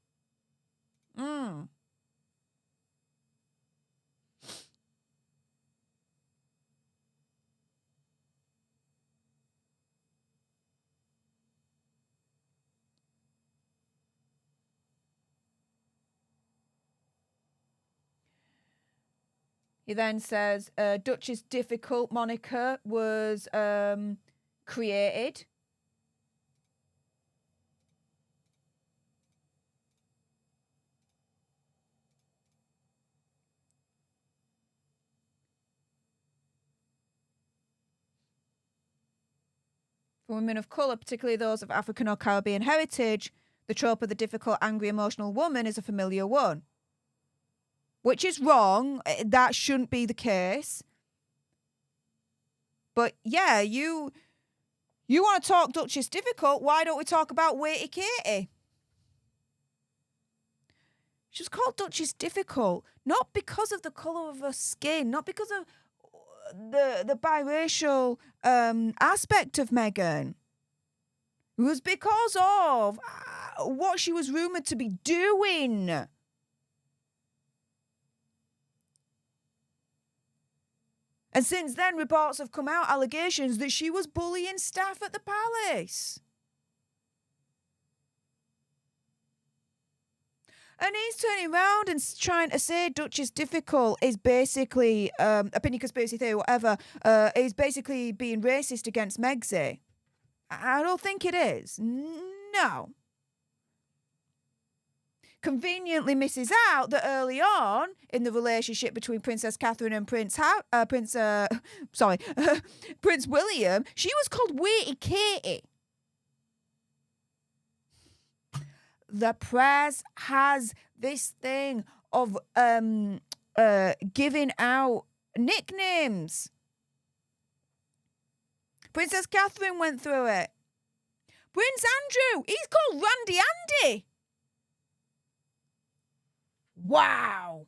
He then says Duchess Difficult moniker was created. For women of colour, particularly those of African or Caribbean heritage, the trope of the difficult, angry, emotional woman is a familiar one. Which is wrong. That shouldn't be the case. But yeah, you want to talk Duchess Difficult, why don't we talk about Weighty Katie? She was called Duchess Difficult, not because of the colour of her skin, not because of the biracial aspect of Meghan. It was because of what she was rumoured to be doing. And since then, reports have come out, allegations that she was bullying staff at the palace. And he's turning around and trying to say Duchess Difficult is basically, opinion conspiracy theory, whatever, is basically being racist against Megxie. I don't think it is. No. Conveniently misses out that early on in the relationship between Princess Catherine and Prince William, she was called Weighty Katie. The press has this thing of giving out nicknames. Princess Catherine went through it. Prince Andrew, he's called Randy Andy. Wow.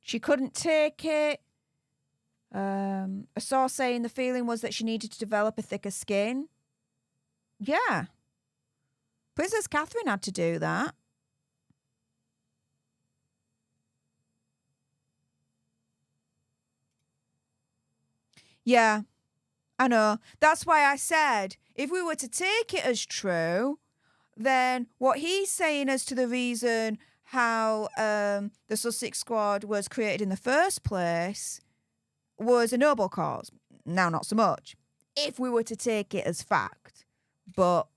She couldn't take it. A source saying the feeling was that she needed to develop a thicker skin. Yeah. Princess Catherine had to do that. Yeah, I know. That's why I said if we were to take it as true, then what he's saying as to the reason how the Sussex squad was created in the first place was a noble cause. Now, not so much. If we were to take it as fact. But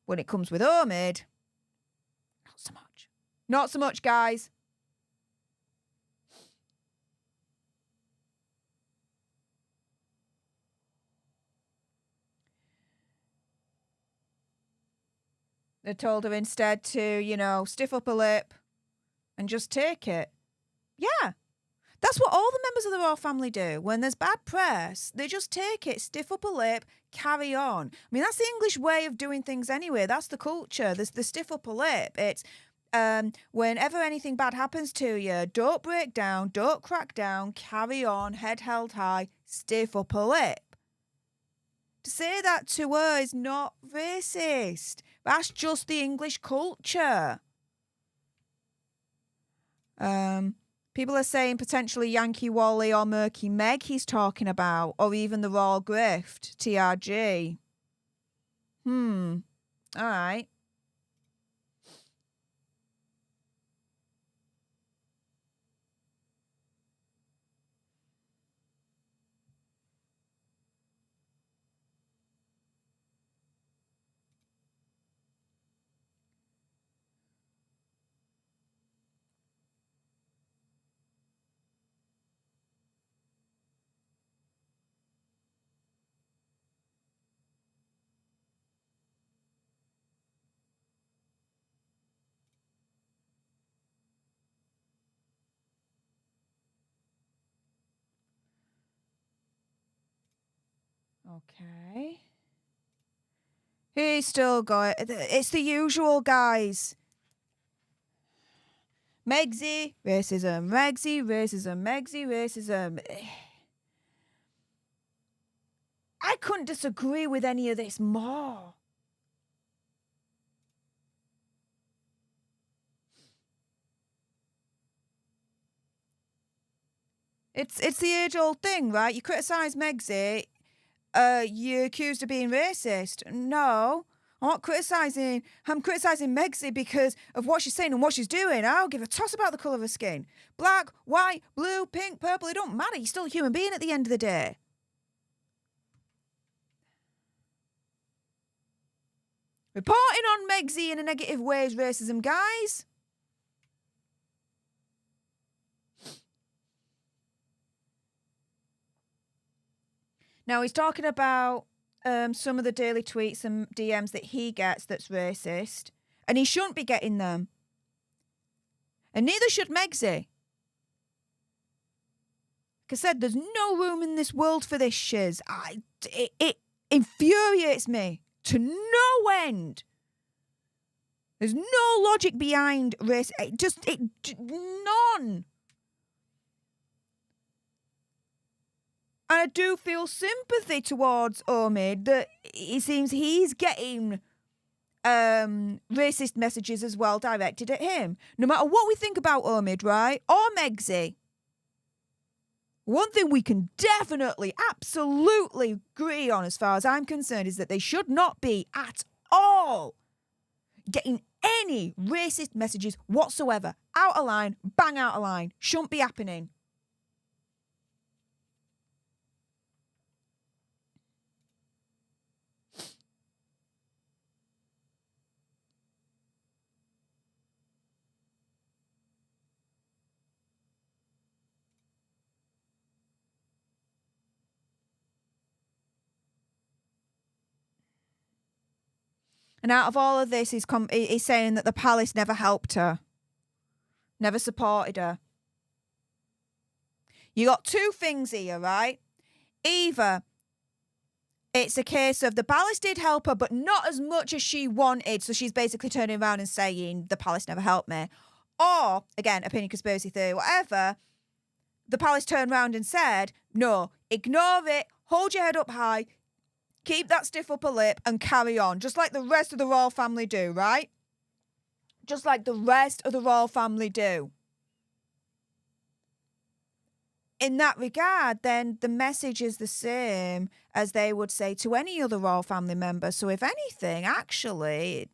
when it comes with Omid, not so much. Not so much, guys. They told her instead to, stiff up her lip and just take it. Yeah. That's what all the members of the royal family do. When there's bad press, they just take it, stiff up a lip, carry on. I mean, that's the English way of doing things anyway. That's the culture. There's the stiff up a lip. It's whenever anything bad happens to you, don't break down, don't crack down, carry on, head held high, stiff up a lip. To say that to her is not racist. That's just the English culture. People are saying potentially Yankee Wally or Murky Meg he's talking about, or even the Royal Grift, TRG. All right. Okay. He's still going. It's the usual, guys. Megsy, racism, Megsy, racism, Megsy, racism. I couldn't disagree with any of this more. It's the age-old thing, right? You criticise Megsy, you're accused of being racist. No, I'm not criticising. I'm criticising Megsy because of what she's saying and what she's doing. I don't give a toss about the colour of her skin. Black, white, blue, pink, purple, it don't matter. You're still a human being at the end of the day. Reporting on Megsy in a negative way is racism, guys. Now, he's talking about some of the daily tweets and DMs that he gets that's racist, and he shouldn't be getting them. And neither should Megsy. Like I said, there's no room in this world for this shiz. It infuriates me to no end. There's no logic behind race. None. And I do feel sympathy towards Omid that it seems he's getting racist messages as well directed at him. No matter what we think about Omid, right, or Megsy, one thing we can definitely, absolutely agree on as far as I'm concerned is that they should not be at all getting any racist messages whatsoever. Out of line, bang out of line. Shouldn't be happening. And out of all of this, he's saying that the palace never helped her, never supported her. You got two things here, right? Either it's a case of the palace did help her, but not as much as she wanted, so she's basically turning around and saying the palace never helped me. Or, again, opinion, conspiracy theory, whatever, the palace turned around and said, no, ignore it, hold your head up high, keep that stiff upper lip and carry on, just like the rest of the royal family do, right? Just like the rest of the royal family do. In that regard, then the message is the same as they would say to any other royal family member. So if anything, actually,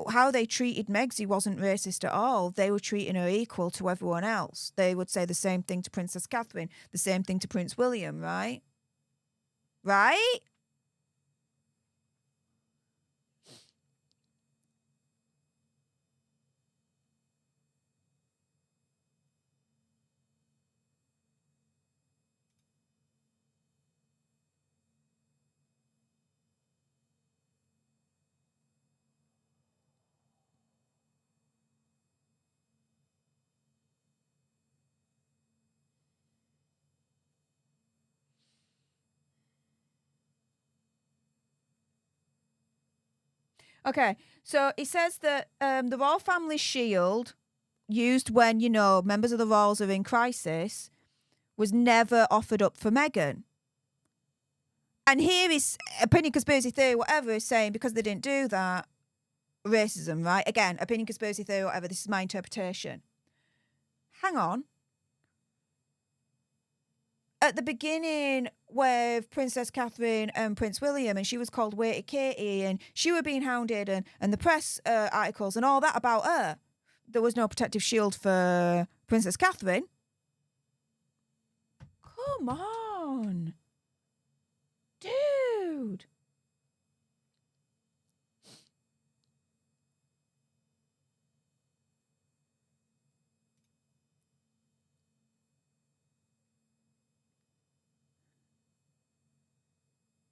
how they treated Megsy wasn't racist at all. They were treating her equal to everyone else. They would say the same thing to Princess Catherine, the same thing to Prince William, right? Right? Okay, so it says that the royal family shield used when, you know, members of the royals are in crisis was never offered up for Meghan. And here is opinion, conspiracy theory, whatever, is saying because they didn't do that, racism, right? Again, opinion, conspiracy theory, whatever, this is my interpretation. Hang on. At the beginning with Princess Catherine and Prince William, and she was called Waity Katie, and she were being hounded, and the press articles and all that about her, there was no protective shield for Princess Catherine. Come on. Dude.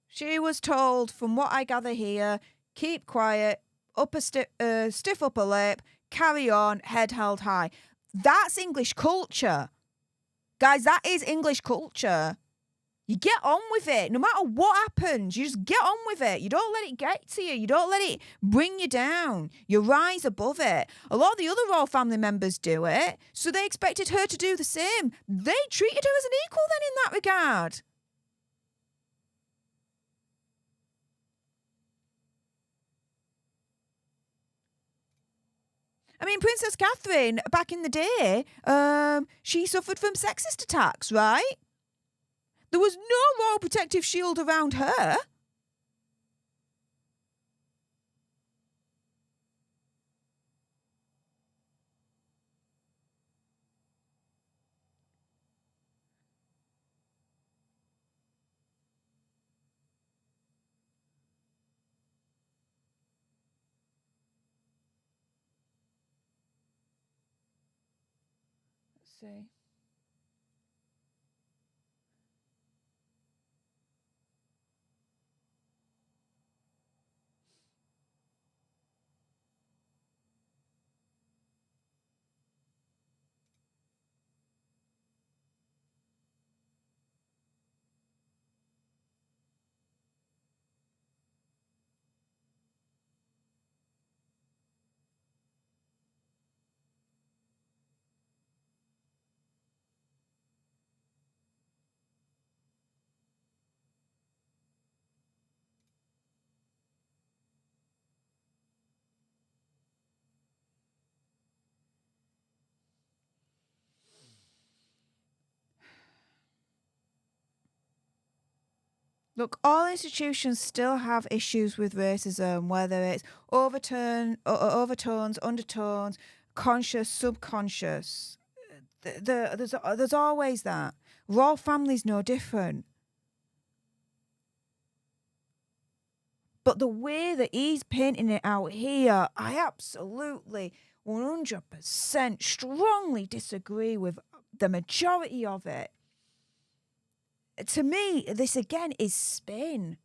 She was told, from what I gather here, keep quiet, stiff upper lip, carry on, head held high. That's English culture. Guys, that is English culture. You get on with it. No matter what happens, you just get on with it. You don't let it get to you. You don't let it bring you down. You rise above it. A lot of the other royal family members do it, so they expected her to do the same. They treated her as an equal then in that regard. I mean, Princess Catherine, back in the day, she suffered from sexist attacks, right? There was no royal protective shield around her. Let's see. Look, all institutions still have issues with racism, whether it's overtones, undertones, conscious, subconscious. There's always that. Royal family's no different. But the way that he's painting it out here, I absolutely 100% strongly disagree with the majority of it. To me, this again is spin.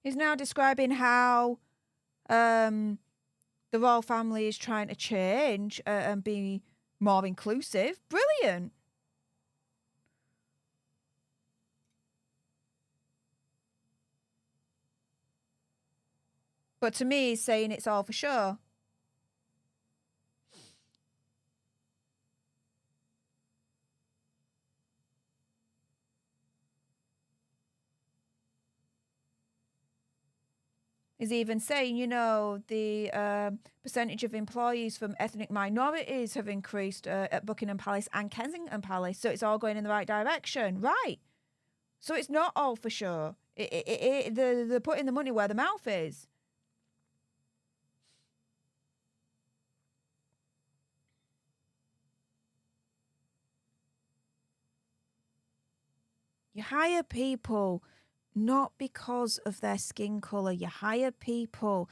He's now describing how the royal family is trying to change and be more inclusive. Brilliant. But to me, he's saying it's all for show. Is even saying, the percentage of employees from ethnic minorities have increased at Buckingham Palace and Kensington Palace, so it's all going in the right direction. Right. So it's not all for sure. They're putting the money where the mouth is. You hire people not because of their skin colour. You hire people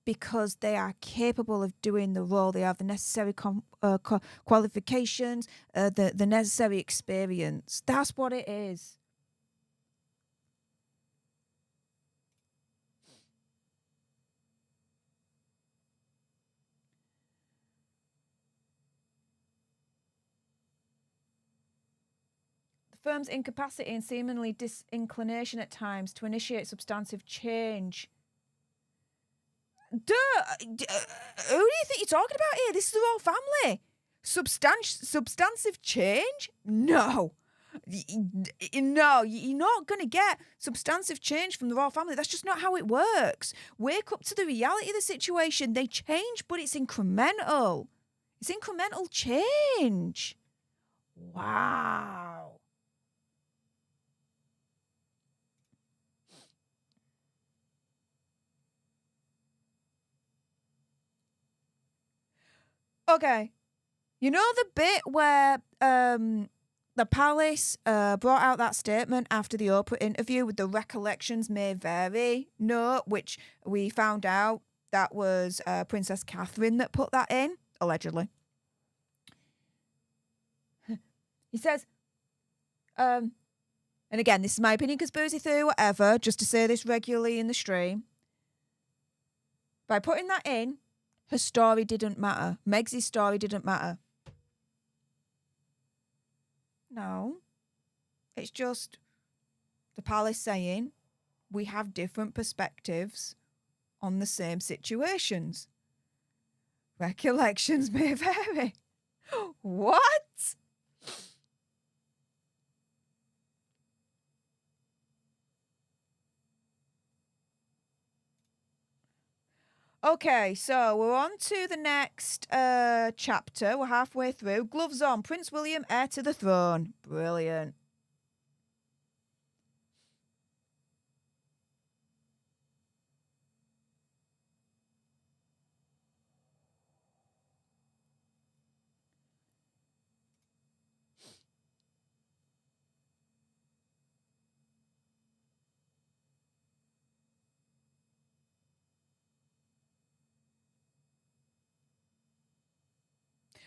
because they are capable of doing the role. They have the necessary qualifications, the necessary experience. That's what it is. The firm's incapacity and seemingly disinclination at times to initiate substantive change. Who do you think you're talking about here? This is the royal family. Substantive change? No. No, you're not going to get substantive change from the royal family. That's just not how it works. Wake up to the reality of the situation. They change, but it's incremental. It's incremental change. Wow. Okay. You know the bit where the palace brought out that statement after the Oprah interview with the recollections may vary note, which we found out that was Princess Catherine that put that in, allegedly. He says, and again, this is my opinion, conspiracy theory, whatever, just to say this regularly in the stream. By putting that in, her story didn't matter. Meg's story didn't matter. No. It's just the palace saying we have different perspectives on the same situations. Recollections may vary. What? Okay, so we're on to the next chapter. We're halfway through. Gloves on. Prince William, heir to the throne. Brilliant.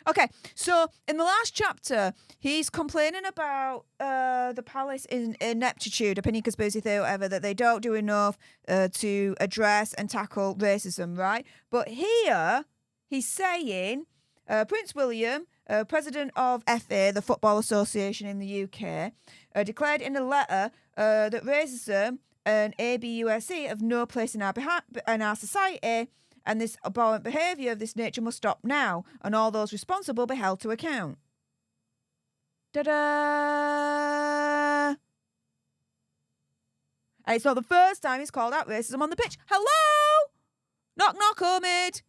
Okay, so in the last chapter, he's complaining about the palace in ineptitude, opinion, conspiracy theory, whatever, that they don't do enough to address and tackle racism, right? But here, he's saying Prince William, president of FA, the Football Association in the UK, declared in a letter that racism and ABUSE have no place in our society, and this abhorrent behaviour of this nature must stop now, and all those responsible be held to account. Ta-da! And it's not the first time he's called out racism on the pitch. Hello? Knock, knock, Omid.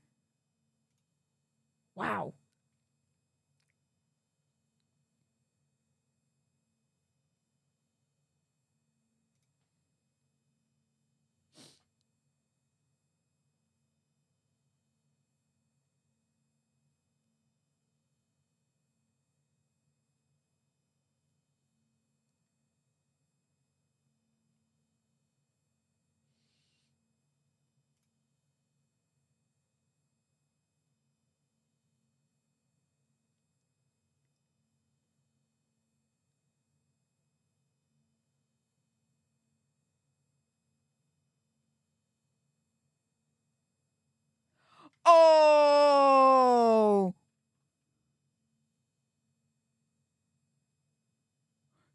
Wow. Oh!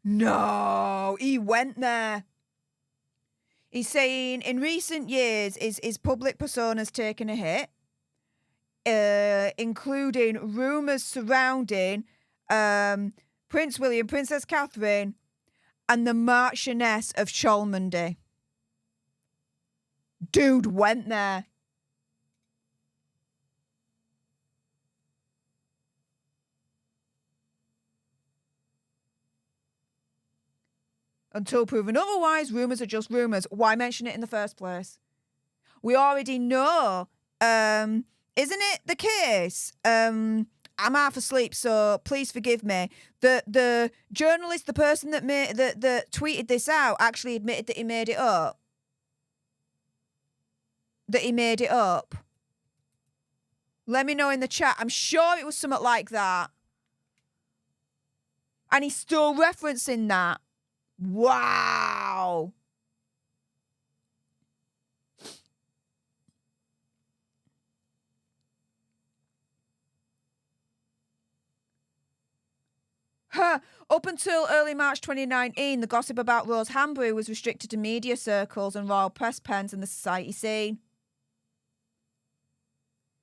No, he went there. He's saying in recent years his public persona's taken a hit, including rumours surrounding Prince William, Princess Catherine, and the Marchioness of Cholmondeley. Dude went there. Until proven otherwise, rumours are just rumours. Why mention it in the first place? We already know. Isn't it the case? I'm half asleep, so please forgive me. The journalist, the person that tweeted this out, actually admitted that he made it up. That he made it up. Let me know in the chat. I'm sure it was something like that. And he's still referencing that. Wow. Up until early March 2019, the gossip about Rose Hanbury was restricted to media circles and royal press pens and the society scene.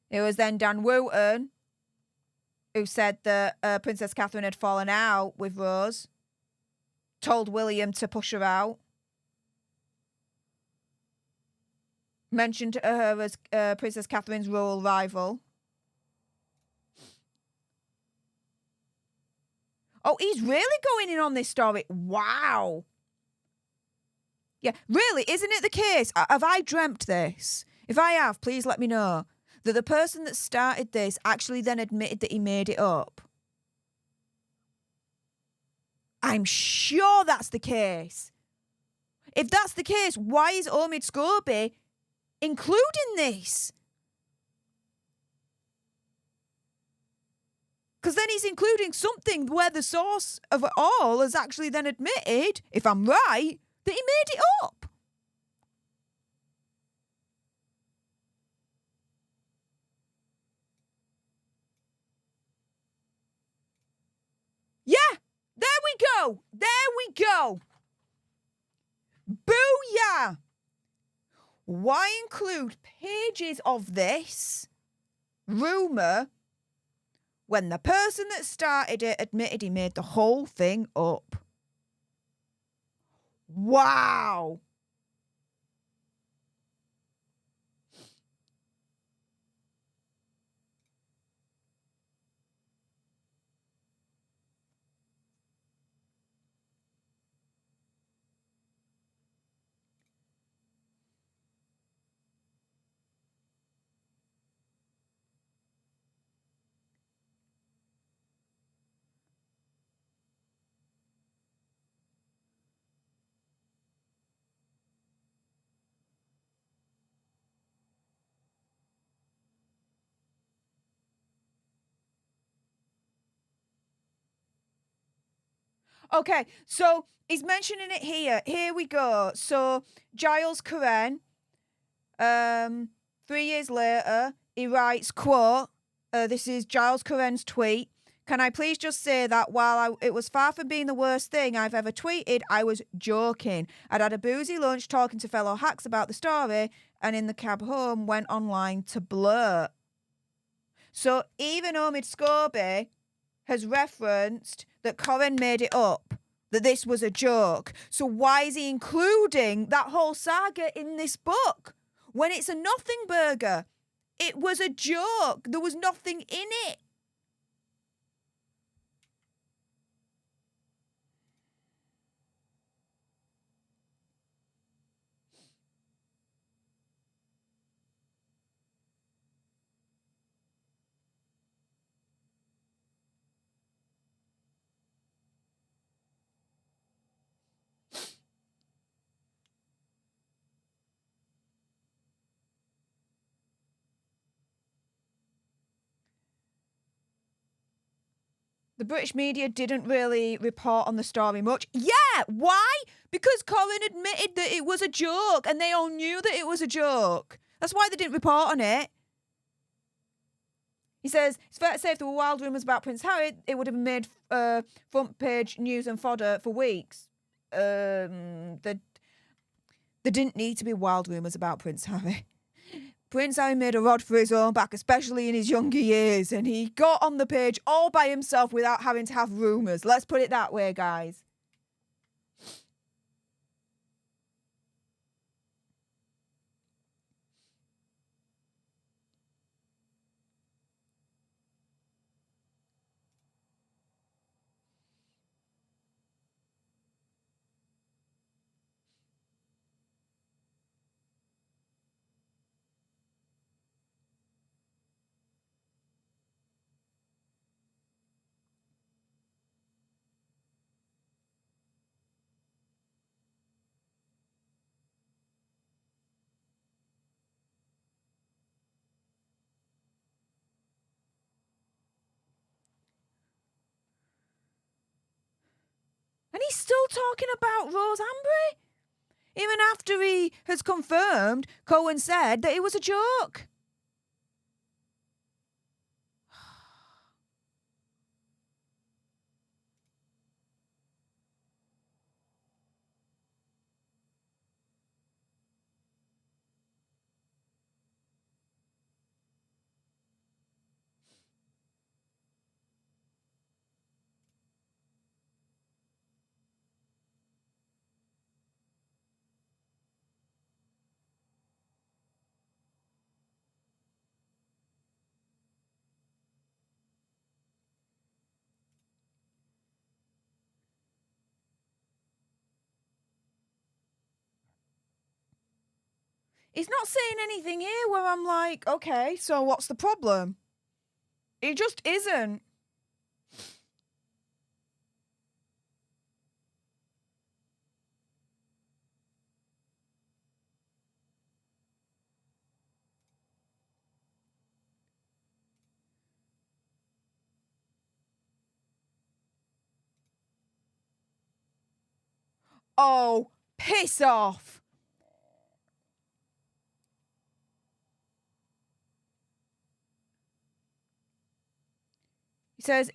It was then Dan Wooten who said that Princess Catherine had fallen out with Rose, told William to push her out, mentioned her as Princess Catherine's royal rival. Oh, he's really going in on this story. Wow. Yeah, really, isn't it the case? Have I dreamt this? If I have, please let me know. that the person that started this actually then admitted that he made it up? I'm sure that's the case. If that's the case, why is Omid Scobie including this? Because then he's including something where the source of it all has actually then admitted, if I'm right, that he made it up. Yeah, there we go. There we go. Booyah. Why include pages of this rumour when the person that started it admitted he made the whole thing up? Wow. Okay, so he's mentioning it here. Here we go. So Giles Coren, 3 years later, he writes, quote, this is Giles Coren's tweet. Can I please just say that while it was far from being the worst thing I've ever tweeted, I was joking. I'd had a boozy lunch talking to fellow hacks about the story, and in the cab home went online to blurt. So even Omid Scobie has referenced that Coren made it up, that this was a joke. So why is he including that whole saga in this book when it's a nothing burger? It was a joke. There was nothing in it. The British media didn't really report on the story much. Yeah, why? Because Coren admitted that it was a joke and they all knew that it was a joke. That's why they didn't report on it. He says, it's fair to say if there were wild rumours about Prince Harry, it would have made front page news and fodder for weeks. There didn't need to be wild rumours about Prince Harry. Prince Harry made a rod for his own back, especially in his younger years, and he got on the page all by himself without having to have rumours. Let's put it that way, guys. And he's still talking about Rose Ambury. Even after he has confirmed, Cohen said that it was a joke. He's not saying anything here where I'm like, okay, so what's the problem? He just isn't. Oh, piss off. He says,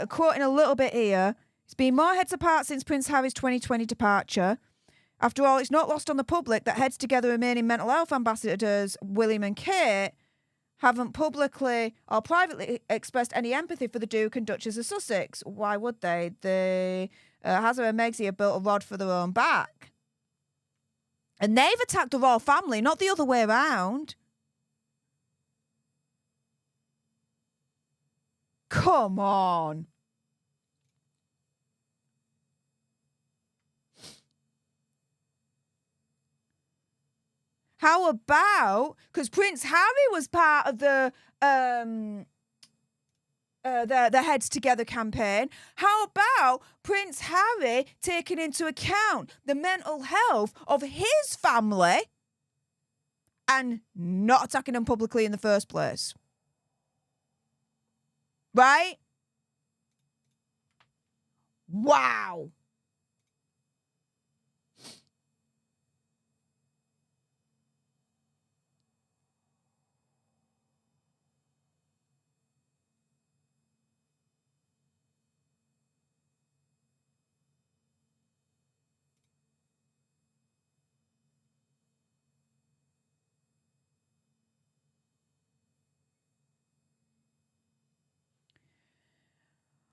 quoting a little bit here, it's been more heads apart since Prince Harry's 2020 departure. After all, it's not lost on the public that Heads Together remaining mental health ambassadors William and Kate haven't publicly or privately expressed any empathy for the Duke and Duchess of Sussex. Why would they? The Hazard and Megxie have built a rod for their own back. And they've attacked the royal family, not the other way around. Come on. How about, because Prince Harry was part of the Heads Together campaign, how about Prince Harry taking into account the mental health of his family and not attacking them publicly in the first place? Right? Wow.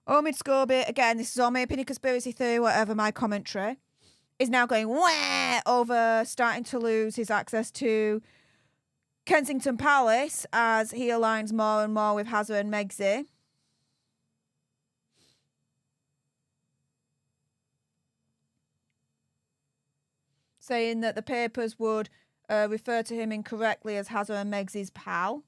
Omid Scobie, again, this is all my opinion, conspiracy theory, whatever, my commentary, is now going wah over starting to lose his access to Kensington Palace as he aligns more and more with Hazard and Megxie. Saying that the papers would refer to him incorrectly as Hazard and Megxie's pal.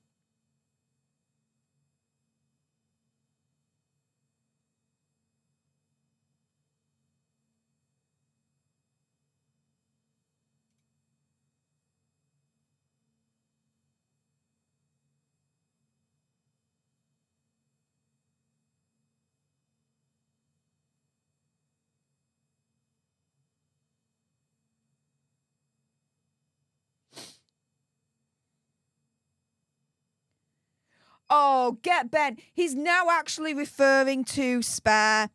Oh, get Ben. He's now actually referring to Spare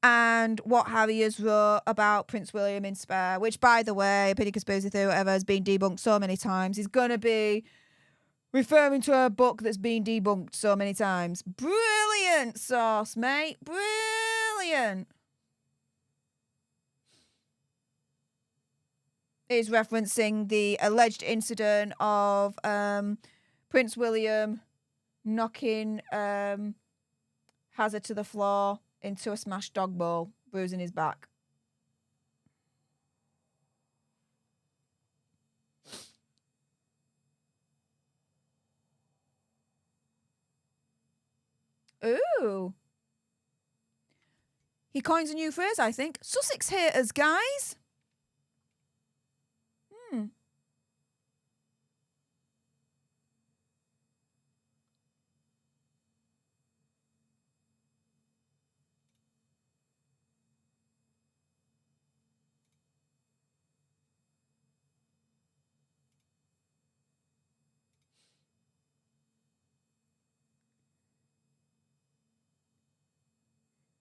and what Harry has wrote about Prince William in Spare, which, by the way, opinion conspiracy theory, whatever, has been debunked so many times. He's going to be referring to a book that's been debunked so many times. Brilliant sauce, mate. Brilliant. Is referencing the alleged incident of Prince William knocking Hazard to the floor into a smashed dog bowl, bruising his back. Ooh. He coins a new phrase, I think. Sussex haters, guys.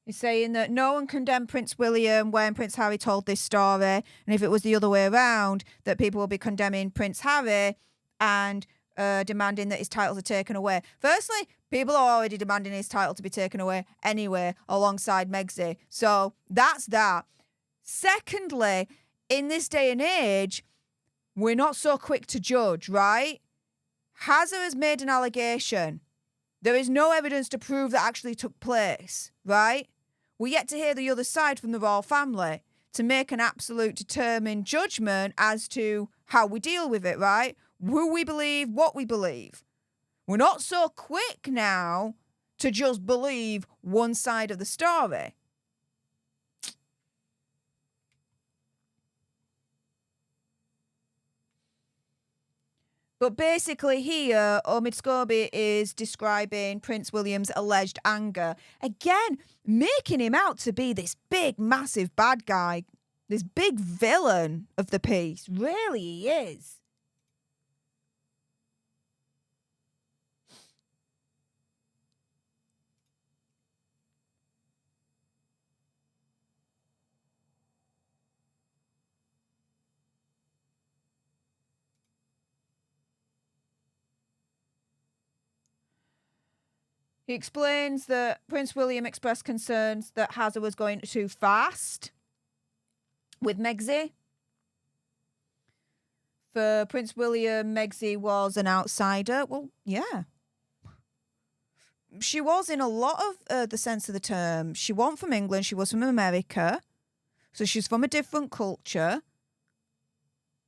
He's saying that no one condemned Prince William when Prince Harry told this story, and if it was the other way around, that people will be condemning Prince Harry and demanding that his titles are taken away. Firstly, people are already demanding his title to be taken away anyway, alongside Megxie. So that's that. Secondly, in this day and age, we're not so quick to judge, right? Hazard has made an allegation. There is no evidence to prove that actually took place, right? We're yet to hear the other side from the royal family to make an absolute determined judgment as to how we deal with it, right? Who we believe, what we believe. We're not so quick now to just believe one side of the story. But basically here, Omid Scobie is describing Prince William's alleged anger. Again, making him out to be this big, massive bad guy. This big villain of the piece. Really, he is. He explains that Prince William expressed concerns that Hazza was going too fast with Megxi. For Prince William, Megxi was an outsider. Well, yeah. She was in a lot of the sense of the term. She wasn't from England. She was from America. So she's from a different culture.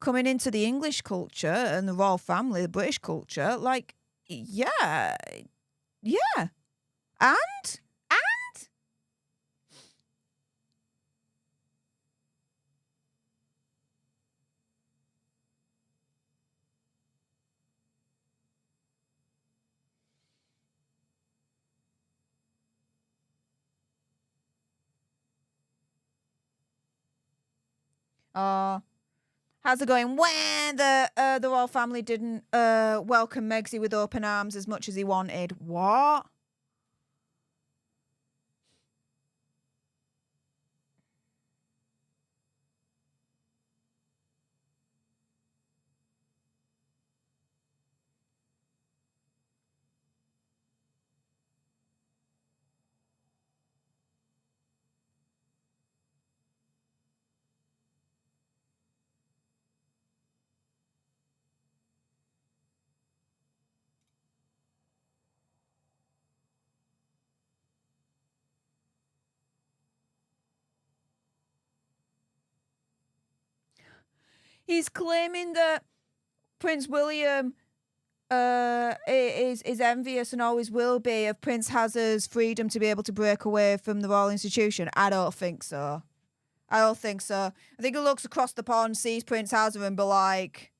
Coming into the English culture and the royal family, the British culture, like, yeah. Yeah. And? How's it going? When the royal family didn't welcome Megxi with open arms as much as he wanted. What? He's claiming that Prince William is envious and always will be of Prince Hazard's freedom to be able to break away from the royal institution. I don't think so. I think he looks across the pond, sees Prince Hazard and be like,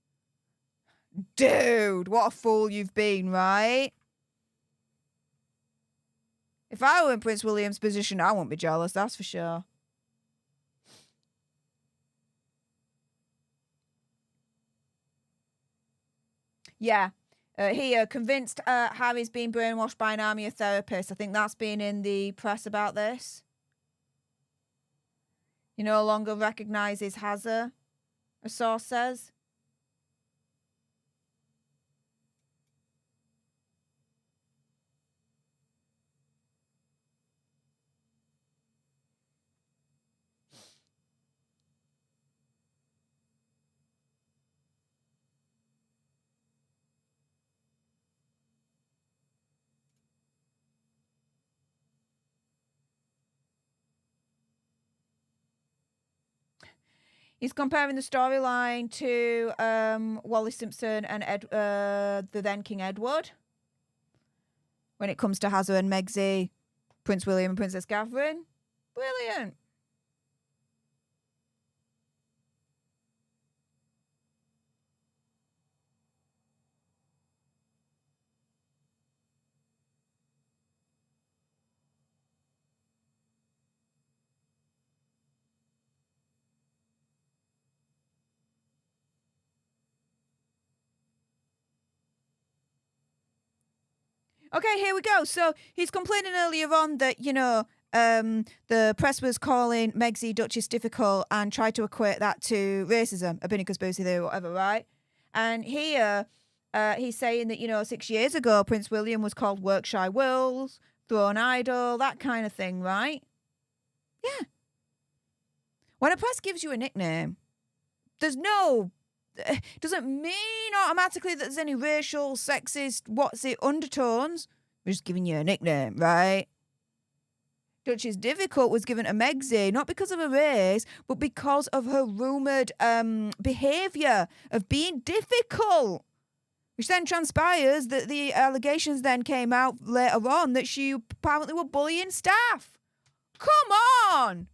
dude, what a fool you've been, right? If I were in Prince William's position, I wouldn't be jealous, that's for sure. Yeah. Here, convinced Harry's been brainwashed by an army of therapists. I think that's been in the press about this. He no longer recognises Hazard, a source says. He's comparing the storyline to Wallis Simpson and the then King Edward. When it comes to Hazard and Megxi, Prince William and Princess Catherine. Brilliant. Okay, here we go. So he's complaining earlier on that, the press was calling Megxi Duchess difficult and tried to equate that to racism, a Binny conspiracy theory, whatever, right? And here he's saying that, 6 years ago, Prince William was called Workshy Wills, Throne Idol, that kind of thing, right? Yeah. When a press gives you a nickname, doesn't mean automatically that there's any racial, sexist, undertones. We're just giving you a nickname, right? Duchess Difficult was given to Megxie, not because of her race, but because of her rumoured behaviour of being difficult. Which then transpires that the allegations then came out later on that she apparently were bullying staff. Come on!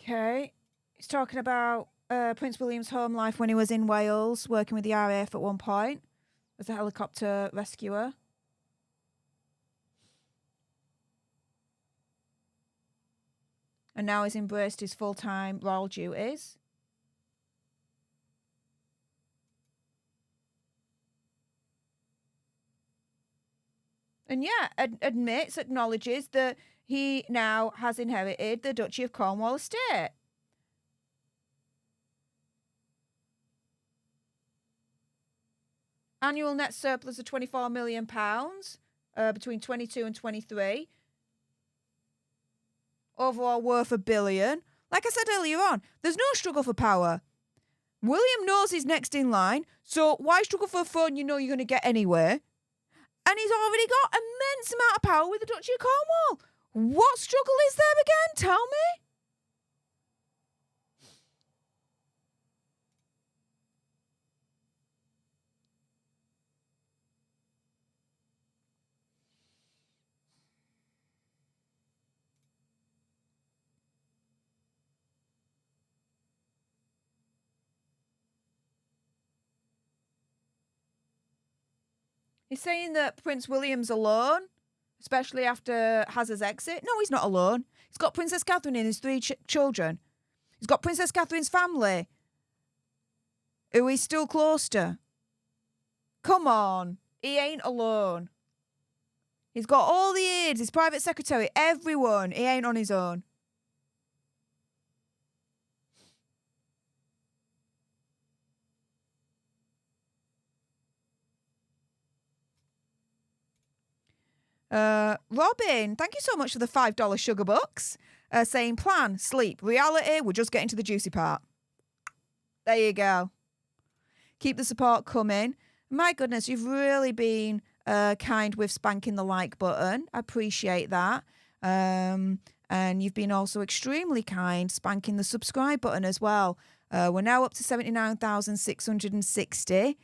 Okay. He's talking about Prince William's home life when he was in Wales, working with the RAF at one point as a helicopter rescuer. And now he's embraced his full-time royal duties. And yeah, acknowledges that he now has inherited the Duchy of Cornwall estate. Annual net surplus of £24 million between 22 and 23. Overall worth £1 billion. Like I said earlier on, there's no struggle for power. William knows he's next in line, so why struggle for a throne you know you're going to get anyway? And he's already got immense amount of power with the Duchy of Cornwall. What struggle is there again? Tell me. He's saying that Prince William's alone, especially after Hazard's exit. No, he's not alone. He's got Princess Catherine and his 3 children. He's got Princess Catherine's family, who he's still close to. Come on. He ain't alone. He's got all the aides, his private secretary, everyone. He ain't on his own. Robin, thank you so much for the $5 sugar bucks. Saying plan, sleep, reality, we're just getting to the juicy part. There you go. Keep the support coming. My goodness, you've really been kind with spanking the like button. I appreciate that. And you've been also extremely kind spanking the subscribe button as well. We're now up to 79,660.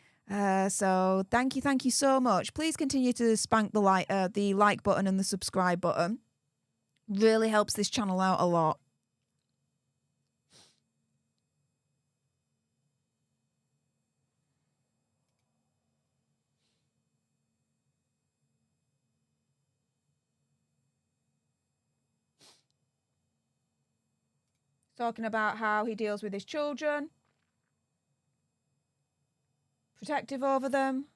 So thank you so much. Please continue to spank the like button and the subscribe button. Really helps this channel out a lot. Talking about how he deals with his children, protective over them.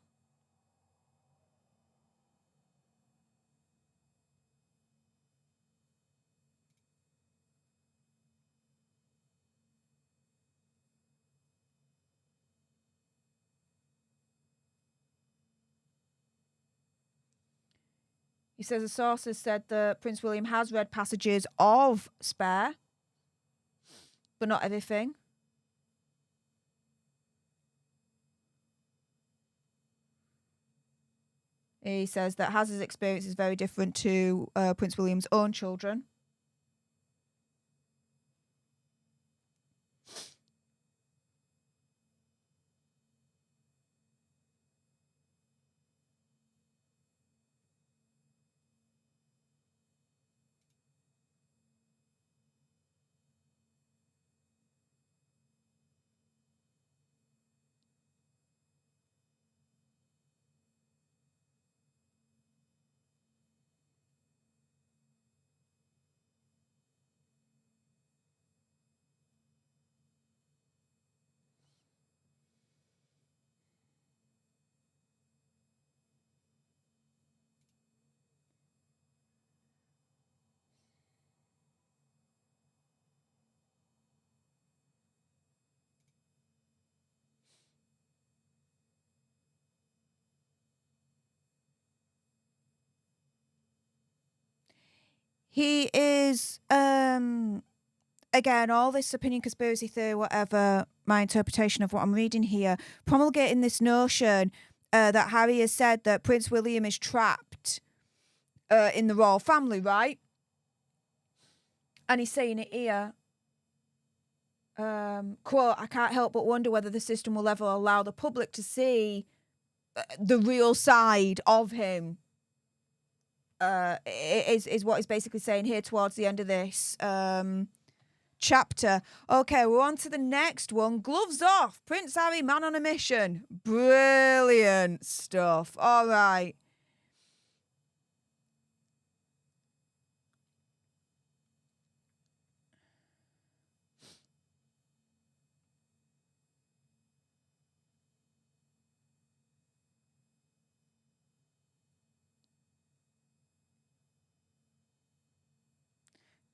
He says a source has said that Prince William has read passages of Spare, but not everything. He says that Hazard's experience is very different to Prince William's own children. he is, again, all this opinion, conspiracy theory, whatever, my interpretation of what I'm reading here, promulgating this notion that Harry has said that Prince William is trapped in the royal family, right? And he's saying it here, quote, "I can't help but wonder whether the system will ever allow the public to see the real side of him." Is what he's basically saying here towards the end of this chapter. Okay, we're on to the next one. Gloves off. Prince Harry, man on a mission. Brilliant stuff. All right.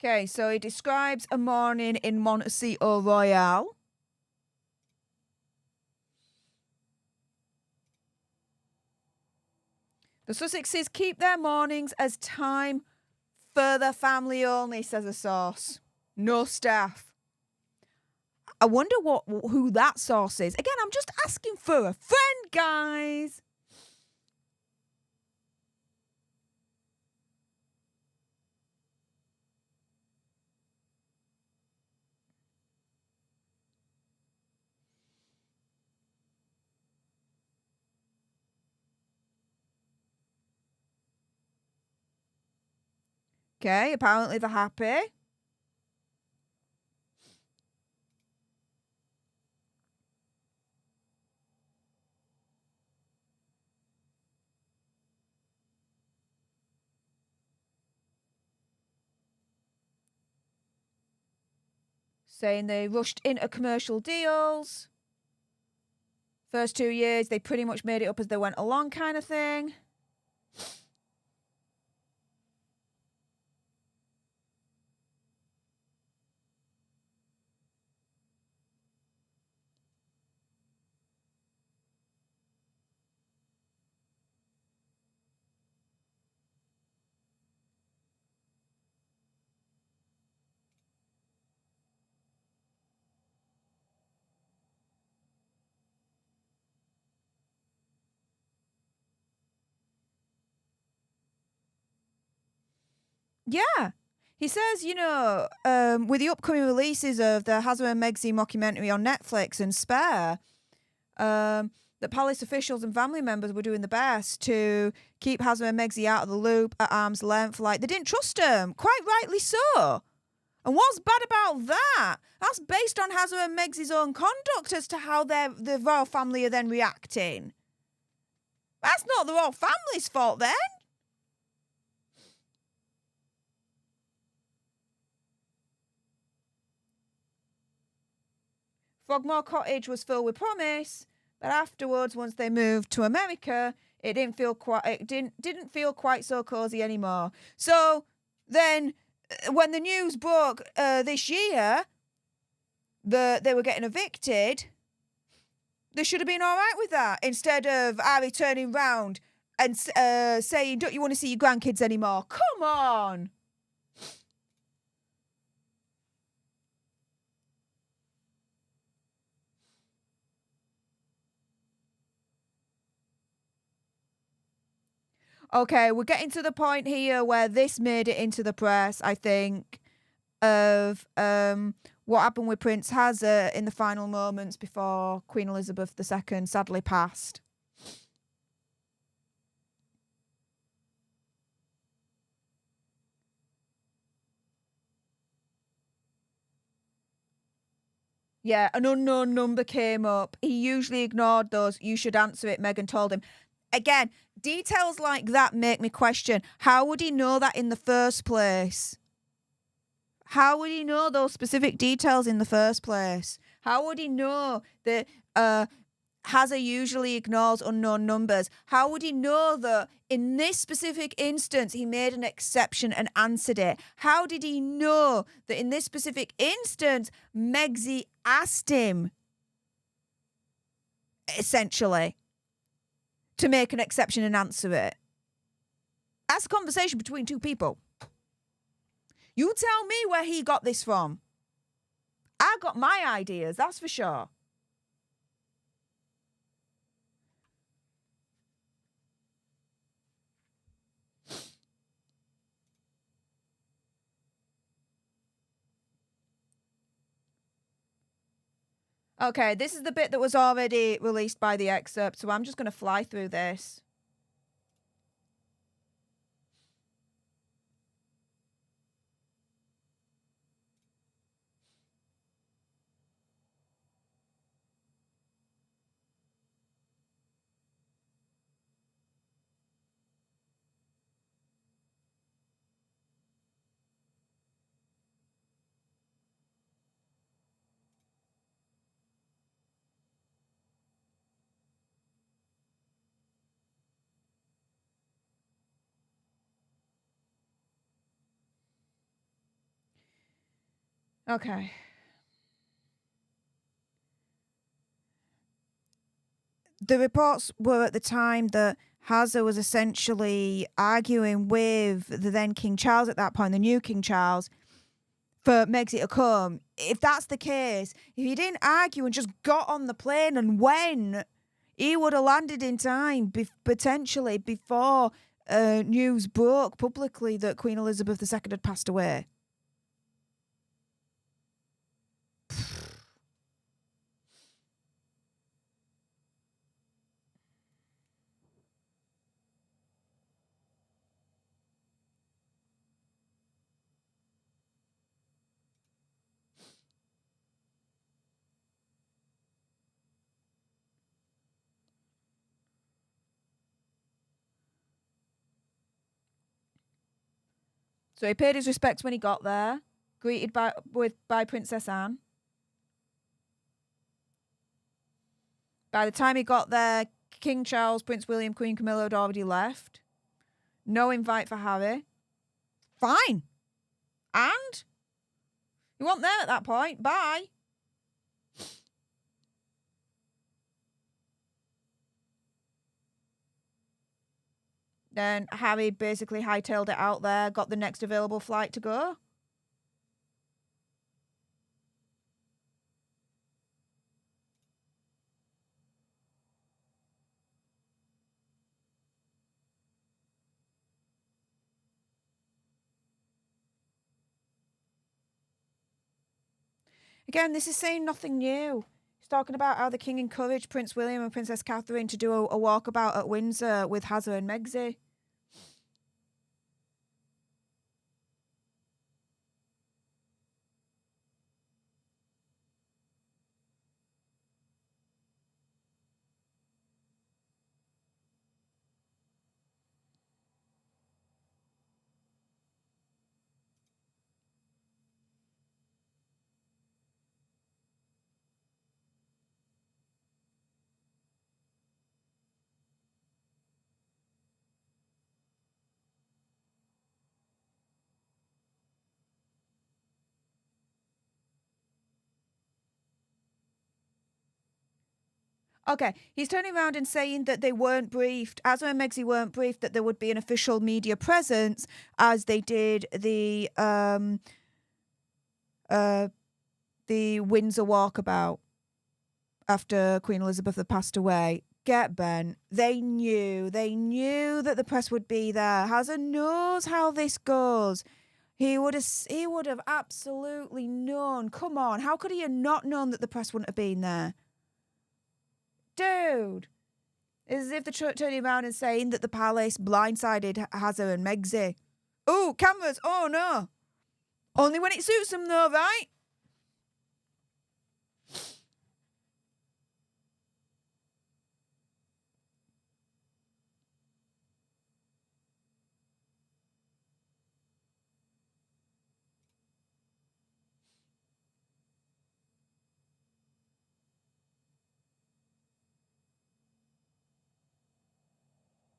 Okay, so he describes a morning in Monarchy Royale. The Sussexes keep their mornings as time for the family only, says a source. No staff. I wonder who that source is. Again, I'm just asking for a friend, guys. Okay, apparently they're happy. Saying they rushed into commercial deals. First 2 years, they pretty much made it up as they went along, kind of thing. Yeah. He says, with the upcoming releases of the Harry and Meghan mockumentary on Netflix and Spare, the palace officials and family members were doing the best to keep Harry and Meghan out of the loop at arm's length. Like, they didn't trust him. Quite rightly so. And what's bad about that? That's based on Harry and Meghan's own conduct as to how the royal family are then reacting. That's not the royal family's fault then. Frogmore Cottage was filled with promise, but afterwards, once they moved to America, it didn't feel quite so cozy anymore. So then, when the news broke this year that they were getting evicted, they should have been all right with that. Instead of Harry turning round and saying, "Don't you want to see your grandkids anymore?" Come on. Okay, we're getting to the point here where this made it into the press, I think, of what happened with Prince Hazard in the final moments before Queen Elizabeth II sadly passed. Yeah, an unknown number came up. He usually ignored those. You should answer it, Meghan told him. Again, details like that make me question, how would he know that in the first place? How would he know those specific details in the first place? How would he know that Hazard usually ignores unknown numbers? How would he know that in this specific instance he made an exception and answered it? How did he know that in this specific instance Megxie asked him, essentially, to make an exception and answer it? That's a conversation between two people. You tell me where he got this from. I got my ideas, that's for sure. Okay, this is the bit that was already released by the excerpt, so I'm just going to fly through this. Okay. The reports were at the time that Hazza was essentially arguing with the then King Charles at that point, the new King Charles, for Megxit to come. If that's the case, if he didn't argue and just got on the plane and went, he would have landed in time, potentially before news broke publicly that Queen Elizabeth II had passed away. So he paid his respects when he got there, greeted by Princess Anne. By the time he got there, King Charles, Prince William, Queen Camilla had already left. No invite for Harry. Fine. And? You weren't there at that point. Bye. Then Harry basically hightailed it out there, got the next available flight to go. Again, this is saying nothing new. He's talking about how the king encouraged Prince William and Princess Catherine to do a walkabout at Windsor with Hazza and Megxit. Okay, he's turning around and saying that they weren't briefed, Hazza and Megxit weren't briefed that there would be an official media presence as they did the Windsor walkabout after Queen Elizabeth had passed away. Get bent. They knew that the press would be there. Hazza knows how this goes. He would have absolutely known. Come on, how could he have not known that the press wouldn't have been there? Dude, it's as if they're turning around and saying that the palace blindsided Hazza and Megxit. Oh, cameras, oh no. Only when it suits them though, right?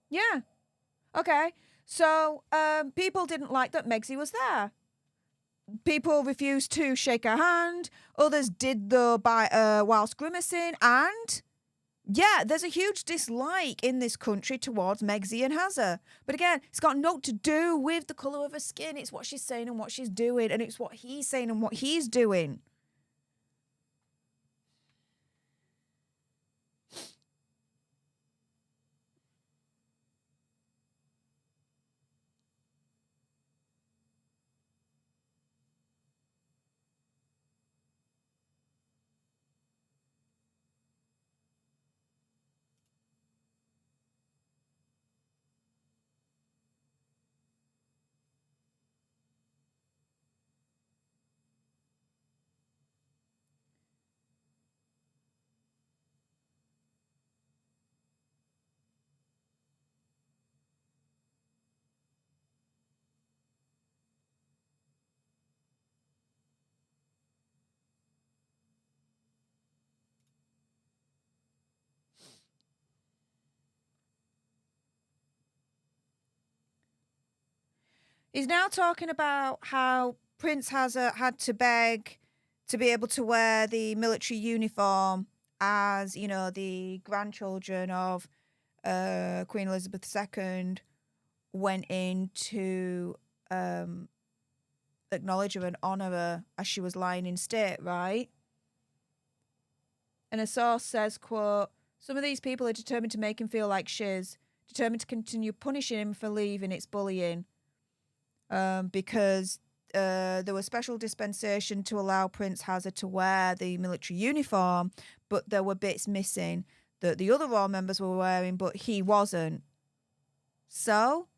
Yeah. Okay. So people didn't like that Megxit was there. People refused to shake her hand. Others did though whilst grimacing. And Yeah, there's a huge dislike in this country towards Megxie and Hazza. But again, it's got nothing to do with the colour of her skin. It's what she's saying and what she's doing, and it's what he's saying and what he's doing. He's now talking about how Prince Hazza had to beg to be able to wear the military uniform as, you know, the grandchildren of Queen Elizabeth II went in to acknowledge her and honour her as she was lying in state, right? And a source says, quote, "Some of these people are determined to make him feel like shiz, determined to continue punishing him for leaving. It's bullying. Because there was special dispensation to allow Prince Hazard to wear the military uniform, but there were bits missing that the other royal members were wearing, but he wasn't. So,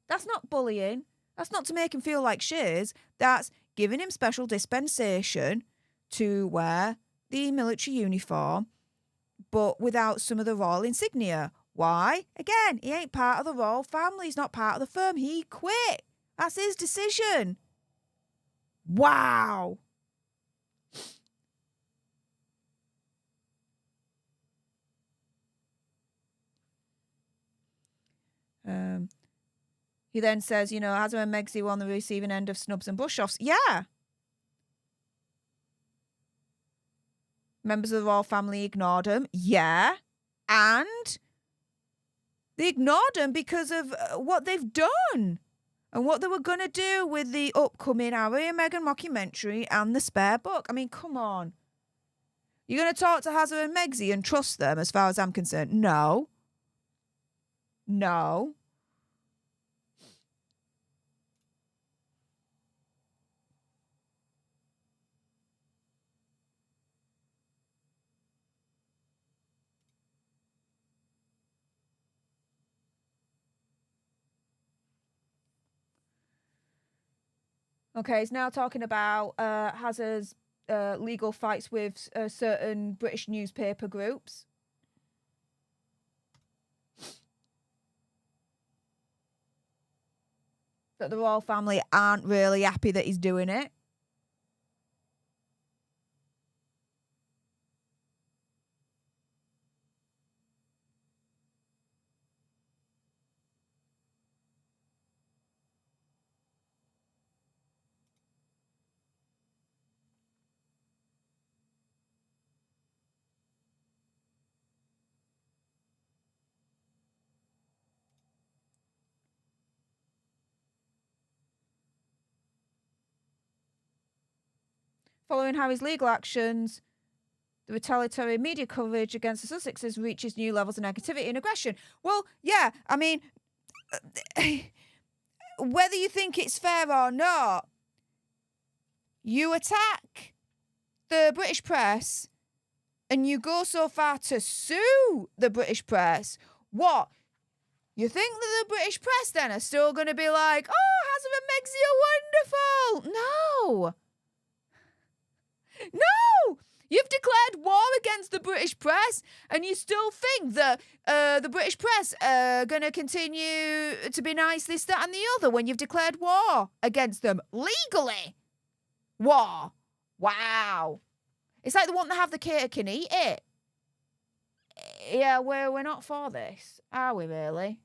that's not bullying. That's not to make him feel like shiz. That's giving him special dispensation to wear the military uniform, but without some of the royal insignia. Why? Again, he ain't part of the royal family. He's not part of the firm. He quit. That's his decision. Wow. He then says, you know, Hazza and Megxie were on the receiving end of snubs and bush-offs. Yeah. Members of the royal family ignored him. Yeah. And they ignored him because of what they've done and what they were going to do with the upcoming Harry and Meghan mockumentary and the spare book. I mean, come on. You're going to talk to Hazza and Megxie and trust them as far as I'm concerned? No. No. Okay, he's now talking about Hazard's legal fights with certain British newspaper groups. That the royal family aren't really happy that he's doing it. Following Harry's legal actions, the retaliatory media coverage against the Sussexes reaches new levels of negativity and aggression. Well, yeah, I mean, whether you think it's fair or not, you attack the British press and you go so far to sue the British press. What? You think that the British press then are still going to be like, oh, Hazza and Megxie are wonderful? No. No! You've declared war against the British press, and you still think that the British press are going to continue to be nice, this, that, and the other when you've declared war against them legally. War. Wow. It's like they want to have the cake and eat it. Yeah, we're not for this, are we really?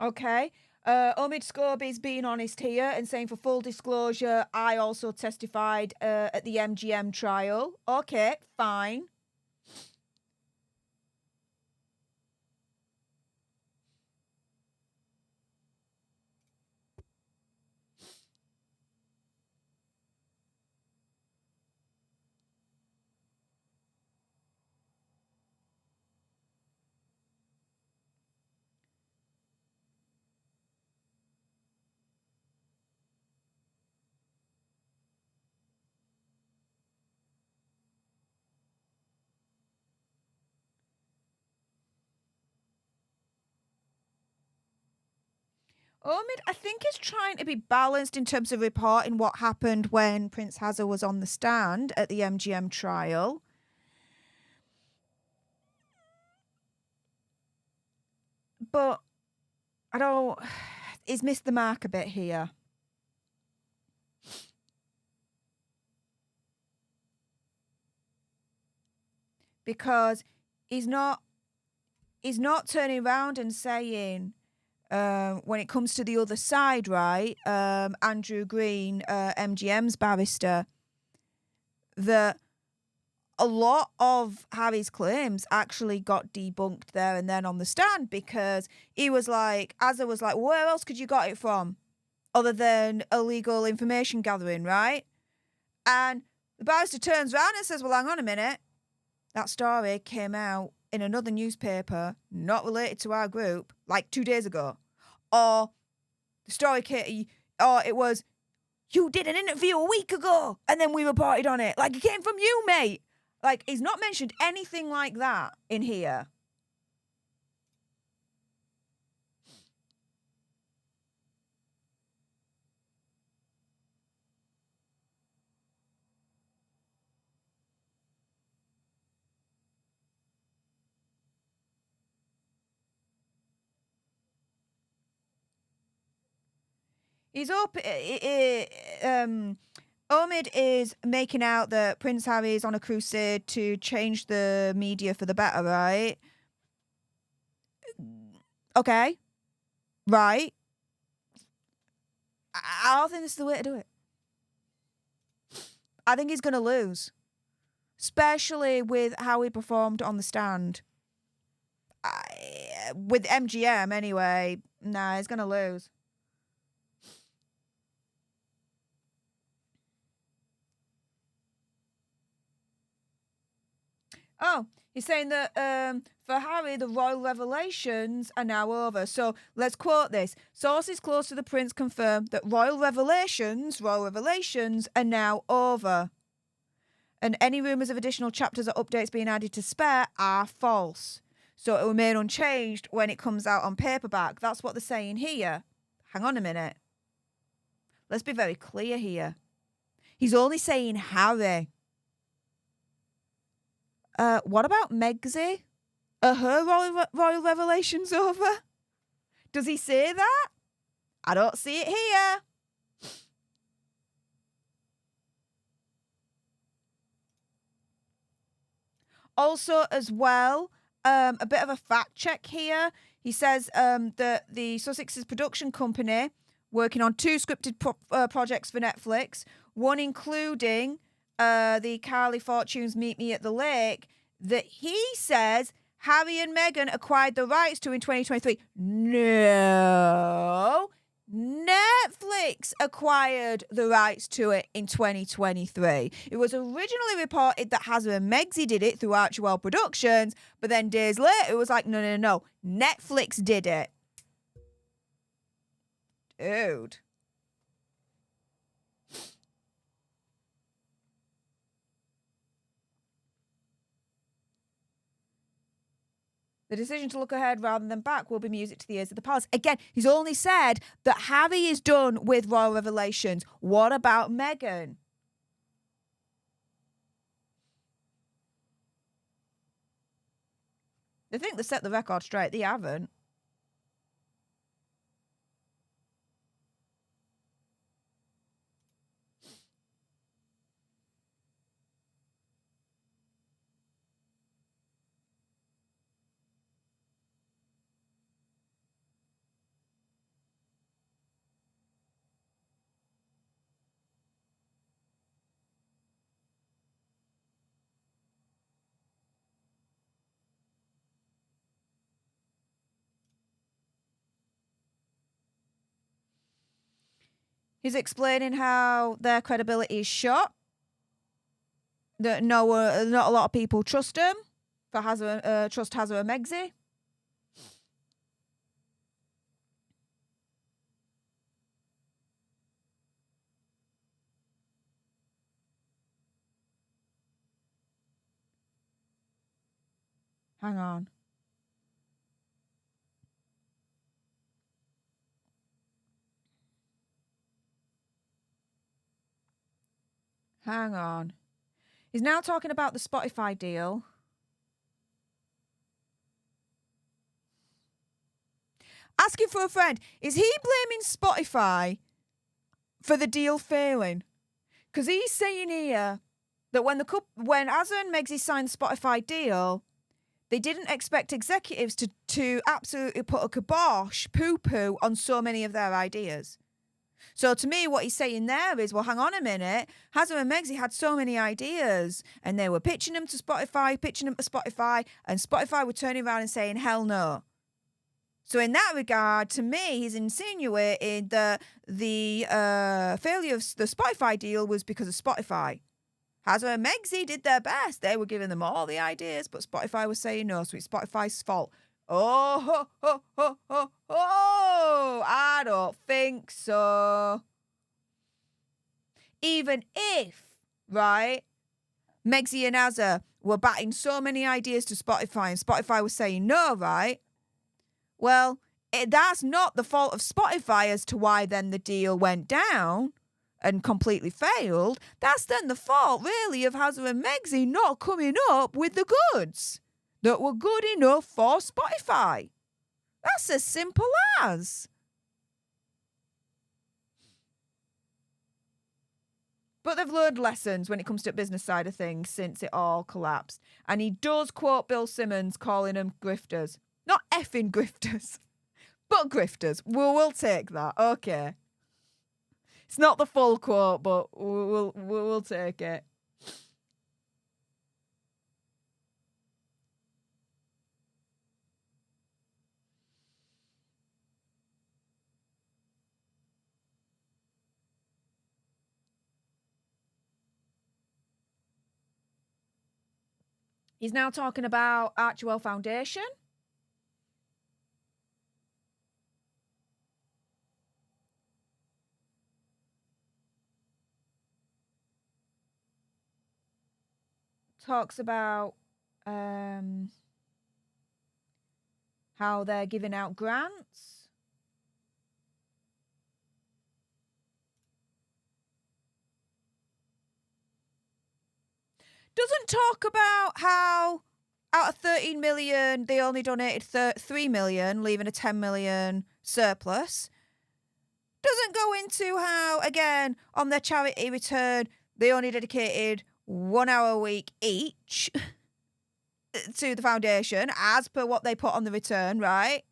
Okay. Omid Scobie's being honest here and saying, for full disclosure, I also testified at the MGM trial. Okay, fine. Omid, I think, is trying to be balanced in terms of reporting what happened when Prince Hazza was on the stand at the MGM trial. But I don't. He's missed the mark a bit here. Because he's not turning around and saying, when it comes to the other side, right, Andrew Green, MGM's barrister, that a lot of Harry's claims actually got debunked there and then on the stand, because he was like, Azza was like, where else could you got it from other than illegal information gathering, right? And the barrister turns around and says, well, hang on a minute. That story came out in another newspaper, not related to our group, like 2 days ago. Or the story came, or it was, you did an interview a week ago and then we reported on it. Like, it came from you, mate. Like, he's not mentioned anything like that in here. He's up. Omid is making out that Prince Harry is on a crusade to change the media for the better, right? Okay. Right. I don't think this is the way to do it. I think he's going to lose. Especially with how he performed on the stand. With MGM, anyway. Nah, he's going to lose. Oh, he's saying that for Harry, the royal revelations are now over. So let's quote this. Sources close to the prince confirm that royal revelations are now over. And any rumours of additional chapters or updates being added to Spare are false. So it will remain unchanged when it comes out on paperback. That's what they're saying here. Hang on a minute. Let's be very clear here. He's only saying Harry. What about Megxie? Are her royal revelations over? Does he say that? I don't see it here. Also, as well, a bit of a fact check here. He says that the Sussex's production company working on 2 scripted projects for Netflix, one including the Carly Fortune's Meet Me at the Lake, that he says Harry and Meghan acquired the rights to in 2023. No. Netflix acquired the rights to it in 2023. It was originally reported that Hazza and Megxie did it through Archewell Productions, but then days later it was like, no. Netflix did it. Dude. The decision to look ahead rather than back will be music to the ears of the palace. Again, he's only said that Harry is done with royal revelations. What about Meghan? They think they set the record straight. They haven't. He's explaining how their credibility is shot. That not a lot of people trust him. Trust Hazza and Megzi. Hang on. Hang on. He's now talking about the Spotify deal. Asking for a friend. Is he blaming Spotify for the deal failing? Because he's saying here that when Hazza and Megzi signed the Spotify deal, they didn't expect executives to absolutely put a kibosh, poo-poo on so many of their ideas. So to me, what he's saying there is, well, hang on a minute. Hazza and Megzi had so many ideas and they were pitching them to Spotify, and Spotify were turning around and saying, hell no. So in that regard, to me, he's insinuating that the failure of the Spotify deal was because of Spotify. Hazza and Megzi did their best. They were giving them all the ideas, but Spotify was saying no, so it's Spotify's fault. Oh, I don't think so. Even if, right, Megzi and Hazza were batting so many ideas to Spotify and Spotify was saying no, right? Well, that's not the fault of Spotify as to why then the deal went down and completely failed. That's then the fault, really, of Hazza and Megzi not coming up with the goods that were good enough for Spotify. That's as simple as. But they've learned lessons when it comes to the business side of things since it all collapsed. And he does quote Bill Simmons calling them grifters. Not effing grifters, but grifters. We'll take that. Okay. It's not the full quote, but we'll take it. He's now talking about Archewell Foundation. Talks about how they're giving out grants. Doesn't talk about how out of 13 million, they only donated 3 million, leaving a 10 million surplus. Doesn't go into how, again, on their charity return, they only dedicated 1 hour a week each to the foundation, as per what they put on the return, right?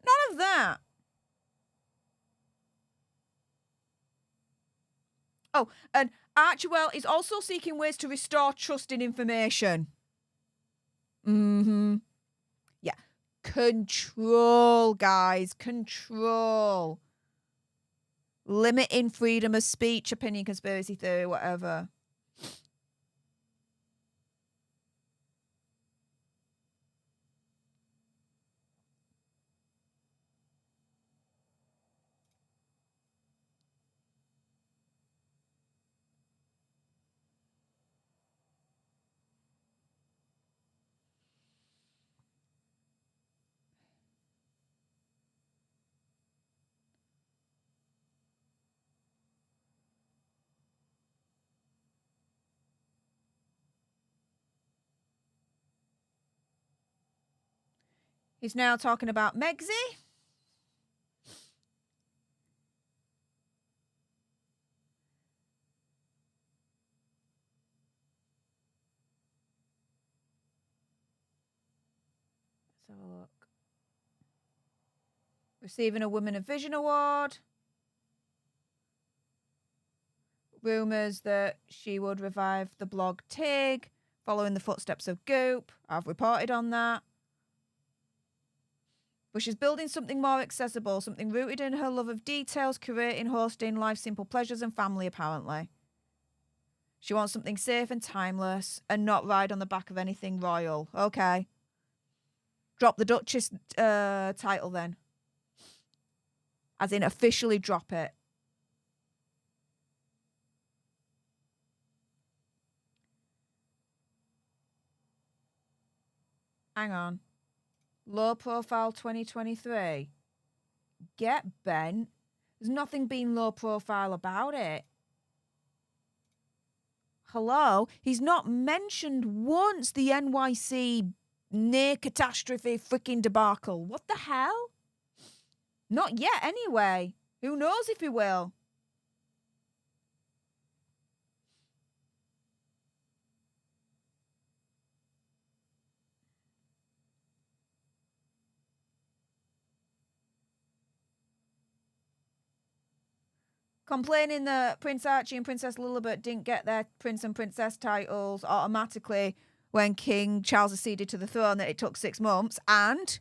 None of that. Oh, and Archewell is also seeking ways to restore trust in information. Yeah. Control, guys. Control. Limiting freedom of speech, opinion, conspiracy theory, whatever. He's now talking about Megzi. Let's have a look. Receiving a Women of Vision Award. Rumours that she would revive the blog Tig, following the footsteps of Goop. I've reported on that. But she's building something more accessible, something rooted in her love of details, curating, hosting, life's simple pleasures and family, apparently. She wants something safe and timeless and not ride on the back of anything royal. Okay. Drop the Duchess title then. As in officially drop it. Hang on. Low profile 2023. Get bent. There's nothing being low profile about it. Hello? He's not mentioned once the NYC near catastrophe freaking debacle. What the hell? Not yet, anyway. Who knows if he will? Complaining that Prince Archie and Princess Lilibet didn't get their Prince and Princess titles automatically when King Charles acceded to the throne, that it took 6 months, and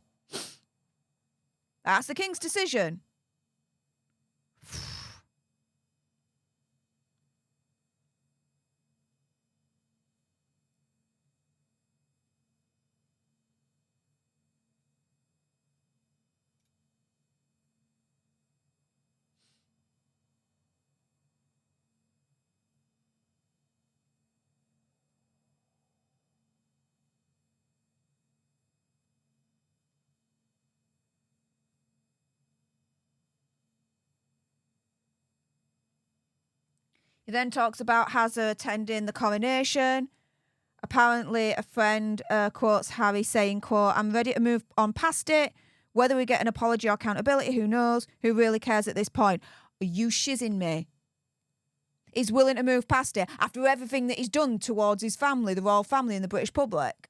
that's the King's decision. He then talks about Hazard attending the coronation. Apparently, a friend quotes Harry saying, quote, "I'm ready to move on past it. Whether we get an apology or accountability, who knows? Who really cares at this point?" Are you shizzing me? He's willing to move past it after everything that he's done towards his family, the royal family and the British public.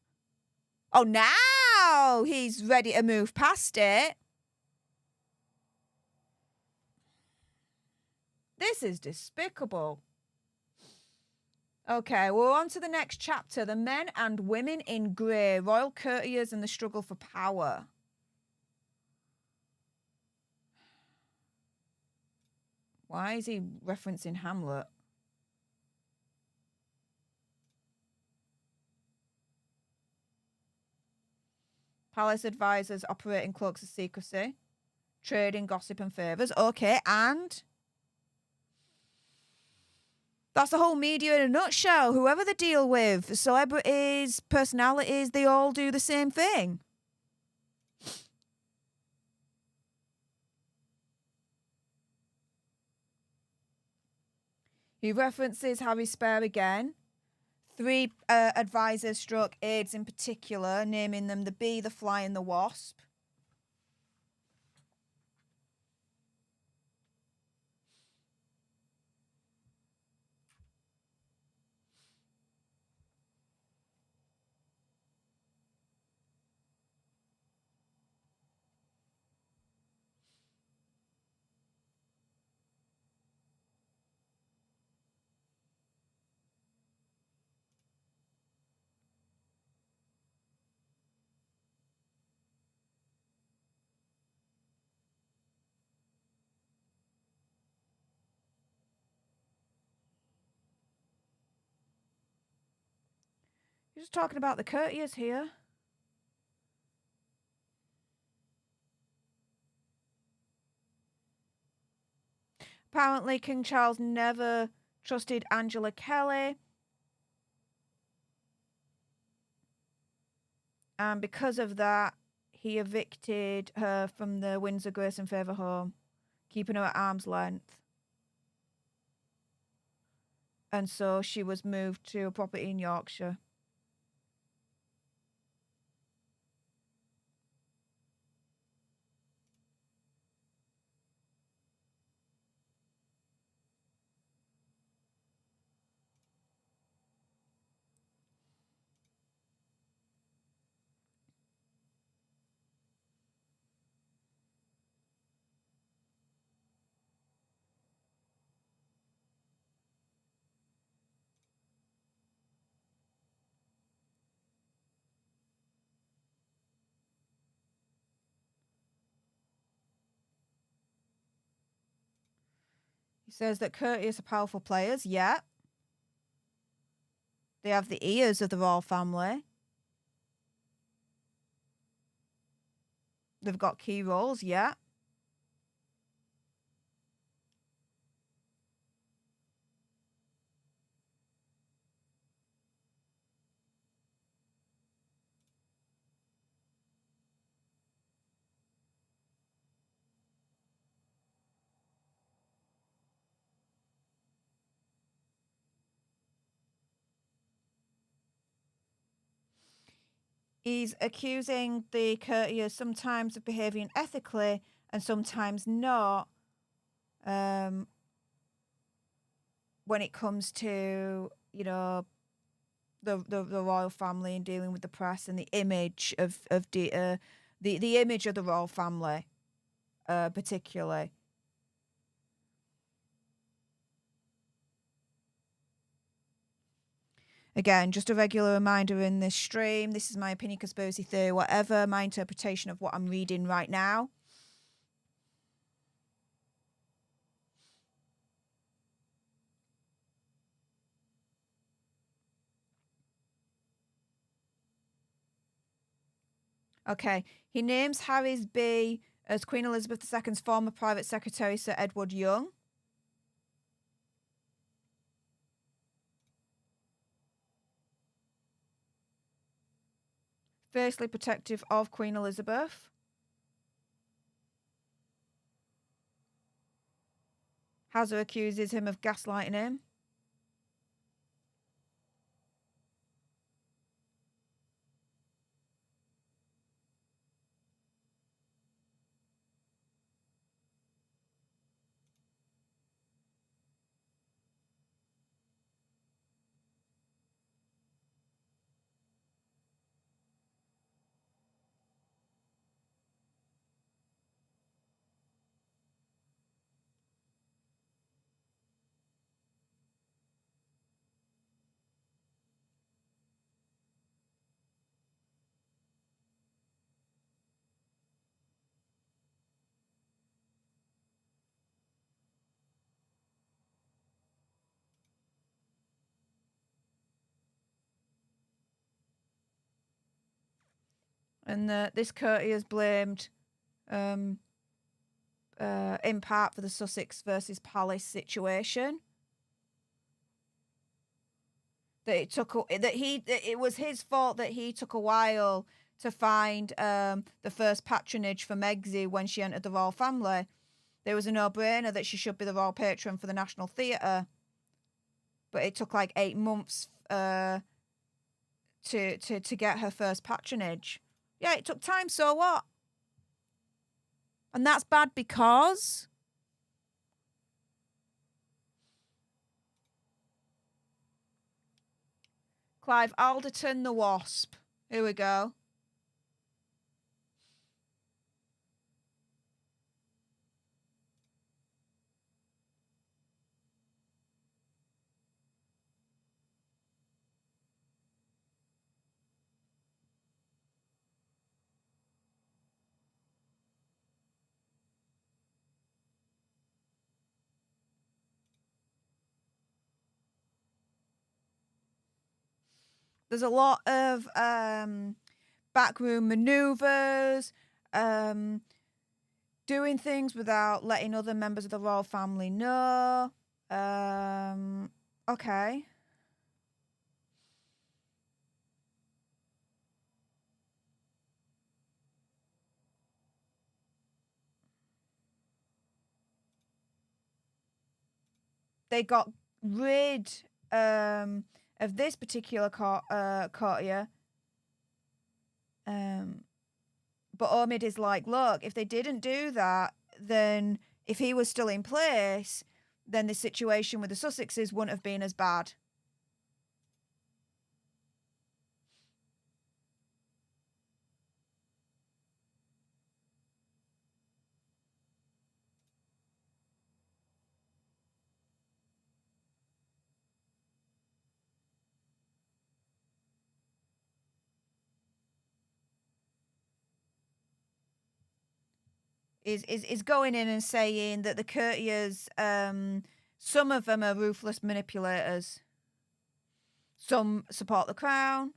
Oh, now he's ready to move past it. This is despicable. Okay, we're on to the next chapter. The men and women in grey, royal courtiers and the struggle for power. Why is he referencing Hamlet? Palace advisors operate in cloaks of secrecy. Trading, gossip and favours. Okay, and that's the whole media in a nutshell. Whoever they deal with, celebrities, personalities, they all do the same thing. He references Harry Spare again. 3 advisors stroke aides in particular, naming them the bee, the fly and the wasp. You're just talking about the courtiers here. Apparently, King Charles never trusted Angela Kelly. And because of that, he evicted her from the Windsor Grace and Favour home, keeping her at arm's length. And so she was moved to a property in Yorkshire. He says that courtiers are powerful players. Yeah. They have the ears of the royal family. They've got key roles. Yeah. He's accusing the courtiers sometimes of behaving ethically and sometimes not. When it comes to, you know, the royal family and dealing with the press and the image of the image of the royal family, particularly. Again, just a regular reminder in this stream. This is my opinion, conspiracy theory, whatever. My interpretation of what I'm reading right now. Okay. He names Harry's B as Queen Elizabeth II's former private secretary, Sir Edward Young. Fiercely protective of Queen Elizabeth. Hazard accuses him of gaslighting him. And this courtier is blamed in part for the Sussex versus Palace situation. That it was his fault that he took a while to find the first patronage for Megxie when she entered the royal family. There was a no-brainer that she should be the royal patron for the National Theatre, but it took like 8 months to get her first patronage. Yeah, it took time. So what? And that's bad because Clive Alderton, the Wasp. Here we go. There's a lot of backroom maneuvers, doing things without letting other members of the royal family know. Okay. They got rid of this particular courtier. But Omid is like, look, if they didn't do that, then if he was still in place, then the situation with the Sussexes wouldn't have been as bad. Is going in and saying that the courtiers Some of them are ruthless manipulators. Some support the crown.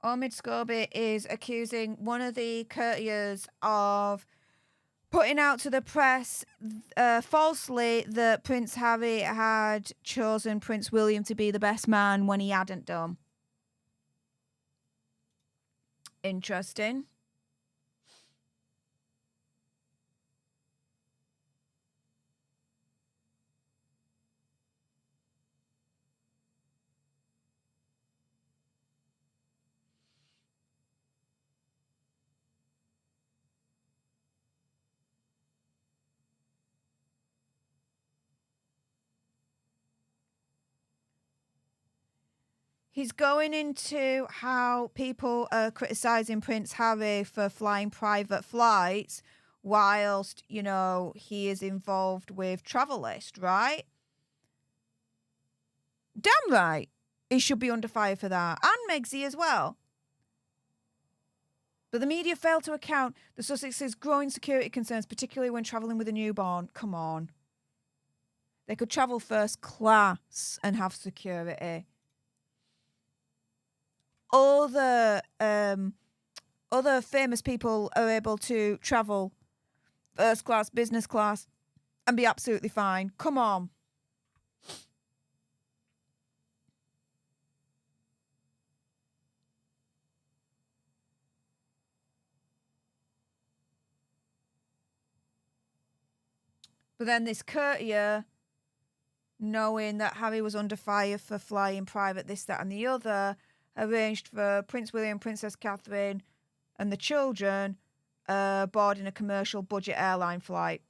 Omid Scobie is accusing one of the courtiers of putting out to the press falsely that Prince Harry had chosen Prince William to be the best man when he hadn't done. Interesting. He's going into how people are criticising Prince Harry for flying private flights whilst, you know, he is involved with Travelist, right? Damn right. He should be under fire for that. And Megxie as well. But the media failed to account the Sussex's growing security concerns, particularly when travelling with a newborn. Come on. They could travel first class and have security. Other famous people are able to travel first class, business class, and be absolutely fine. Come on. But then this courtier, knowing that Harry was under fire for flying private, this, that, and the other, arranged for Prince William, Princess Catherine, and the children boarding a commercial budget airline flight.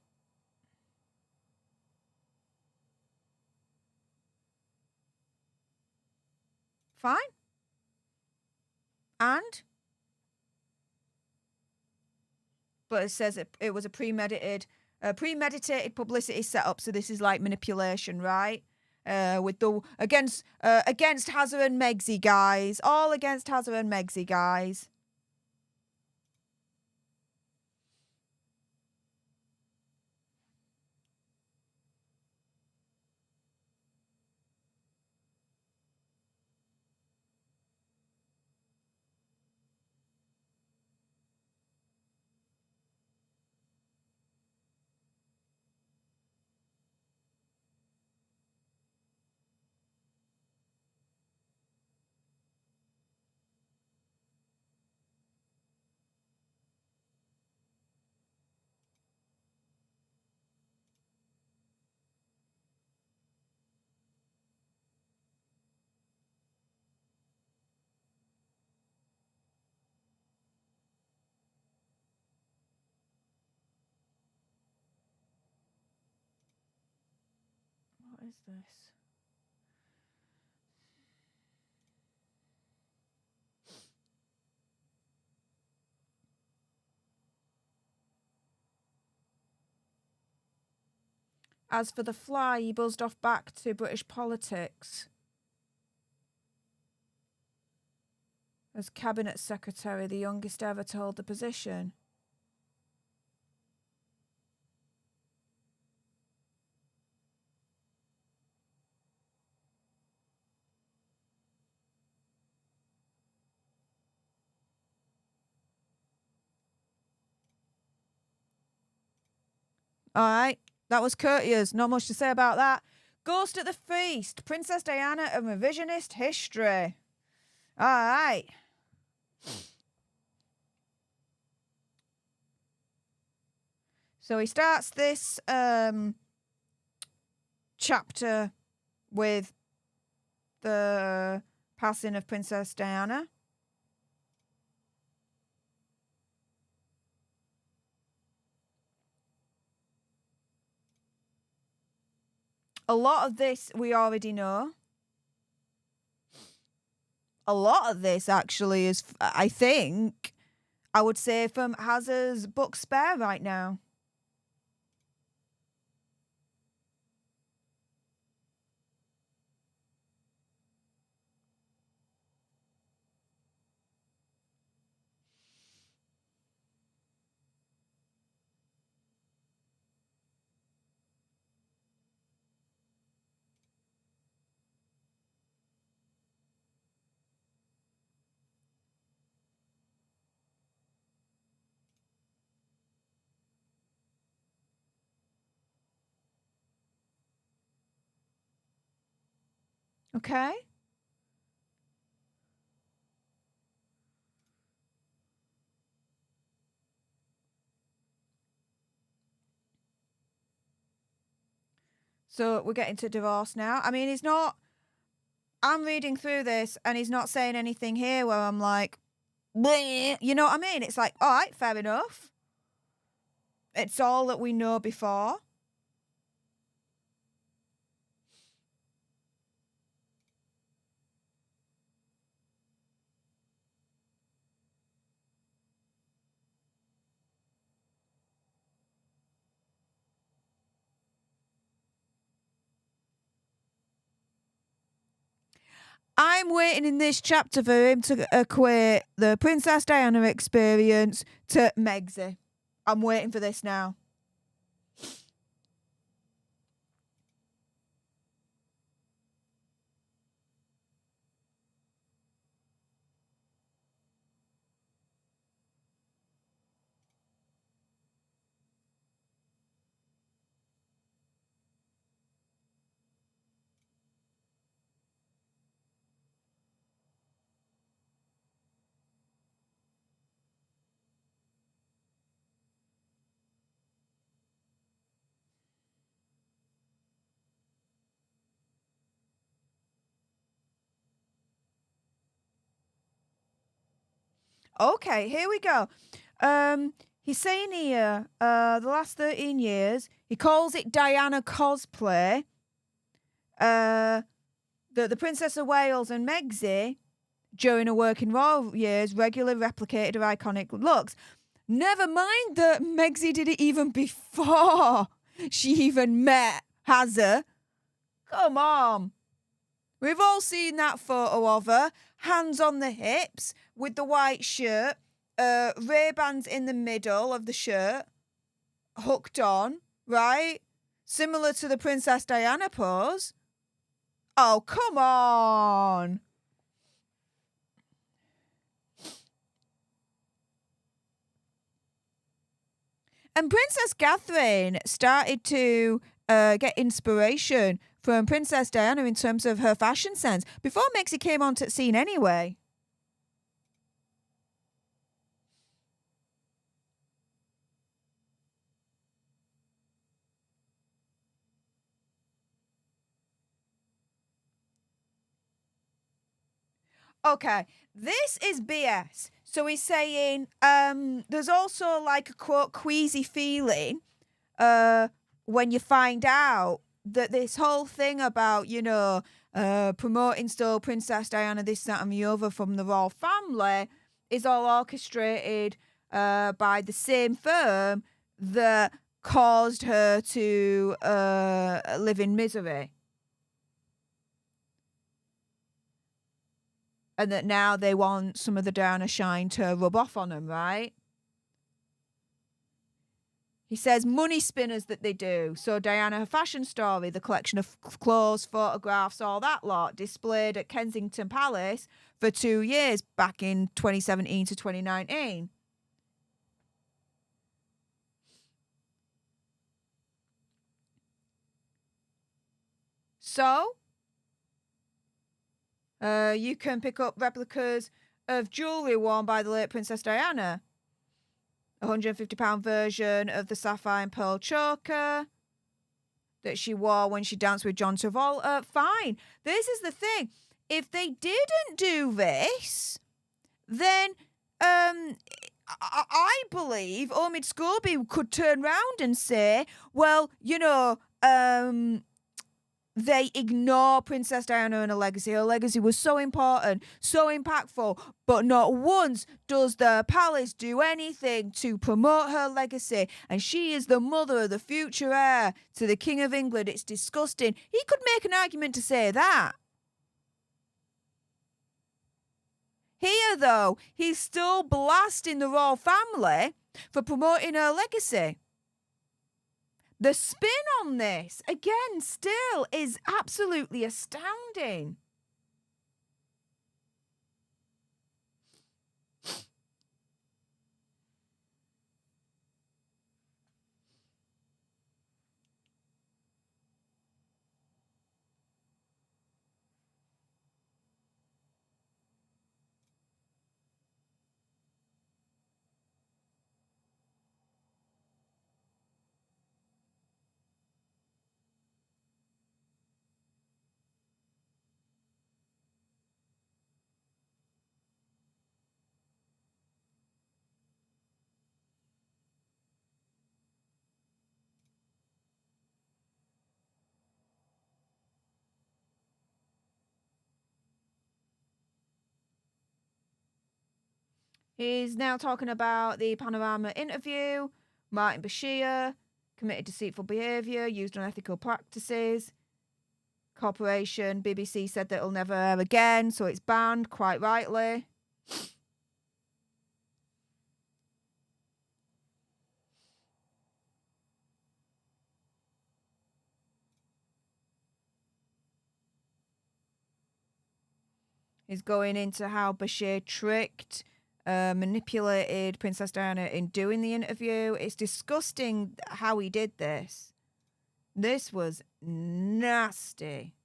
Fine. And? But it says it was a premeditated publicity setup, so this is like manipulation, right? With the against Hazard and Megxie, guys. All against Hazard and Megxie, guys. What is this? As for the fly, he buzzed off back to British politics as cabinet secretary, the youngest ever to hold the position. All right. That was courteous. Not much to say about that. Ghost at the Feast. Princess Diana and Revisionist History. All right. So he starts this chapter with the passing of Princess Diana. A lot of this we already know. A lot of this actually is, I think, I would say from Hazard's book Spare right now. Okay. So we're getting to divorce now. I mean, I'm reading through this and he's not saying anything here where I'm like, bleh, you know what I mean? It's like, all right, fair enough. It's all that we know before. I'm waiting in this chapter for him to equate the Princess Diana experience to Megxie. I'm waiting for this now. Okay, here we go. He's saying here, the last 13 years, he calls it Diana cosplay. The Princess of Wales and Megxie, during her working royal years, regularly replicated her iconic looks. Never mind that Megxie did it even before she even met Hazard. Come on. We've all seen that photo of her, hands on the hips, with the white shirt, Ray-Bans in the middle of the shirt, hooked on, right? Similar to the Princess Diana pose. Oh, come on. And Princess Catherine started to get inspiration from Princess Diana in terms of her fashion sense before Megxie came onto the scene anyway. Okay, this is BS. So he's saying there's also like a quote queasy feeling when you find out that this whole thing about, promoting still Princess Diana, this, that and the other from the royal family is all orchestrated by the same firm that caused her to live in misery. And that now they want some of the Diana shine to rub off on them, right? He says money spinners that they do. So Diana, her fashion story, the collection of clothes, photographs, all that lot, displayed at Kensington Palace for 2 years back in 2017 to 2019. So, you can pick up replicas of jewellery worn by the late Princess Diana. £150 version of the sapphire and pearl choker that she wore when she danced with John Travolta. Fine. This is the thing. If they didn't do this, then I believe Omid Scobie could turn round and say, well, you know, they ignore Princess Diana and her legacy. Her legacy was so important, so impactful, but not once does the palace do anything to promote her legacy. And she is the mother of the future heir to the King of England. It's disgusting. He could make an argument to say that. Here, though, he's still blasting the royal family for promoting her legacy. The spin on this, again, still is absolutely astounding. He's now talking about the Panorama interview, Martin Bashir, committed deceitful behaviour, used unethical practices. Corporation, BBC said that it'll never air again, so it's banned, quite rightly. He's going into how Bashir tricked, manipulated Princess Diana in doing the interview. It's disgusting how he did this. This was nasty.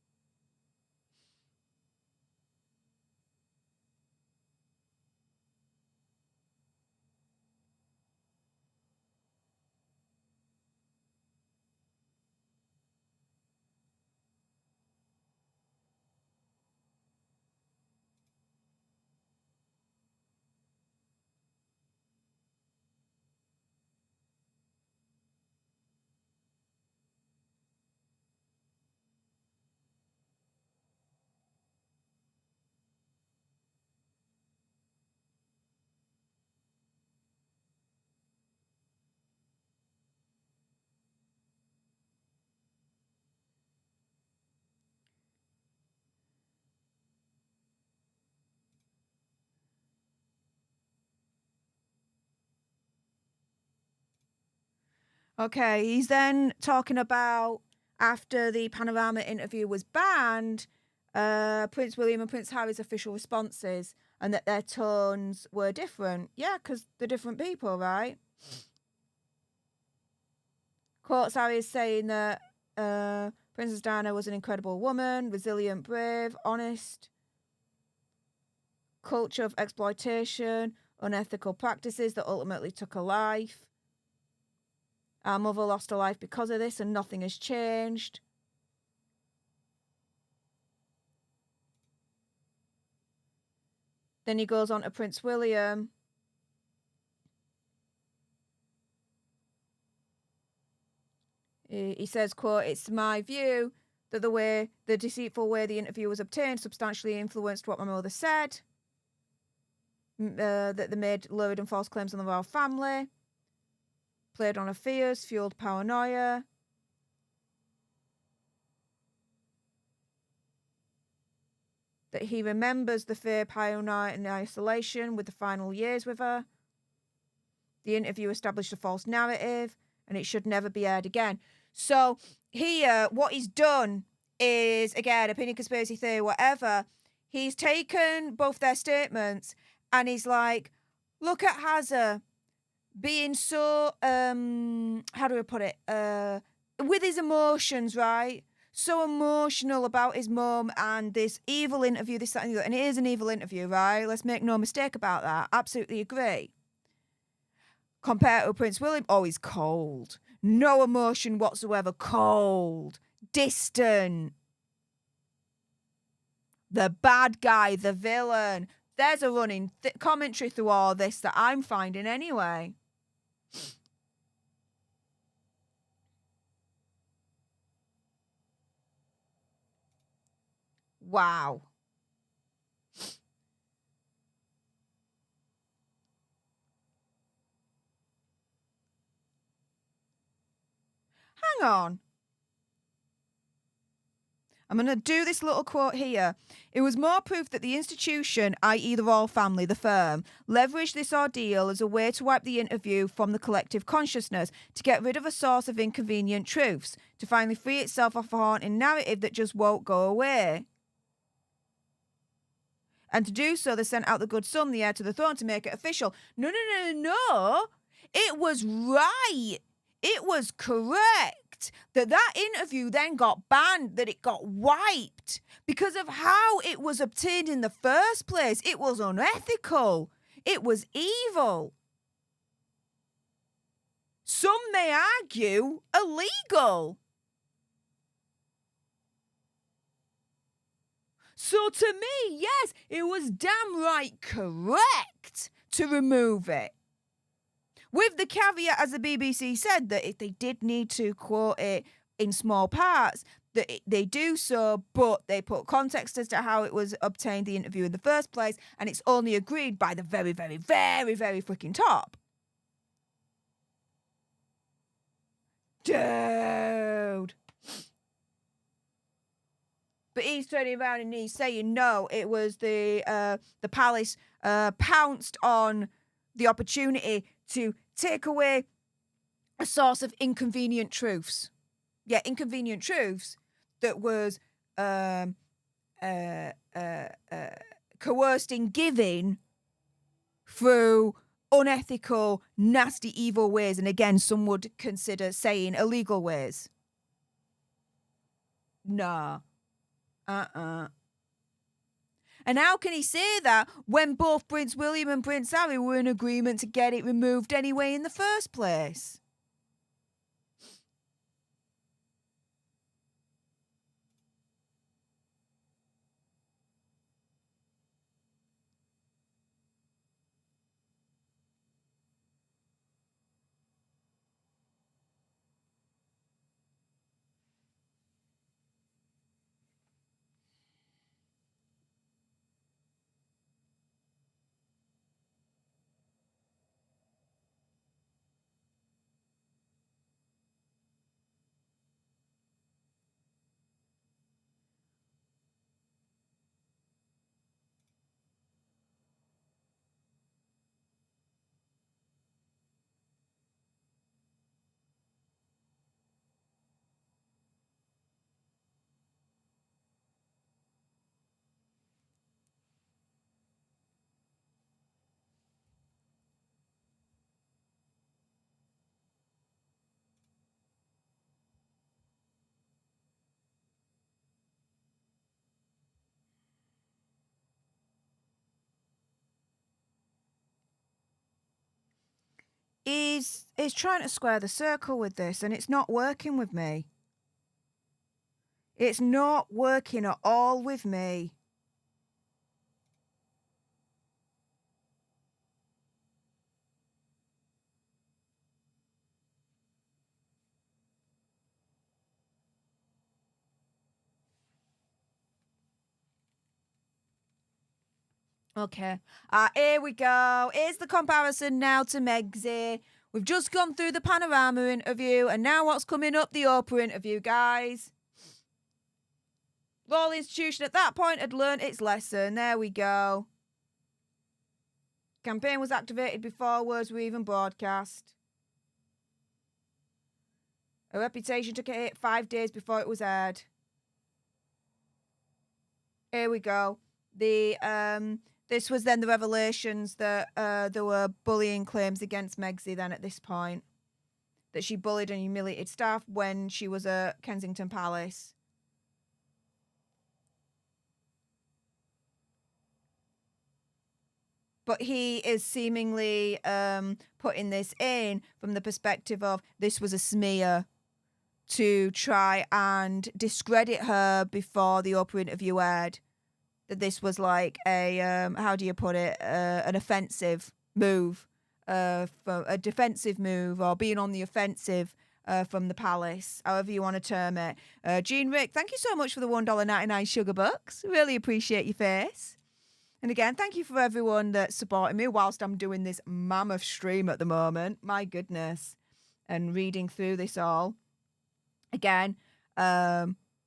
Okay, he's then talking about after the Panorama interview was banned, Prince William and Prince Harry's official responses and that their tones were different. Yeah, because they're different people, right? Quotes Harry is saying that Princess Diana was an incredible woman, resilient, brave, honest. Culture of exploitation, unethical practices that ultimately took her life. Our mother lost her life because of this and nothing has changed. Then he goes on to Prince William. He says, quote, "It's my view that the deceitful way the interview was obtained substantially influenced what my mother said. That they made lurid and false claims on the royal family. Played on her fears, fueled paranoia. That he remembers the fear, paranoia and isolation with the final years with her. The interview established a false narrative and it should never be aired again." So here, what he's done is, again, opinion, conspiracy theory, whatever. He's taken both their statements and he's like, look at Hazza being so, how do I put it? With his emotions, right? so emotional about his mum and this evil interview, this, that, and the other. And it is an evil interview, right? Let's make no mistake about that. Absolutely agree. Compared to Prince William, oh, he's cold. No emotion whatsoever. Cold. Distant. The bad guy, the villain. There's a running commentary through all this that I'm finding anyway. Wow. Hang on. I'm going to do this little quote here. It was more proof that the institution, i.e. the royal family, the firm, leveraged this ordeal as a way to wipe the interview from the collective consciousness, to get rid of a source of inconvenient truths, to finally free itself of a haunting narrative that just won't go away. And to do so, they sent out the good son, the heir to the throne, to make it official. No. It was right. It was correct that interview then got banned, that it got wiped because of how it was obtained in the first place. It was unethical. It was evil. Some may argue illegal. So to me, yes, it was damn right correct to remove it. With the caveat, as the BBC said, that if they did need to quote it in small parts, that they do so, but they put context as to how it was obtained, the interview in the first place, and it's only agreed by the very, very, very, very freaking top. Dude. But he's turning around and he's saying, no, it was the palace pounced on the opportunity to take away a source of inconvenient truths. Yeah, inconvenient truths that was coerced in giving through unethical, nasty, evil ways. And again, some would consider saying illegal ways. Nah. And how can he say that when both Prince William and Prince Harry were in agreement to get it removed anyway in the first place? He's trying to square the circle with this, and it's not working with me. It's not working at all with me. Okay. Here we go. Here's the comparison now to Megxie. We've just gone through the Panorama interview, and now what's coming up? The Oprah interview, guys. Royal institution at that point had learnt its lesson. There we go. Campaign was activated before words were even broadcast. A reputation took a hit 5 days before it was aired. Here we go. This was then the revelations that there were bullying claims against Megxie then at this point. That she bullied and humiliated staff when she was at Kensington Palace. But he is seemingly putting this in from the perspective of this was a smear to try and discredit her before the Oprah interview aired. That this was like a, how do you put it, an offensive move, for a defensive move, or being on the offensive from the palace, however you want to term it. Jean Rick, thank you so much for the $1.99 sugar bucks. Really appreciate your face. And again, thank you for everyone that's supporting me whilst I'm doing this mammoth stream at the moment. My goodness. And reading through this all. Again,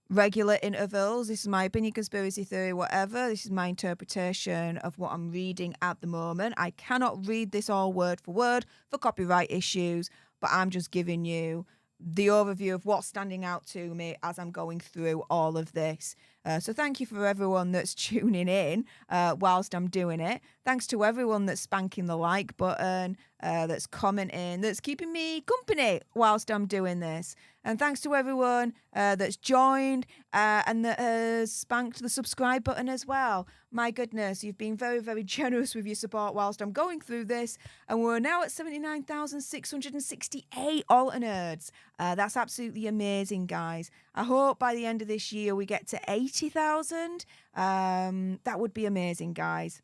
regular intervals. This is my opinion, conspiracy theory, whatever. This is my interpretation of what I'm reading at the moment. I cannot read this all word for word for copyright issues, but I'm just giving you the overview of what's standing out to me as I'm going through all of this. So thank you for everyone that's tuning in whilst I'm doing it. Thanks to everyone that's spanking the like button, that's commenting, that's keeping me company whilst I'm doing this. And thanks to everyone that's joined and that has spanked the subscribe button as well. My goodness, you've been very, very generous with your support whilst I'm going through this. And we're now at 79,668 alternates. That's absolutely amazing, guys. I hope by the end of this year we get to 80,000. That would be amazing, guys.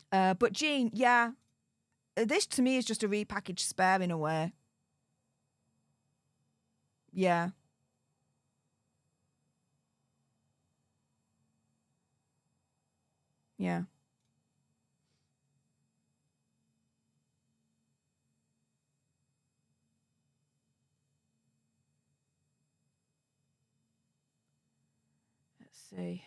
But Jean, yeah, this to me is just a repackaged Spare in a way. Yeah. Yeah. Let's see.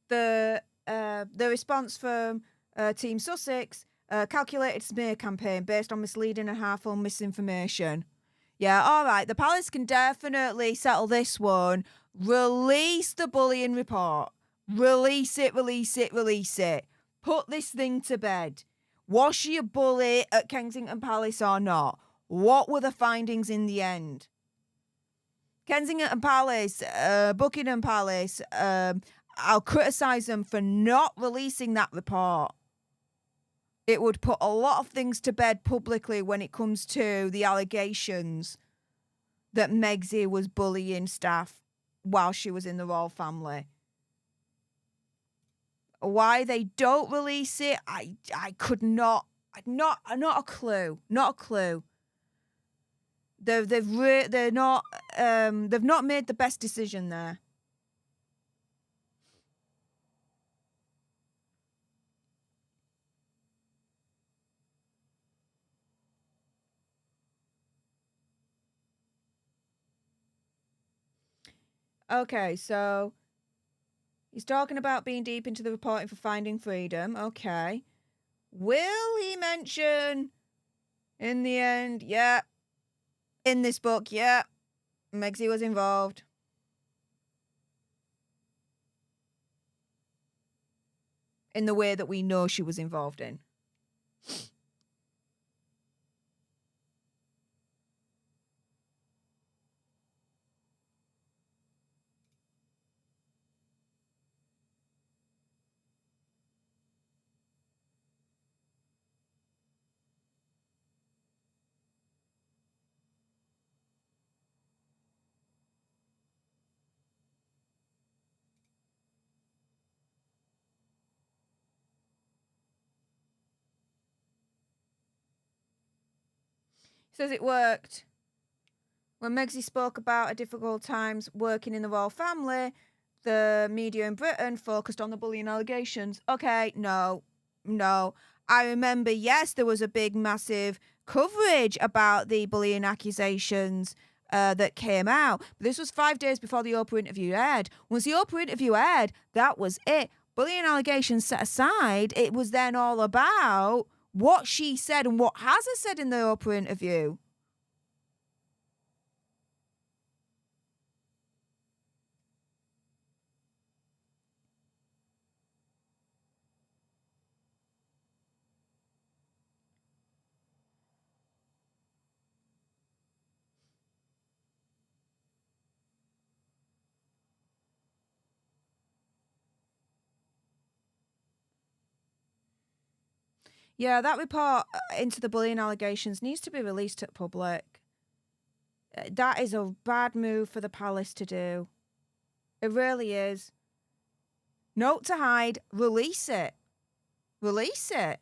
The response from Team Sussex, calculated smear campaign based on misleading and harmful misinformation. Yeah, all right. The palace can definitely settle this one. Release the bullying report. Release it, release it, release it. Put this thing to bed. Was she a bully at Kensington Palace or not? What were the findings in the end? Kensington Palace, Buckingham Palace, I'll criticise them for not releasing that report. It would put a lot of things to bed publicly when it comes to the allegations that Megxie was bullying staff while she was in the royal family. Why they don't release it, I could not a clue. Not a clue. They've not made the best decision there. Okay, so he's talking about being deep into the reporting for Finding Freedom. Okay. Will he mention in the end, yeah, in this book, yeah, Megxie was involved. In the way that we know she was involved in. Says it worked. When Megxie spoke about her difficult times working in the royal family, the media in Britain focused on the bullying allegations. Okay, no. I remember, yes, there was a big, massive coverage about the bullying accusations that came out. But this was 5 days before the Oprah interview aired. Once the Oprah interview aired, that was it. Bullying allegations set aside, it was then all about what she said and what has her said in the Oprah interview. Yeah, that report into the bullying allegations needs to be released to the public. That is a bad move for the palace to do. It really is. Note to hide, release it. Release it.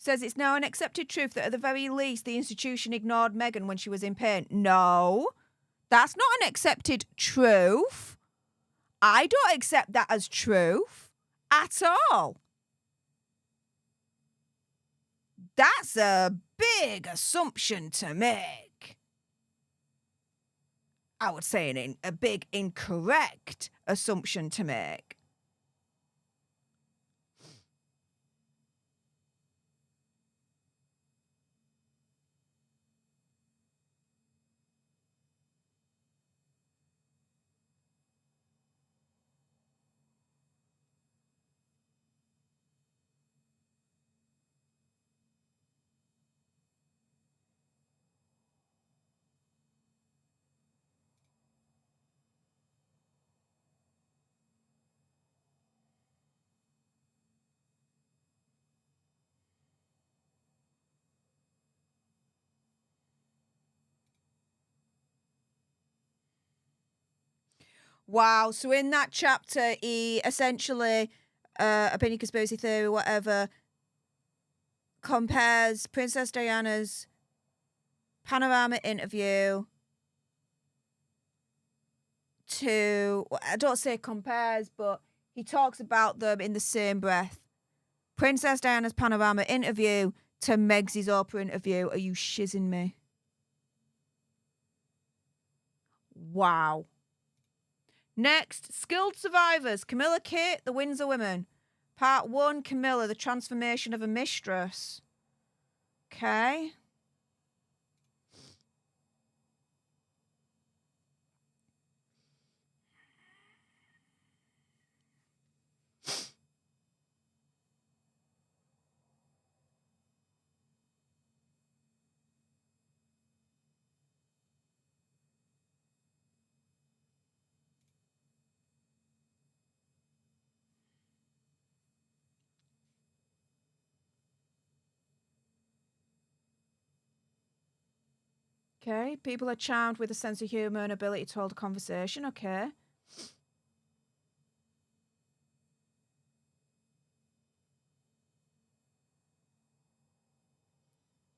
Says it's now an accepted truth that at the very least the institution ignored Meghan when she was in pain. No, that's not an accepted truth. I don't accept that as truth at all. That's a big assumption to make. I would say a big incorrect assumption to make. Wow. So in that chapter, he essentially, opinion conspiracy theory, whatever, compares Princess Diana's panorama interview to, I don't say compares, but he talks about them in the same breath. Princess Diana's panorama interview to Megxie's Oprah interview. Are you shizzing me? Wow. Next, Skilled Survivors. Camilla Kate, The Windsor Women. Part 1, Camilla, The Transformation of a Mistress. Okay. Okay, people are charmed with a sense of humour and ability to hold a conversation. Okay.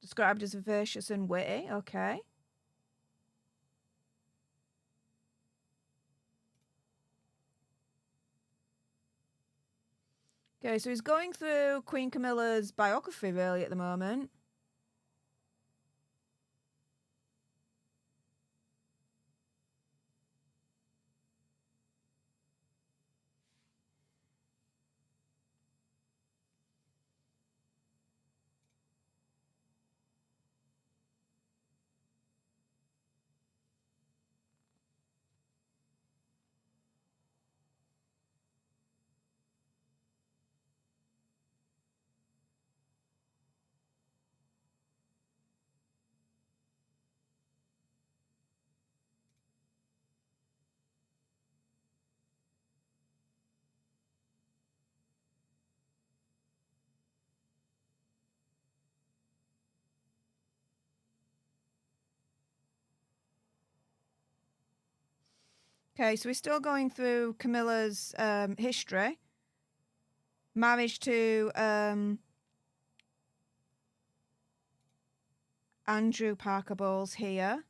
Described as vivacious and witty. Okay. Okay, so he's going through Queen Camilla's biography really at the moment. Okay, so we're still going through Camilla's history. Marriage to Andrew Parker Bowles here.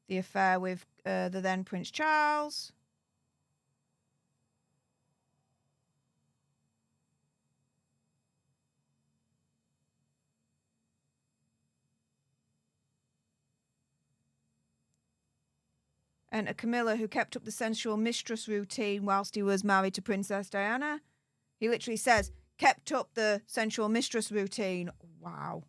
The affair with the then Prince Charles. And a Camilla who kept up the sensual mistress routine whilst he was married to Princess Diana. He literally says, kept up the sensual mistress routine. Wow.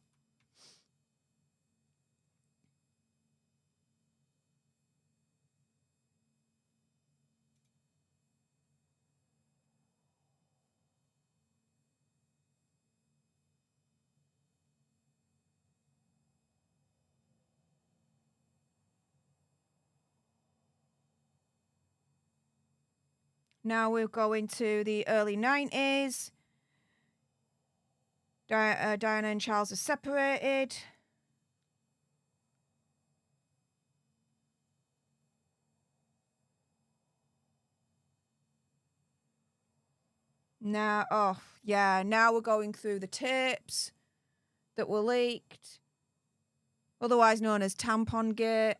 Now we're going to the early 90s. Diana and Charles are separated. Now we're going through the tapes that were leaked, otherwise known as Tampon Gate.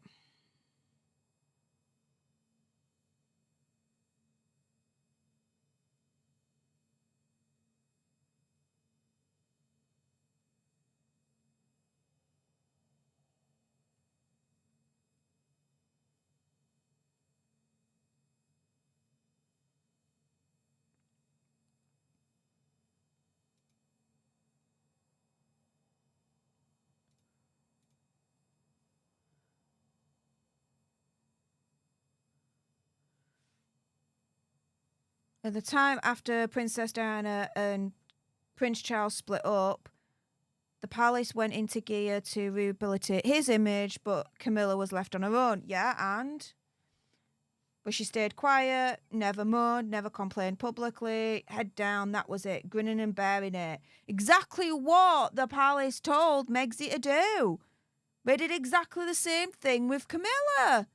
At the time after Princess Diana and Prince Charles split up, the palace went into gear to rehabilitate his image, but Camilla was left on her own. But she stayed quiet, never moaned, never complained publicly, head down, that was it, grinning and bearing it. Exactly what the palace told Megxie to do. They did exactly the same thing with Camilla.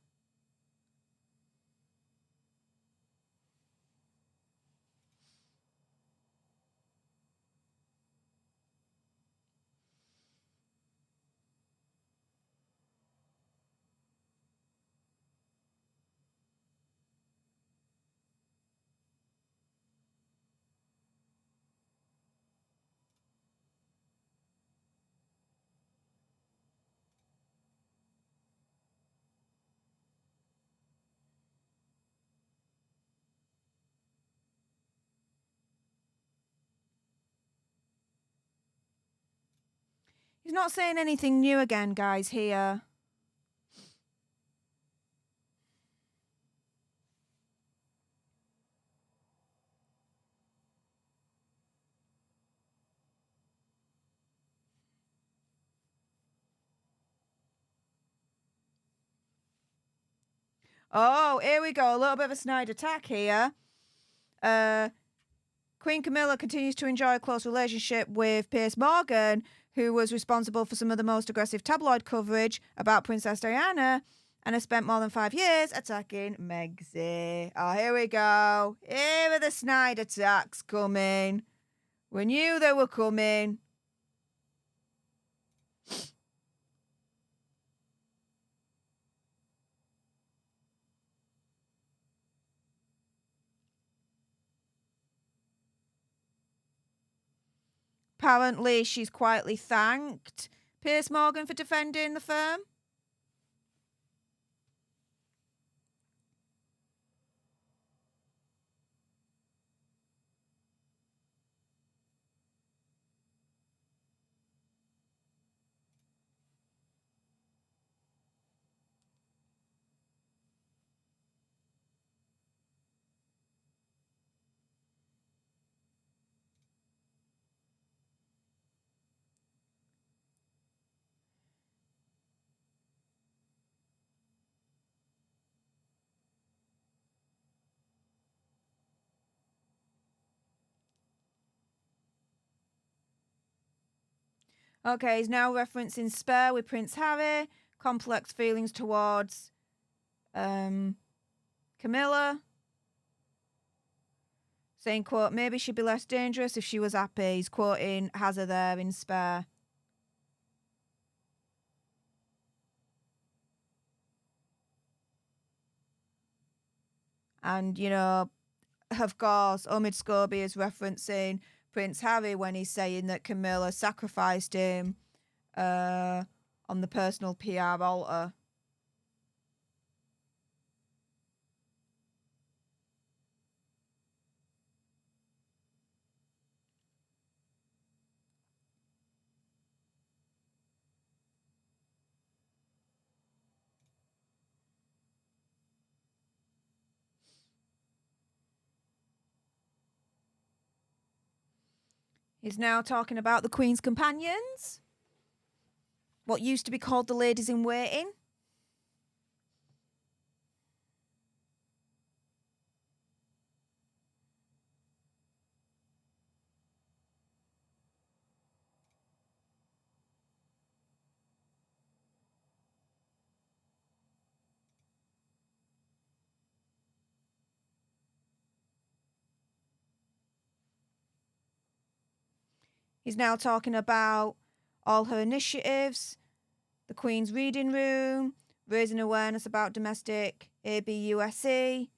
He's not saying anything new again, guys, here. Oh, here we go. A little bit of a snide attack here. Queen Camilla continues to enjoy a close relationship with Piers Morgan, who was responsible for some of the most aggressive tabloid coverage about Princess Diana and has spent more than 5 years attacking Megxie. Oh, here we go. Here are the snide attacks coming. We knew they were coming. Apparently, she's quietly thanked Piers Morgan for defending the firm. Okay, he's now referencing Spare with Prince Harry, complex feelings towards Camilla Camilla saying, quote, maybe she'd be less dangerous if she was happy. He's quoting Has Her there in Spare. And, you know, of course, Omid Scobie is referencing Prince Harry when he's saying that Camilla sacrificed him on the personal PR altar. He's now talking about the Queen's companions, what used to be called the ladies in waiting. He's now talking about all her initiatives, the Queen's Reading Room, raising awareness about domestic ABUSE,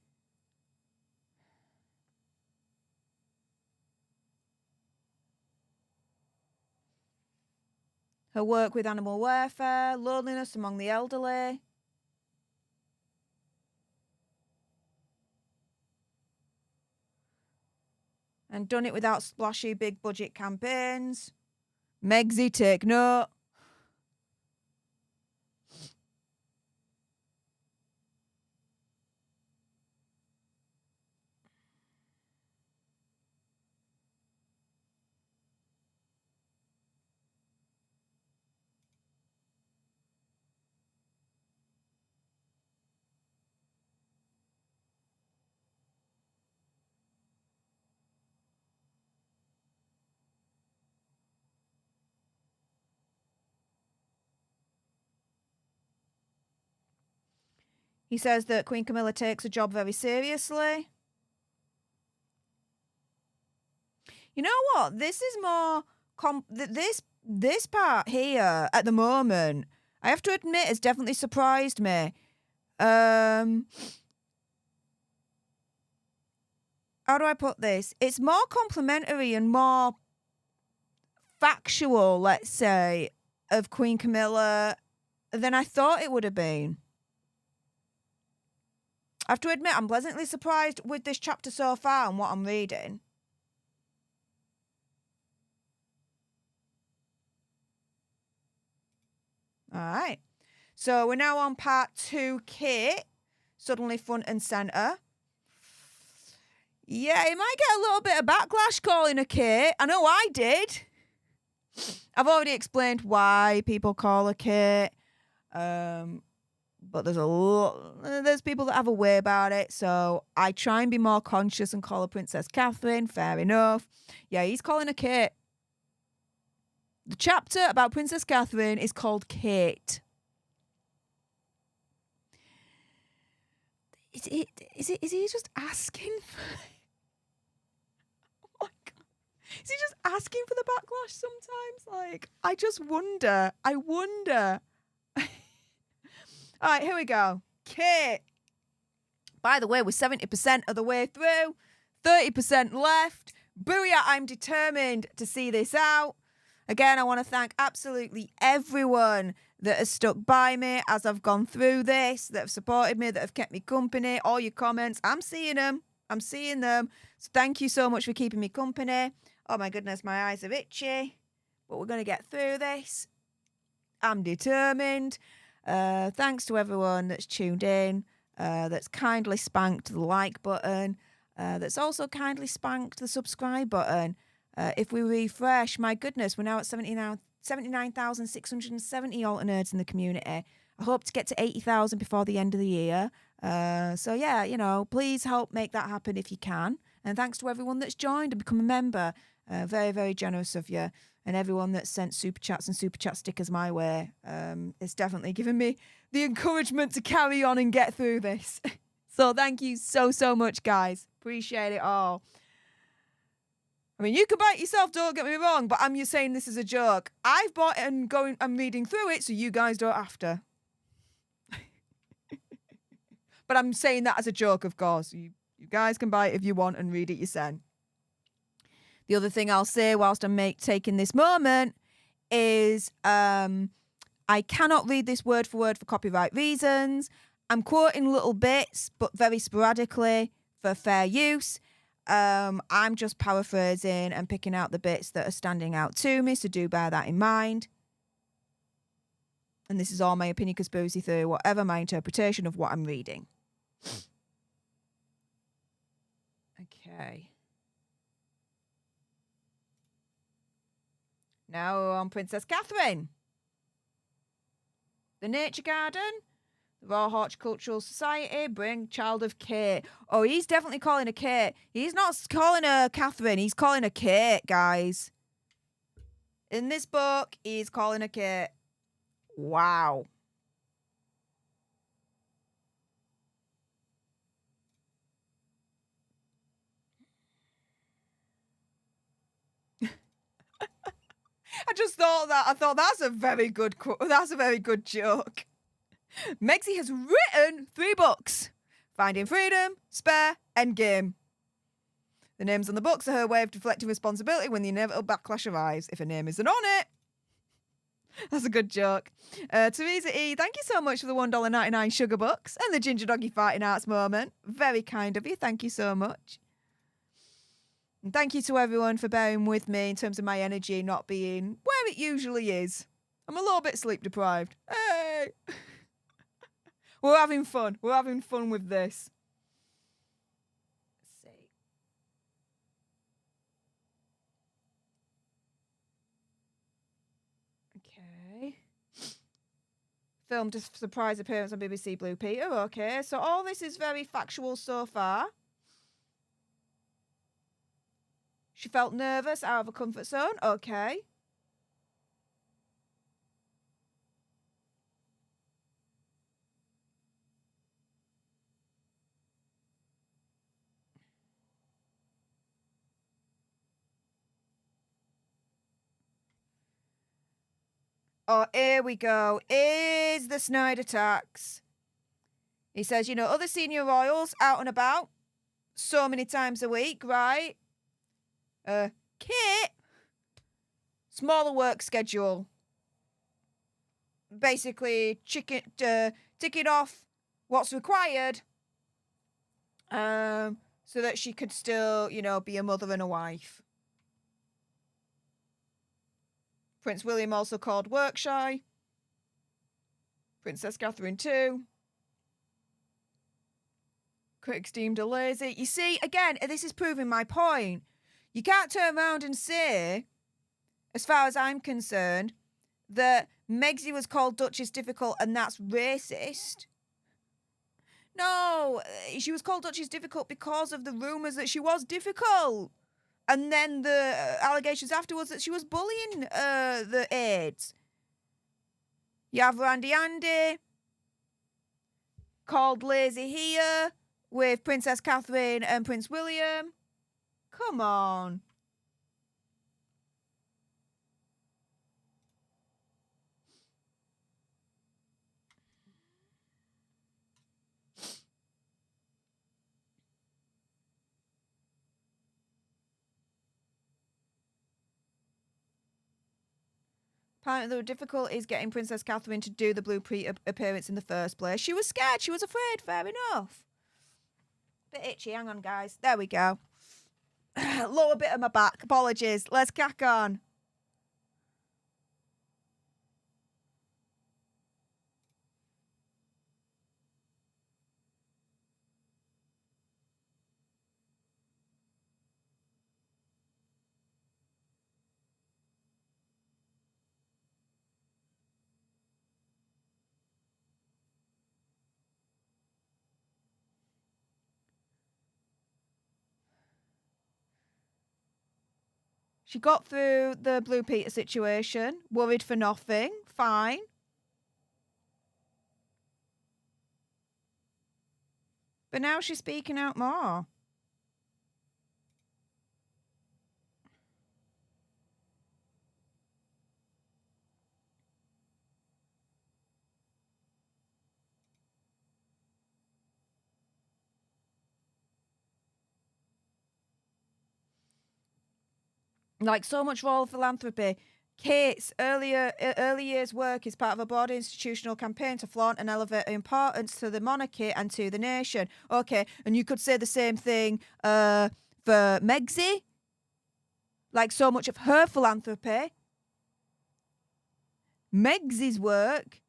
her work with animal welfare, loneliness among the elderly. And done it without splashy big budget campaigns. Megsy, take note. He says that Queen Camilla takes her job very seriously. You know what? This is more... this part here, at the moment, I have to admit, has definitely surprised me. How do I put this? It's more complimentary and more factual, let's say, of Queen Camilla than I thought it would have been. I have to admit, I'm pleasantly surprised with this chapter so far and what I'm reading. All right. So we're now on part 2, Kate, suddenly front and centre. Yeah, you might get a little bit of backlash calling her Kate. I know I did. I've already explained why people call her Kate. But there's people that have a way about it, so I try and be more conscious and call her Princess Catherine. Fair enough. Yeah, he's calling her Kate. The chapter about Princess Catherine is called Kate. Is he just asking for... Oh my God. Is he just asking for the backlash sometimes? Like, I just wonder. All right, here we go. Kate. By the way, we're 70% of the way through. 30% left. Booyah, I'm determined to see this out. Again, I want to thank absolutely everyone that has stuck by me as I've gone through this, that have supported me, that have kept me company. All your comments, I'm seeing them. So thank you so much for keeping me company. Oh my goodness, my eyes are itchy. But we're going to get through this. I'm determined. Thanks to everyone that's tuned in, that's kindly spanked the like button, that's also kindly spanked the subscribe button. If we refresh, my goodness, we're now at 79,670 alternates in the community. I hope to get to 80,000 before the end of the year. So yeah, you know, please help make that happen if you can. And thanks to everyone that's joined and become a member. Very, very generous of you. And everyone that sent super chats and super chat stickers my way. It's definitely given me the encouragement to carry on and get through this. So thank you so, so much, guys. Appreciate it all. I mean, you can bite yourself, don't get me wrong, but I'm just saying this is a joke. I've bought it and I'm reading through it, so you guys don't have to. But I'm saying that as a joke, of course. You guys can buy it if you want and read it yourself. The other thing I'll say whilst I'm taking this moment is I cannot read this word for word for copyright reasons. I'm quoting little bits, but very sporadically for fair use. I'm just paraphrasing and picking out the bits that are standing out to me, so do bear that in mind. And this is all my opinion, conspiracy theory, whatever, my interpretation of what I'm reading. Okay. Now on Princess Catherine. The Nature Garden. The Royal Horticultural Society, bring child of Kate. Oh, he's definitely calling her Kate. He's not calling her Catherine. He's calling her Kate, guys. In this book, he's calling her Kate. Wow. I just thought that. I thought that's a very good joke. Megxie has written 3 books. Finding Freedom, Spare, Endgame. The names on the books are her way of deflecting responsibility when the inevitable backlash arrives. If her name isn't on it. That's a good joke. Teresa E., thank you so much for the $1.99 sugar bucks and the Ginger Doggy Fighting Arts moment. Very kind of you. Thank you so much. And thank you to everyone for bearing with me in terms of my energy not being where it usually is. I'm a little bit sleep deprived. Hey! We're having fun. We're having fun with this. Let's see. Okay. Filmed a surprise appearance on BBC Blue Peter. Okay, so all this is very factual so far. She felt nervous, out of her comfort zone. Okay. Oh, here we go. Is the Snyder tax. He says, other senior royals out and about so many times a week, right? Kit, smaller work schedule. Basically, ticking off what's required so that she could still, be a mother and a wife. Prince William also called work shy. Princess Catherine too. Critics deemed her lazy. You see, again, this is proving my point. You can't turn around and say, as far as I'm concerned, that Megxie was called Duchess difficult and that's racist. No, she was called Duchess difficult because of the rumours that she was difficult. And then the allegations afterwards that she was bullying the aides. You have Randy Andy called lazy here with Princess Catherine and Prince William. Come on. Apparently, the difficulty is getting Princess Catherine to do the Blue Peter appearance in the first place. She was scared. She was afraid. Fair enough. Bit itchy. Hang on, guys. There we go. Lower bit of my back. Apologies. Let's crack on. She got through the Blue Peter situation, worried for nothing, fine. But now she's speaking out more. Like so much royal philanthropy. Kate's early years' work is part of a broader institutional campaign to flaunt and elevate her importance to the monarchy and to the nation. Okay, and you could say the same thing for Megxie. Like so much of her philanthropy. Megxie's work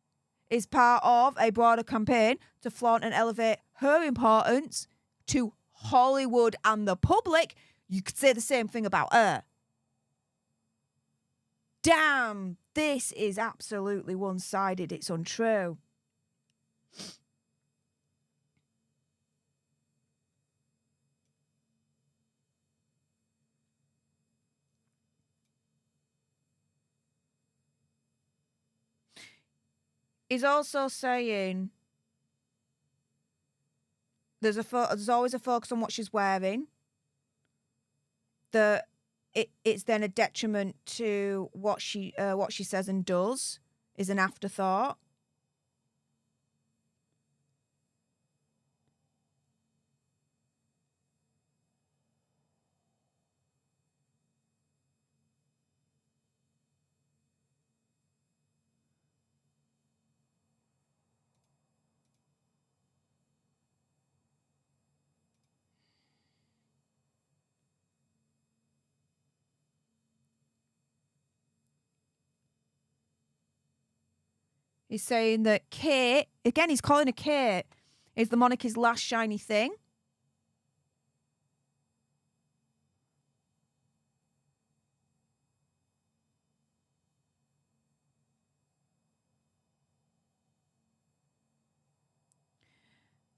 is part of a broader campaign to flaunt and elevate her importance to Hollywood and the public. You could say the same thing about her. Damn, this is absolutely one-sided. It's untrue. He's also saying there's always a focus on what she's wearing. That it's then a detriment to what she says and does is an afterthought. He's saying that Kate, again, he's calling her Kate, is the monarchy's last shiny thing.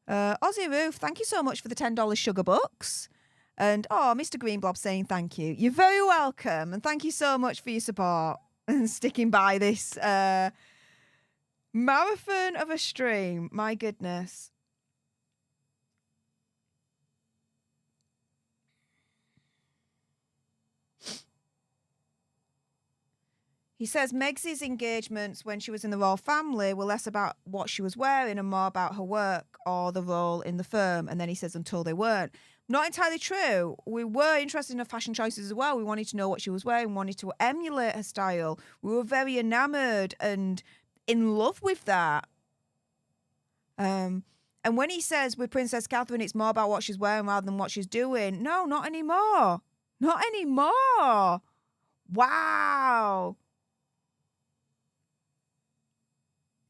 Aussie Roof, thank you so much for the $10 sugar bucks. And, Mr. Greenblob saying thank you. You're very welcome. And thank you so much for your support and sticking by this marathon of a stream. My goodness. He says Megxie's engagements when she was in the royal family were less about what she was wearing and more about her work or the role in the firm. And then he says until they weren't. Not entirely true. We were interested in her fashion choices as well. We wanted to know what she was wearing, wanted to emulate her style. We were very enamoured and in love with that. And when he says with Princess Catherine, it's more about what she's wearing rather than what she's doing. No, not anymore. Not anymore. Wow.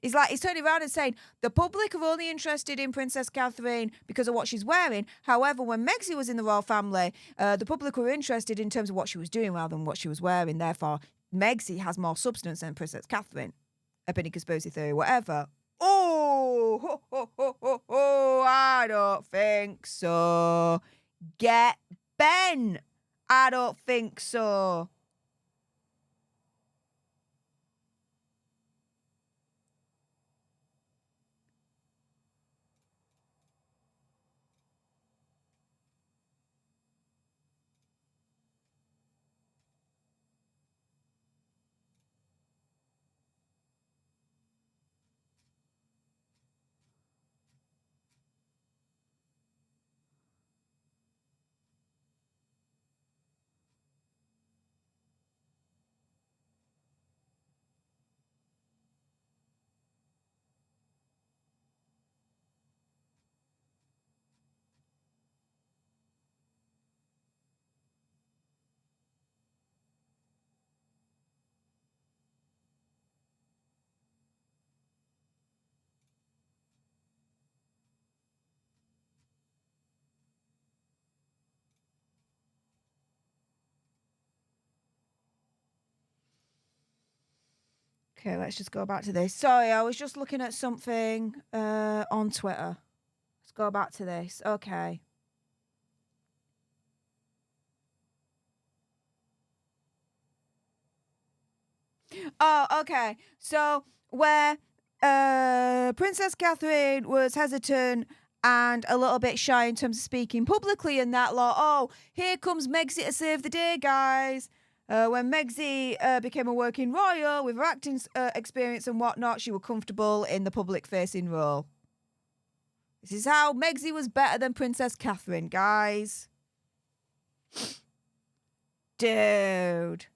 He's turning around and saying, the public are only interested in Princess Catherine because of what she's wearing. However, when Megxie was in the royal family, the public were interested in terms of what she was doing rather than what she was wearing. Therefore, Megxie has more substance than Princess Catherine. Opinion, conspiracy theory, whatever. I don't think so. Get Ben. I don't think so. Okay, let's just go back to this. Sorry, I was just looking at something on Twitter. Let's go back to this. Okay. Oh, okay. So where Princess Catherine was hesitant and a little bit shy in terms of speaking publicly and that lot. Oh, here comes Megxie to save the day, guys. When Megxie became a working royal with her acting experience and whatnot, she was comfortable in the public-facing role. This is how Megxie was better than Princess Catherine, guys. Dude.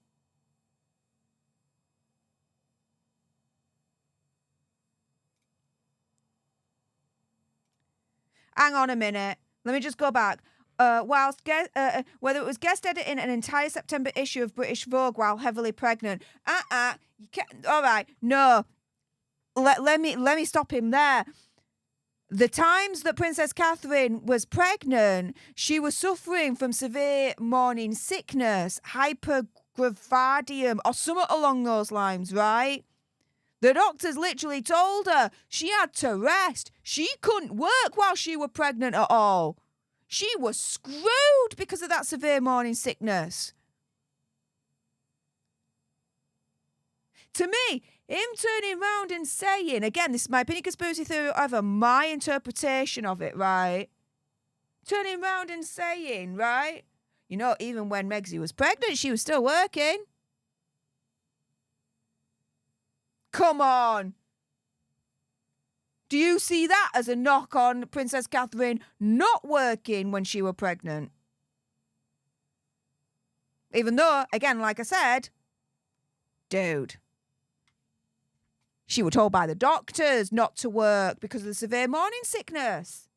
Hang on a minute. Let me just go back. Whether it was guest editing an entire September issue of British Vogue while heavily pregnant. You can't. All right, no. Let me stop him there. The times that Princess Catherine was pregnant, she was suffering from severe morning sickness, hypergravidium, or something along those lines, right? The doctors literally told her she had to rest. She couldn't work while she was pregnant at all. She was screwed because of that severe morning sickness. To me, him turning around and saying, again, this is my opinion, conspiracy theory, whatever, my interpretation of it, right? Turning around and saying, right, you know, even when Megxie was pregnant, she was still working. Come on. Do you see that as a knock on Princess Catherine not working when she was pregnant? Even though, again, like I said, dude, she was told by the doctors not to work because of the severe morning sickness.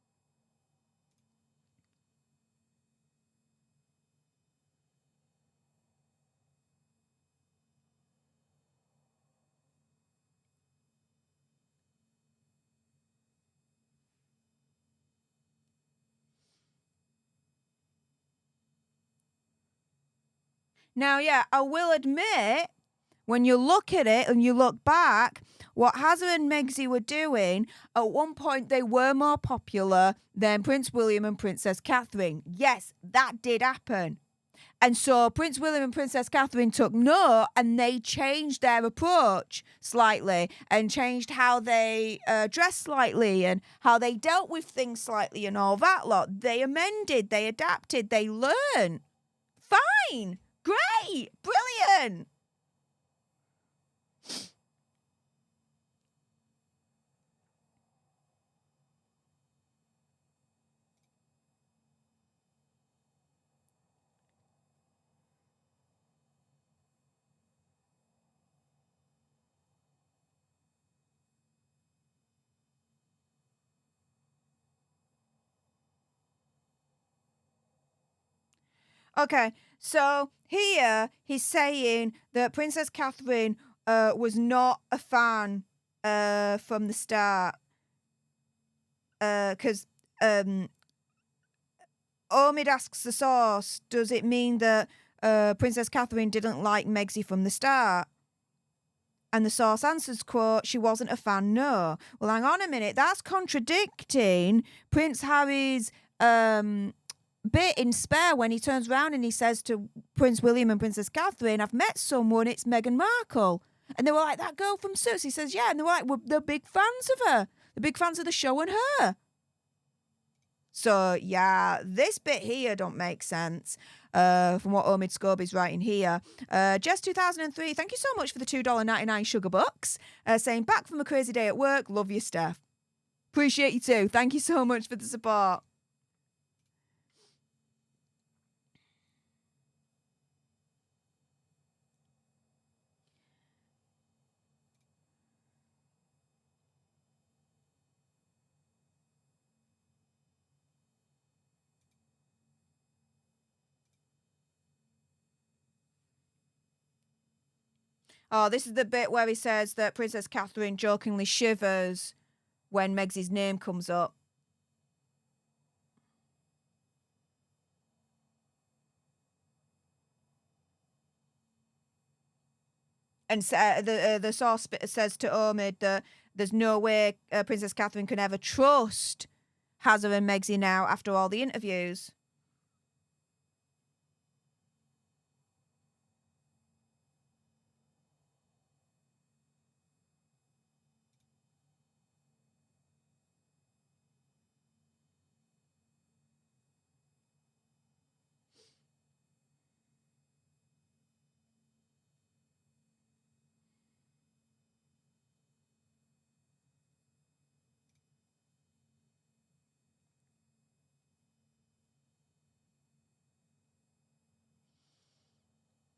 Now, yeah, I will admit, when you look at it and you look back, what Hazza and Megxie were doing, at one point they were more popular than Prince William and Princess Catherine. Yes, that did happen. And so Prince William and Princess Catherine took note and they changed their approach slightly and changed how they dressed slightly and how they dealt with things slightly and all that lot. They amended, they adapted, they learned. Fine. Great. Brilliant. Okay, so here he's saying that Princess Catherine was not a fan from the start because Omid asks the source, does it mean that Princess Catherine didn't like Megxie from the start? And the source answers, quote, she wasn't a fan, no. Well, hang on a minute. That's contradicting Prince Harry's bit in Spare when he turns around and he says to Prince William and Princess Catherine, I've met someone, it's Meghan Markle. And they were like, that girl from Suits. He says, yeah. And they were like, they're big fans of her. They're big fans of the show and her. So, yeah, this bit here don't make sense from what Omid Scobie's writing here. Jess 2003, thank you so much for the $2.99 sugar bucks. Saying, back from a crazy day at work. Love you, Stef. Appreciate you too. Thank you so much for the support. Oh, this is the bit where he says that Princess Catherine jokingly shivers when Megxie's name comes up. And the source says to Omid that there's no way Princess Catherine can ever trust Hazza and Megxie now after all the interviews.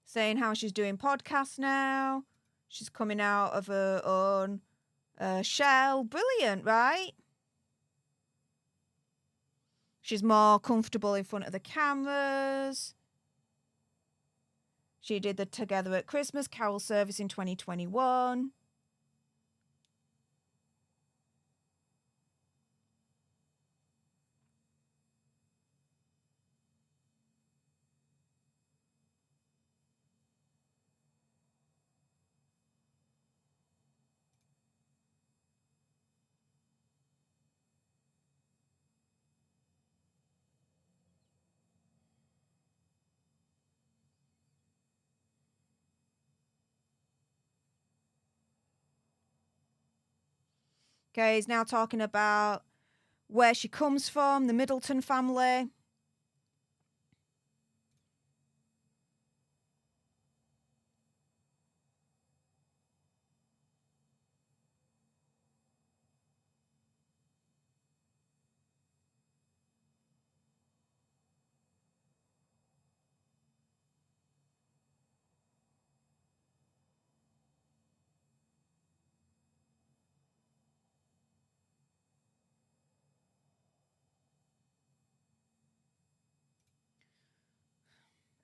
saying how she's doing podcasts now. She's coming out of her own shell. Brilliant, right? She's more comfortable in front of the cameras. She did the Together at Christmas carol service in 2021. Okay, he's now talking about where she comes from, the Middleton family.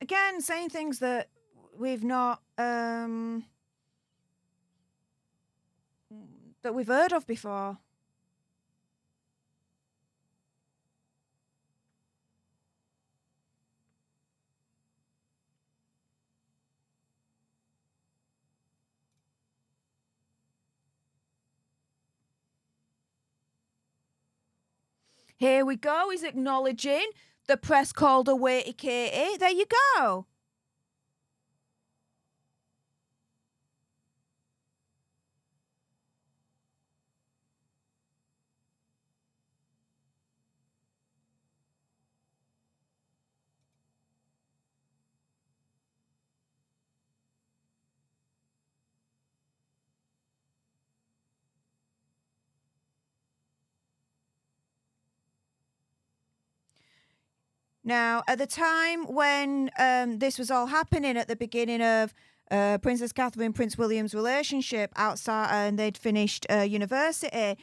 Again, saying things that we've not that we've heard of before. Here we go. He's acknowledging the press called her weighty Katie. There you go. Now, at the time when this was all happening, at the beginning of Princess Catherine and Prince William's relationship outside, and they'd finished university,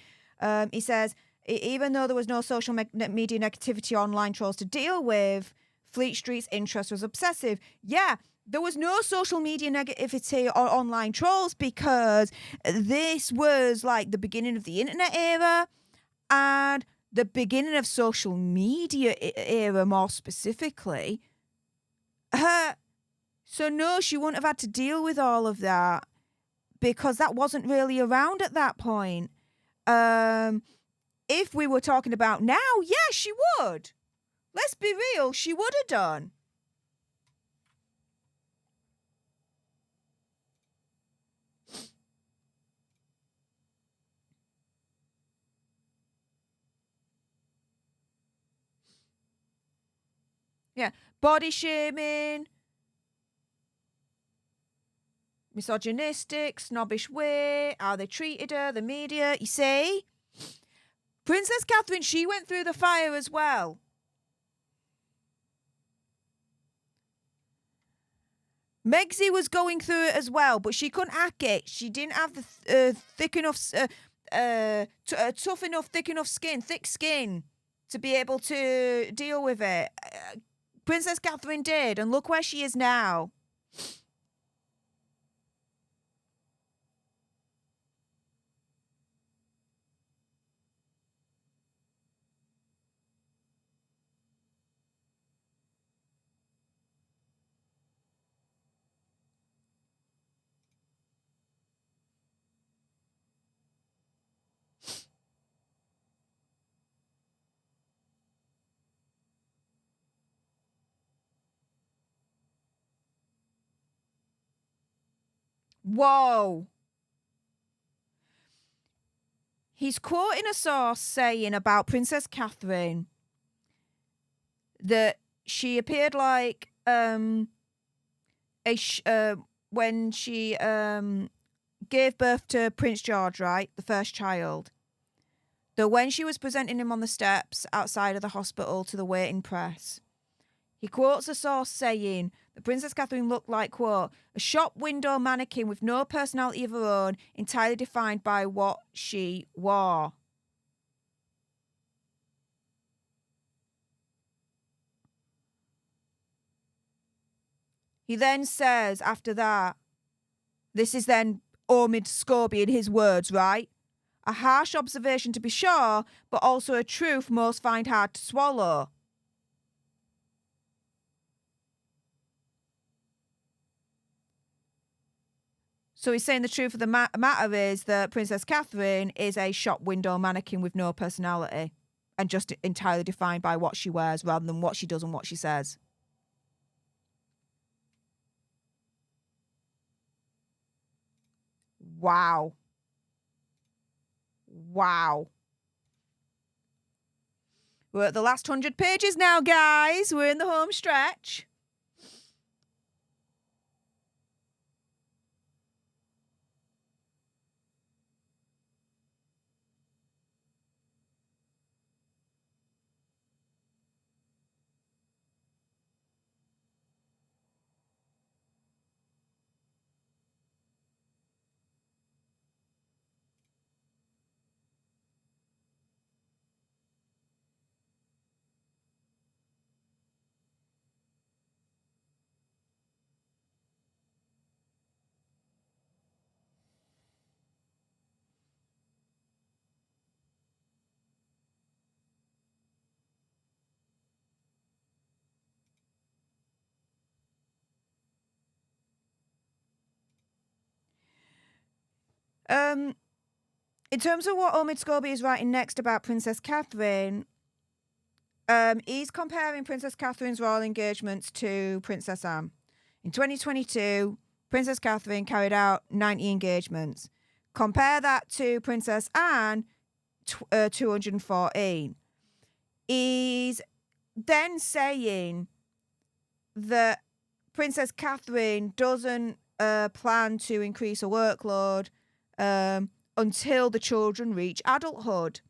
he says, even though there was no social media negativity or online trolls to deal with, Fleet Street's interest was obsessive. Yeah, there was no social media negativity or online trolls because this was like the beginning of the internet era and the beginning of social media era, more specifically. So no, she wouldn't have had to deal with all of that because that wasn't really around at that point. If we were talking about now, yeah, she would. Let's be real, she would have done. Yeah, body shaming, misogynistic, snobbish way, how they treated her, the media. You see? Princess Catherine, she went through the fire as well. Megsy was going through it as well, but she couldn't hack it. She didn't have the thick enough skin to be able to deal with it. Princess Catherine did, and look where she is now. Whoa. He's quoting a source saying about Princess Catherine that she appeared like when she gave birth to Prince George, right, the first child, that when she was presenting him on the steps outside of the hospital to the waiting press, He quotes a source saying that Princess Catherine looked like, quote, a shop window mannequin with no personality of her own, entirely defined by what she wore. He then says after that, this is then Omid Scobie in his words, right? A harsh observation to be sure, but also a truth most find hard to swallow. So he's saying the truth of the matter is that Princess Catherine is a shop window mannequin with no personality and just entirely defined by what she wears rather than what she does and what she says. Wow. Wow. We're at the last 100 pages now, guys. We're in the home stretch. In terms of what Omid Scobie is writing next about Princess Catherine, he's comparing Princess Catherine's royal engagements to Princess Anne. In 2022, Princess Catherine carried out 90 engagements. Compare that to Princess Anne, 214. He's then saying that Princess Catherine doesn't plan to increase her workload until the children reach adulthood.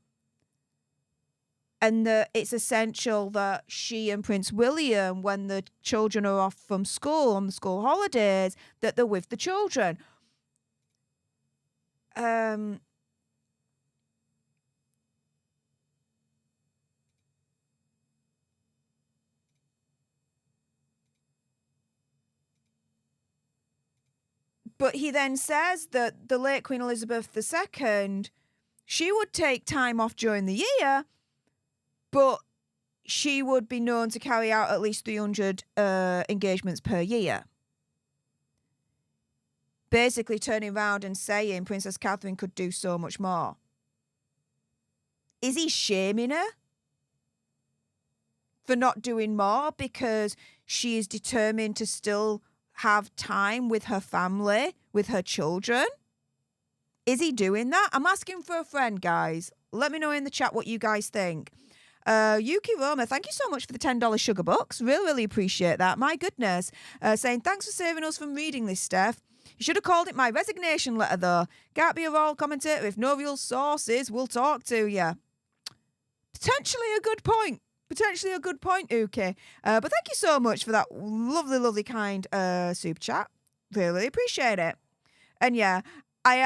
And that it's essential that she and Prince William, when the children are off from school on the school holidays, that they're with the children. But he then says that the late Queen Elizabeth II, she would take time off during the year, but she would be known to carry out at least 300 engagements per year. Basically turning around and saying Princess Catherine could do so much more. Is he shaming her for not doing more because she is determined to still have time with her family, with her children? Is he doing that? I'm asking for a friend, guys. Let me know in the chat what you guys think. Yuki Roma, thank you so much for the $10 sugar bucks. Really appreciate that. My goodness. Saying, thanks for saving us from reading this, Steph. You should have called it my resignation letter, though. Can't be a royal commentator if no real sources will talk to you. Potentially a good point. Uki. But thank you so much for that lovely, kind super chat. Really appreciate it. And yeah, I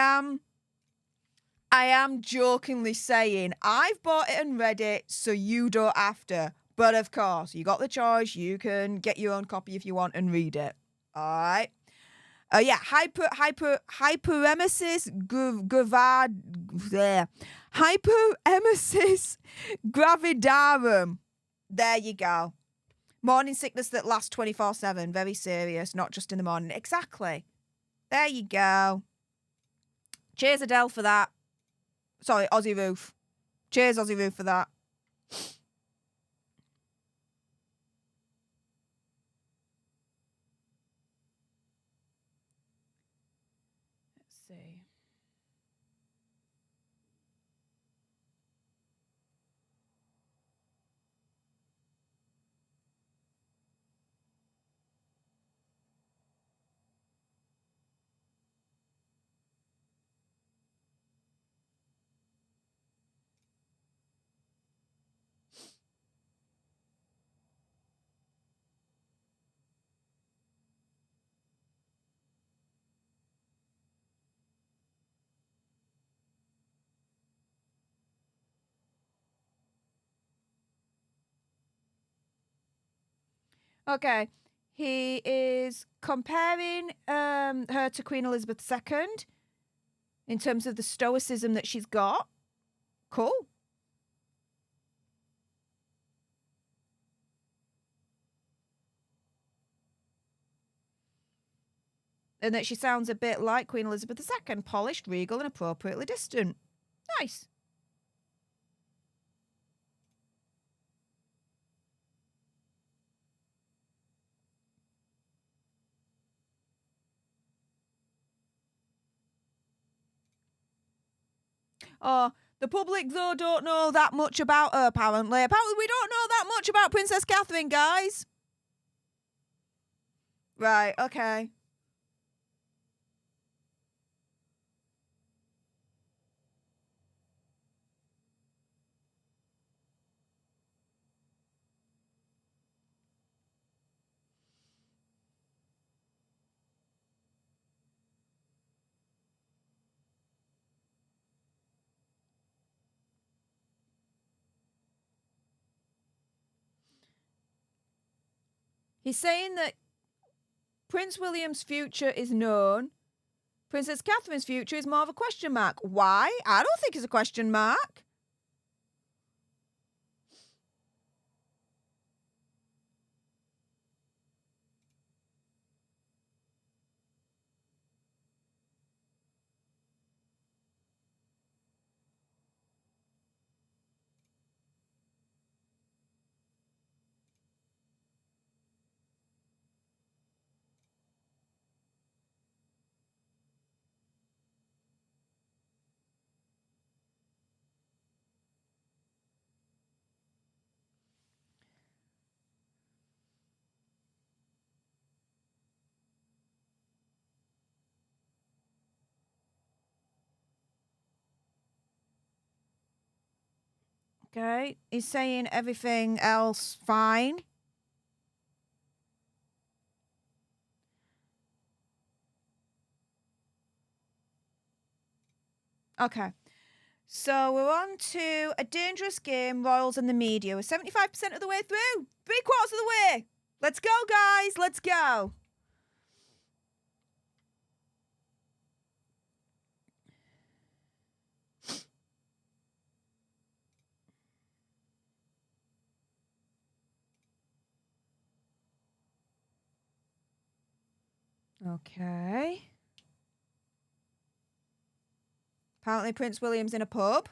am jokingly saying I've bought it and read it, so you don't have to. But of course, you got the choice. You can get your own copy if you want and read it. All right. Yeah, hyperemesis gravidarum. There you go. Morning sickness that lasts 24/7. Very serious, not just in the morning. Exactly. There you go. Cheers, Adele, for that. Sorry, Aussie Roof. Cheers, Aussie Roof, for that. Let's see. Okay. He is comparing her to Queen Elizabeth II in terms of the stoicism that she's got. Cool. And that she sounds a bit like Queen Elizabeth II, polished, regal, and appropriately distant. Nice. Oh, the public, though, don't know that much about her, apparently. Apparently, we don't know that much about Princess Catherine, guys. Right, okay. He's saying that Prince William's future is known. Princess Catherine's future is more of a question mark. Why? I don't think it's a question mark. Okay, he's saying everything else fine. Okay, so we're on to A Dangerous Game, Royals and the Media. We're 75% of the way through. 3/4 of the way. Let's go, guys. Let's go. Okay. Apparently Prince William's in a pub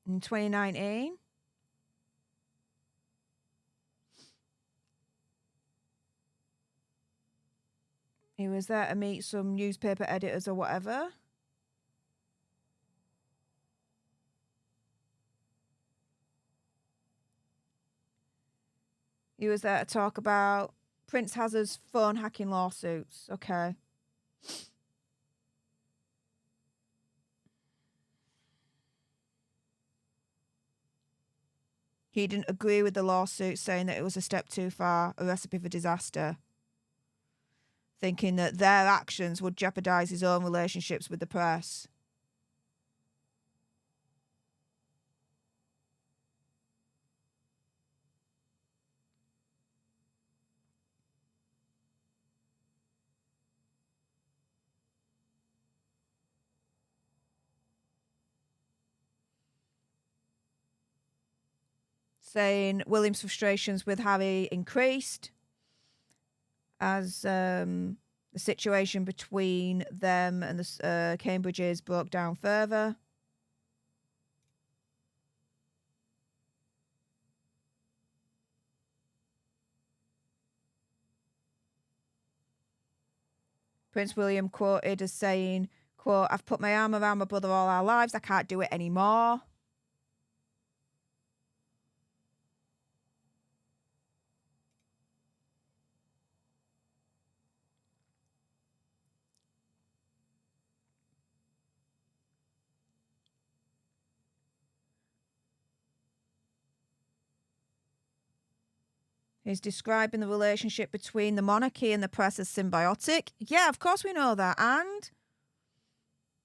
in 2019. He was there to meet some newspaper editors or whatever. He was there to talk about Prince Hazard's phone hacking lawsuits. Okay. He didn't agree with the lawsuit, saying that it was a step too far, a recipe for disaster, thinking that their actions would jeopardize his own relationships with the press. Saying William's frustrations with Harry increased as the situation between them and the Cambridges broke down further. Prince William quoted as saying, quote, "I've put my arm around my brother all our lives. I can't do it anymore." He's describing the relationship between the monarchy and the press as symbiotic. Yeah, of course we know that. And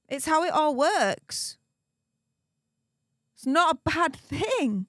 it's how it all works. It's not a bad thing.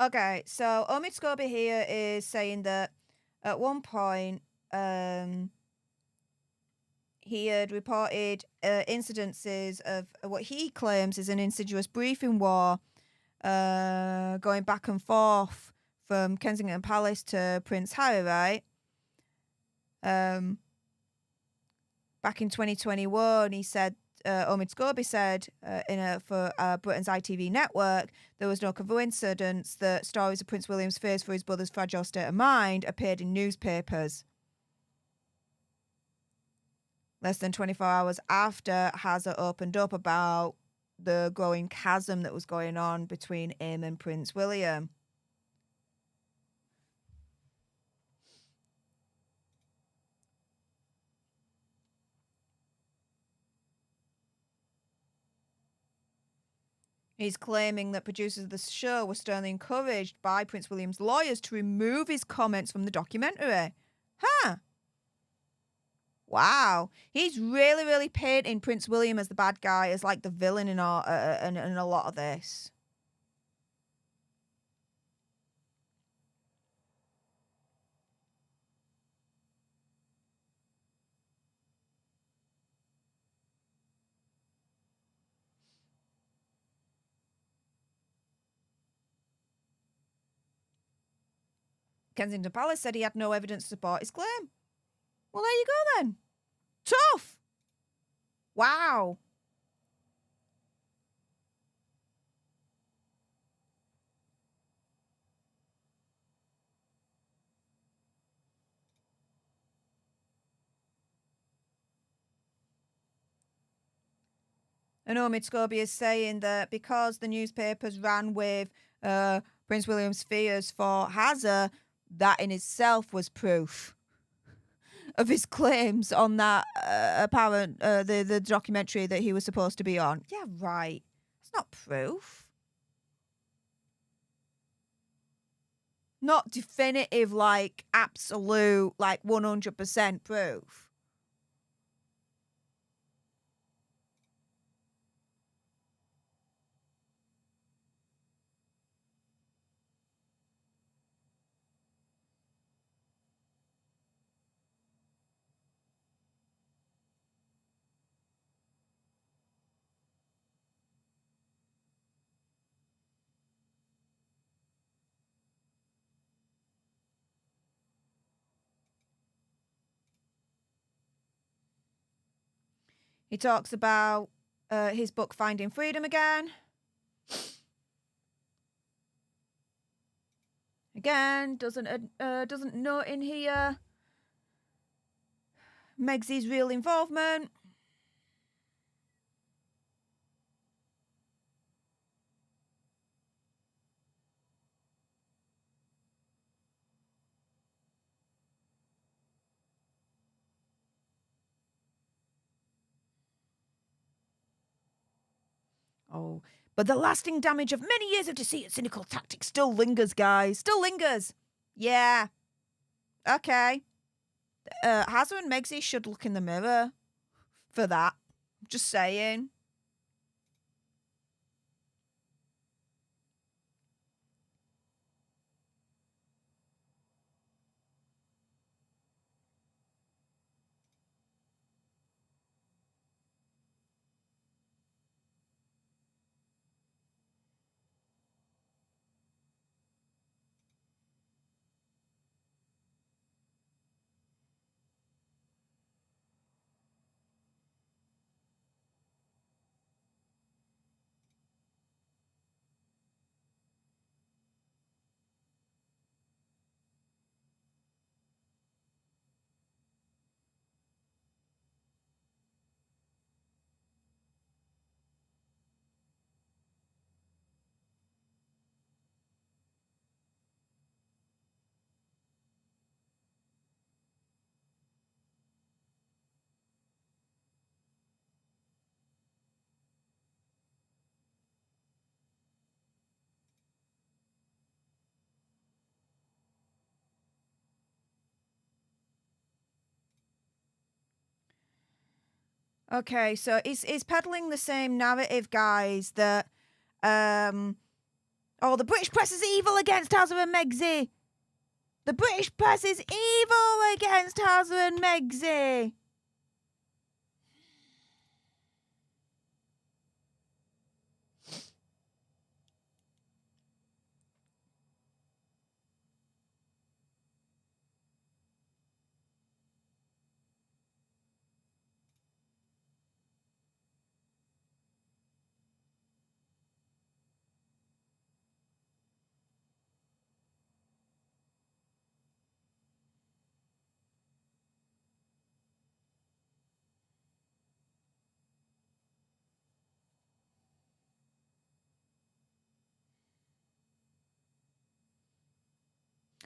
Okay, so Omid Scobie here is saying that at one point he had reported incidences of what he claims is an insidious briefing war going back and forth from Kensington Palace to Prince Harry, right? Back in 2021, he said, Omid Scobie said for Britain's ITV network, there was no coincidence that stories of Prince William's fears for his brother's fragile state of mind appeared in newspapers. Less than 24 hours after Hazard opened up about the growing chasm that was going on between him and Prince William. He's claiming that producers of the show were sternly encouraged by Prince William's lawyers to remove his comments from the documentary. Huh. Wow. He's really, really painting Prince William as the bad guy, as like the villain in a lot of this. Kensington Palace said he had no evidence to support his claim. Well, there you go then. Tough. Wow. And Omid Scobie is saying that because the newspapers ran with Prince William's fears for Hazard, that in itself was proof of his claims on that apparent the documentary that he was supposed to be on. Yeah, right. It's not proof. Not definitive, like absolute, like 100% proof. He talks about his book Finding Freedom again. Again, doesn't note in here Megsy's real involvement. Oh, but the lasting damage of many years of deceit and cynical tactics still lingers, guys. Still lingers. Yeah. Okay. Hazard and Megsy should look in the mirror for that. Just saying. Okay, so he's peddling the same narrative, guys, that Oh, the British press is evil against Harry and Meghan. The British press is evil against Harry and Meghan.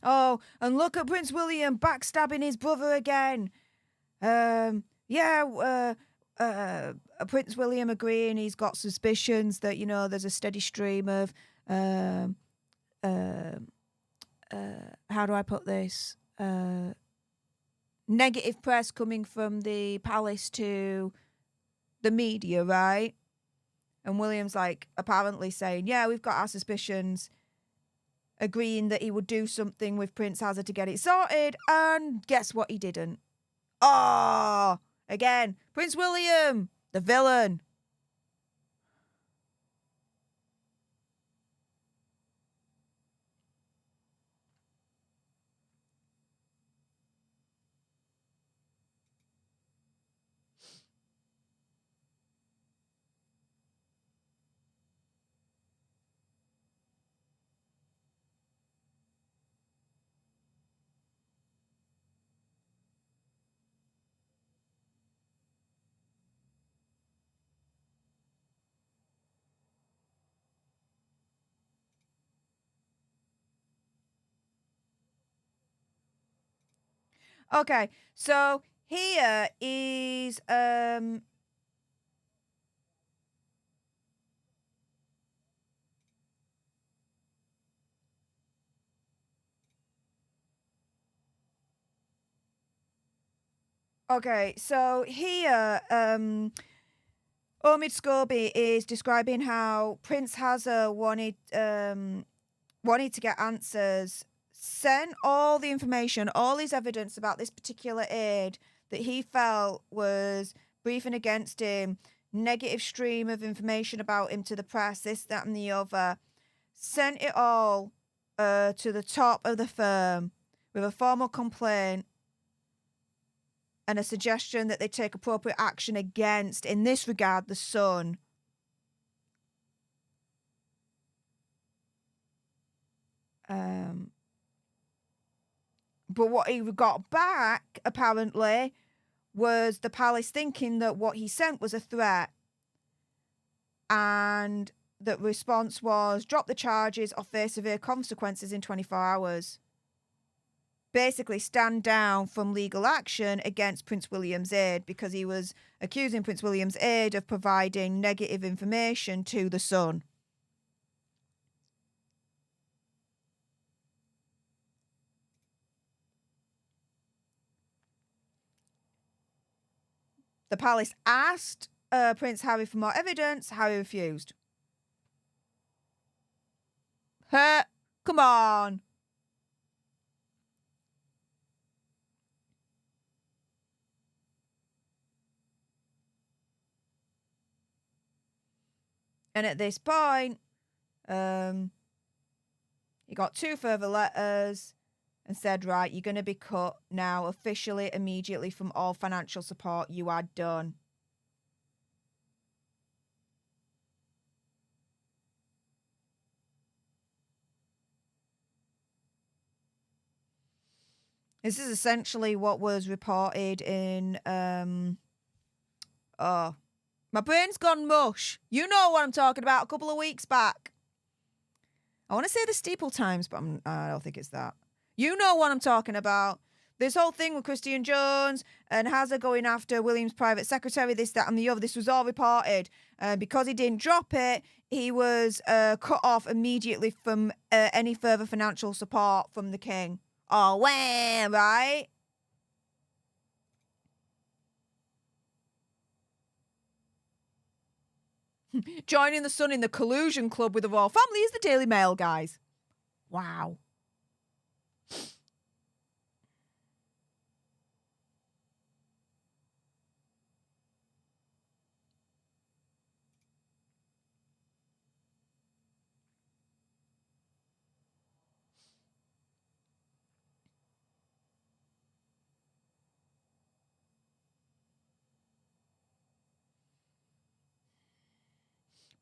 Oh, and look at Prince William backstabbing his brother again. Prince William agreeing he's got suspicions that, you know, there's a steady stream of, how do I put this? Negative press coming from the palace to the media, right? And William's like apparently saying, yeah, we've got our suspicions, agreeing that he would do something with Prince Hazard to get it sorted, and guess what, he didn't. Oh, again, Prince William, the villain. Okay, so here is okay, so here Omid Scobie is describing how Prince Hazard wanted to get answers, sent all the information, all his evidence about this particular aide that he felt was briefing against him, negative stream of information about him to the press, this, that, and the other, sent it all to the top of the firm with a formal complaint and a suggestion that they take appropriate action against, in this regard, the son. But what he got back, apparently, was the palace thinking that what he sent was a threat. And the response was, drop the charges or face severe consequences in 24 hours. Basically, stand down from legal action against Prince William's aide, because he was accusing Prince William's aide of providing negative information to the son. The palace asked Prince Harry for more evidence. Harry refused. Come on. And at this point, he got 2 further letters and said, right, you're going to be cut now officially, immediately from all financial support. You are done. This is essentially what was reported in, oh, my brain's gone mush. You know what I'm talking about, a couple of weeks back. I want to say the Steeple Times, but I don't think it's that. You know what I'm talking about. This whole thing with Christian Jones and Hazard going after William's private secretary, this, that, and the other. This was all reported. Because he didn't drop it, he was cut off immediately from any further financial support from the king. Oh, wham, right? Joining the Sun in the collusion club with the royal family is the Daily Mail, guys. Wow.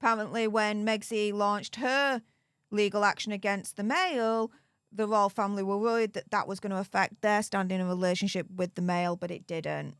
Apparently, when Megxie launched her legal action against the Mail, the royal family were worried that that was going to affect their standing in relationship with the Mail, but it didn't.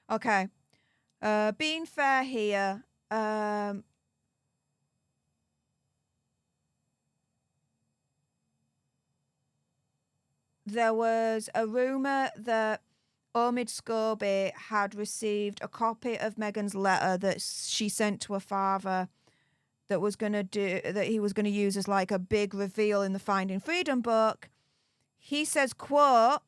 Okay. Being fair here, there was a rumour that Omid Scobie had received a copy of Meghan's letter that she sent to her father that he was going to use as like a big reveal in the Finding Freedom book. He says, quote,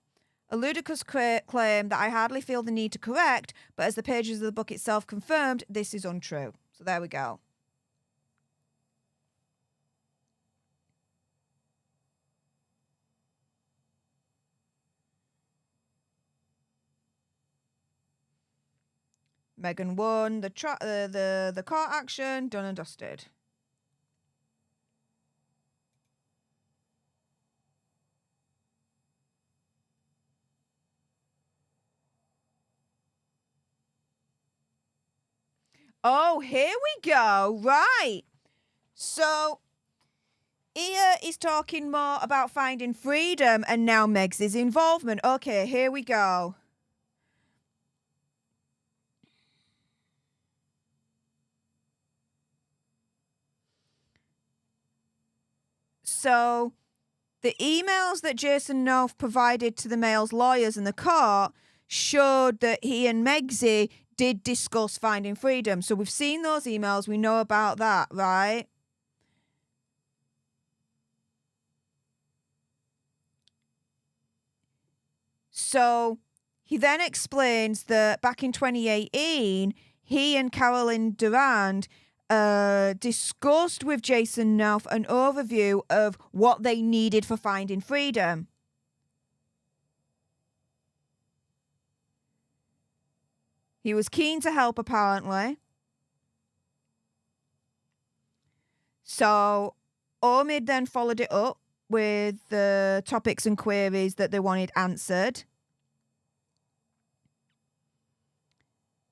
"A ludicrous claim that I hardly feel the need to correct, but as the pages of the book itself confirmed, this is untrue." So there we go. Meghan won the court action, done and dusted. Oh, here we go. Right. So here is talking more about Finding Freedom and now Meg's involvement. Okay, here we go. So the emails that Jason Knopf provided to the Mail's lawyers in the court showed that he and Megxie did discuss Finding Freedom. So we've seen those emails. We know about that, right? So he then explains that back in 2018, he and Caroline Durand discussed with Jason Knopf an overview of what they needed for Finding Freedom. He was keen to help, apparently. So Omid then followed it up with the topics and queries that they wanted answered.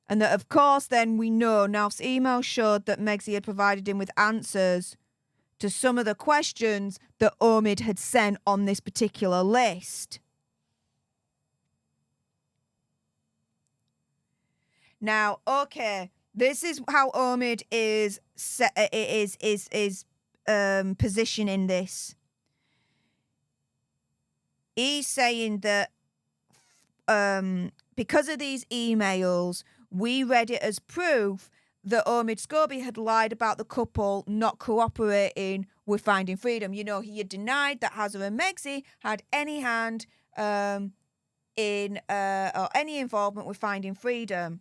And that, of course, then we know Knopf's email showed that Megxie had provided him with answers to some of the questions that Omid had sent on this particular list. Now, okay, this is how Omid is positioning this. He's saying that because of these emails, we read it as proof that Omid Scobie had lied about the couple not cooperating with Finding Freedom. You know, he had denied that Hazza and Megxie had any hand in or any involvement with Finding Freedom.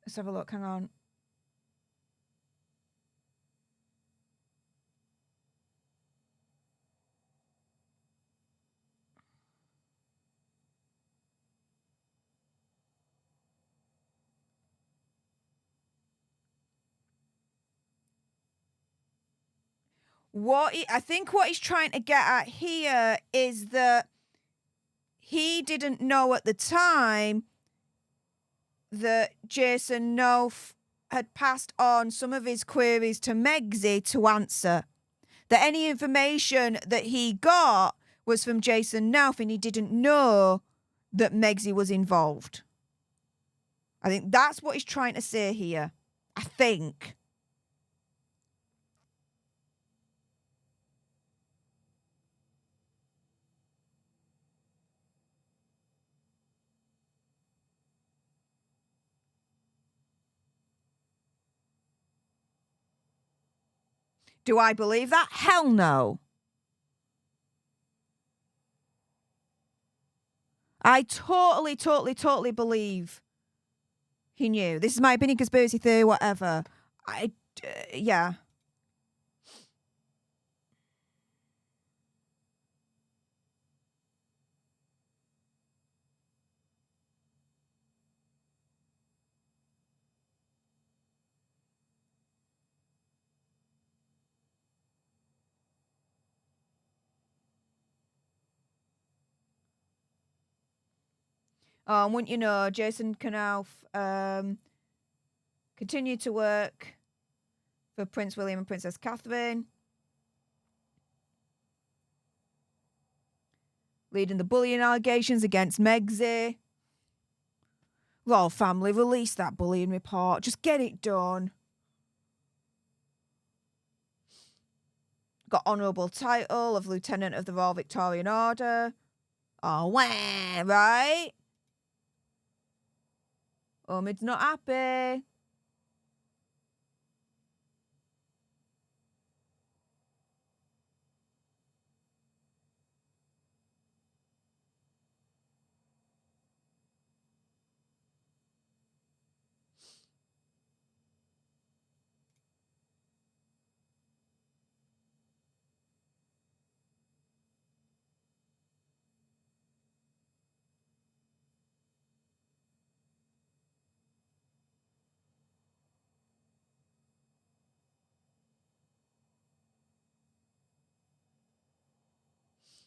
Let's have a look. Hang on. I think what he's trying to get at here is that he didn't know at the time that Jason Knopf had passed on some of his queries to Megxie to answer. That any information that he got was from Jason Knauf and he didn't know that Megxie was involved. I think that's what he's trying to say here. I think. Do I believe that? Hell no. I totally believe he knew. This is my opinion, conspiracy theory, whatever. Yeah. Wouldn't you know, Jason Knauf continued to work for Prince William and Princess Catherine, leading the bullying allegations against Megxie. Royal family, release that bullying report. Just get it done. Got honourable title of Lieutenant of the Royal Victorian Order. Oh, wah, right? Omid's not happy.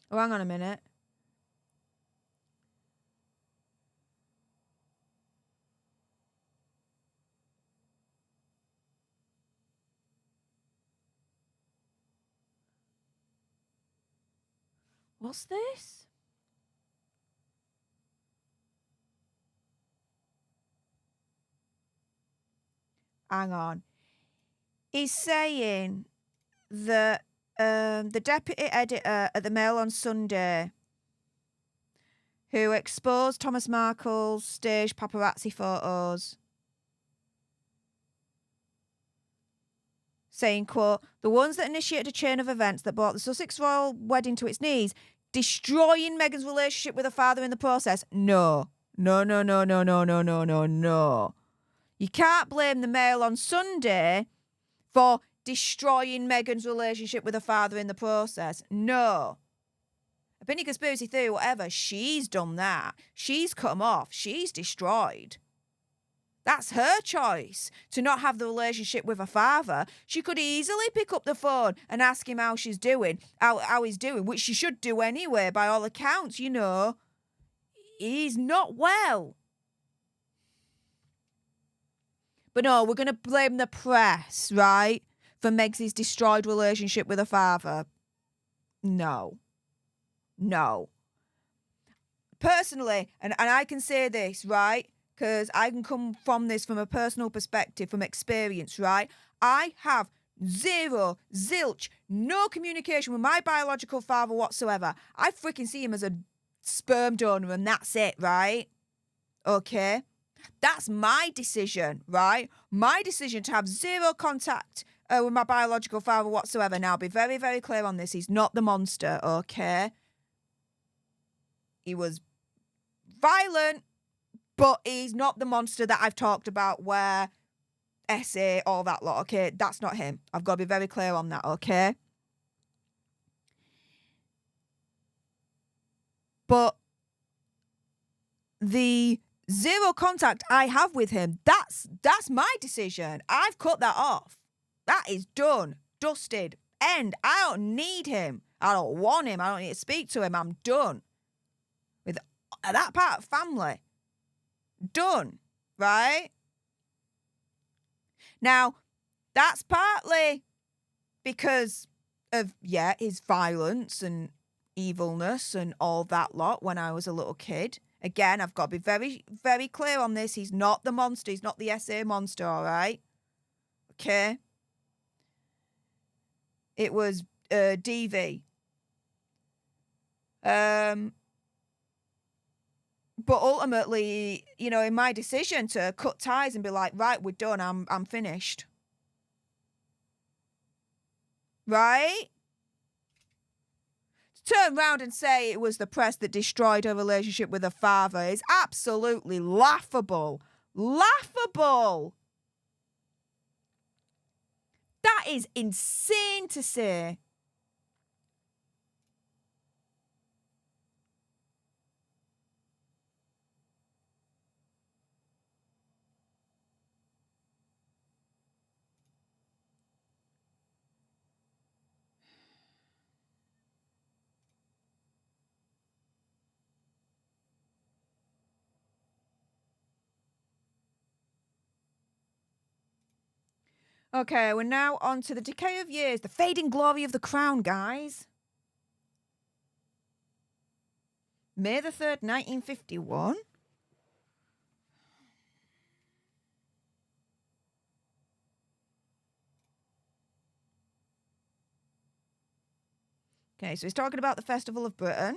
Oh, hang on a minute. What's this? Hang on. He's saying that the deputy editor at the Mail on Sunday, who exposed Thomas Markle's staged paparazzi photos, saying, quote, the ones that initiated a chain of events that brought the Sussex royal wedding to its knees, destroying Meghan's relationship with her father in the process. No. No. You can't blame the Mail on Sunday for destroying Meghan's relationship with her father in the process. No. Opinion, conspiracy theory, whatever. She's done that. She's cut him off. She's destroyed. That's her choice to not have the relationship with her father. She could easily pick up the phone and ask him how she's doing, how he's doing, which she should do anyway, by all accounts, you know. He's not well. But no, we're going to blame the press, right, for Megxie's destroyed relationship with her father. No. Personally, and I can say this, right, because I can come from this from a personal perspective, from experience, right? I have zero, zilch, no communication with my biological father whatsoever. I freaking see him as a sperm donor and that's it, right? Okay? That's my decision, right? My decision to have zero contact with my biological father whatsoever. Now, I'll be very, very clear on this. He's not the monster, okay? He was violent, but he's not the monster that I've talked about where essay, all that lot, okay? That's not him. I've got to be very clear on that, okay? But the zero contact I have with him, that's my decision. I've cut that off. That is done. Dusted. End. I don't need him. I don't want him. I don't need to speak to him. I'm done with that part of family. Done, right? Now, that's partly because of, his violence and evilness and all that lot when I was a little kid. Again, I've got to be very, very clear on this. He's not the monster. He's not the SA monster, all right? Okay? It was DV. But ultimately, you know, in my decision to cut ties and be like, right, we're done. I'm finished. Right? To turn around and say it was the press that destroyed her relationship with her father is absolutely laughable. Laughable. That is insane to say. Okay, we're now on to the decay of years, the fading glory of the crown, guys. May the 3rd, 1951. Okay, so he's talking about the Festival of Britain.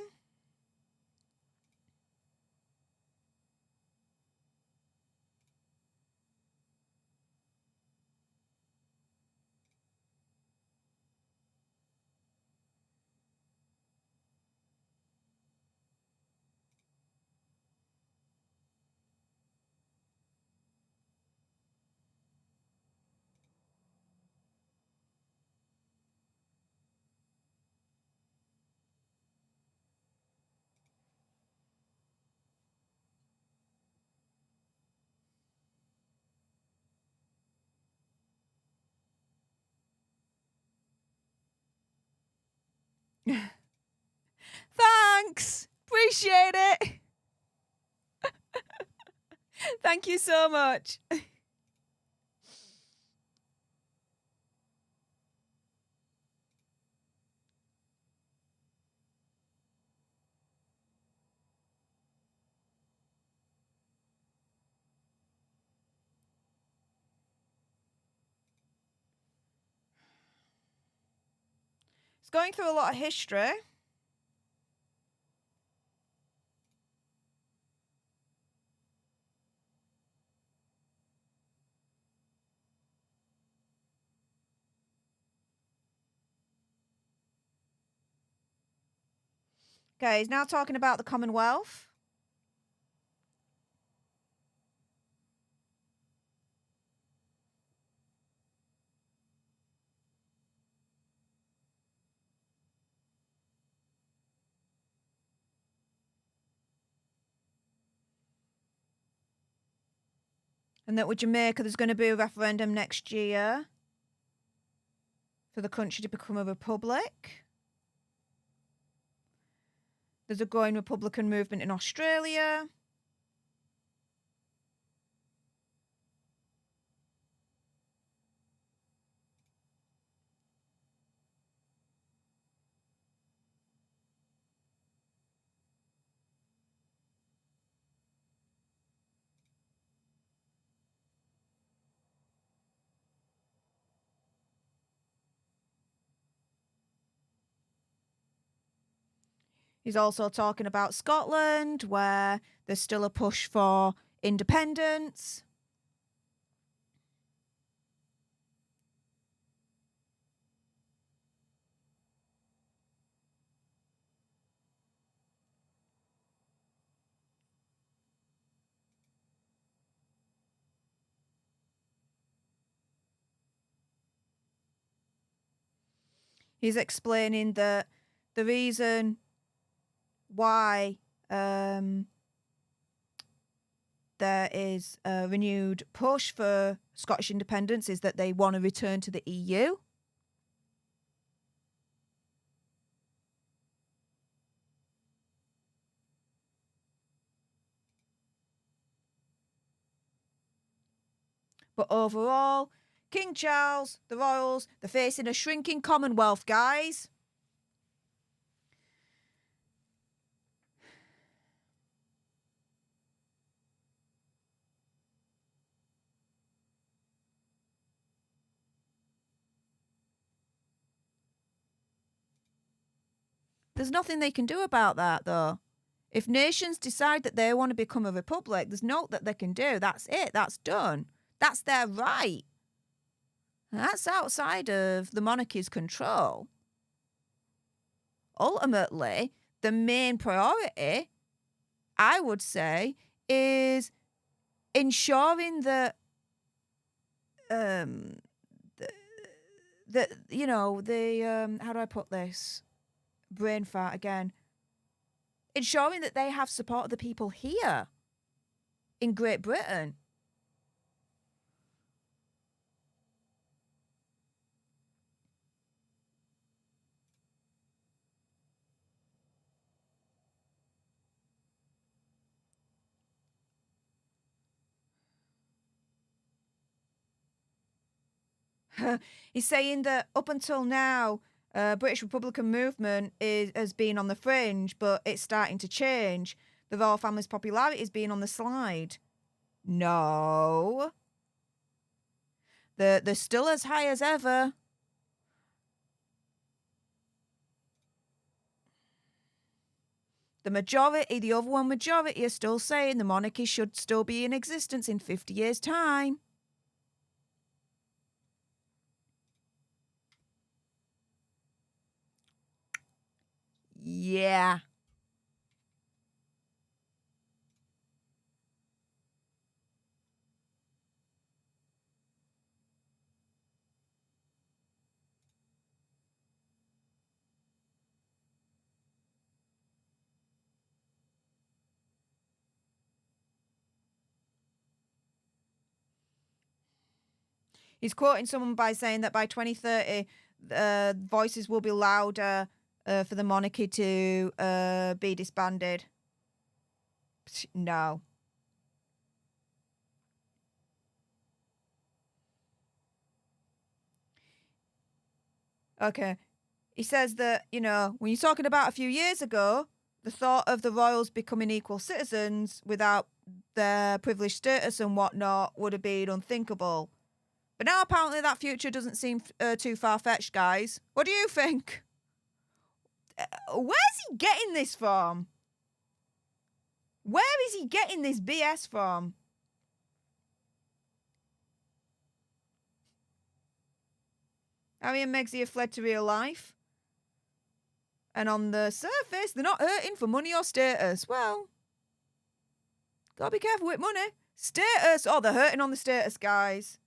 Thanks. Appreciate it. Thank you so much. It's going through a lot of history. Okay, he's now talking about the Commonwealth. And that with Jamaica, there's going to be a referendum next year for the country to become a republic. There's a growing Republican movement in Australia. He's also talking about Scotland, where there's still a push for independence. He's explaining that the reason why there is a renewed push for Scottish independence is that they want to return to the EU. But overall, King Charles, the royals, they're facing a shrinking Commonwealth, guys. There's nothing they can do about that, though. If nations decide that they want to become a republic, there's no that they can do. That's it. That's done. That's their right. That's outside of the monarchy's control. Ultimately, the main priority, I would say, is ensuring that how do I put this? Brain fart again. Ensuring that they have support of the people here in Great Britain. He's saying that up until now, British Republican movement has been on the fringe, but it's starting to change. The royal family's popularity is being on the slide. No. They're still as high as ever. The overwhelming majority are still saying the monarchy should still be in existence in 50 years' time. Yeah. He's quoting someone by saying that by 2030, voices will be louder for the monarchy to be disbanded. No. Okay. He says that, when you're talking about a few years ago, the thought of the royals becoming equal citizens without their privileged status and whatnot would have been unthinkable. But now apparently that future doesn't seem too far-fetched, guys. What do you think? Where's he getting this from? Where is he getting this BS from? Harry and Meghan have fled to real life. And on the surface, they're not hurting for money or status. Well, gotta be careful with money. Status! Oh, they're hurting on the status, guys.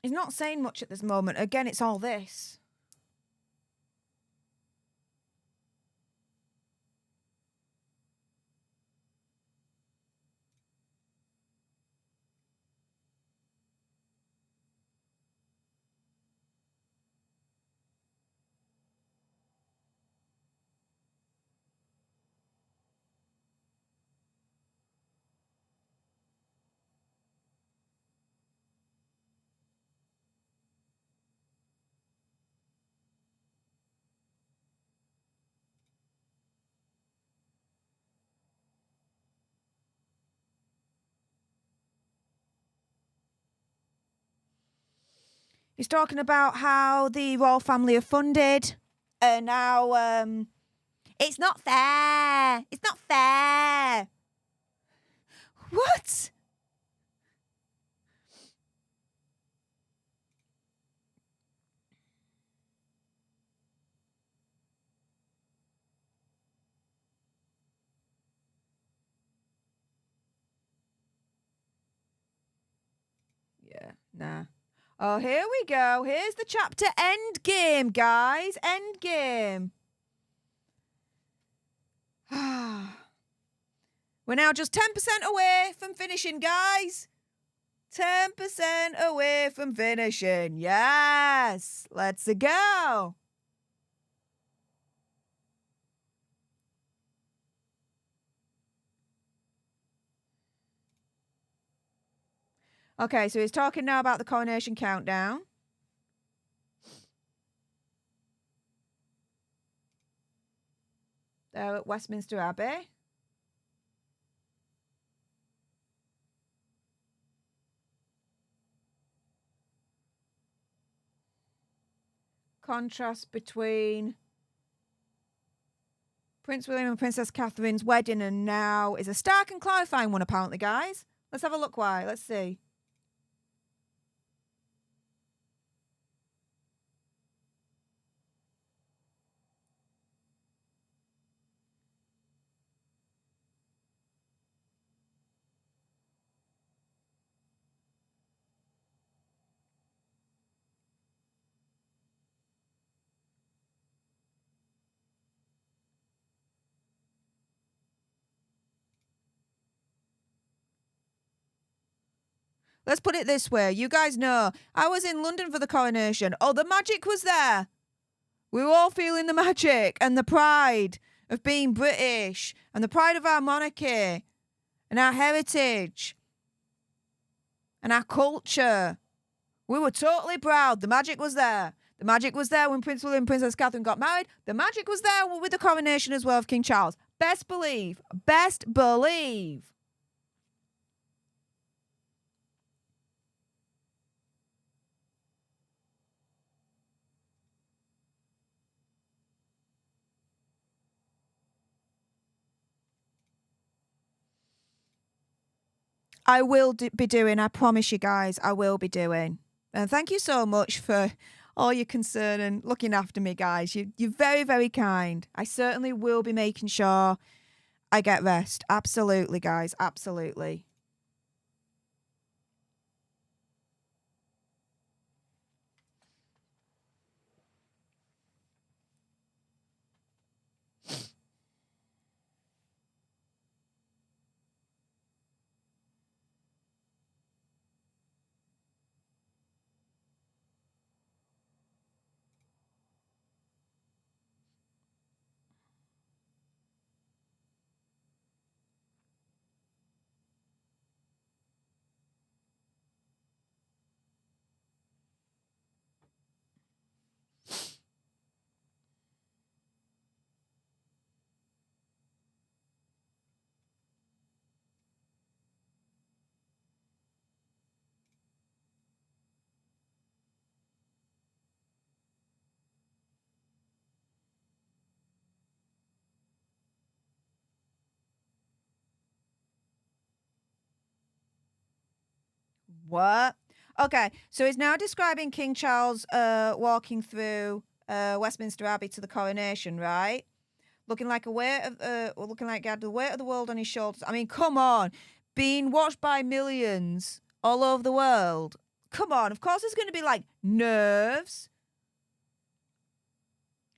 He's not saying much at this moment. Again, it's all this. He's talking about how the royal family are funded and how it's not fair. It's not fair. What? Nah. Oh, here we go. Here's the chapter Endgame, guys. Endgame. We're now just 10% away from finishing, guys. 10% away from finishing. Yes. Let's go. Okay, so he's talking now about the coronation countdown. They're at Westminster Abbey. Contrast between Prince William and Princess Catherine's wedding and now is a stark and clarifying one, apparently, guys. Let's have a look why. Let's see. Let's put it this way. You guys know, I was in London for the coronation. Oh, the magic was there. We were all feeling the magic and the pride of being British and the pride of our monarchy and our heritage and our culture. We were totally proud. The magic was there. The magic was there when Prince William and Princess Catherine got married. The magic was there with the coronation as well of King Charles. Best believe. Best believe. I will be doing, I promise you guys, I will be doing. And thank you so much for all your concern and looking after me, guys. You're very, very kind. I certainly will be making sure I get rest. Absolutely, guys. Absolutely. What? Okay, so he's now describing King Charles walking through Westminster Abbey to the coronation, right? Looking like looking like he had the weight of the world on his shoulders. I mean, come on, being watched by millions all over the world. Come on, of course there's going to be like nerves.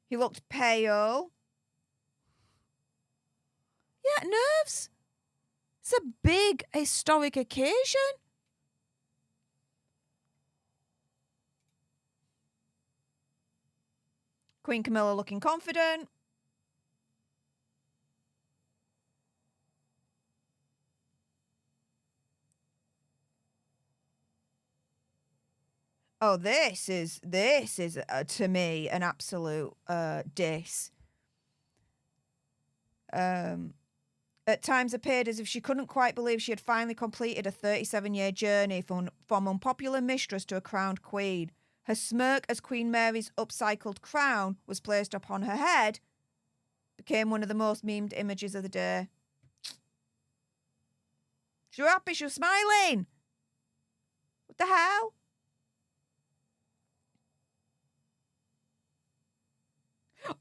He looked pale. Yeah, nerves. It's a big historic occasion. Queen Camilla looking confident. Oh, this is to me an absolute diss. At times appeared as if she couldn't quite believe she had finally completed a 37-year journey from unpopular mistress to a crowned queen. Her smirk as Queen Mary's upcycled crown was placed upon her head became one of the most memed images of the day. She was happy, she was smiling. What the hell?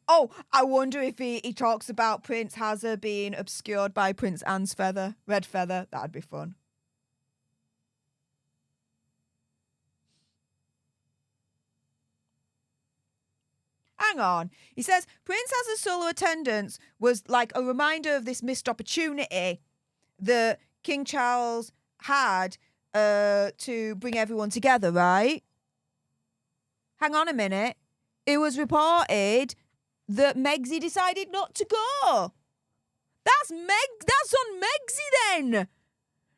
Oh, I wonder if he talks about Prince Hazard being obscured by Prince Anne's feather, red feather. That'd be fun. hang on. He says, Prince Has's solo attendance was like a reminder of this missed opportunity that King Charles had to bring everyone together, right? Hang on a minute. It was reported that Megsy decided not to go. That's on Megsy then.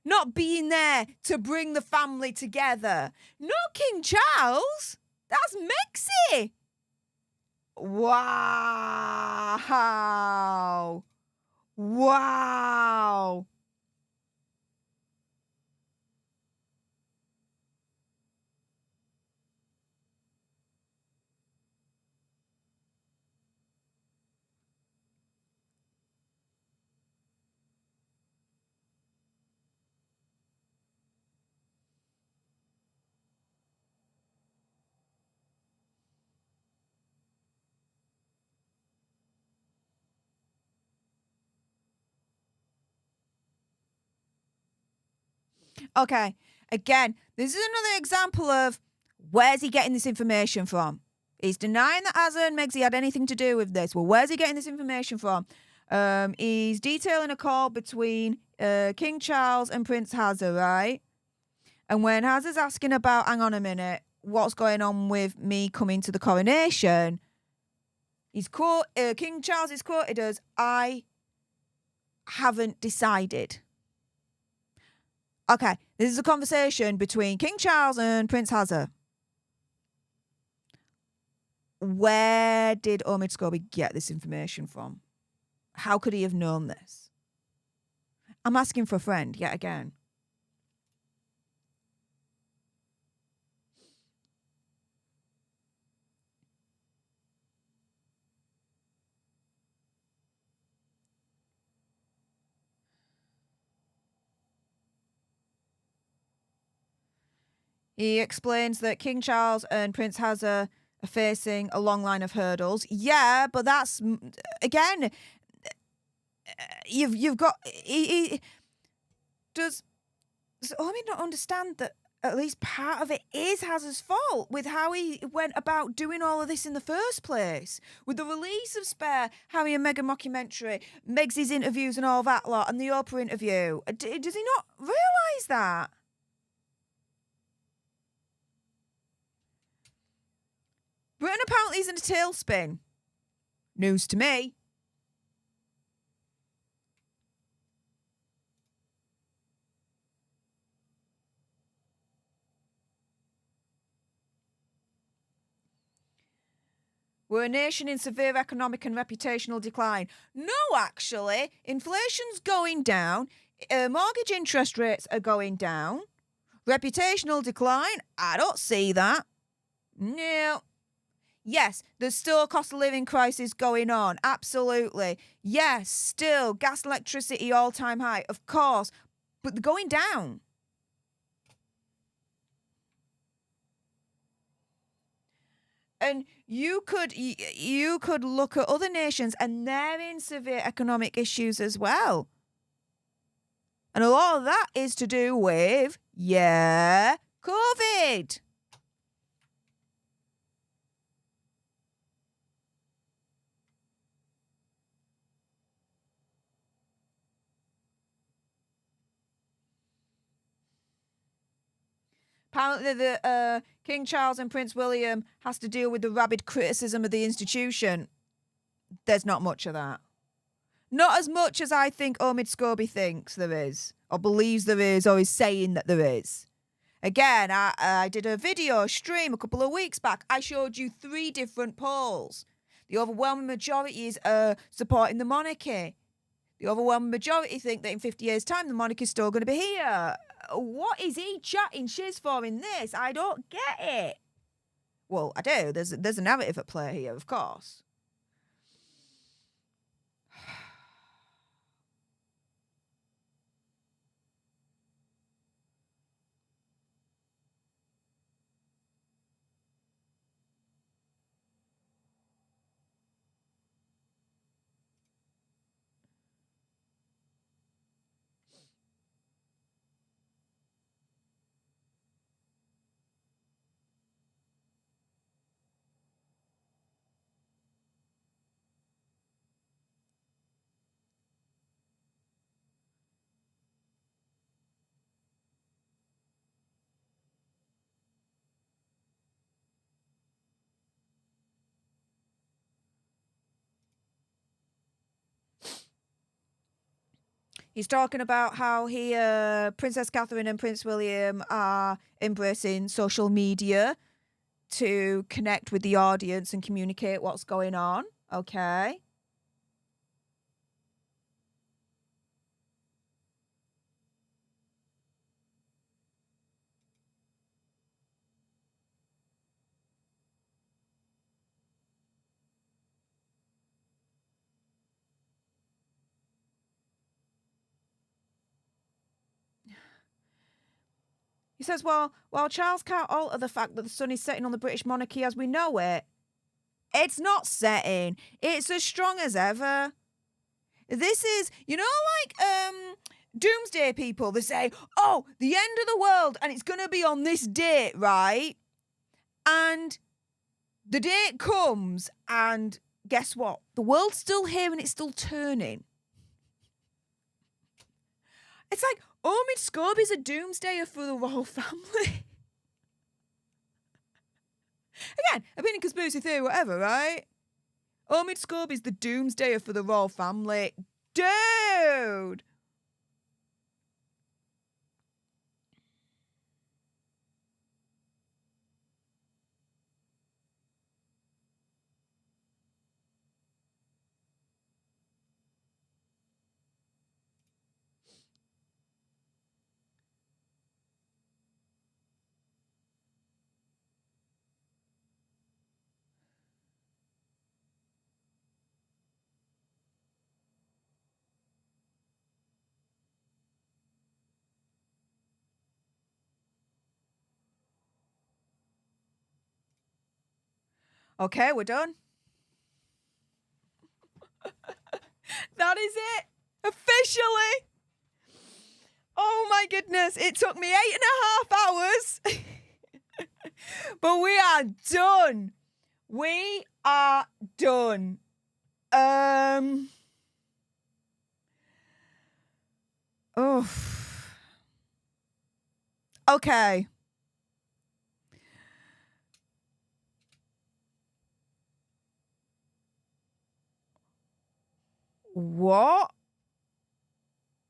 Not being there to bring the family together. Not King Charles. That's Megsy. Wow. Wow. Okay, again, this is another example of where's he getting this information from? He's denying that Asa and Megsy had anything to do with this. Well, where's he getting this information from? He's detailing a call between King Charles and Prince Asa, right? And when Asa's asking about, hang on a minute, what's going on with me coming to the coronation, King Charles is quoted as, I haven't decided. Okay, this is a conversation between King Charles and Prince Asa. Where did Omid Scobie get this information from? How could he have known this? I'm asking for a friend yet again. He explains that King Charles and Prince Asa are facing a long line of hurdles. Yeah, but that's, again, you've got... Does Omid not understand that at least part of it is Hasa's fault with how he went about doing all of this in the first place? With the release of Spare, Harry and Meghan mockumentary, Megsy's interviews and all that lot, and the Oprah interview. Does he not realise that? Britain apparently is in a tailspin. News to me. We're a nation in severe economic and reputational decline. No, actually, inflation's going down. Mortgage interest rates are going down. Reputational decline? I don't see that. No. Yes, there's still a cost of living crisis going on. Absolutely. Yes, still gas, electricity, all-time high. Of course. But they're going down. And you could look at other nations and they're in severe economic issues as well. And a lot of that is to do with, COVID. Apparently, the King Charles and Prince William has to deal with the rabid criticism of the institution. There's not much of that. Not as much as I think Omid Scobie thinks there is, or believes there is, or is saying that there is. Again, I did a video stream a couple of weeks back. I showed you 3 different polls. The overwhelming majority is supporting the monarchy. The overwhelming majority think that in 50 years' time, the monarchy is still going to be here. What is he chatting shiz for in this? I don't get it. Well, I do. There's a narrative at play here, of course. He's talking about how Princess Catherine and Prince William are embracing social media to connect with the audience and communicate what's going on. Okay. He says, well, while Charles can't alter the fact that the sun is setting on the British monarchy as we know it, it's not setting. It's as strong as ever. This is, doomsday people, they say, oh, the end of the world, and it's going to be on this date, right? And the date comes, and guess what? The world's still here and it's still turning. It's like, Omid Scobie's a doomsdayer for the royal family. Again, opinion, conspiracy theory, whatever, right? Omid Scobie's the doomsdayer for the royal family. Dude! Okay, we're done. That is it. Officially. Oh my goodness. It took me 8.5 hours. But we are done. We are done. Oh. Okay. What?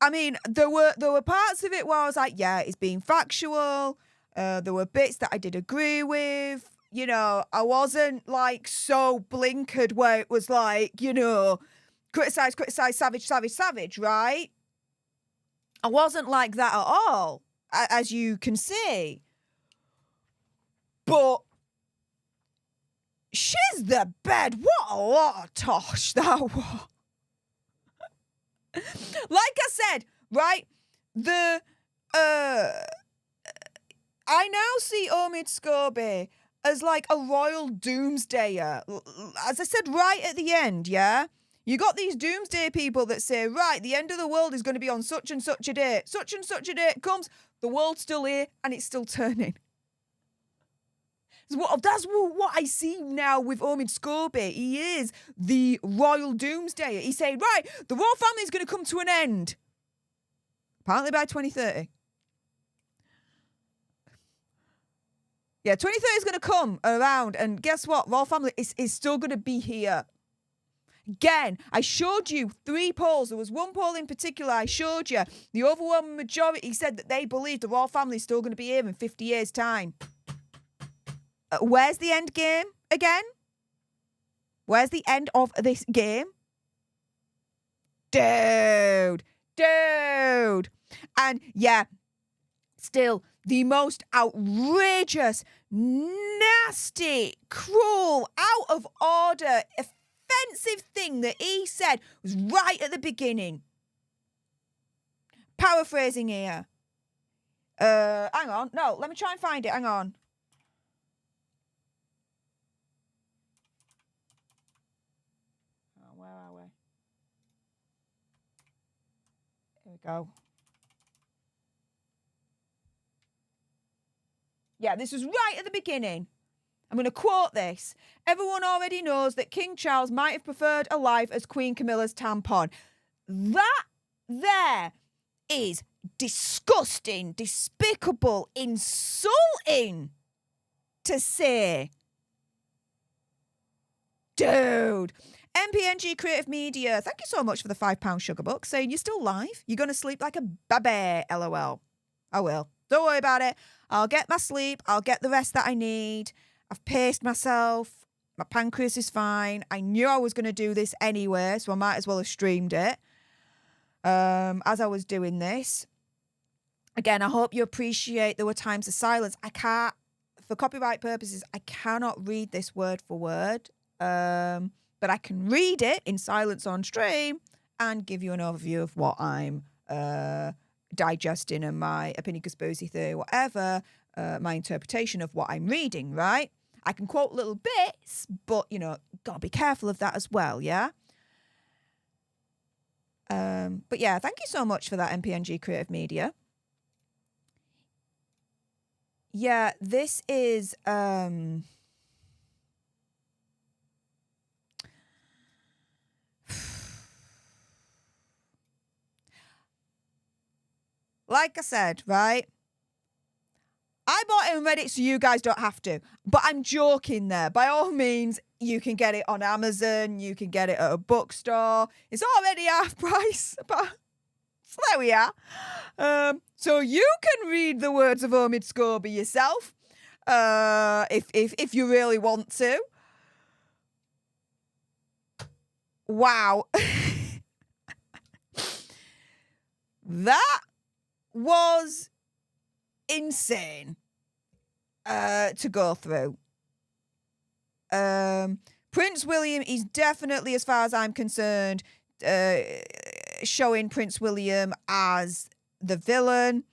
I mean, there were parts of it where I was like, yeah, it's being factual. There were bits that I did agree with. You know, I wasn't like so blinkered where it was like, criticize, savage, right? I wasn't like that at all, as you can see. But shiz the bed, what a lot of tosh that was. Like I said, right, I now see Omid Scobie as like a royal doomsdayer. As I said right at the end, yeah? You got these doomsday people that say, right, the end of the world is going to be on such and such a date. Such and such a date comes, the world's still here and it's still turning. That's what I see now with Omid Scobie. He is the royal doomsdayer. He's saying, right, the royal family is going to come to an end. Apparently by 2030. Yeah, 2030 is going to come around. And guess what? Royal family is still going to be here. Again, I showed you 3 polls. There was one poll in particular I showed you. The overwhelming majority said that they believe the royal family is still going to be here in 50 years' time. Where's the end game again? Where's the end of this game? Dude. And yeah, still the most outrageous, nasty, cruel, out of order, offensive thing that he said was right at the beginning. Paraphrasing here. Hang on. No, let me try and find it. Hang on. Where are we? Here we go. Yeah, this was right at the beginning. I'm going to quote this. Everyone already knows that King Charles might have preferred a life as Queen Camilla's tampon. That there is disgusting, despicable, insulting to say. Dude. MPNG Creative Media, thank you so much for the £5 sugar buck, saying you're still live. You're going to sleep like a baby, LOL. I will. Don't worry about it. I'll get my sleep. I'll get the rest that I need. I've paced myself. My pancreas is fine. I knew I was going to do this anyway, so I might as well have streamed it as I was doing this. Again, I hope you appreciate there were times of silence. I can't, for copyright purposes, I cannot read this word for word. But I can read it in silence on stream and give you an overview of what I'm digesting and my opinion, conspiracy theory, whatever, my interpretation of what I'm reading, right? I can quote little bits, but, you know, got to be careful of that as well, yeah? But yeah, thank you so much for that, MPNG Creative Media. Yeah, this is... like I said, right? I bought it and read it so you guys don't have to. But I'm joking there. By all means, you can get it on Amazon. You can get it at a bookstore. It's already half price. But so there we are. So you can read the words of Omid Scobie yourself. If you really want to. Wow. That was insane to go through. Prince William is definitely, as far as I'm concerned, showing Prince William as the villain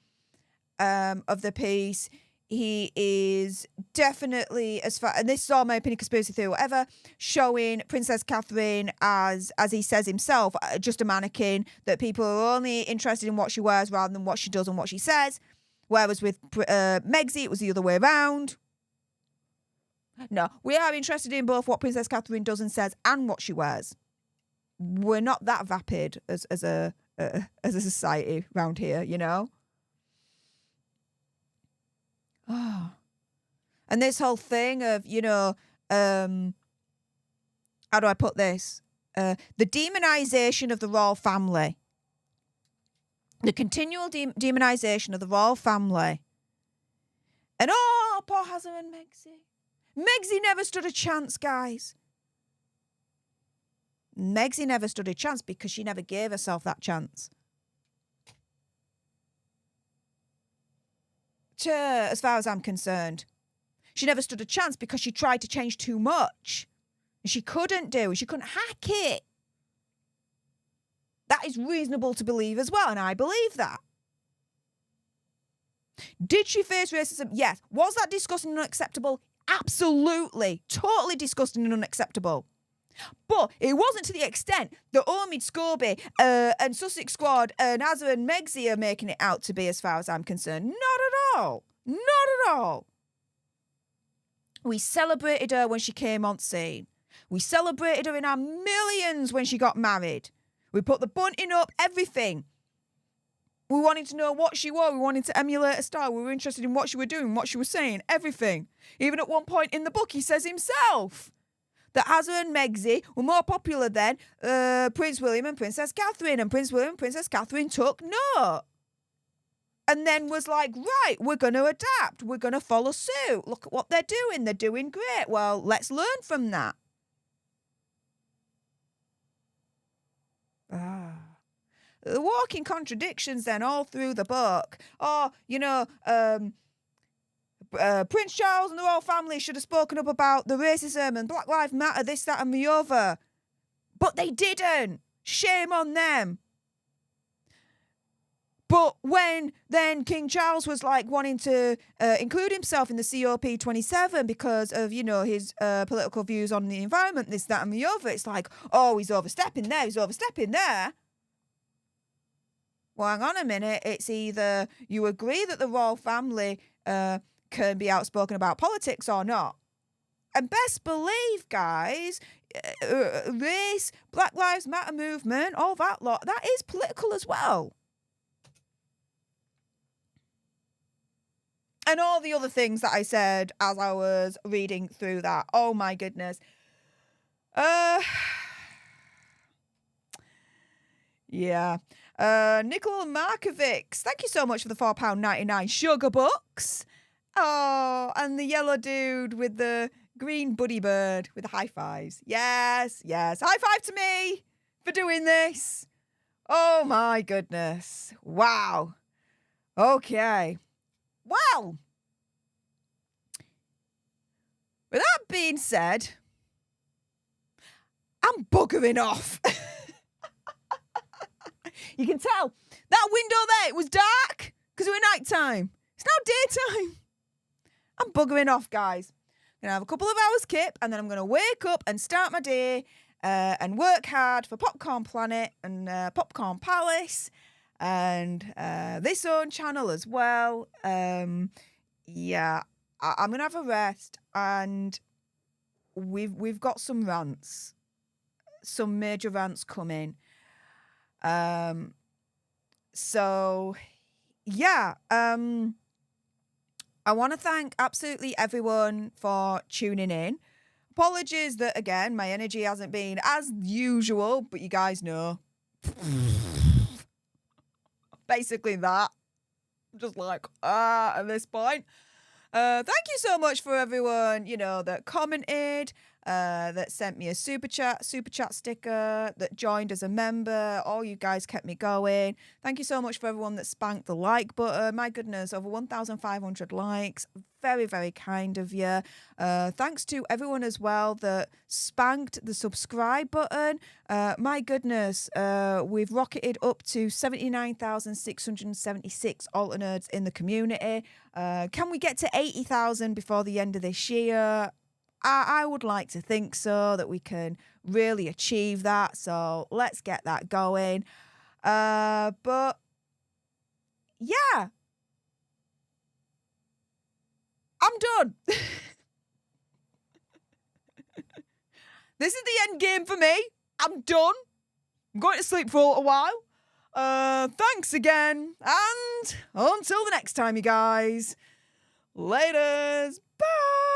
of the piece. He is definitely, as far, and this is all my opinion, conspiracy theory, whatever, showing Princess Catherine as he says himself, just a mannequin, that people are only interested in what she wears rather than what she does and what she says. Whereas with Megxie, it was the other way around. No, we are interested in both what Princess Catherine does and says and what she wears. We're not that vapid as a society around here, you know? Oh. And this whole thing of, you know, how do I put this? The demonization of the royal family. The continual demonization of the royal family. And oh, poor Hazard and Megxie. Megxie never stood a chance, guys. Megxie never stood a chance because she never gave herself that chance. As far as I'm concerned. She never stood a chance because she tried to change too much. And she couldn't do it. She couldn't hack it. That is reasonable to believe as well, and I believe that. Did she face racism? Yes. Was that disgusting and unacceptable? Absolutely. Totally disgusting and unacceptable. But it wasn't to the extent that Omid Scobie and Sussex Squad and Hazard and Megxie are making it out to be, as far as I'm concerned. Not at all. Not at all. We celebrated her when she came on scene. We celebrated her in our millions when she got married. We put the bunting up, everything. We wanted to know what she wore. We wanted to emulate her style. We were interested in what she was doing, what she was saying, everything. Even at one point in the book, he says himself that Hazard and Megxie were more popular than Prince William and Princess Catherine. And Prince William and Princess Catherine took note. And then was like, right, we're going to adapt. We're going to follow suit. Look at what they're doing. They're doing great. Well, let's learn from that. The walking contradictions then all through the book. Oh, you know, Prince Charles and the royal family should have spoken up about the racism and Black Lives Matter, this, that and the other. But they didn't. Shame on them. But when then King Charles was like wanting to include himself in the COP27 because of, you know, his political views on the environment, this, that and the other, it's like, oh, he's overstepping there, he's overstepping there. Well, hang on a minute. It's either you agree that the royal family can be outspoken about politics or not. And best believe, guys, race, Black Lives Matter movement, all that lot, that is political as well. And all the other things that I said as I was reading through that. Oh, my goodness. Yeah. Nicola Markovic, thank you so much for the £4.99 sugar bucks. Oh, and the yellow dude with the green buddy bird with the high fives. Yes, yes. High five to me for doing this. Oh my goodness. Wow. Okay. Well, with that being said, I'm buggering off. You can tell that window there, it was dark because it was night time. It's now daytime. I'm buggering off, guys. I'm going to have a couple of hours kip and then I'm going to wake up and start my day and work hard for Popcorn Planet and Popcorn Palace and this own channel as well. Yeah, I'm going to have a rest and we've got some rants, some major rants coming. So yeah, I want to thank absolutely everyone for tuning in. Apologies that, again, my energy hasn't been as usual, but you guys know. Basically that. I'm just like, at this point. Thank you so much for everyone, that commented, that sent me a super chat sticker, that joined as a member. All you guys kept me going. Thank you so much for everyone that spanked the like button. My goodness, over 1,500 likes. Very, very kind of you. Thanks to everyone as well that spanked the subscribe button. My goodness, we've rocketed up to 79,676 alternates in the community. Can we get to 80,000 before the end of this year? I would like to think so, that we can really achieve that. So let's get that going. But yeah, I'm done. This is the end game for me. I'm done. I'm going to sleep for a little while. Thanks again. And until the next time, you guys. Laters. Bye.